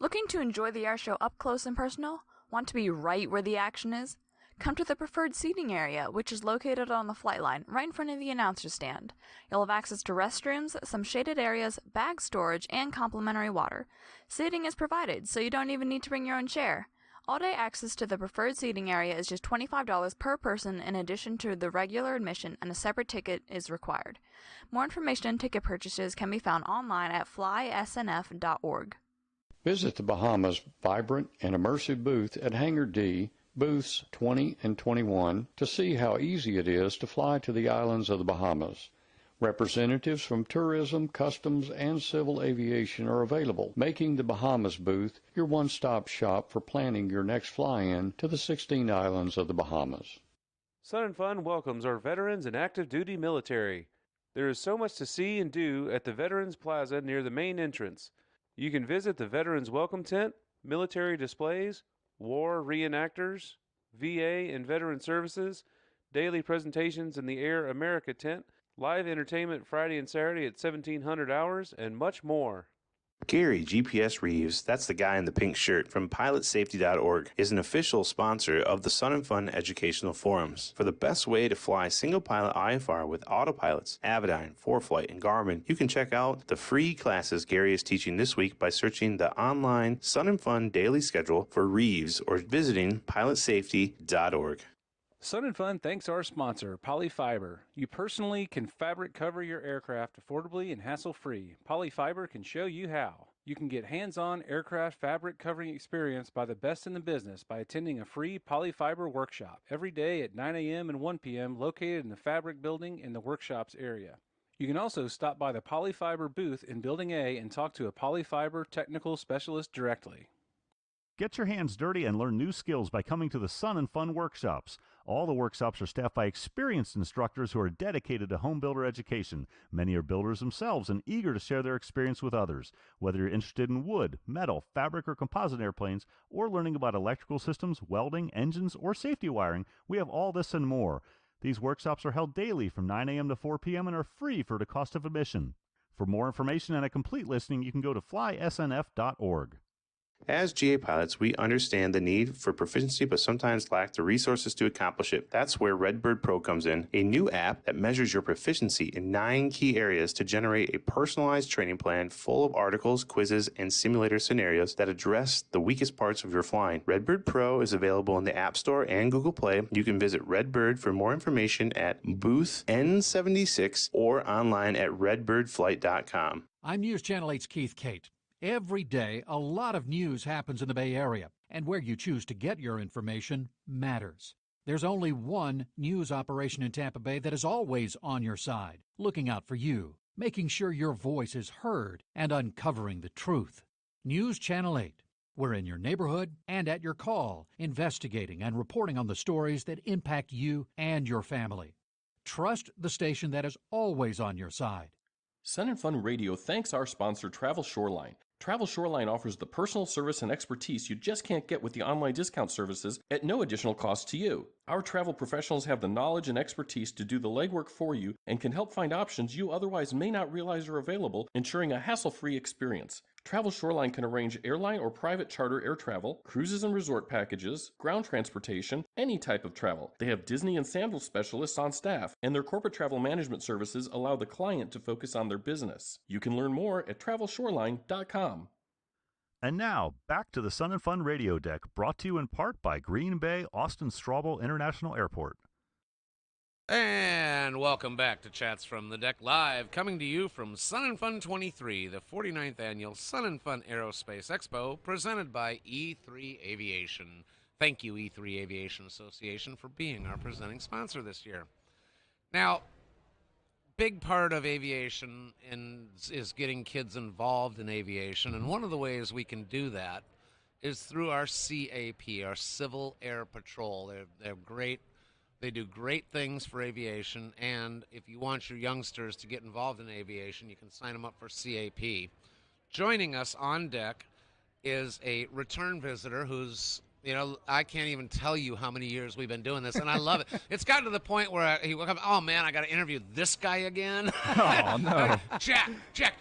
Looking to enjoy the air show up close and personal? Want to be right where the action is? Come to the preferred seating area, which is located on the flight line, right in front of the announcer stand. You'll have access to restrooms, some shaded areas, bag storage, and complimentary water. Seating is provided, so you don't even need to bring your own chair. All-day access to the preferred seating area is just $25 per person in addition to the regular admission, and a separate ticket is required. More information and ticket purchases can be found online at flysnf.org. Visit the Bahamas' vibrant and immersive booth at Hangar D, booths 20 and 21, to see how easy it is to fly to the islands of the Bahamas. Representatives from tourism, customs, and civil aviation are available, making the Bahamas booth your one-stop shop for planning your next fly-in to the 16 islands of the Bahamas. Sun and Fun welcomes our veterans and active duty military. There is so much to see and do at the Veterans Plaza near the main entrance. You can visit the Veterans Welcome Tent, military displays, war reenactors, VA and veteran services, daily presentations in the Air America tent, live entertainment Friday and Saturday at 1700 hours, and much more. Gary GPS Reeves, that's the guy in the pink shirt from pilotsafety.org, is an official sponsor of the Sun and Fun Educational Forums. For the best way to fly single pilot IFR with autopilots, Avidyne, ForeFlight, and Garmin, you can check out the free classes Gary is teaching this week by searching the online Sun and Fun daily schedule for Reeves or visiting pilotsafety.org. Sun and Fun thanks our sponsor, Polyfiber. You personally can fabric cover your aircraft affordably and hassle-free. Polyfiber can show you how. You can get hands-on aircraft fabric covering experience by the best in the business by attending a free Polyfiber workshop every day at 9 a.m. and 1 p.m. located in the Fabric Building in the workshops area. You can also stop by the Polyfiber booth in Building A and talk to a Polyfiber technical specialist directly. Get your hands dirty and learn new skills by coming to the Sun and Fun workshops. All the workshops are staffed by experienced instructors who are dedicated to home builder education. Many are builders themselves and eager to share their experience with others. Whether you're interested in wood, metal, fabric, or composite airplanes, or learning about electrical systems, welding, engines, or safety wiring, we have all this and more. These workshops are held daily from 9 a.m. to 4 p.m. and are free for the cost of admission. For more information and a complete listing, you can go to flysnf.org. As GA pilots, we understand the need for proficiency but sometimes lack the resources to accomplish it. That's where Redbird Pro comes in, a new app that measures your proficiency in 9 key areas to generate a personalized training plan full of articles, quizzes, and simulator scenarios that address the weakest parts of your flying. Redbird Pro is available in the App Store and Google Play. You can visit Redbird for more information at booth N76 or online at redbirdflight.com. I'm News Channel 8's Keith Kate. Every day, a lot of news happens in the Bay Area, and where you choose to get your information matters. There's only one news operation in Tampa Bay that is always on your side, looking out for you, making sure your voice is heard, and uncovering the truth. News Channel 8. We're in your neighborhood and at your call, investigating and reporting on the stories that impact you and your family. Trust the station that is always on your side. Sun and Fun Radio thanks our sponsor, Travel Shoreline. Travel Shoreline offers the personal service and expertise you just can't get with the online discount services at no additional cost to you. Our travel professionals have the knowledge and expertise to do the legwork for you and can help find options you otherwise may not realize are available, ensuring a hassle-free experience. Travel Shoreline can arrange airline or private charter air travel, cruises and resort packages, ground transportation, any type of travel. They have Disney and sandal specialists on staff, and their corporate travel management services allow the client to focus on their business. You can learn more at travelshoreline.com. And now, back to the Sun and Fun Radio Deck, brought to you in part by Green Bay Austin Straubel International Airport. And welcome back to Chats from the Deck Live, coming to you from Sun and Fun 23, the 49th Annual Sun and Fun Aerospace Expo, presented by E3 Aviation. Thank you, E3 Aviation Association, for being our presenting sponsor this year. Now, big part of aviation is getting kids involved in aviation, and one of the ways we can do that is through our CAP, our Civil Air Patrol. They're great. They do great things for aviation, and if you want your youngsters to get involved in aviation, you can sign them up for CAP. Joining us on deck is a return visitor who's, I can't even tell you how many years we've been doing this, and I love it. It's gotten to the point where he will come, oh, man, I got to interview this guy again. Oh, no. Jack,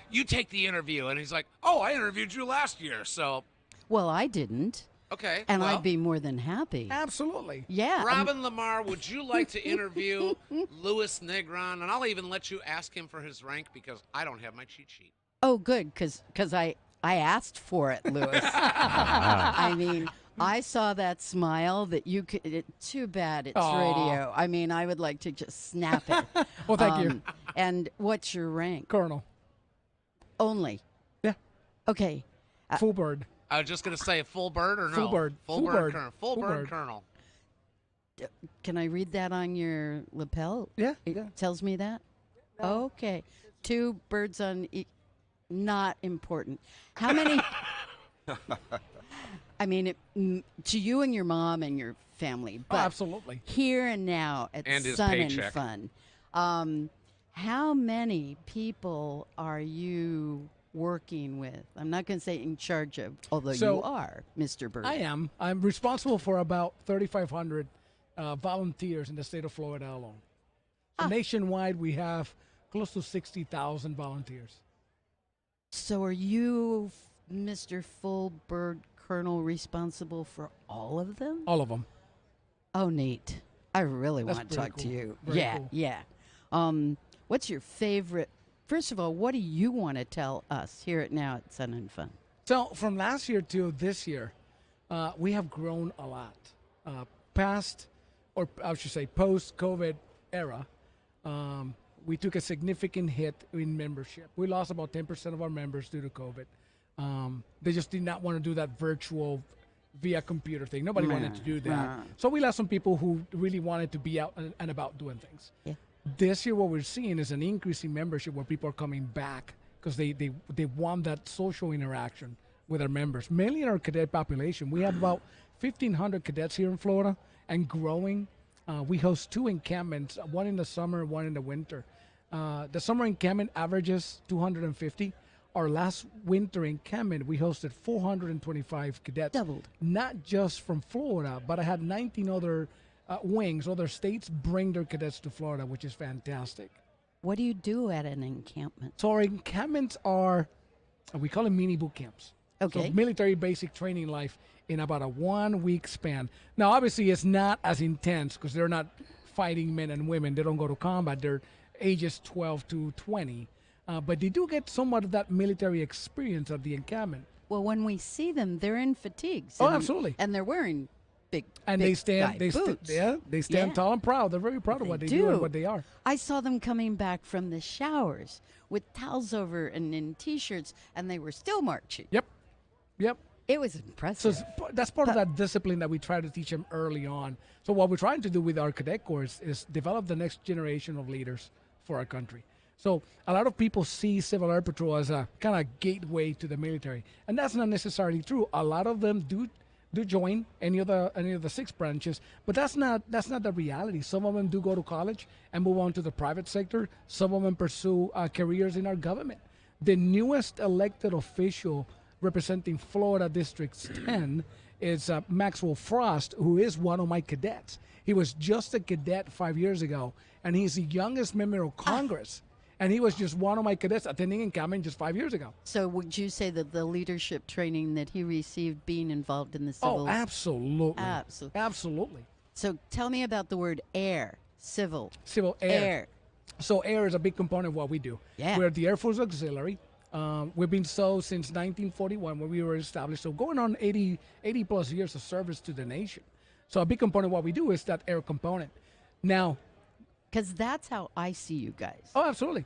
you take the interview. And he's like, oh, I interviewed you last year, so. Well, I didn't. Okay. And I'd be more than happy. Absolutely. Yeah. Robin Lamar, would you like to interview Louis Negron? And I'll even let you ask him for his rank because I don't have my cheat sheet. Oh, good, because I asked for it, Louis. I mean, I saw that smile that you could. Too bad it's Aw. radio. I mean, I would like to just snap it. Well, thank you. And what's your rank? Colonel. Only. Yeah. Okay. Full bird. I was just going to say full bird or no? Full bird. Full Full bird. bird. Colonel. Full Full bird, bird. Colonel. Can I read that on your lapel? Yeah. It tells me that? Okay. 2 birds on not important. How many? I mean, to you and your mom and your family, but absolutely. Here and now at And his Sun paycheck. and Fun, how many people are you working with? I'm not going to say in charge of, although So, you are, Mr. Bird. I am. I'm responsible for about 3,500 volunteers in the state of Florida alone. So nationwide, we have close to 60,000 volunteers. So are you, Mr. Full Bird Colonel, responsible for all of them? All of them. Oh, neat. I really That's want to pretty talk to cool. you. Very Yeah, cool. yeah. What's your favorite? First of all, what do you want to tell us here at Now at Sun and Fun? So from last year to this year, we have grown a lot. Past, or I should say post-COVID era, we took a significant hit in membership. We lost about 10% of our members due to COVID. They just did not want to do that virtual via computer thing. Nobody wanted to do that. So we lost some people who really wanted to be out and about doing things. Yeah. This year, what we're seeing is an increase in membership where people are coming back because they want that social interaction with our members, mainly in our cadet population. We have about 1,500 cadets here in Florida and growing. We host 2 encampments, one in the summer, one in the winter. The summer encampment averages 250. Our last winter encampment, we hosted 425 cadets. Doubled. Not just from Florida, but I had 19 other wings, other states bring their cadets to Florida, which is fantastic. What do you do at an encampment? So our encampments are, we call them mini boot camps. Okay. So military basic training life in about a 1-week span. Now, obviously, it's not as intense because they're not fighting men and women. They don't go to combat. They're ages 12 to 20. But they do get somewhat of that military experience at the encampment. Well, when we see them, they're in fatigues. Oh, and- absolutely. And they're wearing big And big they stand, guy boots. they stand Yeah. tall and proud. They're very proud of what they do and what they are. I saw them coming back from the showers with towels over and in T-shirts, and they were still marching. Yep. It was So impressive. that's part of that discipline that we try to teach them early on. So what we're trying to do with our cadet corps is develop the next generation of leaders for our country. So a lot of people see Civil Air Patrol as a kind of gateway to the military, and that's not necessarily true. A lot of them do join any of the 6 branches, but that's not the reality. Some of them do go to college and move on to the private sector. Some of them pursue careers in our government. The newest elected official representing Florida District 10 is Maxwell Frost, who is one of my cadets. He was just a cadet 5 years ago, and he's the youngest member of Congress. And he was just one of my cadets attending encampment just 5 years ago. So would you say that the leadership training that he received being involved in the civil? Oh, absolutely. Absolutely. So tell me about the word air, civil. Civil air. So air is a big component of what we do. Yeah. We're the Air Force Auxiliary. We've been so since 1941 when we were established. So going on 80 plus years of service to the nation. So a big component of what we do is that air component. Now, because that's how I see you guys. Oh, absolutely.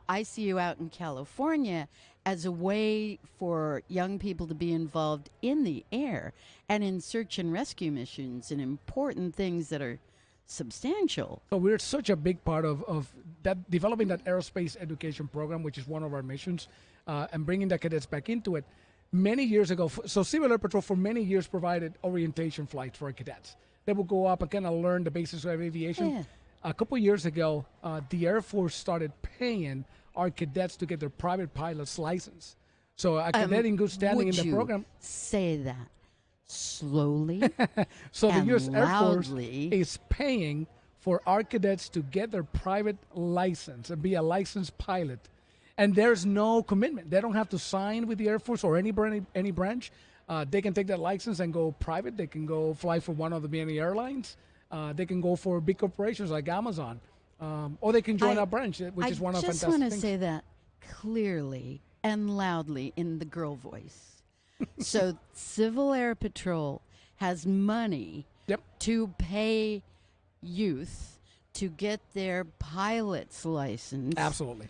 I see you out in California as a way for young people to be involved in the air and in search and rescue missions and important things that are substantial. So we're such a big part of that, developing that aerospace education program, which is one of our missions, and bringing the cadets back into it. Many years ago, so Civil Air Patrol for many years provided orientation flights for our cadets. They would go up and kind of learn the basics of aviation. Yeah. A couple years ago, the Air Force started paying our cadets to get their private pilot's license. So a cadet in good standing in the program. Say that slowly. So the and U.S. Air Force loudly. is paying for our cadets to get their private license and be a licensed pilot. And there's no commitment. They don't have to sign with the Air Force or any branch. They can take that license and go private. They can go fly for one of the many airlines. They can go for big corporations like Amazon. Or they can join our branch, which is one of the fantastic I just want to things. say that clearly and loudly in the girl voice. So Civil Air Patrol has money to pay youth to get their pilot's license. Absolutely.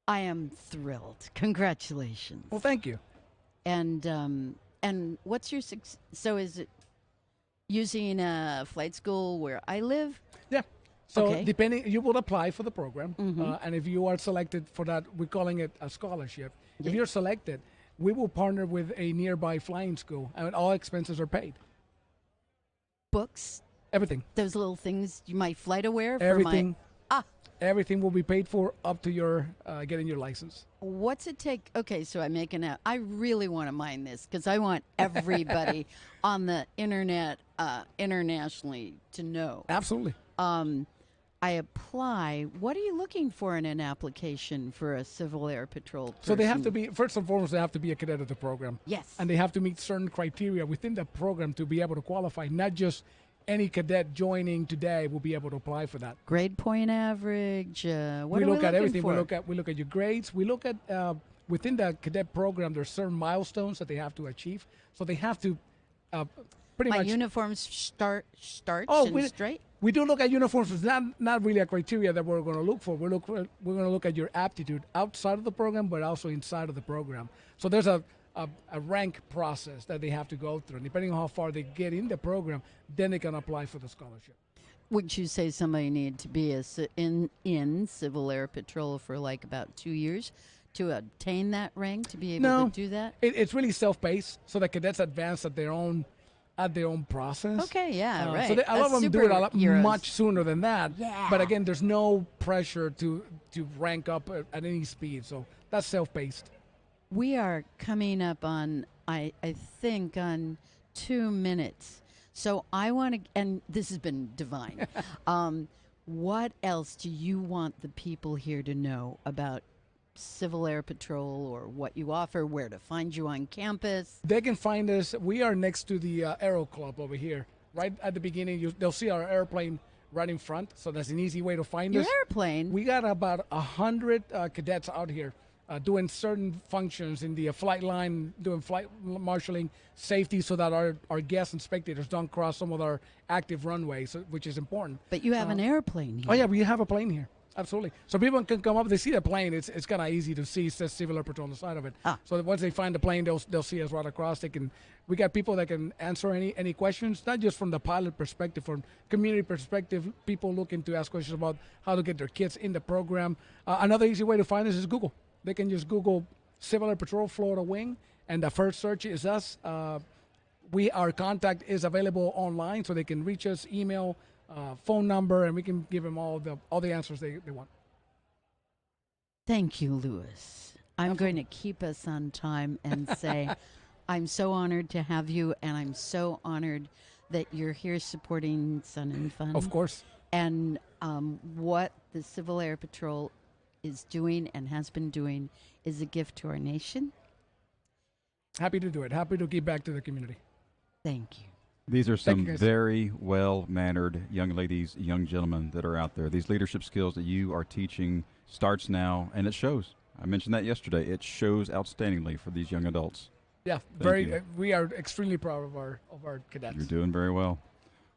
I am thrilled. Congratulations. Well, thank you. And what's your so is it using a flight school where I live? Yeah. So Okay. depending, you will apply for the program, Mhm. and if you are selected for that, we're calling it a scholarship. Yeah. If you're selected, we will partner with a nearby flying school, and all expenses are paid. Books, everything. Those little things, my flight aware for Everything. my Everything will be paid for up to your getting your license. What's it take? Okay, so I'm making out. I really want to mine this because I want everybody on the internet internationally to know. Absolutely. I apply. What are you looking for in an application for a Civil Air Patrol person? So they have to be, first and foremost, they have to be a cadet of the program. Yes. And they have to meet certain criteria within the program to be able to qualify. Not just any cadet joining today will be able to apply for that. Grade point average. What we are look we at everything. For? We look at your grades. We look at within the cadet program. There's certain milestones that they have to achieve. So they have to pretty My much. uniforms starch Oh, and straight. We do look at uniforms. It's not really a criteria that we're going to look for. We're going to look at your aptitude outside of the program, but also inside of the program. So there's a rank process that they have to go through. And depending on how far they get in the program, then they can apply for the scholarship. Would you say somebody need to be in Civil Air Patrol for like about 2 years to obtain that rank to be able to do that? It's really self-paced, so the cadets advance at their own process. Okay, yeah, right. So a lot of them do it a lot Superheroes. much sooner than that. Yeah. But again, there's no pressure to rank up at any speed. So that's self-paced. We are coming up on, I think, on 2 minutes. So I want to, and this has been divine. What else do you want the people here to know about Civil Air Patrol or what you offer, where to find you on campus? They can find us. We are next to the Aero Club over here. Right at the beginning, they'll see our airplane right in front. So that's an easy way to find Your us. airplane? We got about 100 cadets out here doing certain functions in the flight line, doing flight marshaling, safety, so that our guests and spectators don't cross some of our active runways, which is important. But you have an airplane here. Oh, yeah, we have a plane here. Absolutely. So people can come up, they see the plane, it's kind of easy to see. It says Civil Air Patrol on the side of it. So that once they find the plane, they'll see us right across. We got people that can answer any questions, not just from the pilot perspective, from community perspective, people looking to ask questions about how to get their kids in the program. Another easy way to find us is Google. They can just Google Civil Air Patrol Florida Wing, and the first search is us. Our contact is available online, so they can reach us, email, phone number, and we can give them all the answers they want. Thank you, Louis. I'm going to keep us on time and say I'm so honored to have you, and I'm so honored that you're here supporting Sun and Fun. Of course. And what the Civil Air Patrol is doing and has been doing is a gift to our nation. Happy to do it. Happy to give back to the community. Thank you. These are Thank some you, guys. very well-mannered young ladies, young gentlemen that are out there. These leadership skills that you are teaching starts now, and it shows. I mentioned that yesterday. It shows outstandingly for these young adults. Yeah, Thank you. we are extremely proud of our cadets. You're doing very well.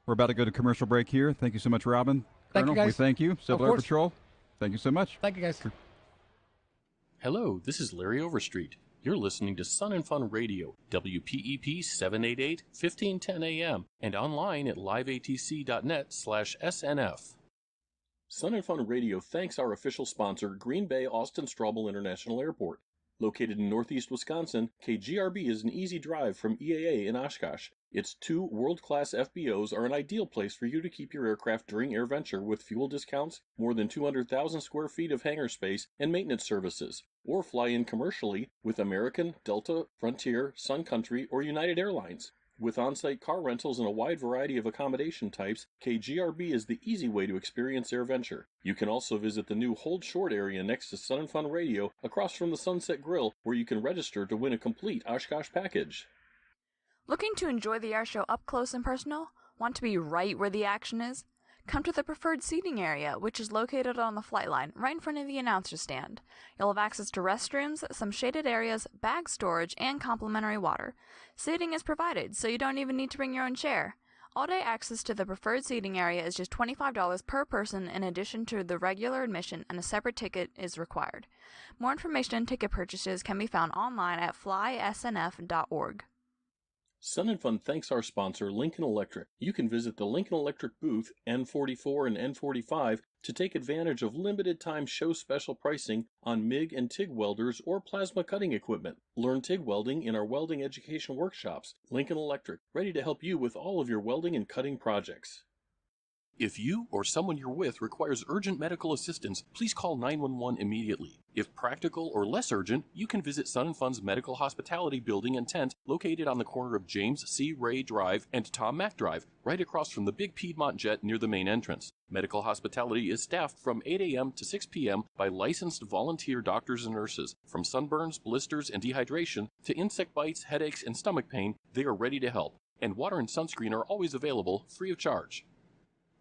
We're about to go to commercial break here. Thank you so much, Robin. Thank you, Colonel, we guys. thank you. Of Civil Air course. Patrol, thank you so much. Thank you, guys. Hello, this is Larry Overstreet. You're listening to Sun and Fun Radio, WPEP 788, 1510 AM, and online at liveatc.net/SNF. Sun and Fun Radio thanks our official sponsor, Green Bay Austin Straubel International Airport. Located in northeast Wisconsin, KGRB is an easy drive from EAA in Oshkosh. Its 2 world-class FBOs are an ideal place for you to keep your aircraft during AirVenture with fuel discounts, more than 200,000 square feet of hangar space, and maintenance services. Or fly in commercially with American, Delta, Frontier, Sun Country, or United Airlines. With on-site car rentals and a wide variety of accommodation types, KGRB is the easy way to experience AirVenture. You can also visit the new Hold Short area next to Sun and Fun Radio across from the Sunset Grill, where you can register to win a complete Oshkosh package. Looking to enjoy the air show up close and personal? Want to be right where the action is? come to the preferred seating area, which is located on the flight line, right in front of the announcer stand. You'll have access to restrooms, some shaded areas, bag storage, and complimentary water. Seating is provided, so you don't even need to bring your own chair. All-day access to the preferred seating area is just $25 per person in addition to the regular admission, and a separate ticket is required. More information and ticket purchases can be found online at flysnf.org. Sun and Fun thanks our sponsor, Lincoln Electric. You can visit the Lincoln Electric booth, N44 and N45, to take advantage of limited-time show special pricing on MIG and TIG welders or plasma cutting equipment. Learn TIG welding in our welding education workshops. Lincoln Electric, ready to help you with all of your welding and cutting projects. If you or someone you're with requires urgent medical assistance, please call 911 immediately. If practical or less urgent, you can visit Sun and Fun's Medical Hospitality Building and Tent located on the corner of James C. Ray Drive and Tom Mack Drive, right across from the big Piedmont jet near the main entrance. Medical Hospitality is staffed from 8 a.m. to 6 p.m. by licensed volunteer doctors and nurses. From sunburns, blisters, and dehydration to insect bites, headaches, and stomach pain, they are ready to help. And water and sunscreen are always available, free of charge.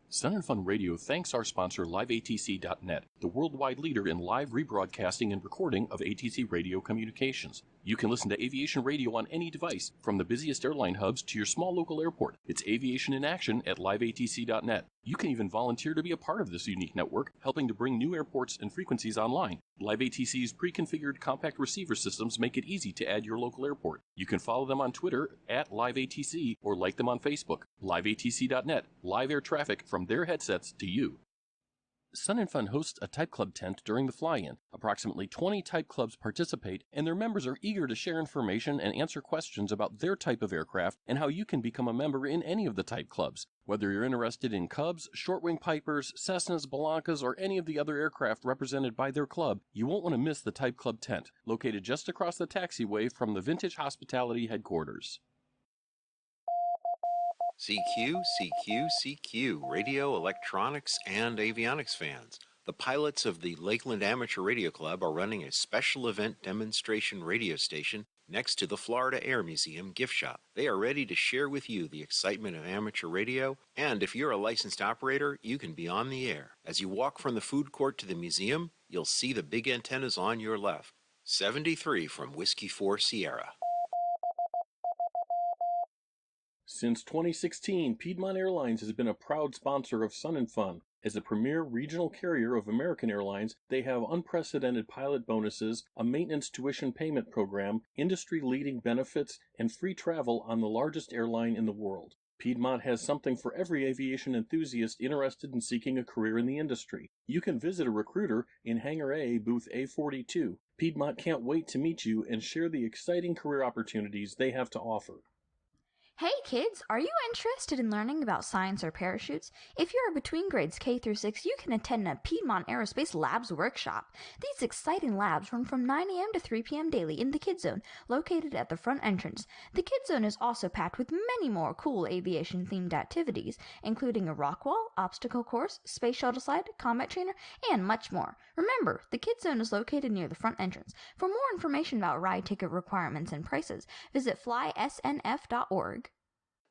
Sun and Fun Radio thanks our sponsor LiveATC.net, the worldwide leader in live rebroadcasting and recording of ATC radio communications. You can listen to aviation radio on any device, from the busiest airline hubs to your small local airport. It's aviation in action at LiveATC.net. You can even volunteer to be a part of this unique network, helping to bring new airports and frequencies online. LiveATC's pre-configured compact receiver systems make it easy to add your local airport. You can follow them on Twitter at LiveATC or like them on Facebook. LiveATC.net, live air traffic from their headsets to you. Sun and Fun hosts a Type Club tent during the fly-in. Approximately 20 Type Clubs participate, and their members are eager to share information and answer questions about their type of aircraft and how you can become a member in any of the Type Clubs. Whether you're interested in Cubs, short-wing Pipers, Cessnas, Blancas, or any of the other aircraft represented by their club, you won't want to miss the Type Club tent, located just across the taxiway from the Vintage Hospitality headquarters. CQ, CQ, CQ, radio, electronics, and avionics fans. The pilots of the Lakeland Amateur Radio Club are running a special event demonstration radio station next to the Florida Air Museum gift shop. They are ready to share with you the excitement of amateur radio, and if you're a licensed operator, you can be on the air. As you walk from the food court to the museum, you'll see the big antennas on your left. 73 from Whiskey 4 Sierra. Since 2016, Piedmont Airlines has been a proud sponsor of Sun and Fun. As a premier regional carrier of American Airlines, they have unprecedented pilot bonuses, a maintenance tuition payment program, industry-leading benefits, and free travel on the largest airline in the world. Piedmont has something for every aviation enthusiast interested in seeking a career in the industry. You can visit a recruiter in Hangar A, booth A42. Piedmont can't wait to meet you and share the exciting career opportunities they have to offer. Hey kids, are you interested in learning about science or parachutes? If you are between grades K through 6, you can attend a Piedmont Aerospace Labs workshop. These exciting labs run from 9 a.m. to 3 p.m. daily in the Kids Zone, located at the front entrance. The Kids Zone is also packed with many more cool aviation-themed activities, including a rock wall, obstacle course, space shuttle slide, combat trainer, and much more. Remember, the Kids Zone is located near the front entrance. For more information about ride ticket requirements and prices, visit flysnf.org.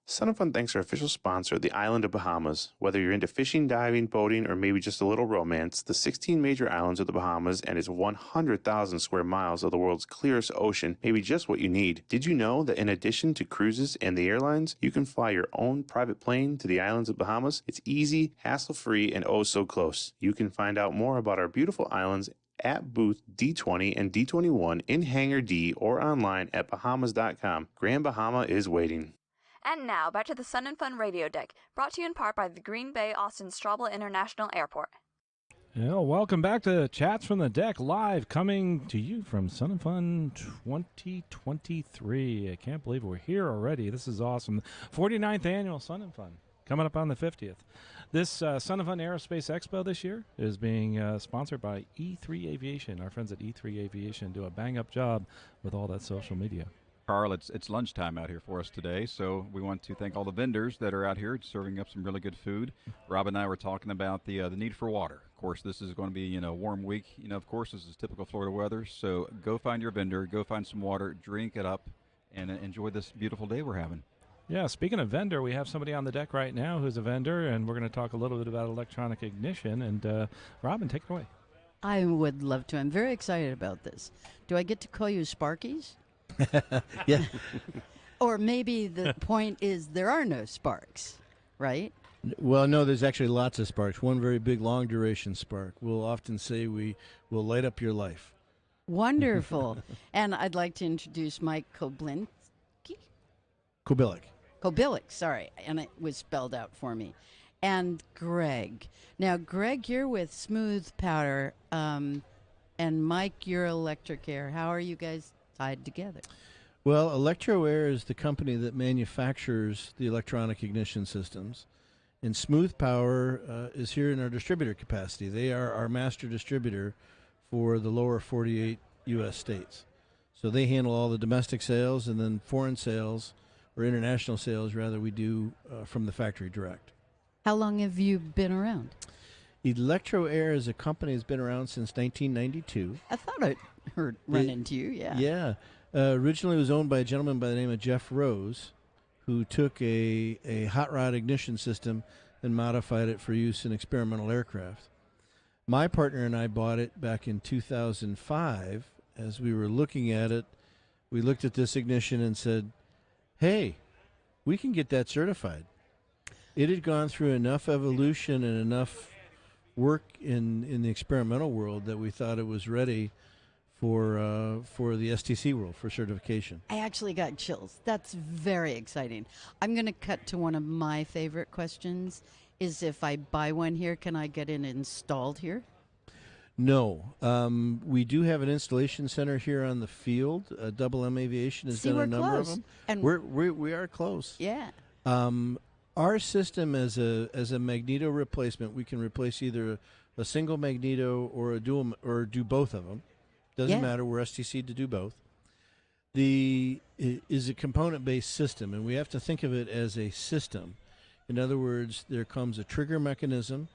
Sun and Fun thanks our official sponsor, the island of Bahamas. Whether you're into fishing, diving, boating, or maybe just a little romance, the 16 major islands of the Bahamas and its 100,000 square miles of the world's clearest ocean may be just what you need. Did you know that in addition to cruises and the airlines, you can fly your own private plane to the islands of Bahamas? It's easy, hassle-free, and oh so close. You can find out more about our beautiful islands at booth D20 and D21 in Hangar D or online at Bahamas.com. Grand Bahama is waiting. And now, back to the Sun and Fun Radio Deck, brought to you in part by the Green Bay Austin Straubel International Airport. Yeah, welcome back to Chats from the Deck, live, coming to you from Sun and Fun 2023. I can't believe we're here already. This is awesome. 49th annual Sun and Fun, coming up on the 50th. This Sun and Fun Aerospace Expo this year is being sponsored by E3 Aviation. Our friends at E3 Aviation do a bang-up job with all that social media. Carl, it's lunchtime out here for us today, so we want to thank all the vendors that are out here serving up some really good food. Rob and I were talking about the need for water. Of course, this is going to be a warm week. Of course, this is typical Florida weather, so go find your vendor, go find some water, drink it up, and enjoy this beautiful day we're having. Yeah, speaking of vendor, we have somebody on the deck right now who's a vendor, and we're going to talk a little bit about electronic ignition. And Robin, take it away. I would love to. I'm very excited about this. Do I get to call you Sparkies? Yeah. Or maybe the point is there are no sparks, right? Well, no, there's actually lots of sparks. One very big, long-duration spark. We'll often say we will light up your life. Wonderful. And I'd like to introduce Mike Kobilick, sorry, and it was spelled out for me. And Greg. Now, Greg, you're with Smooth Powder, and Mike, you're Electric Air. How are you guys tied together? Well, Electro Air is the company that manufactures the electronic ignition systems, and Smooth Power is here in our distributor capacity. They are our master distributor for the lower 48 U.S. states. So they handle all the domestic sales, and then foreign sales, or international sales, rather, we do from the factory direct. How long have you been around? Electro Air as a company has been around since 1992. I thought I'd run into you, yeah. Yeah. Originally it was owned by a gentleman by the name of Jeff Rose, who took a hot rod ignition system and modified it for use in experimental aircraft. My partner and I bought it back in 2005. As we were looking at it, we looked at this ignition and said, hey, we can get that certified. It had gone through enough evolution and enough work in the experimental world that we thought it was ready for the STC world, for certification. I actually got chills. That's very exciting. I'm going to cut to one of my favorite questions, is if I buy one here, can I get it installed here? No. We do have an installation center here on the field. Double M Aviation has done a number of them. And we are close. Yeah. Our system as a magneto replacement, we can replace either a single magneto or a dual, or do both of them. Doesn't matter. We're STC to do both. Is a component-based system, and we have to think of it as a system. In other words, there comes a trigger mechanism,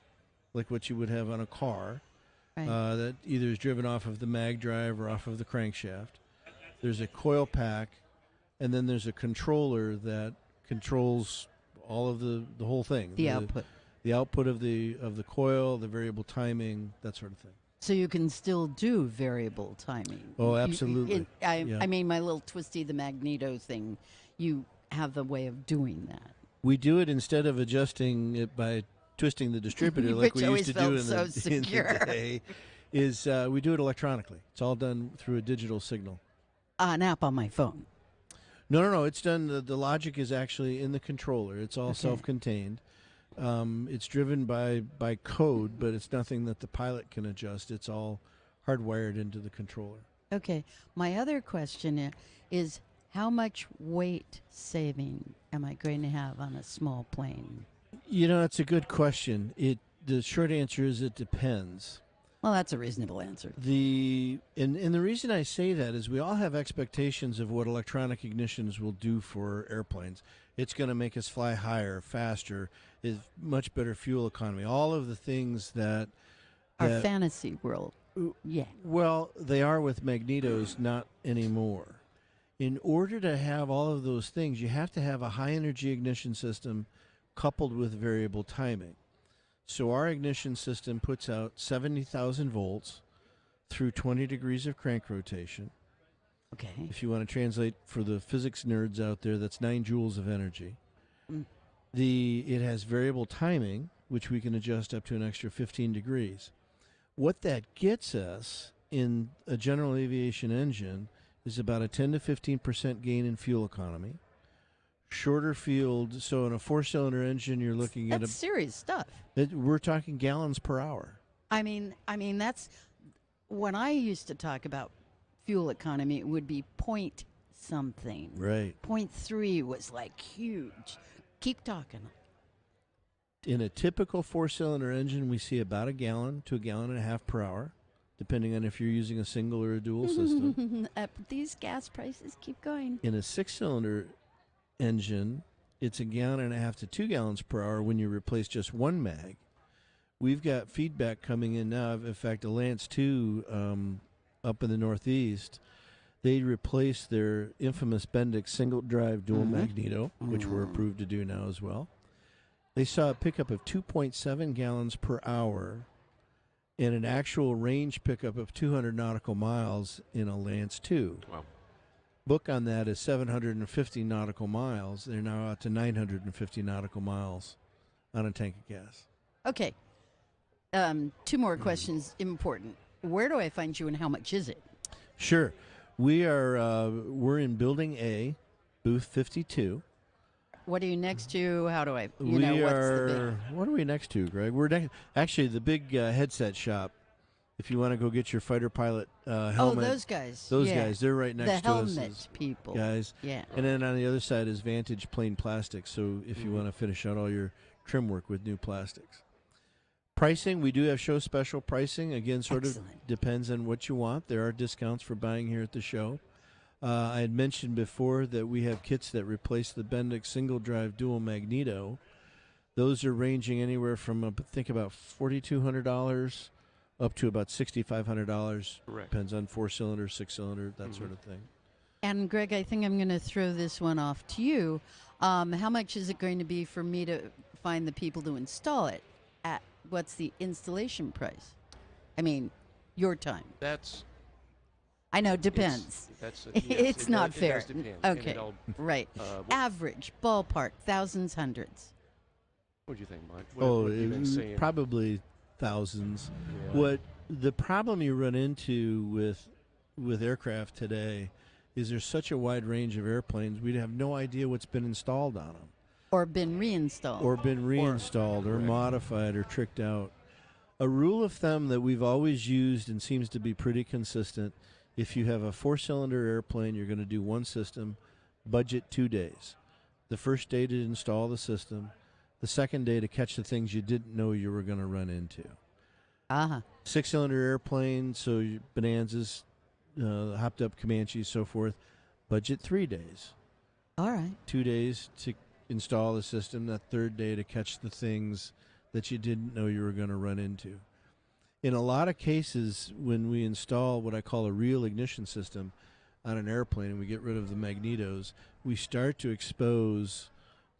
like what you would have on a car, that either is driven off of the mag drive or off of the crankshaft. There's a coil pack, and then there's a controller that controls all of the whole thing. The output. The output of the coil, the variable timing, that sort of thing. So you can still do variable timing. Oh, absolutely. I mean, my little twisty the magneto thing, you have the way of doing that. We do it instead of adjusting it by twisting the distributor like we used to do in the day. We do it electronically. It's all done through a digital signal. An app on my phone. No. It's done. The logic is actually in the controller. It's all self-contained. It's driven by code, but it's nothing that the pilot can adjust. It's all hardwired into the controller. Okay. My other question is how much weight saving am I going to have on a small plane? You know, it's a good question. The short answer is it depends. Well, that's a reasonable answer. And the reason I say that is we all have expectations of what electronic ignitions will do for airplanes. It's going to make us fly higher, faster, is much better fuel economy. All of the things that our fantasy world. Yeah. Well, they are with magnetos, not anymore. In order to have all of those things, you have to have a high energy ignition system coupled with variable timing. So our ignition system puts out 70,000 volts through 20 degrees of crank rotation. Okay. If you want to translate for the physics nerds out there, that's 9 joules of energy. It has variable timing, which we can adjust up to an extra 15 degrees. What that gets us in a general aviation engine is about a 10 to 15% gain in fuel economy. Shorter field, so in a 4-cylinder engine, you're looking at serious stuff. We're talking gallons per hour. I mean, that's when I used to talk about fuel economy. It would be point something. Right. 0.3 was like huge. Keep talking. In a typical 4-cylinder engine, we see about a gallon to a gallon and a half per hour, depending on if you're using a single or a dual system. These gas prices keep going. In a 6-cylinder engine, it's a gallon and a half to 2 gallons per hour when you replace just one mag. We've got feedback coming in now. In fact, a Lance 2 up in the Northeast, They replaced their infamous Bendix single-drive dual magneto, which we're approved to do now as well. They saw a pickup of 2.7 gallons per hour and an actual range pickup of 200 nautical miles in a Lance 2. Wow. Book on that is 750 nautical miles. They're now out to 950 nautical miles on a tank of gas. Okay. 2 more questions, important. Where do I find you and how much is it? Sure. We're in Building A, booth 52. What are you next to? How do I, what's the big? What are we next to, Greg? We're actually the big headset shop. If you want to go get your fighter pilot helmet. Oh, those guys. Those guys. They're right next to us. The helmet people. Guys. Yeah. And then on the other side is Vantage Plain Plastics. So if you want to finish out all your trim work with new plastics. Pricing, we do have show special pricing. Again, sort of depends on what you want. There are discounts for buying here at the show. I had mentioned before that we have kits that replace the Bendix single drive dual magneto. Those are ranging anywhere from, I think, about $4,200 up to about $6,500. Correct. Depends on 4-cylinder, 6-cylinder, that sort of thing. And Greg, I think I'm going to throw this one off to you. How much is it going to be for me to find the people to install it? At what's the installation price? I mean, your time. I know, depends. It's not fair. It does depend. Okay, right. Average, ballpark, thousands, hundreds. What do you think, Mike? What have you been seeing? Probably thousands. Yeah. What the problem you run into with aircraft today is there's such a wide range of airplanes, we'd have no idea what's been installed on them. Or been reinstalled. Or modified or tricked out. A rule of thumb that we've always used and seems to be pretty consistent, if you have a 4-cylinder airplane, you're going to do one system, budget 2 days. The first day to install the system, the second day to catch the things you didn't know you were going to run into. 6-cylinder airplane, so your Bonanzas, hopped up Comanches, so forth, budget 3 days. All right. 2 days to install the system, that third day to catch the things that you didn't know you were going to run into. In a lot of cases, when we install what I call a real ignition system on an airplane and we get rid of the magnetos, we start to expose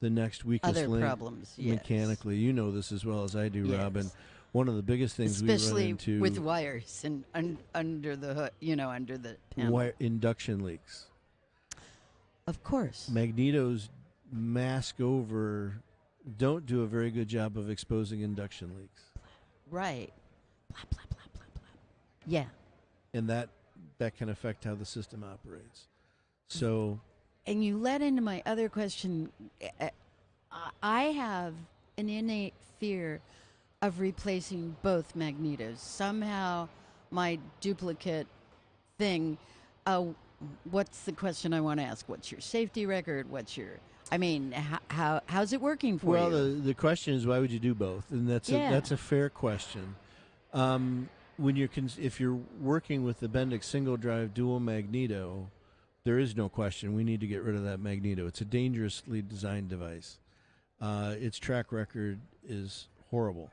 the next weakest other link problems, yes. mechanically. You know this as well as I do, Robin. One of the biggest things we run into... Especially with wires and under the hood, under the panel. Wire induction leaks. Of course. Magnetos don't do a very good job of exposing induction leaks. Right. Blah, blah, blah, blah, blah. Yeah. And that can affect how the system operates. So... And you led into my other question. I have an innate fear of replacing both magnetos. Somehow my duplicate thing, what's the question I want to ask? What's your safety record? How's it working for you? Well, the question is, why would you do both? And that's a fair question. If you're working with the Bendix single drive dual magneto, there is no question we need to get rid of that magneto. It's a dangerously designed device. Its track record is horrible.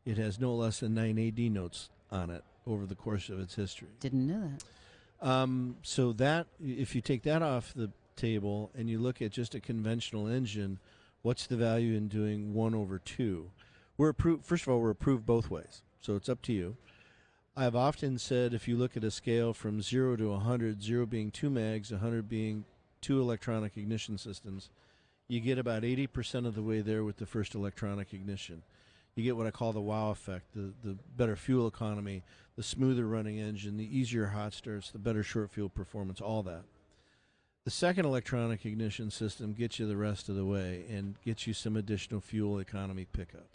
It has no less than 9 AD notes on it over the course of its history. Didn't know that. So that, if you take that off the table and you look at just a conventional engine, what's the value in doing 1/2? We're approved. First of all, we're approved both ways, so it's up to you. I've often said if you look at a scale from 0 to 100, 0 being 2 mags, 100 being 2 electronic ignition systems, you get about 80% of the way there with the first electronic ignition. You get what I call the wow effect, the better fuel economy, the smoother running engine, the easier hot starts, the better short fuel performance, all that. The second electronic ignition system gets you the rest of the way and gets you some additional fuel economy pickup.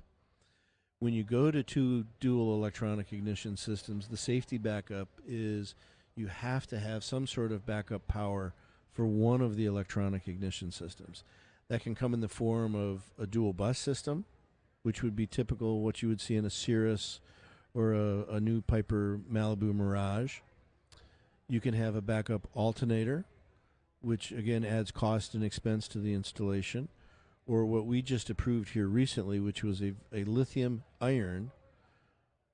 When you go to 2 dual electronic ignition systems, the safety backup is you have to have some sort of backup power for one of the electronic ignition systems. That can come in the form of a dual bus system, which would be typical what you would see in a Cirrus or a new Piper Malibu Mirage. You can have a backup alternator, which again adds cost and expense to the installation, or what we just approved here recently, which was a lithium iron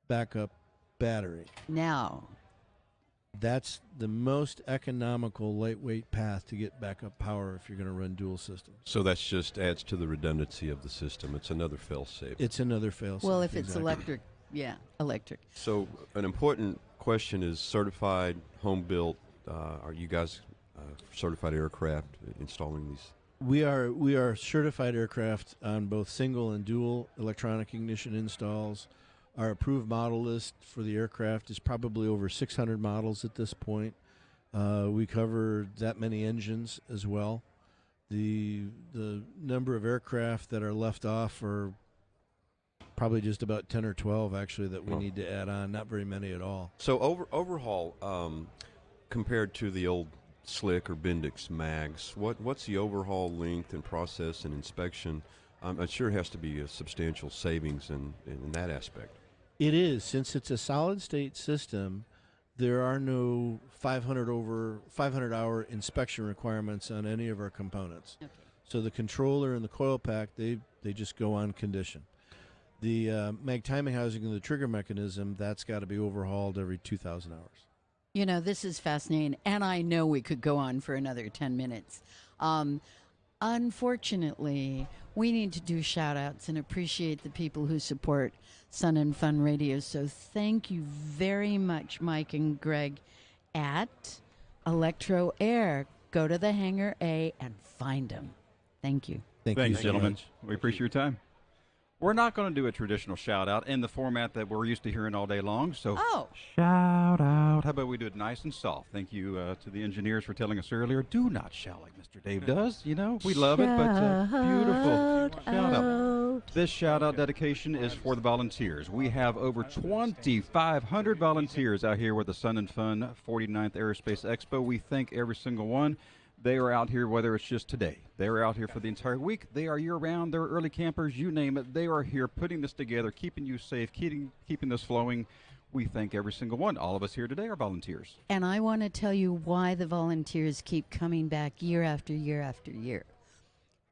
backup battery. Now, That's the most economical lightweight path to get backup power if you're going to run dual systems. So that just adds to the redundancy of the system. It's another fail-safe. It's another fail-safe. Well, if it's electric, yeah, electric. So an important question is certified, home-built. Are you guys certified aircraft installing these? We are certified aircraft on both single and dual electronic ignition installs. Our approved model list for the aircraft is probably over 600 models at this point. We cover that many engines as well. The number of aircraft that are left off are probably just about 10 or 12 actually that we need to add on. Not very many at all. So overhaul compared to the old Slick or Bendix mags, what's the overhaul length and process and inspection? I'm sure it has to be a substantial savings in that aspect. It is. Since it's a solid state system, there are no 500-hour inspection requirements on any of our components. Okay. So the controller and the coil pack, they just go on condition. The mag timing housing and the trigger mechanism, that's got to be overhauled every 2,000 hours. You know, this is fascinating, and I know we could go on for another 10 minutes. Unfortunately, we need to do shout-outs and appreciate the people who support Sun and Fun Radio. So thank you very much, Mike and Greg, at Electro Air. Go to the Hangar A and find them. Thank you. Thank Thanks, you, gentlemen. We appreciate your time. We're not going to do a traditional shout-out in the format that we're used to hearing all day long. So shout out. How about we do it nice and soft? Thank you to the engineers for telling us earlier, do not shout like Mr. Dave does. You know, we love it, but beautiful. Shout out. This shout-out dedication is for the volunteers. We have over 2,500 volunteers out here with the Sun and Fun 49th Aerospace Expo. We thank every single one. They are out here, whether it's just today. They are out here for the entire week. They are year-round. They're early campers. You name it. They are here putting this together, keeping you safe, keeping this flowing. We thank every single one. All of us here today are volunteers. And I want to tell you why the volunteers keep coming back year after year after year.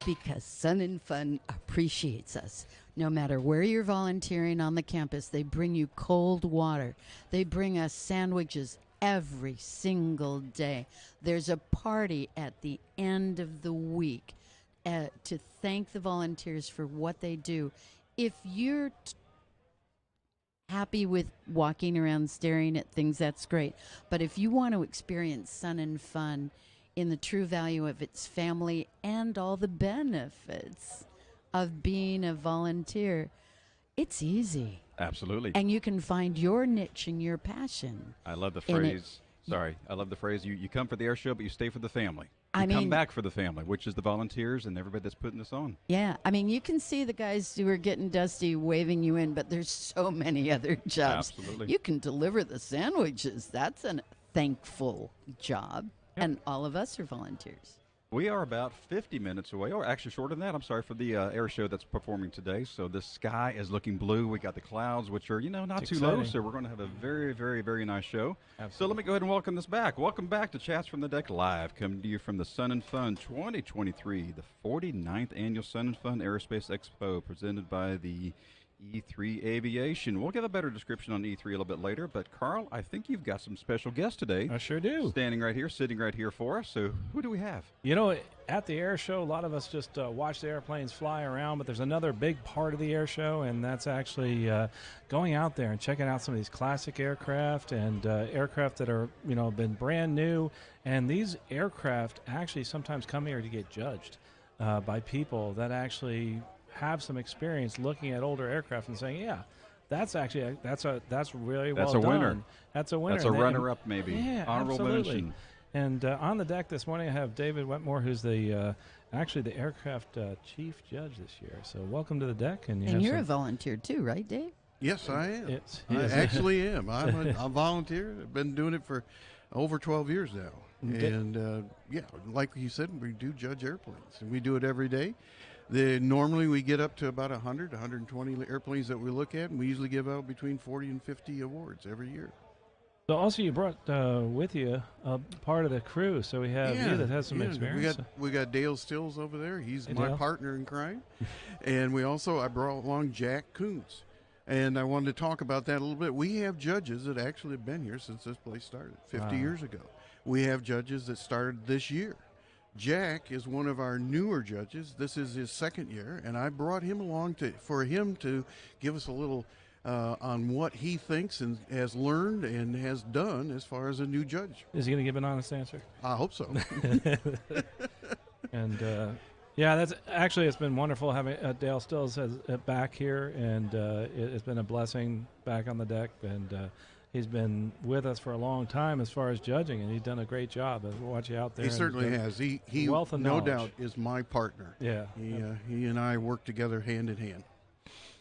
Because Sun and Fun appreciates us. No matter where you're volunteering on the campus, they bring you cold water. They bring us sandwiches every single day. There's a party at the end of the week to thank the volunteers for what they do. If you're happy with walking around staring at things, that's great. But if you want to experience Sun and Fun in the true value of its family and all the benefits of being a volunteer, it's easy. Absolutely. And you can find your niche and your passion. I love the phrase. I love the phrase. You come for the air show, but you stay for the family. I mean, come back for the family, which is the volunteers and everybody that's putting this on. Yeah. I mean, you can see the guys who are getting dusty waving you in, but there's so many other jobs. Absolutely. You can deliver the sandwiches. That's a thankful job. Yep. And all of us are volunteers. We are about 50 minutes away, or actually shorter than that. I'm sorry, for the air show that's performing today. So the sky is looking blue. We got the clouds, which are, not it's too exciting. low. So we're going to have a very, very, very nice show. Absolutely. So let me go ahead and welcome this back. Welcome back to Chats from the Deck Live, coming to you from the Sun and Fun 2023, the 49th Annual Sun and Fun Aerospace Expo, presented by the E3 Aviation. We'll give a better description on E3 a little bit later, but Carl, I think you've got some special guests today. I sure do. Standing right here, sitting right here for us. So who do we have? At the air show, a lot of us just watch the airplanes fly around, but there's another big part of the air show, and that's actually going out there and checking out some of these classic aircraft and aircraft that are, been brand new. And these aircraft actually sometimes come here to get judged by people that actually have some experience looking at older aircraft and saying, yeah, that's actually that's really well done. That's a winner. That's a winner. That's a runner-up, maybe. Yeah, honorable absolutely. mention. And on the deck this morning, I have David Wetmore, who's the aircraft chief judge this year. So welcome to the deck. And you're a volunteer too, right, Dave? Yes, I am. I Yes. actually am. I'm a volunteer. I've been doing it for over 12 years now. Okay. And, like you said, we do judge airplanes, and we do it every day. Normally we get up to about 100, 120 airplanes that we look at, and we usually give out between 40 and 50 awards every year. So also you brought with you a part of the crew, so we have you that has some experience. We got Dale Stills over there. He's Hey, my Dale. partner in crime. And I brought along Jack Coons. And I wanted to talk about that a little bit. We have judges that actually have been here since this place started 50 years ago. We have judges that started this year. Jack is one of our newer judges. This is his second year, and I brought him along for him to give us a little on what he thinks and has learned and has done as far as a new judge. Is he going to give an honest answer? I hope so. And yeah, that's actually, it's been wonderful having Dale Stills back here, and it's been a blessing back on the deck, and he's been with us for a long time as far as judging, and he's done a great job. I watch you out there. He certainly has. He wealth of no knowledge. doubt is my partner. Yeah. He and I work together hand in hand.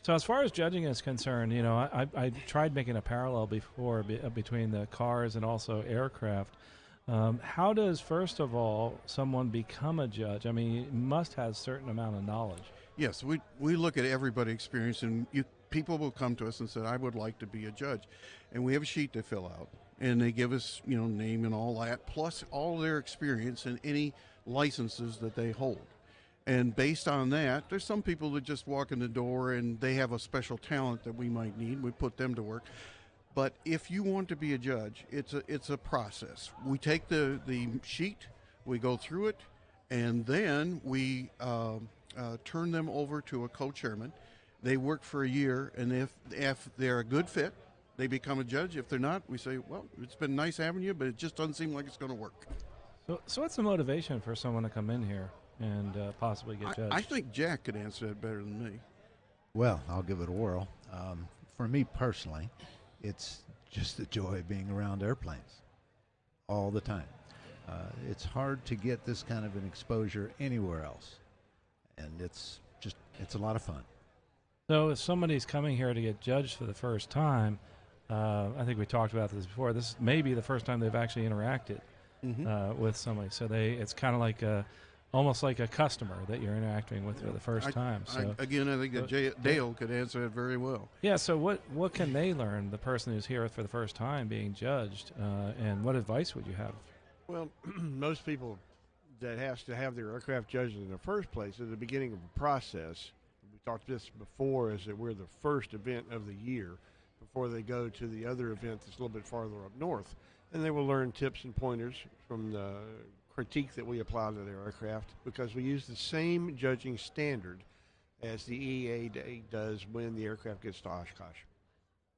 So as far as judging is concerned, I tried making a parallel before between the cars and also aircraft. How does, first of all, someone become a judge? I mean, you must have a certain amount of knowledge. Yes, we look at everybody's experience, and people will come to us and say, I would like to be a judge. And we have a sheet to fill out, and they give us, name and all that, plus all their experience and any licenses that they hold. And based on that, there's some people that just walk in the door and they have a special talent that we might need. We put them to work. But if you want to be a judge, it's a process. We take the sheet, we go through it, and then we turn them over to a co-chairman. They work for a year, and if they're a good fit, they become a judge. If they're not, we say, well, it's been nice having you, but it just doesn't seem like it's going to work. So what's the motivation for someone to come in here and possibly get judged? I think Jack could answer that better than me. Well, I'll give it a whirl. For me personally, it's just the joy of being around airplanes all the time. It's hard to get this kind of an exposure anywhere else, and it's a lot of fun. So if somebody's coming here to get judged for the first time, I think we talked about this before, this may be the first time they've actually interacted with somebody. So it's kind of like almost like a customer that you're interacting with for the first time. So I think that Dale could answer that very well. Yeah, so what can they learn, the person who's here for the first time being judged, and what advice would you have? Well, most people that has to have their aircraft judged in the first place at the beginning of a process, we talked this before, is that we're the first event of the year before they go to the other event that's a little bit farther up north. And they will learn tips and pointers from the critique that we apply to their aircraft, because we use the same judging standard as the EAA does when the aircraft gets to Oshkosh.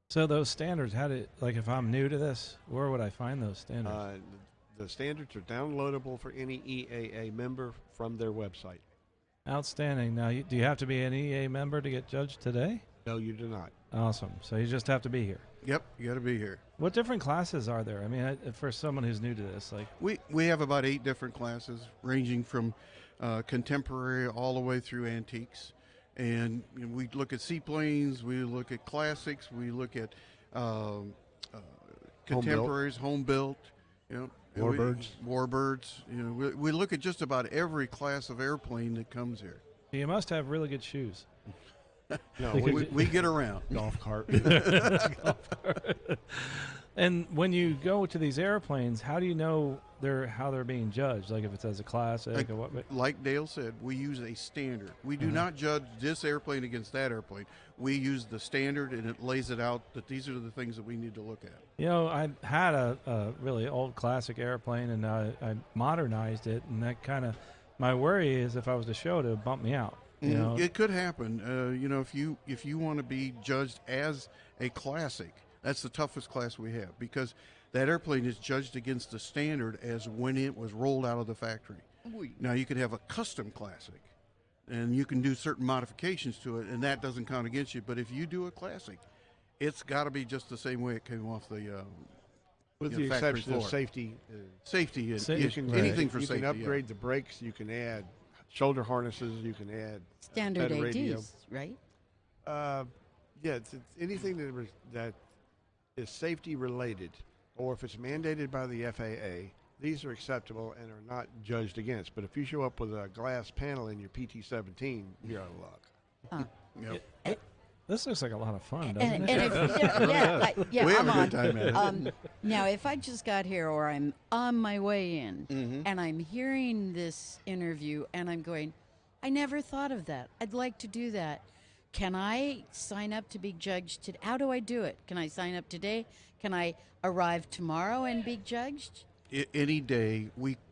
So those standards, if I'm new to this, where would I find those standards? The standards are downloadable for any EAA member from their website. Outstanding. Now, do you have to be an EAA member to get judged today? No, you do not. Awesome. So you just have to be here. Yep, you got to be here. What different classes are there? I mean, for someone who's new to this, we have about 8 different classes, ranging from contemporary all the way through antiques, and we look at seaplanes, we look at classics, we look at contemporaries, home built, warbirds. We look at just about every class of airplane that comes here. You must have really good shoes. No, we get around. Golf cart. Golf cart. And when you go to these airplanes, how do you know how they're being judged? Like if it's as a classic or what? Like Dale said, we use a standard. We do not judge this airplane against that airplane. We use the standard, and it lays it out that these are the things that we need to look at. I had a really old classic airplane, and I modernized it, and that kind of, my worry is if I was to show it, it would bump me out. It could happen. If you want to be judged as a classic, that's the toughest class we have, because that airplane is judged against the standard as when it was rolled out of the factory. Now, you could have a custom classic, and you can do certain modifications to it, and that doesn't count against you. But if you do a classic, it's got to be just the same way it came off the with the exception of safety. Safety, anything for you safety. You can upgrade the brakes. You can add shoulder harnesses. You can add standard ADs, radio. right? It's anything that is safety related, or if it's mandated by the FAA, these are acceptable and are not judged against. But if you show up with a glass panel in your PT-17, you're out of luck. This looks like a lot of fun, doesn't it? We have I'm a good time at it. Now, if I just got here or I'm on my way in and I'm hearing this interview and I'm going, I never thought of that. I'd like to do that. can I sign up to be judged? How do I do it? Can I sign up today? Can I arrive tomorrow and be judged? Any day.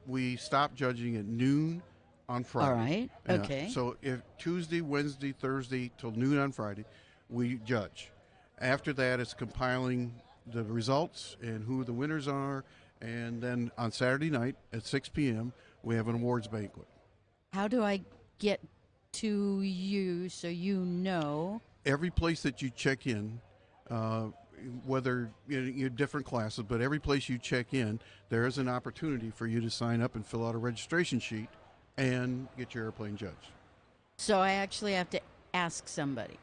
We stop judging at noon on Friday. All right. Yeah. Okay. So if Tuesday, Wednesday, Thursday till noon on Friday, we judge. After that, it's compiling the results and who the winners are, and then on Saturday night at 6 p.m. we have an awards banquet. How do I get to you so you know? Every place that you check in, whether you're different classes, but every place you check in, there is an opportunity for you to sign up and fill out a registration sheet and get your airplane judged. So I actually have to ask somebody.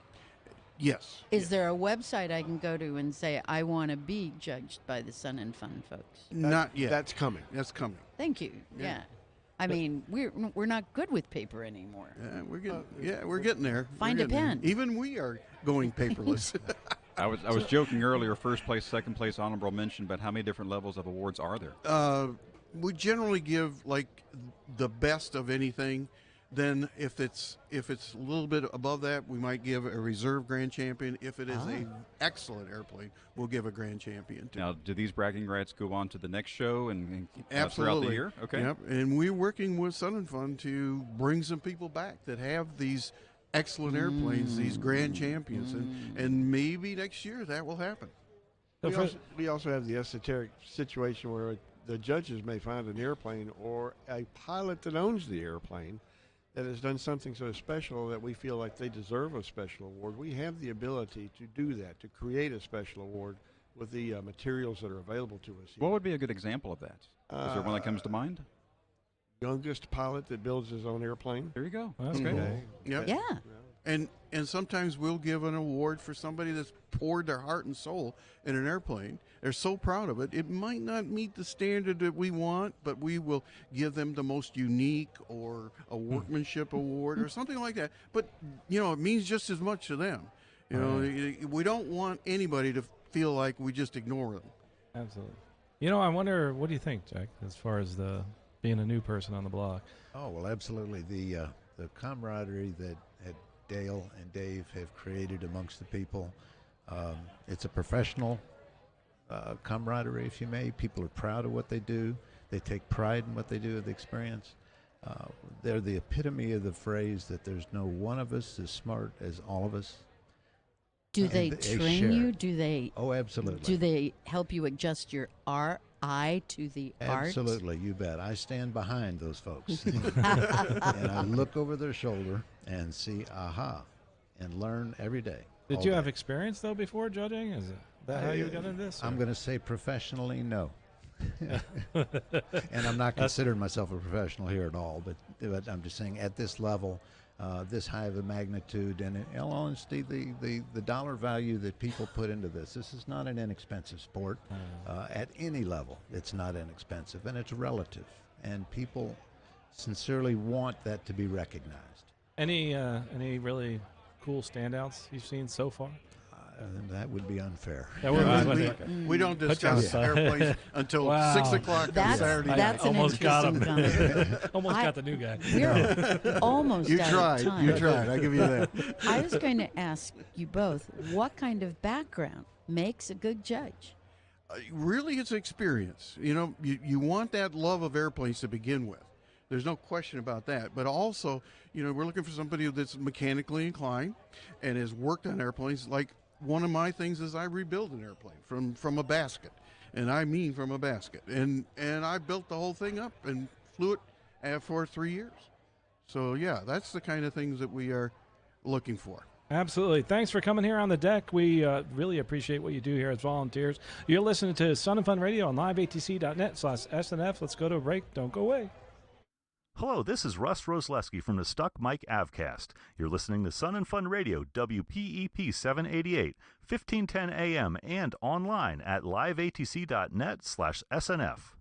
Yes. Is there a website I can go to and say, I want to be judged by the Sun and Fun folks? Not yet. That's coming. That's coming. Thank you. Yeah. I mean, we're not good with paper anymore. We're getting there. Find a pen. Even we are going paperless. I was joking earlier, first place, second place, honorable mention, but how many different levels of awards are there? We generally give like the best of anything. Then if it's a little bit above that, we might give a reserve grand champion. If it is an excellent airplane, we'll give a grand champion too. Now, do these bragging rights go on to the next show and Absolutely. throughout the year? Okay. Yep. And we're working with Sun and Fun to bring some people back that have these excellent airplanes, these grand champions, and maybe next year that will happen. We also have the esoteric situation where the judges may find an airplane or a pilot that owns the airplane that has done something so special that we feel like they deserve a special award. We have the ability to do that, to create a special award with the materials that are available to us here. What would be a good example of that? Is there one that comes to mind? Youngest pilot that builds his own airplane. There you go. Well, that's great. Yep. Yeah. And sometimes we'll give an award for somebody that's poured their heart and soul in an airplane. They're so proud of it. It might not meet the standard that we want, but we will give them the most unique or a workmanship award or something like that. But, it means just as much to them. We don't want anybody to feel like we just ignore them. Absolutely. I wonder, what do you think, Jack, as far as being a new person on the block? Oh, well, absolutely. The camaraderie that Dale and Dave have created amongst the people, it's a professional camaraderie, if you may. People are proud of what they do. They take pride in what they do with experience. They're the epitome of the phrase that there's no one of us as smart as all of us. Do they train you? Do they? Oh, absolutely. Do they help you adjust your eye to the art? Absolutely, you bet. I stand behind those folks. And I look over their shoulder and see, and learn every day. Did you have experience, though, before judging? Is that how you got into this? I'm going to say professionally, no. And I'm not considering myself a professional here at all, but I'm just saying at this level, this high of a magnitude, and in all honesty, the dollar value that people put into this is not an inexpensive sport. At any level, it's not inexpensive, and it's relative, and people sincerely want that to be recognized. Any really cool standouts you've seen so far? That would be unfair. We don't discuss airplanes until 6 o'clock on Saturday night. That's an almost got him. conversation. Almost got the new guy. We're almost You out tried. of time. You tried. I give you that. I was going to ask you both, what kind of background makes a good judge? Really, it's experience. You want that love of airplanes to begin with. There's no question about that. But also, we're looking for somebody that's mechanically inclined and has worked on airplanes. Like, one of my things is I rebuild an airplane from a basket, and I mean from a basket. And I built the whole thing up and flew it for 3 years. So, yeah, that's the kind of things that we are looking for. Absolutely. Thanks for coming here on the deck. We really appreciate what you do here as volunteers. You're listening to Sun and Fun Radio on liveatc.net/SNF. Let's go to a break. Don't go away. Hello, this is Russ Rosleski from the Stuck Mike Avcast. You're listening to Sun and Fun Radio, WPEP 788, 1510 AM, and online at liveatc.net/SNF.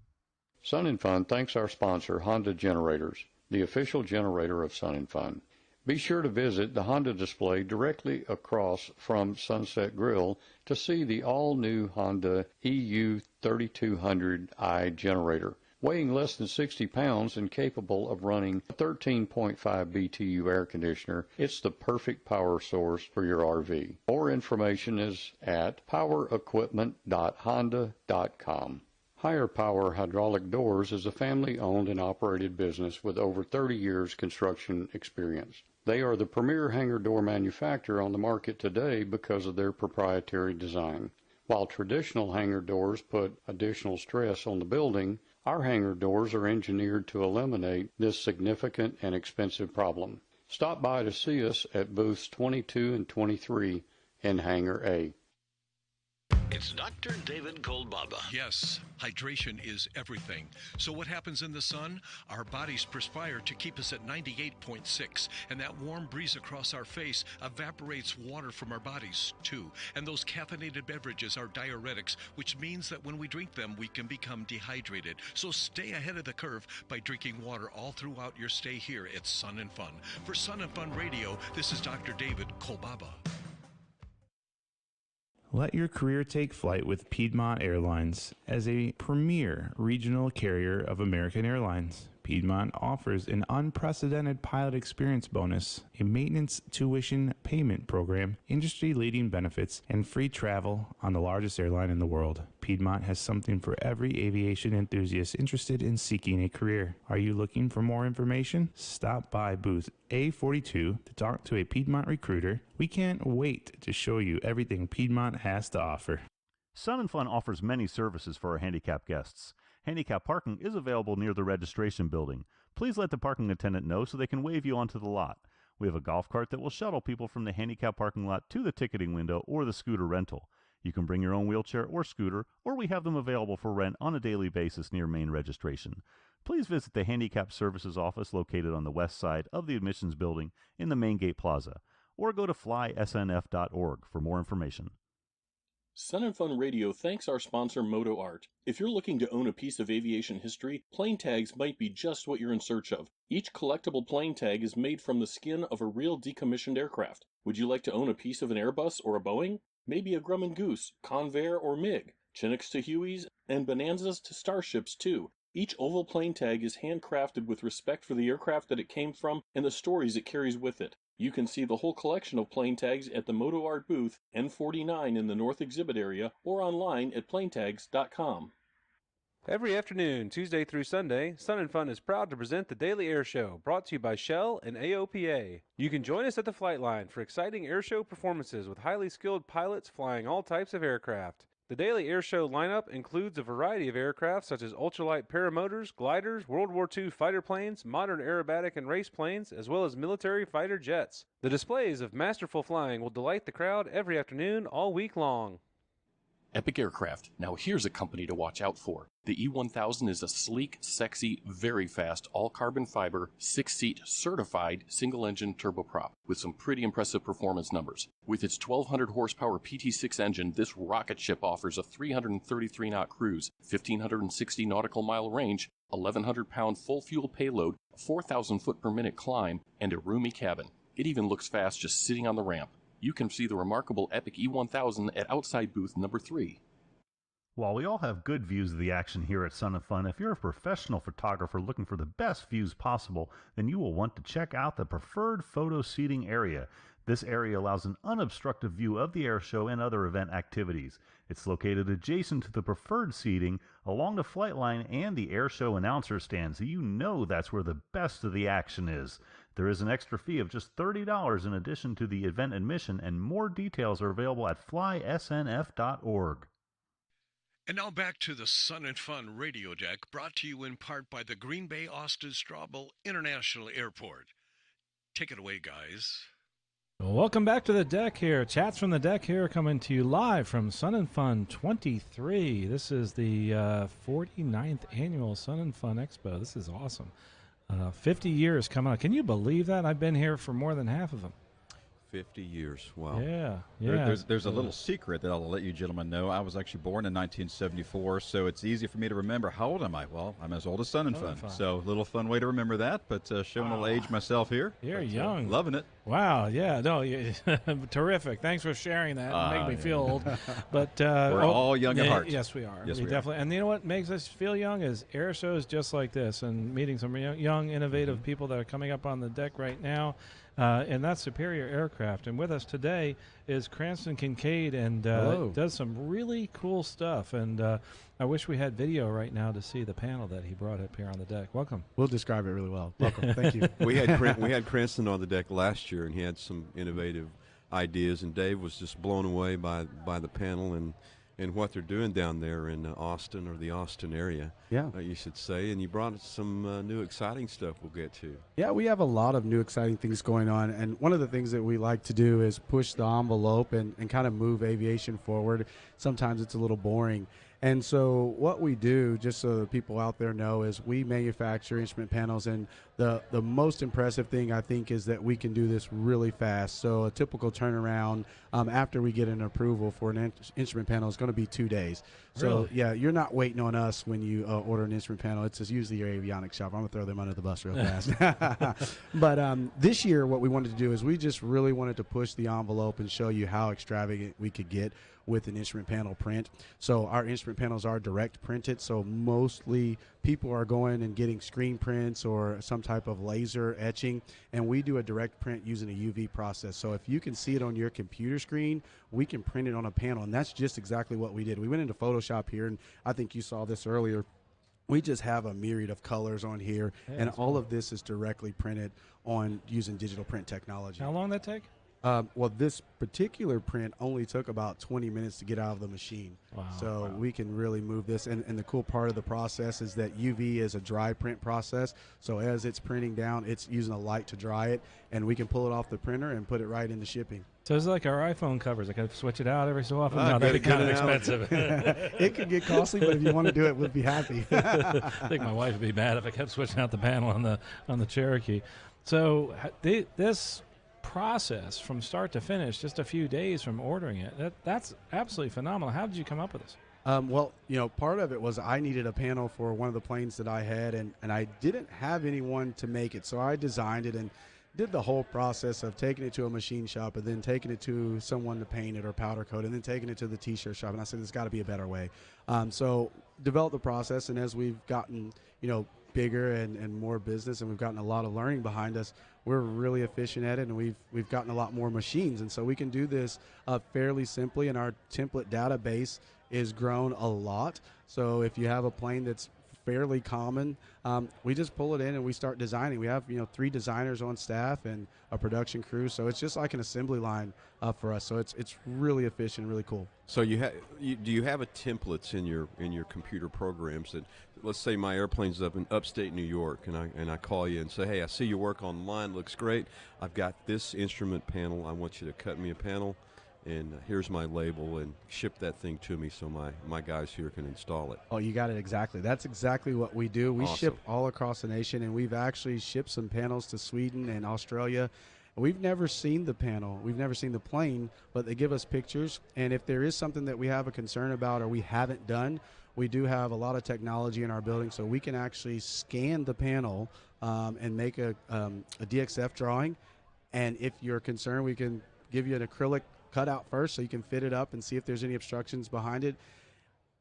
Sun and Fun thanks our sponsor, Honda Generators, the official generator of Sun and Fun. Be sure to visit the Honda display directly across from Sunset Grill to see the all-new Honda EU 3200i generator weighing less than 60 pounds and capable of running a 13.5 BTU air conditioner. It's the perfect power source for your RV. More information is at powerequipment.honda.com. Higher Power Hydraulic Doors is a family-owned and operated business with over 30 years construction experience. They are the premier hangar door manufacturer on the market today because of their proprietary design. While traditional hangar doors put additional stress on the building, our hangar doors are engineered to eliminate this significant and expensive problem. Stop by to see us at booths 22 and 23 in Hangar A. It's Dr. David Goldbaba. Yes, hydration is everything. So what happens in the sun? Our bodies perspire to keep us at 98.6, and that warm breeze across our face evaporates water from our bodies too. And those caffeinated beverages are diuretics, which means that when we drink them, we can become dehydrated. So stay ahead of the curve by drinking water all throughout your stay here at Sun and Fun. For Sun and Fun Radio, this is Dr. David Goldbaba. Let your career take flight with Piedmont Airlines. As a premier regional carrier of American Airlines, Piedmont offers an unprecedented pilot experience bonus, a maintenance tuition payment program, industry-leading benefits, and free travel on the largest airline in the world. Piedmont has something for every aviation enthusiast interested in seeking a career. Are you looking for more information? Stop by booth A42 to talk to a Piedmont recruiter. We can't wait to show you everything Piedmont has to offer. Sun and Fun offers many services for our handicapped guests. Handicap parking is available near the registration building. Please let the parking attendant know so they can wave you onto the lot. We have a golf cart that will shuttle people from the handicap parking lot to the ticketing window or the scooter rental. You can bring your own wheelchair or scooter, or we have them available for rent on a daily basis near main registration. Please visit the Handicap Services office located on the west side of the admissions building in the Main Gate Plaza, or go to flysnf.org for more information. Sun and Fun Radio thanks our sponsor Moto Art. If you're looking to own a piece of aviation history, plane tags might be just what you're in search of. Each collectible plane tag is made from the skin of a real decommissioned aircraft. Would you like to own a piece of an Airbus or a Boeing? Maybe a Grumman Goose, Convair or MiG, Chinooks to Hueys, and Bonanzas to Starships too. Each oval plane tag is handcrafted with respect for the aircraft that it came from and the stories it carries with it. You can see the whole collection of plane tags at the Moto Art booth N49 in the North Exhibit area or online at planetags.com. Every afternoon, Tuesday through Sunday, Sun and Fun is proud to present the Daily Air Show, brought to you by Shell and AOPA. You can join us at the flight line for exciting air show performances with highly skilled pilots flying all types of aircraft. The Daily Air Show lineup includes a variety of aircraft such as ultralight paramotors, gliders, World War II fighter planes, modern aerobatic and race planes, as well as military fighter jets. The displays of masterful flying will delight the crowd every afternoon all week long. Epic Aircraft. Now here's a company to watch out for. The E1000 is a sleek, sexy, very fast, all-carbon fiber, 6-seat, certified, single-engine turboprop with some pretty impressive performance numbers. With its 1,200 horsepower PT6 engine, this rocket ship offers a 333-knot cruise, 1,560 nautical mile range, 1,100-pound full-fuel payload, a 4,000 foot per minute climb, and a roomy cabin. It even looks fast just sitting on the ramp. You can see the remarkable Epic E1000 at outside booth number 3. While we all have good views of the action here at Sun and Fun, if you're a professional photographer looking for the best views possible, then you will want to check out the preferred photo seating area. This area allows an unobstructed view of the air show and other event activities. It's located adjacent to the preferred seating along the flight line and the air show announcer stand, so you know that's where the best of the action is. There is an extra fee of just $30 in addition to the event admission, and more details are available at flysnf.org. And now back to the Sun and Fun radio deck, brought to you in part by the Green Bay Austin Straubel International Airport. Take it away, guys. Welcome back to the deck here. Chats from the deck here coming to you live from Sun and Fun 23. This is the 49th annual Sun and Fun Expo. This is awesome. 50 years coming up. Can you believe that? I've been here for more than half of them. 50 years. Wow. Yeah, There's a little secret that I'll let you gentlemen know. I was actually born in 1974, so it's easy for me to remember. How old am I? Well, I'm as old as Sun and Fun. So a little fun way to remember that, but showing a little age myself here. You're but, young. Loving it. Wow, yeah, no, terrific. Thanks for sharing that. It made me feel old. But we're all young at heart. Yes, we are. Yes, we we definitely. And you know what makes us feel young is air shows just like this, and meeting some young, innovative people that are coming up on the deck right now. And that's Superior Aircraft. And with us today is Cranston Kincaid, and does some really cool stuff. And I wish we had video right now to see the panel that he brought up here on the deck. Welcome. We'll describe it really well. Welcome. Thank you. We had Cranston on the deck last year, and he had some innovative ideas. And Dave was just blown away by the panel and what they're doing down there in Austin, or the Austin area, you should say. And you brought us some new exciting stuff we'll get to. Yeah, we have a lot of new exciting things going on. And one of the things that we like to do is push the envelope and kind of move aviation forward. Sometimes it's a little boring. And so what we do, just so the people out there know, is we manufacture instrument panels, and the most impressive thing, I think, is that we can do this really fast. So a typical turnaround after we get an approval for an instrument panel is going to be 2 days. So, Really? yeah, you're not waiting on us when you order an instrument panel. It's just usually your avionics shop. I'm going to throw them under the bus real fast. But this year what we wanted to do is we just really wanted to push the envelope and show you how extravagant we could get with an instrument panel print. So our instrument panels are direct printed, so mostly people are going and getting screen prints or some type of laser etching, and we do a direct print using a UV process. So if you can see it on your computer screen, we can print it on a panel, and that's just exactly what we did. We went into Photoshop here, and I think you saw this earlier. We just have a myriad of colors on here, and all of this is directly printed on using digital print technology. How long did that take? Well, this particular print only took about 20 minutes to get out of the machine. Wow. So we can really move this. And the cool part of the process is that UV is a dry print process. So as it's printing down, it's using a light to dry it, and we can pull it off the printer and put it right into shipping. So it's like our iPhone covers. I can switch it out every so often. No, that'd be kind of expensive. It could get costly, but if you want to do it, we'll be happy. I think my wife would be mad if I kept switching out the panel on the Cherokee. So this process from start to finish, just a few days from ordering it, that's absolutely phenomenal. How did you come up with this? Well, part of it was I needed a panel for one of the planes that I had, and I didn't have anyone to make it. So I designed it and did the whole process of taking it to a machine shop and then taking it to someone to paint it or powder coat, and then taking it to the t-shirt shop. And I said, there's got to be a better way. So developed the process, and as we've gotten, bigger and more business, and we've gotten a lot of learning behind us, we're really efficient at it, and we've gotten a lot more machines, and so we can do this fairly simply, and our template database is grown a lot. So if you have a plane that's fairly common, we just pull it in and we start designing. We have 3 designers on staff and a production crew, so it's just like an assembly line for us. So it's really efficient, really cool. So do you have a templates in your computer programs that, let's say my airplane's up in upstate New York, and I call you and say, hey, I see your work online, looks great. I've got this instrument panel. I want you to cut me a panel, and here's my label, and ship that thing to me so my guys here can install it. Oh, you got it exactly. That's exactly what we do. We Awesome. ship all across the nation, and we've actually shipped some panels to Sweden and Australia. We've never seen the panel. We've never seen the plane, but they give us pictures. And if there is something that we have a concern about or we haven't done, we do have a lot of technology in our building, so we can actually scan the panel and make a DXF drawing. And if you're concerned, we can give you an acrylic cutout first so you can fit it up and see if there's any obstructions behind it.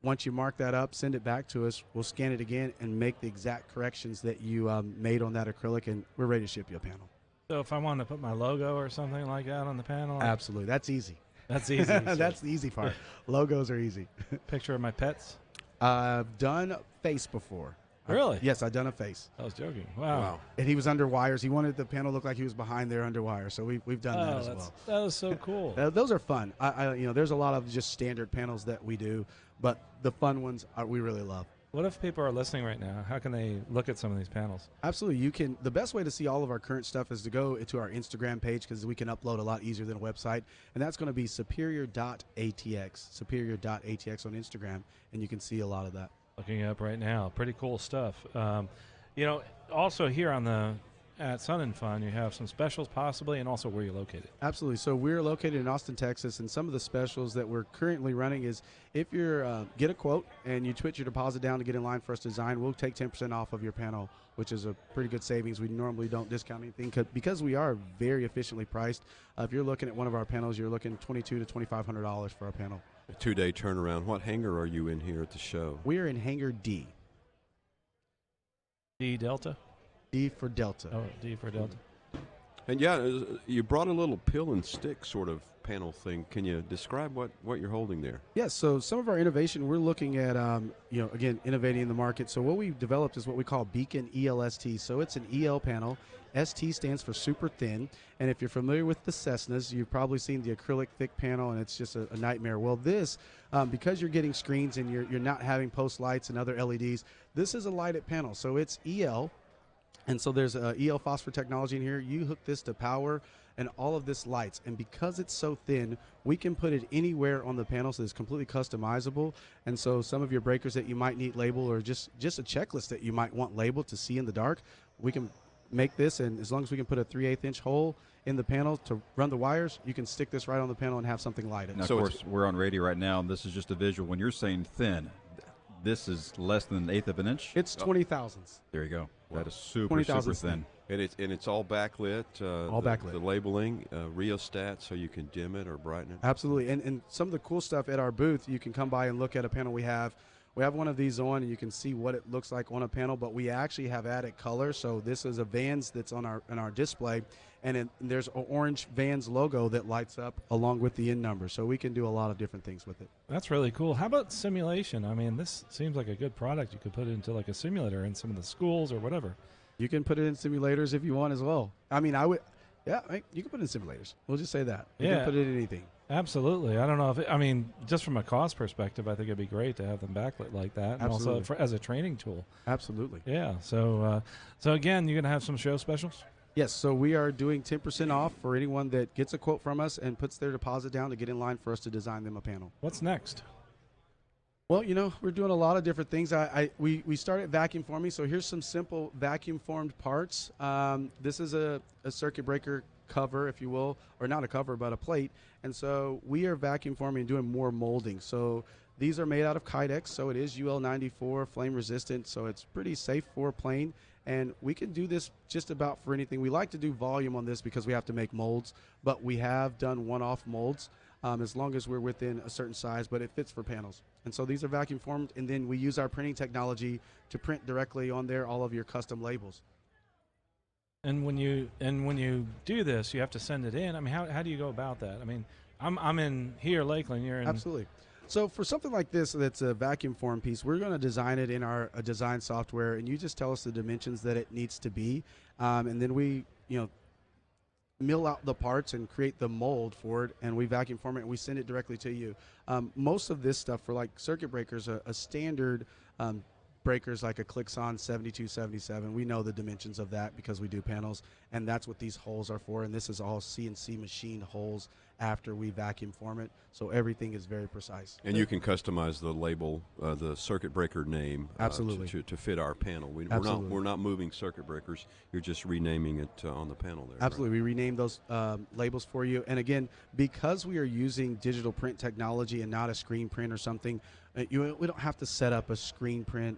Once you mark that up, send it back to us. We'll scan it again and make the exact corrections that you made on that acrylic, and we're ready to ship you a panel. So if I wanted to put my logo or something like that on the panel? Absolutely. That's easy. That's easy. That's the easy part. Logos are easy. Picture of my pets? I've done face before. Really? Yes, I've done a face. I was joking. Wow. And he was under wires. He wanted the panel to look like he was behind there under wires. So we've done that as well. That was so cool. Those are fun. There's a lot of just standard panels that we do, but the fun ones we really love. What if people are listening right now? How can they look at some of these panels? Absolutely. You can. The best way to see all of our current stuff is to go to our Instagram page, because we can upload a lot easier than a website. And that's going to be superior.atx, superior.atx on Instagram, and you can see a lot of that. Looking up right now. Pretty cool stuff. Also here on the at Sun and Fun, you have some specials possibly, and also where you're located. Absolutely. So we're located in Austin, Texas, and some of the specials that we're currently running is if you're get a quote and you put your deposit down to get in line for us to design, we'll take 10% off of your panel, which is a pretty good savings. We normally don't discount anything because we are very efficiently priced. If you're looking at one of our panels, you're looking $2,200 to $2,500 for our panel. A 2-day turnaround. What hangar are you in here at the show? We are in hangar D. D Delta? D for Delta. Oh, D for Delta. And you brought a little pill and stick sort of panel thing. Can you describe what you're holding there? Yes, so some of our innovation, we're looking at, again, innovating in the market. So what we've developed is what we call Beacon ELST. So it's an EL panel. ST stands for super thin. And if you're familiar with the Cessnas, you've probably seen the acrylic thick panel, and it's just a nightmare. Well, this, because you're getting screens and you're not having post lights and other LEDs, this is a lighted panel. So it's EL. And so there's EL phosphor technology in here. You hook this to power and all of this lights. And because it's so thin, we can put it anywhere on the panel, so it's completely customizable. And so some of your breakers that you might need labeled, or just a checklist that you might want labeled to see in the dark, we can make this, and as long as we can put a 3/8 inch hole in the panel to run the wires, you can stick this right on the panel and have something lighted. Now, of course, we're on radio right now, and this is just a visual. When you're saying thin, this is less than an eighth of an inch? It's 20 thousandths. There you go. That is super 20 thin. thousandths. And it's all backlit. All backlit. The labeling, rheostat, so you can dim it or brighten it. Absolutely. And some of the cool stuff at our booth, you can come by and look at a panel we have. We have one of these on, and you can see what it looks like on a panel, but we actually have added color. So this is a Vans that's on our display, and there's an orange Vans logo that lights up along with the in number. So we can do a lot of different things with it. That's really cool. How about simulation? I mean, this seems like a good product. You could put it into like a simulator in some of the schools or whatever. You can put it in simulators if you want as well. I mean, you can put it in simulators. We'll just say that. You can put it in anything. Absolutely. I don't know if just from a cost perspective, I think it'd be great to have them backlit like that, and Absolutely. also as a training tool. Absolutely. Yeah. So again, you're gonna have some show specials. Yes. So we are doing 10% off for anyone that gets a quote from us and puts their deposit down to get in line for us to design them a panel. What's next? Well, we're doing a lot of different things. We started vacuum forming. So here's some simple vacuum formed parts. This is a circuit breaker cover, if you will, or not a cover, but a plate. And so we are vacuum forming and doing more molding. So these are made out of Kydex, so it is UL94 flame resistant, so it's pretty safe for a plane. And we can do this just about for anything. We like to do volume on this because we have to make molds, but we have done one-off molds as long as we're within a certain size, but it fits for panels. And so these are vacuum formed, and then we use our printing technology to print directly on there all of your custom labels. And when you do this, you have to send it in. I mean, how do you go about that? I mean, I'm in here, Lakeland. You're in. Absolutely. So for something like this, that's a vacuum form piece, we're going to design it in our design software, and you just tell us the dimensions that it needs to be, and then we, mill out the parts and create the mold for it, and we vacuum form it and we send it directly to you. Most of this stuff for like circuit breakers, a standard breakers like a Clixon 7277, we know the dimensions of that because we do panels, and that's what these holes are for. And this is all CNC machined holes after we vacuum form it, so everything is very precise. And you can customize the label, the circuit breaker name, Absolutely. to fit our panel. We're not moving circuit breakers. You're just renaming it on the panel there. Absolutely. Right? We rename those labels for you. And again, because we are using digital print technology and not a screen print or something, we don't have to set up a screen print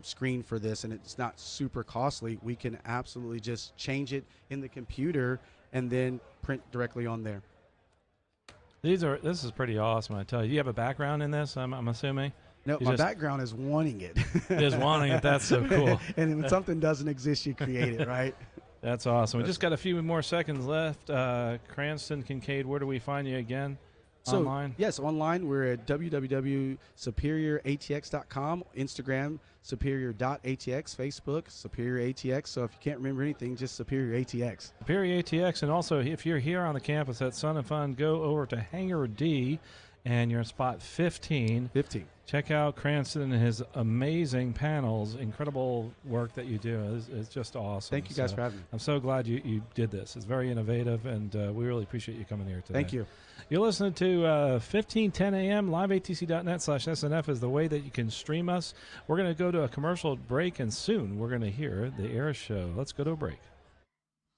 screen for this, and it's not super costly. We can absolutely just change it in the computer and then print directly on there. This is pretty awesome, I tell you. You have a background in this, I'm assuming? No, my background is wanting it. Is wanting it. That's so cool. And when something doesn't exist, you create it, right? That's awesome. We just got a few more seconds left. Cranston Kincaid, where do we find you again? Online? Yes, online. We're at www.superioratx.com, Instagram, superior.atx, Facebook, Superior ATX. So if you can't remember anything, just Superior ATX. Superior ATX. And also, if you're here on the campus at Sun and Fun, go over to Hangar D, and you're in spot 15. Check out Cranston and his amazing panels. Incredible work that you do. It's just awesome. Thank you guys for having me. I'm so glad you did this. It's very innovative, and we really appreciate you coming here today. Thank you. You're listening to 1510 a.m. liveatc.net/SNF is the way that you can stream us. We're going to go to a commercial break, and soon we're going to hear the Air Show. Let's go to a break.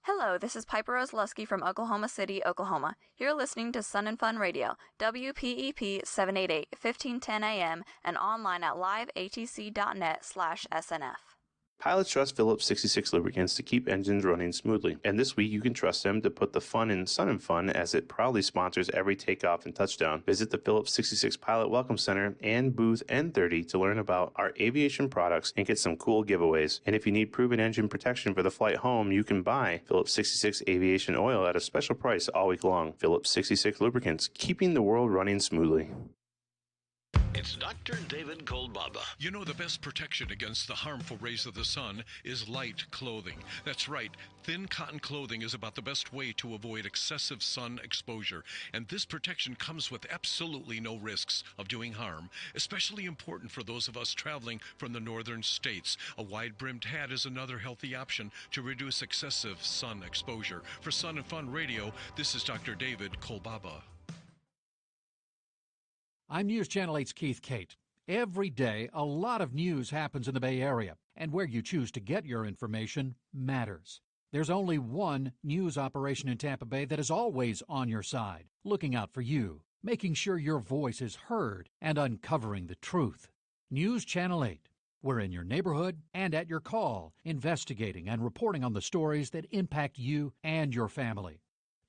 Hello, this is Piper Rose Lusky from Oklahoma City, Oklahoma. You're listening to Sun and Fun Radio, WPEP 788, 1510 AM, and online at liveatc.net/SNF. Pilots trust Phillips 66 lubricants to keep engines running smoothly, and this week you can trust them to put the fun in Sun and Fun as it proudly sponsors every takeoff and touchdown. Visit the Phillips 66 Pilot Welcome Center and booth N30 to learn about our aviation products and get some cool giveaways. And if you need proven engine protection for the flight home, you can buy Phillips 66 Aviation Oil at a special price all week long. Phillips 66 lubricants, keeping the world running smoothly. It's Dr. David Kolbaba. You know, the best protection against the harmful rays of the sun is light clothing. That's right. Thin cotton clothing is about the best way to avoid excessive sun exposure. And this protection comes with absolutely no risks of doing harm, especially important for those of us traveling from the northern states. A wide-brimmed hat is another healthy option to reduce excessive sun exposure. For Sun and Fun Radio, this is Dr. David Kolbaba. I'm News Channel 8's Keith Kate. Every day, a lot of news happens in the Bay Area, and where you choose to get your information matters. There's only one news operation in Tampa Bay that is always on your side, looking out for you, making sure your voice is heard, and uncovering the truth. News Channel 8. We're in your neighborhood and at your call, investigating and reporting on the stories that impact you and your family.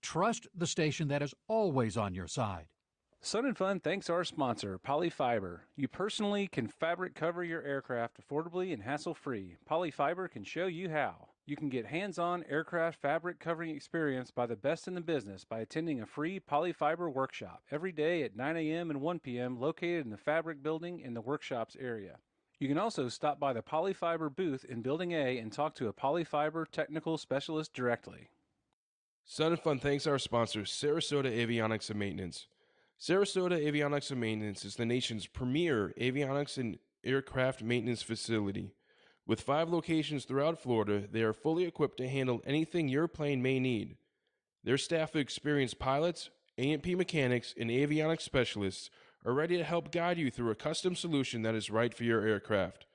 Trust the station that is always on your side. Sun and Fun thanks our sponsor, Polyfiber. You personally can fabric cover your aircraft affordably and hassle-free. Polyfiber can show you how. You can get hands-on aircraft fabric covering experience by the best in the business by attending a free Polyfiber workshop every day at 9 a.m. and 1 p.m. located in the Fabric Building in the workshops area. You can also stop by the Polyfiber booth in Building A and talk to a Polyfiber technical specialist directly. Sun and Fun thanks our sponsor, Sarasota Avionics and Maintenance. Sarasota Avionics and Maintenance is the nation's premier avionics and aircraft maintenance facility. With 5 locations throughout Florida, they are fully equipped to handle anything your plane may need. Their staff of experienced pilots, A&P mechanics, and avionics specialists are ready to help guide you through a custom solution that is right for your aircraft.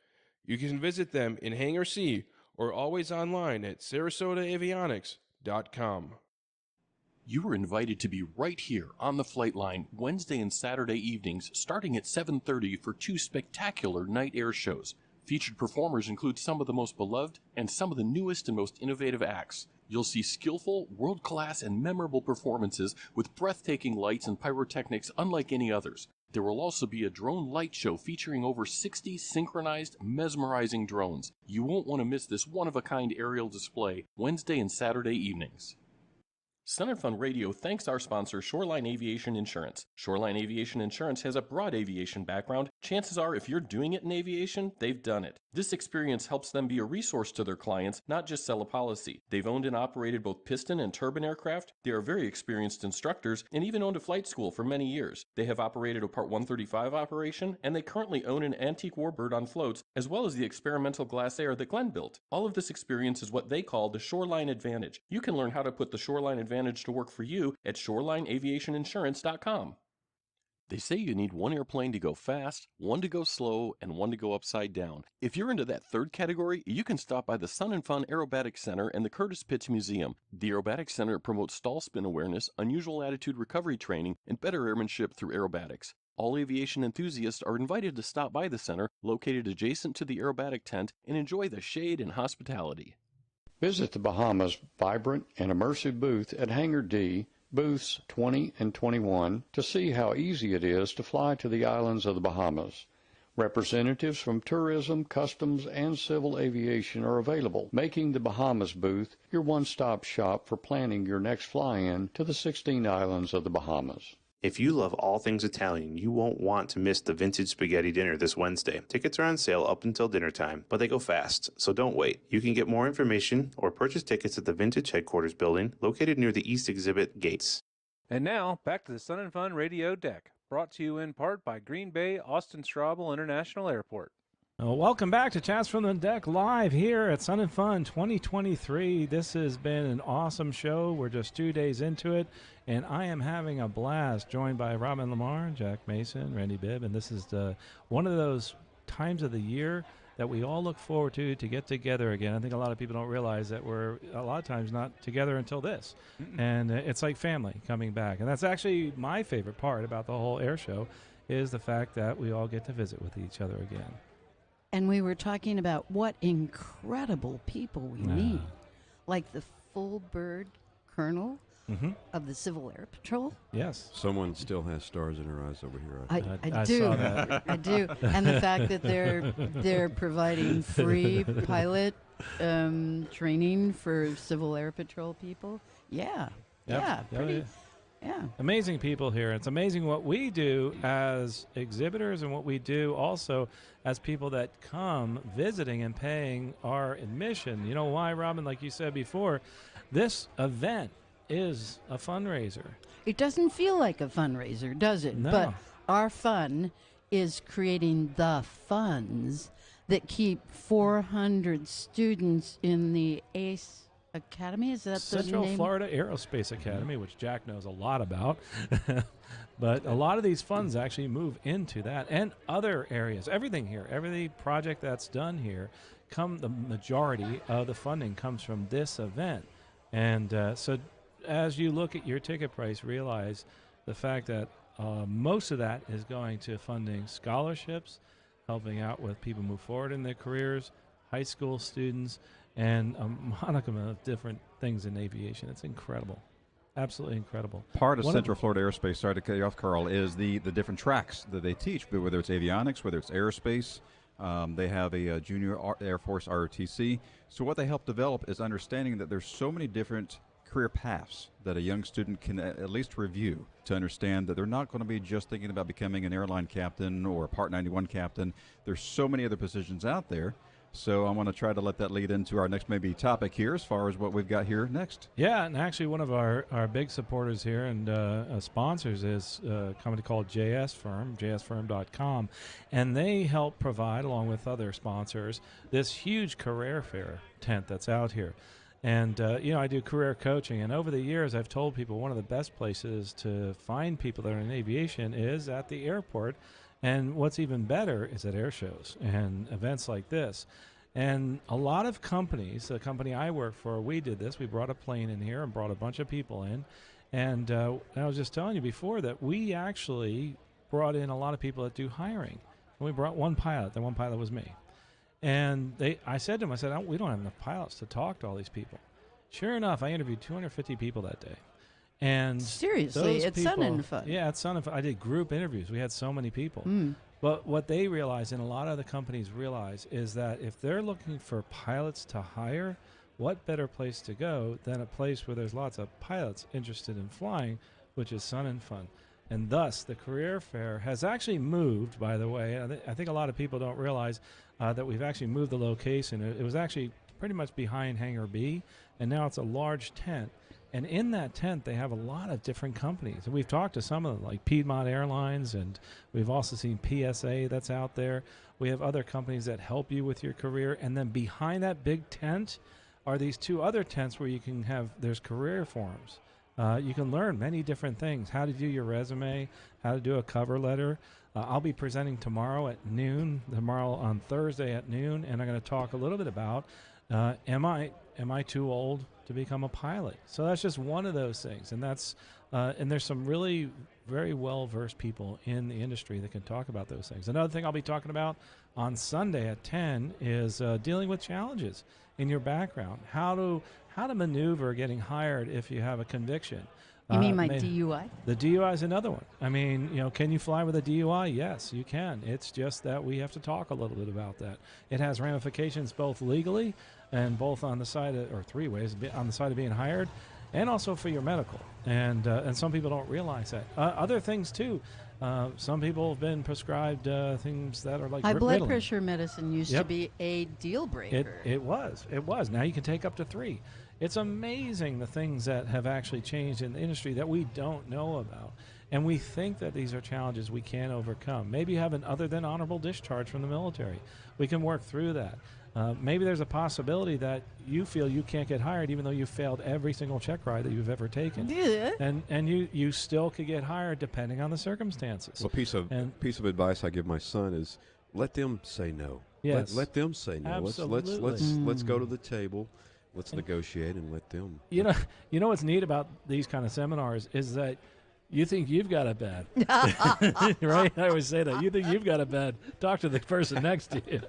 You can visit them in Hangar C or always online at sarasotaavionics.com. You are invited to be right here on the flight line Wednesday and Saturday evenings starting at 7:30 for 2 spectacular night air shows. Featured performers include some of the most beloved and some of the newest and most innovative acts. You'll see skillful, world-class, and memorable performances with breathtaking lights and pyrotechnics unlike any others. There will also be a drone light show featuring over 60 synchronized, mesmerizing drones. You won't want to miss this one-of-a-kind aerial display Wednesday and Saturday evenings. Sun and Fun Radio thanks our sponsor, Shoreline Aviation Insurance. Shoreline Aviation Insurance has a broad aviation background. Chances are, if you're doing it in aviation, they've done it. This experience helps them be a resource to their clients, not just sell a policy. They've owned and operated both piston and turbine aircraft. They are very experienced instructors and even owned a flight school for many years. They have operated a Part 135 operation, and they currently own an antique warbird on floats, as well as the experimental glass air that Glenn built. All of this experience is what they call the Shoreline Advantage. You can learn how to put the Shoreline Advantage to work for you at shorelineaviationinsurance.com. They say you need one airplane to go fast, one to go slow, and one to go upside down. If you're into that third category, you can stop by the Sun and Fun Aerobatics Center and the Curtis Pitts Museum. The Aerobatics Center promotes stall spin awareness, unusual attitude recovery training, and better airmanship through aerobatics. All aviation enthusiasts are invited to stop by the center, located adjacent to the aerobatic tent, and enjoy the shade and hospitality. Visit the Bahamas' vibrant and immersive booth at Hangar D, booths 20 and 21, to see how easy it is to fly to the islands of the Bahamas. Representatives from tourism, customs, and civil aviation are available, making the Bahamas booth your one-stop shop for planning your next fly-in to the 16 islands of the Bahamas. If you love all things Italian, you won't want to miss the Vintage Spaghetti Dinner this Wednesday. Tickets are on sale up until dinner time, but they go fast, so don't wait. You can get more information or purchase tickets at the Vintage Headquarters building located near the East Exhibit gates. And now, back to the Sun and Fun Radio Deck, brought to you in part by Green Bay Austin Straubel International Airport. Welcome back to Chats from the Deck live here at Sun and Fun 2023. This has been an awesome show. We're just 2 days into it, and I am having a blast, joined by Robin Lamar, Jack Mason, Randy Bibb, and this is one of those times of the year that we all look forward to get together again. I think a lot of people don't realize that we're a lot of times not together until this. And it's like family coming back. And that's actually my favorite part about the whole air show is the fact that we all get to visit with each other again. And we were talking about what incredible people we meet, like the full bird colonel of the Civil Air Patrol. Yes. Someone still has stars in her eyes over here. I do. saw that. I do. And the fact that they're providing free pilot training for Civil Air Patrol people. Yeah. Yep. Yeah. Pretty. Yeah. Amazing people here. It's amazing what we do as exhibitors and what we do also as people that come visiting and paying our admission. You know why, Robin? Like you said before, this event is a fundraiser. It doesn't feel like a fundraiser, does it? No. But our fun is creating the funds that keep 400 students in the ACE Academy. Is that the Central name? Florida Aerospace Academy, which Jack knows a lot about. But a lot of these funds actually move into that and other areas. Everything here, every project that's done here, the majority of the funding comes from this event. And so as you look at your ticket price, realize the fact that most of that is going to funding scholarships, helping out with people move forward in their careers, high school students, and a modicum of different things in aviation. It's incredible. Absolutely incredible. Part of Central Florida Aerospace, sorry to cut you off, Carl, is the different tracks that they teach, but whether it's avionics, whether it's aerospace. They have a junior Air Force ROTC. So what they help develop is understanding that there's so many different career paths that a young student can at least review to understand that they're not going to be just thinking about becoming an airline captain or a Part 91 captain. There's so many other positions out there. So I want to try to let that lead into our next maybe topic here as far as what we've got here next. Yeah, and actually one of our big supporters here and sponsors is a company called JS Firm, jsfirm.com, and they help provide, along with other sponsors, this huge career fair tent that's out here. And, I do career coaching, and over the years I've told people one of the best places to find people that are in aviation is at the airport. And what's even better is at air shows and events like this. And a lot of companies, the company I work for, we did this. We brought a plane in here and brought a bunch of people in. And I was just telling you before that we actually brought in a lot of people that do hiring. And we brought one pilot. That one pilot was me. And I said to them, we don't have enough pilots to talk to all these people. Sure enough, I interviewed 250 people that day. And seriously, it's Sun and Fun. Yeah, it's Sun and Fun. I did group interviews. We had so many people. But what they realize, and a lot of the companies realize, is that if they're looking for pilots to hire, what better place to go than a place where there's lots of pilots interested in flying, which is Sun and Fun. And thus, the career fair has actually moved, by the way. I think a lot of people don't realize that we've actually moved the location. It was actually pretty much behind Hangar B, and now it's a large tent. And in that tent, they have a lot of different companies. And we've talked to some of them, like Piedmont Airlines, and we've also seen PSA that's out there. We have other companies that help you with your career. And then behind that big tent are these two other tents where you can there's career forums. You can learn many different things, how to do your resume, how to do a cover letter. I'll be presenting tomorrow on Thursday at noon, and I'm going to talk a little bit about am I too old to become a pilot? So that's just one of those things, and and there's some really very well-versed people in the industry that can talk about those things. Another thing I'll be talking about on Sunday at 10 is dealing with challenges in your background, how to maneuver getting hired if you have a conviction. You mean my DUI? The DUI is another one. I mean, can you fly with a DUI? Yes, you can. It's just that we have to talk a little bit about that. It has ramifications both legally and both on the side or three ways, on the side of being hired and also for your medical. And some people don't realize that. Other things, too. Some people have been prescribed things that are like high blood Ritalin. Pressure medicine used to be a deal breaker. It was. Now you can take up to 3. It's amazing the things that have actually changed in the industry that we don't know about. And we think that these are challenges we can't overcome. Maybe you have an other than honorable discharge from the military. We can work through that. Maybe there's a possibility that you feel you can't get hired even though you failed every single check ride that you've ever taken. Yeah. And you still could get hired depending on the circumstances. Well, piece of advice I give my son is let them say no. Yes. Let them say no. Absolutely. Let's go to the table. Let's negotiate and let them. You know what's neat about these kind of seminars is that you think you've got it bad, right? I always say that. You think you've got it bad. Talk to the person next to you,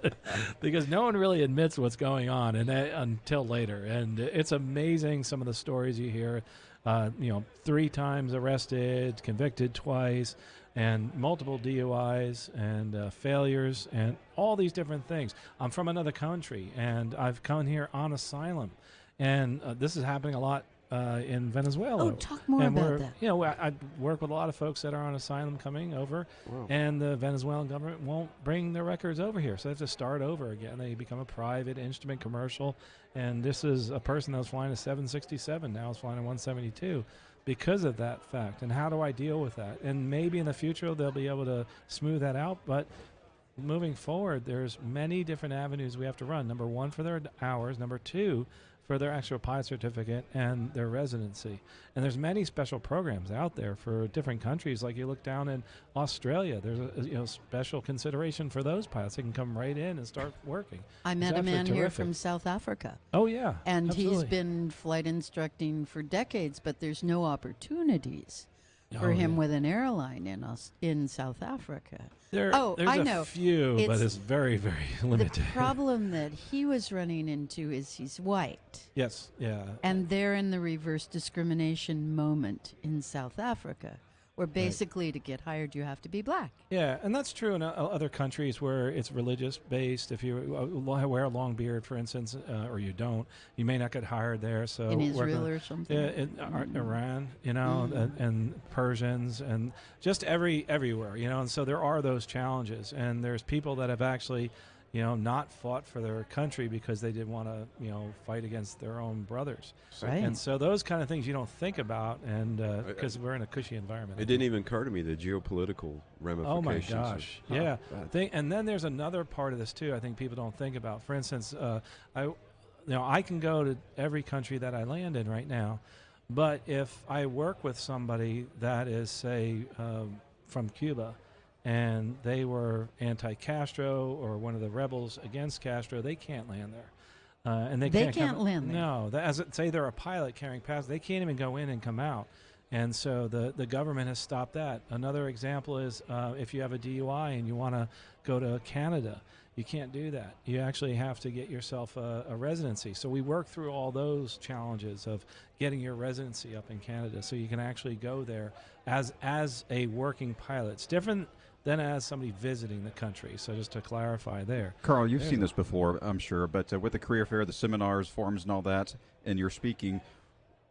because no one really admits what's going on, until later. And it's amazing some of the stories you hear. 3 times arrested, convicted twice, and multiple DUIs and failures and all these different things. I'm from another country, and I've come here on asylum, and this is happening a lot in Venezuela. Oh, talk more about that. I work with a lot of folks that are on asylum coming over, and the Venezuelan government won't bring their records over here, so they have to start over again. They become a private instrument commercial, and this is a person that was flying a 767, now is flying a 172 because of that fact. And how do I deal with that? And maybe in the future they'll be able to smooth that out, but moving forward, there's many different avenues we have to run. Number 1, for their hours. Number 2, for their actual pilot certificate and their residency. And there's many special programs out there for different countries. Like you look down in Australia, there's a special consideration for those pilots. They can come right in and start working. I met a man here from South Africa. Oh, yeah. And absolutely. he's been flight instructing for decades, but there's no opportunities for him with an airline in South Africa. There's a few, but it's very, very limited. The problem that he was running into is he's white. Yes, yeah. And they're in the reverse discrimination moment in South Africa, where basically to get hired you have to be black. Yeah, and that's true in other countries where it's religious based. If you wear a long beard, for instance, or you don't, you may not get hired there. So in Israel or something, in Iran, and Persians, and just everywhere, and so there are those challenges, and there's people that have actually, not fought for their country because they didn't want to, fight against their own brothers. Right. And so those kind of things you don't think about, and because we're in a cushy environment. It didn't even occur to me, the geopolitical ramifications. Oh my gosh, yeah. And then there's another part of this too. I think people don't think about. For instance, I can go to every country that I land in right now, but if I work with somebody that is, say, from Cuba, and they were anti-Castro or one of the rebels against Castro, they can't land there. And they can't land there. No, say they're a pilot carrying passengers, they can't even go in and come out. And so the government has stopped that. Another example is if you have a DUI and you want to go to Canada, you can't do that. You actually have to get yourself a residency. So we work through all those challenges of getting your residency up in Canada so you can actually go there as a working pilot. It's different than as somebody visiting the country. So just to clarify there. Carl, you've seen this before, I'm sure, but with the career fair, the seminars, forums, and all that, and you're speaking,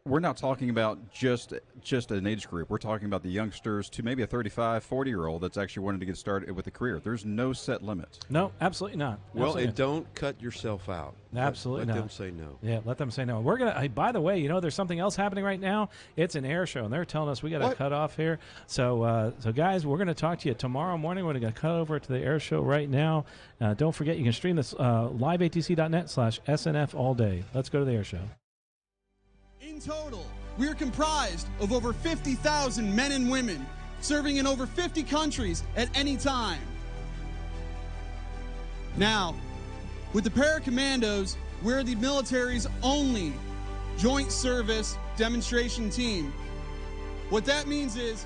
we're not talking about just an age group. We're talking about the youngsters to maybe a 35, 40-year-old that's actually wanting to get started with a career. There's no set limit. No, absolutely not. Well, and don't cut yourself out. Absolutely let not. them say no. Yeah, let them say no. We're gonna. By the way, there's something else happening right now. It's an air show, and they're telling us we got to cut off here. So guys, we're going to talk to you tomorrow morning. We're going to cut over to the air show right now. Don't forget, you can stream this liveatc.net/SNF all day. Let's go to the air show. In total, we are comprised of over 50,000 men and women serving in over 50 countries at any time. Now, with the Paracommandos, we're the military's only joint service demonstration team. What that means is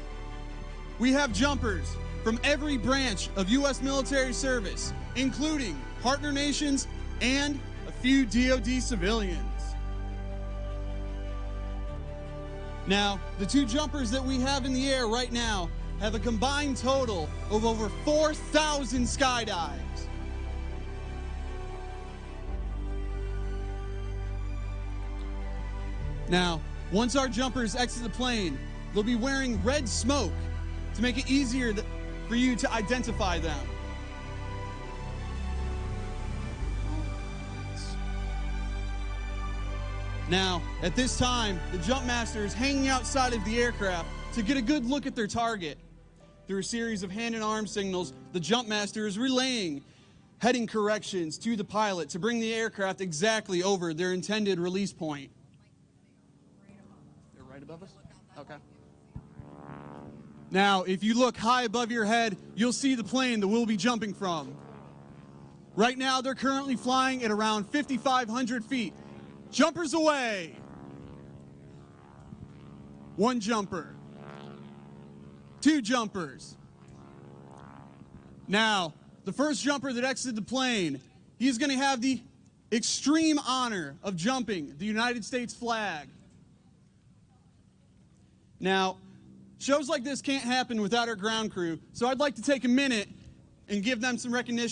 we have jumpers from every branch of U.S. military service, including partner nations and a few DoD civilians. Now, the 2 jumpers that we have in the air right now have a combined total of over 4,000 skydives. Now, once our jumpers exit the plane, they'll be wearing red smoke to make it easier for you to identify them. Now, at this time, the jump master is hanging outside of the aircraft to get a good look at their target. Through a series of hand and arm signals, the jump master is relaying heading corrections to the pilot to bring the aircraft exactly over their intended release point. They're right above us? Okay. Now, if you look high above your head, you'll see the plane that we'll be jumping from. Right now, they're currently flying at around 5,500 feet. Jumpers away. One jumper. Two jumpers. Now, the first jumper that exited the plane, he's going to have the extreme honor of jumping the United States flag. Now, shows like this can't happen without our ground crew, so I'd like to take a minute and give them some recognition.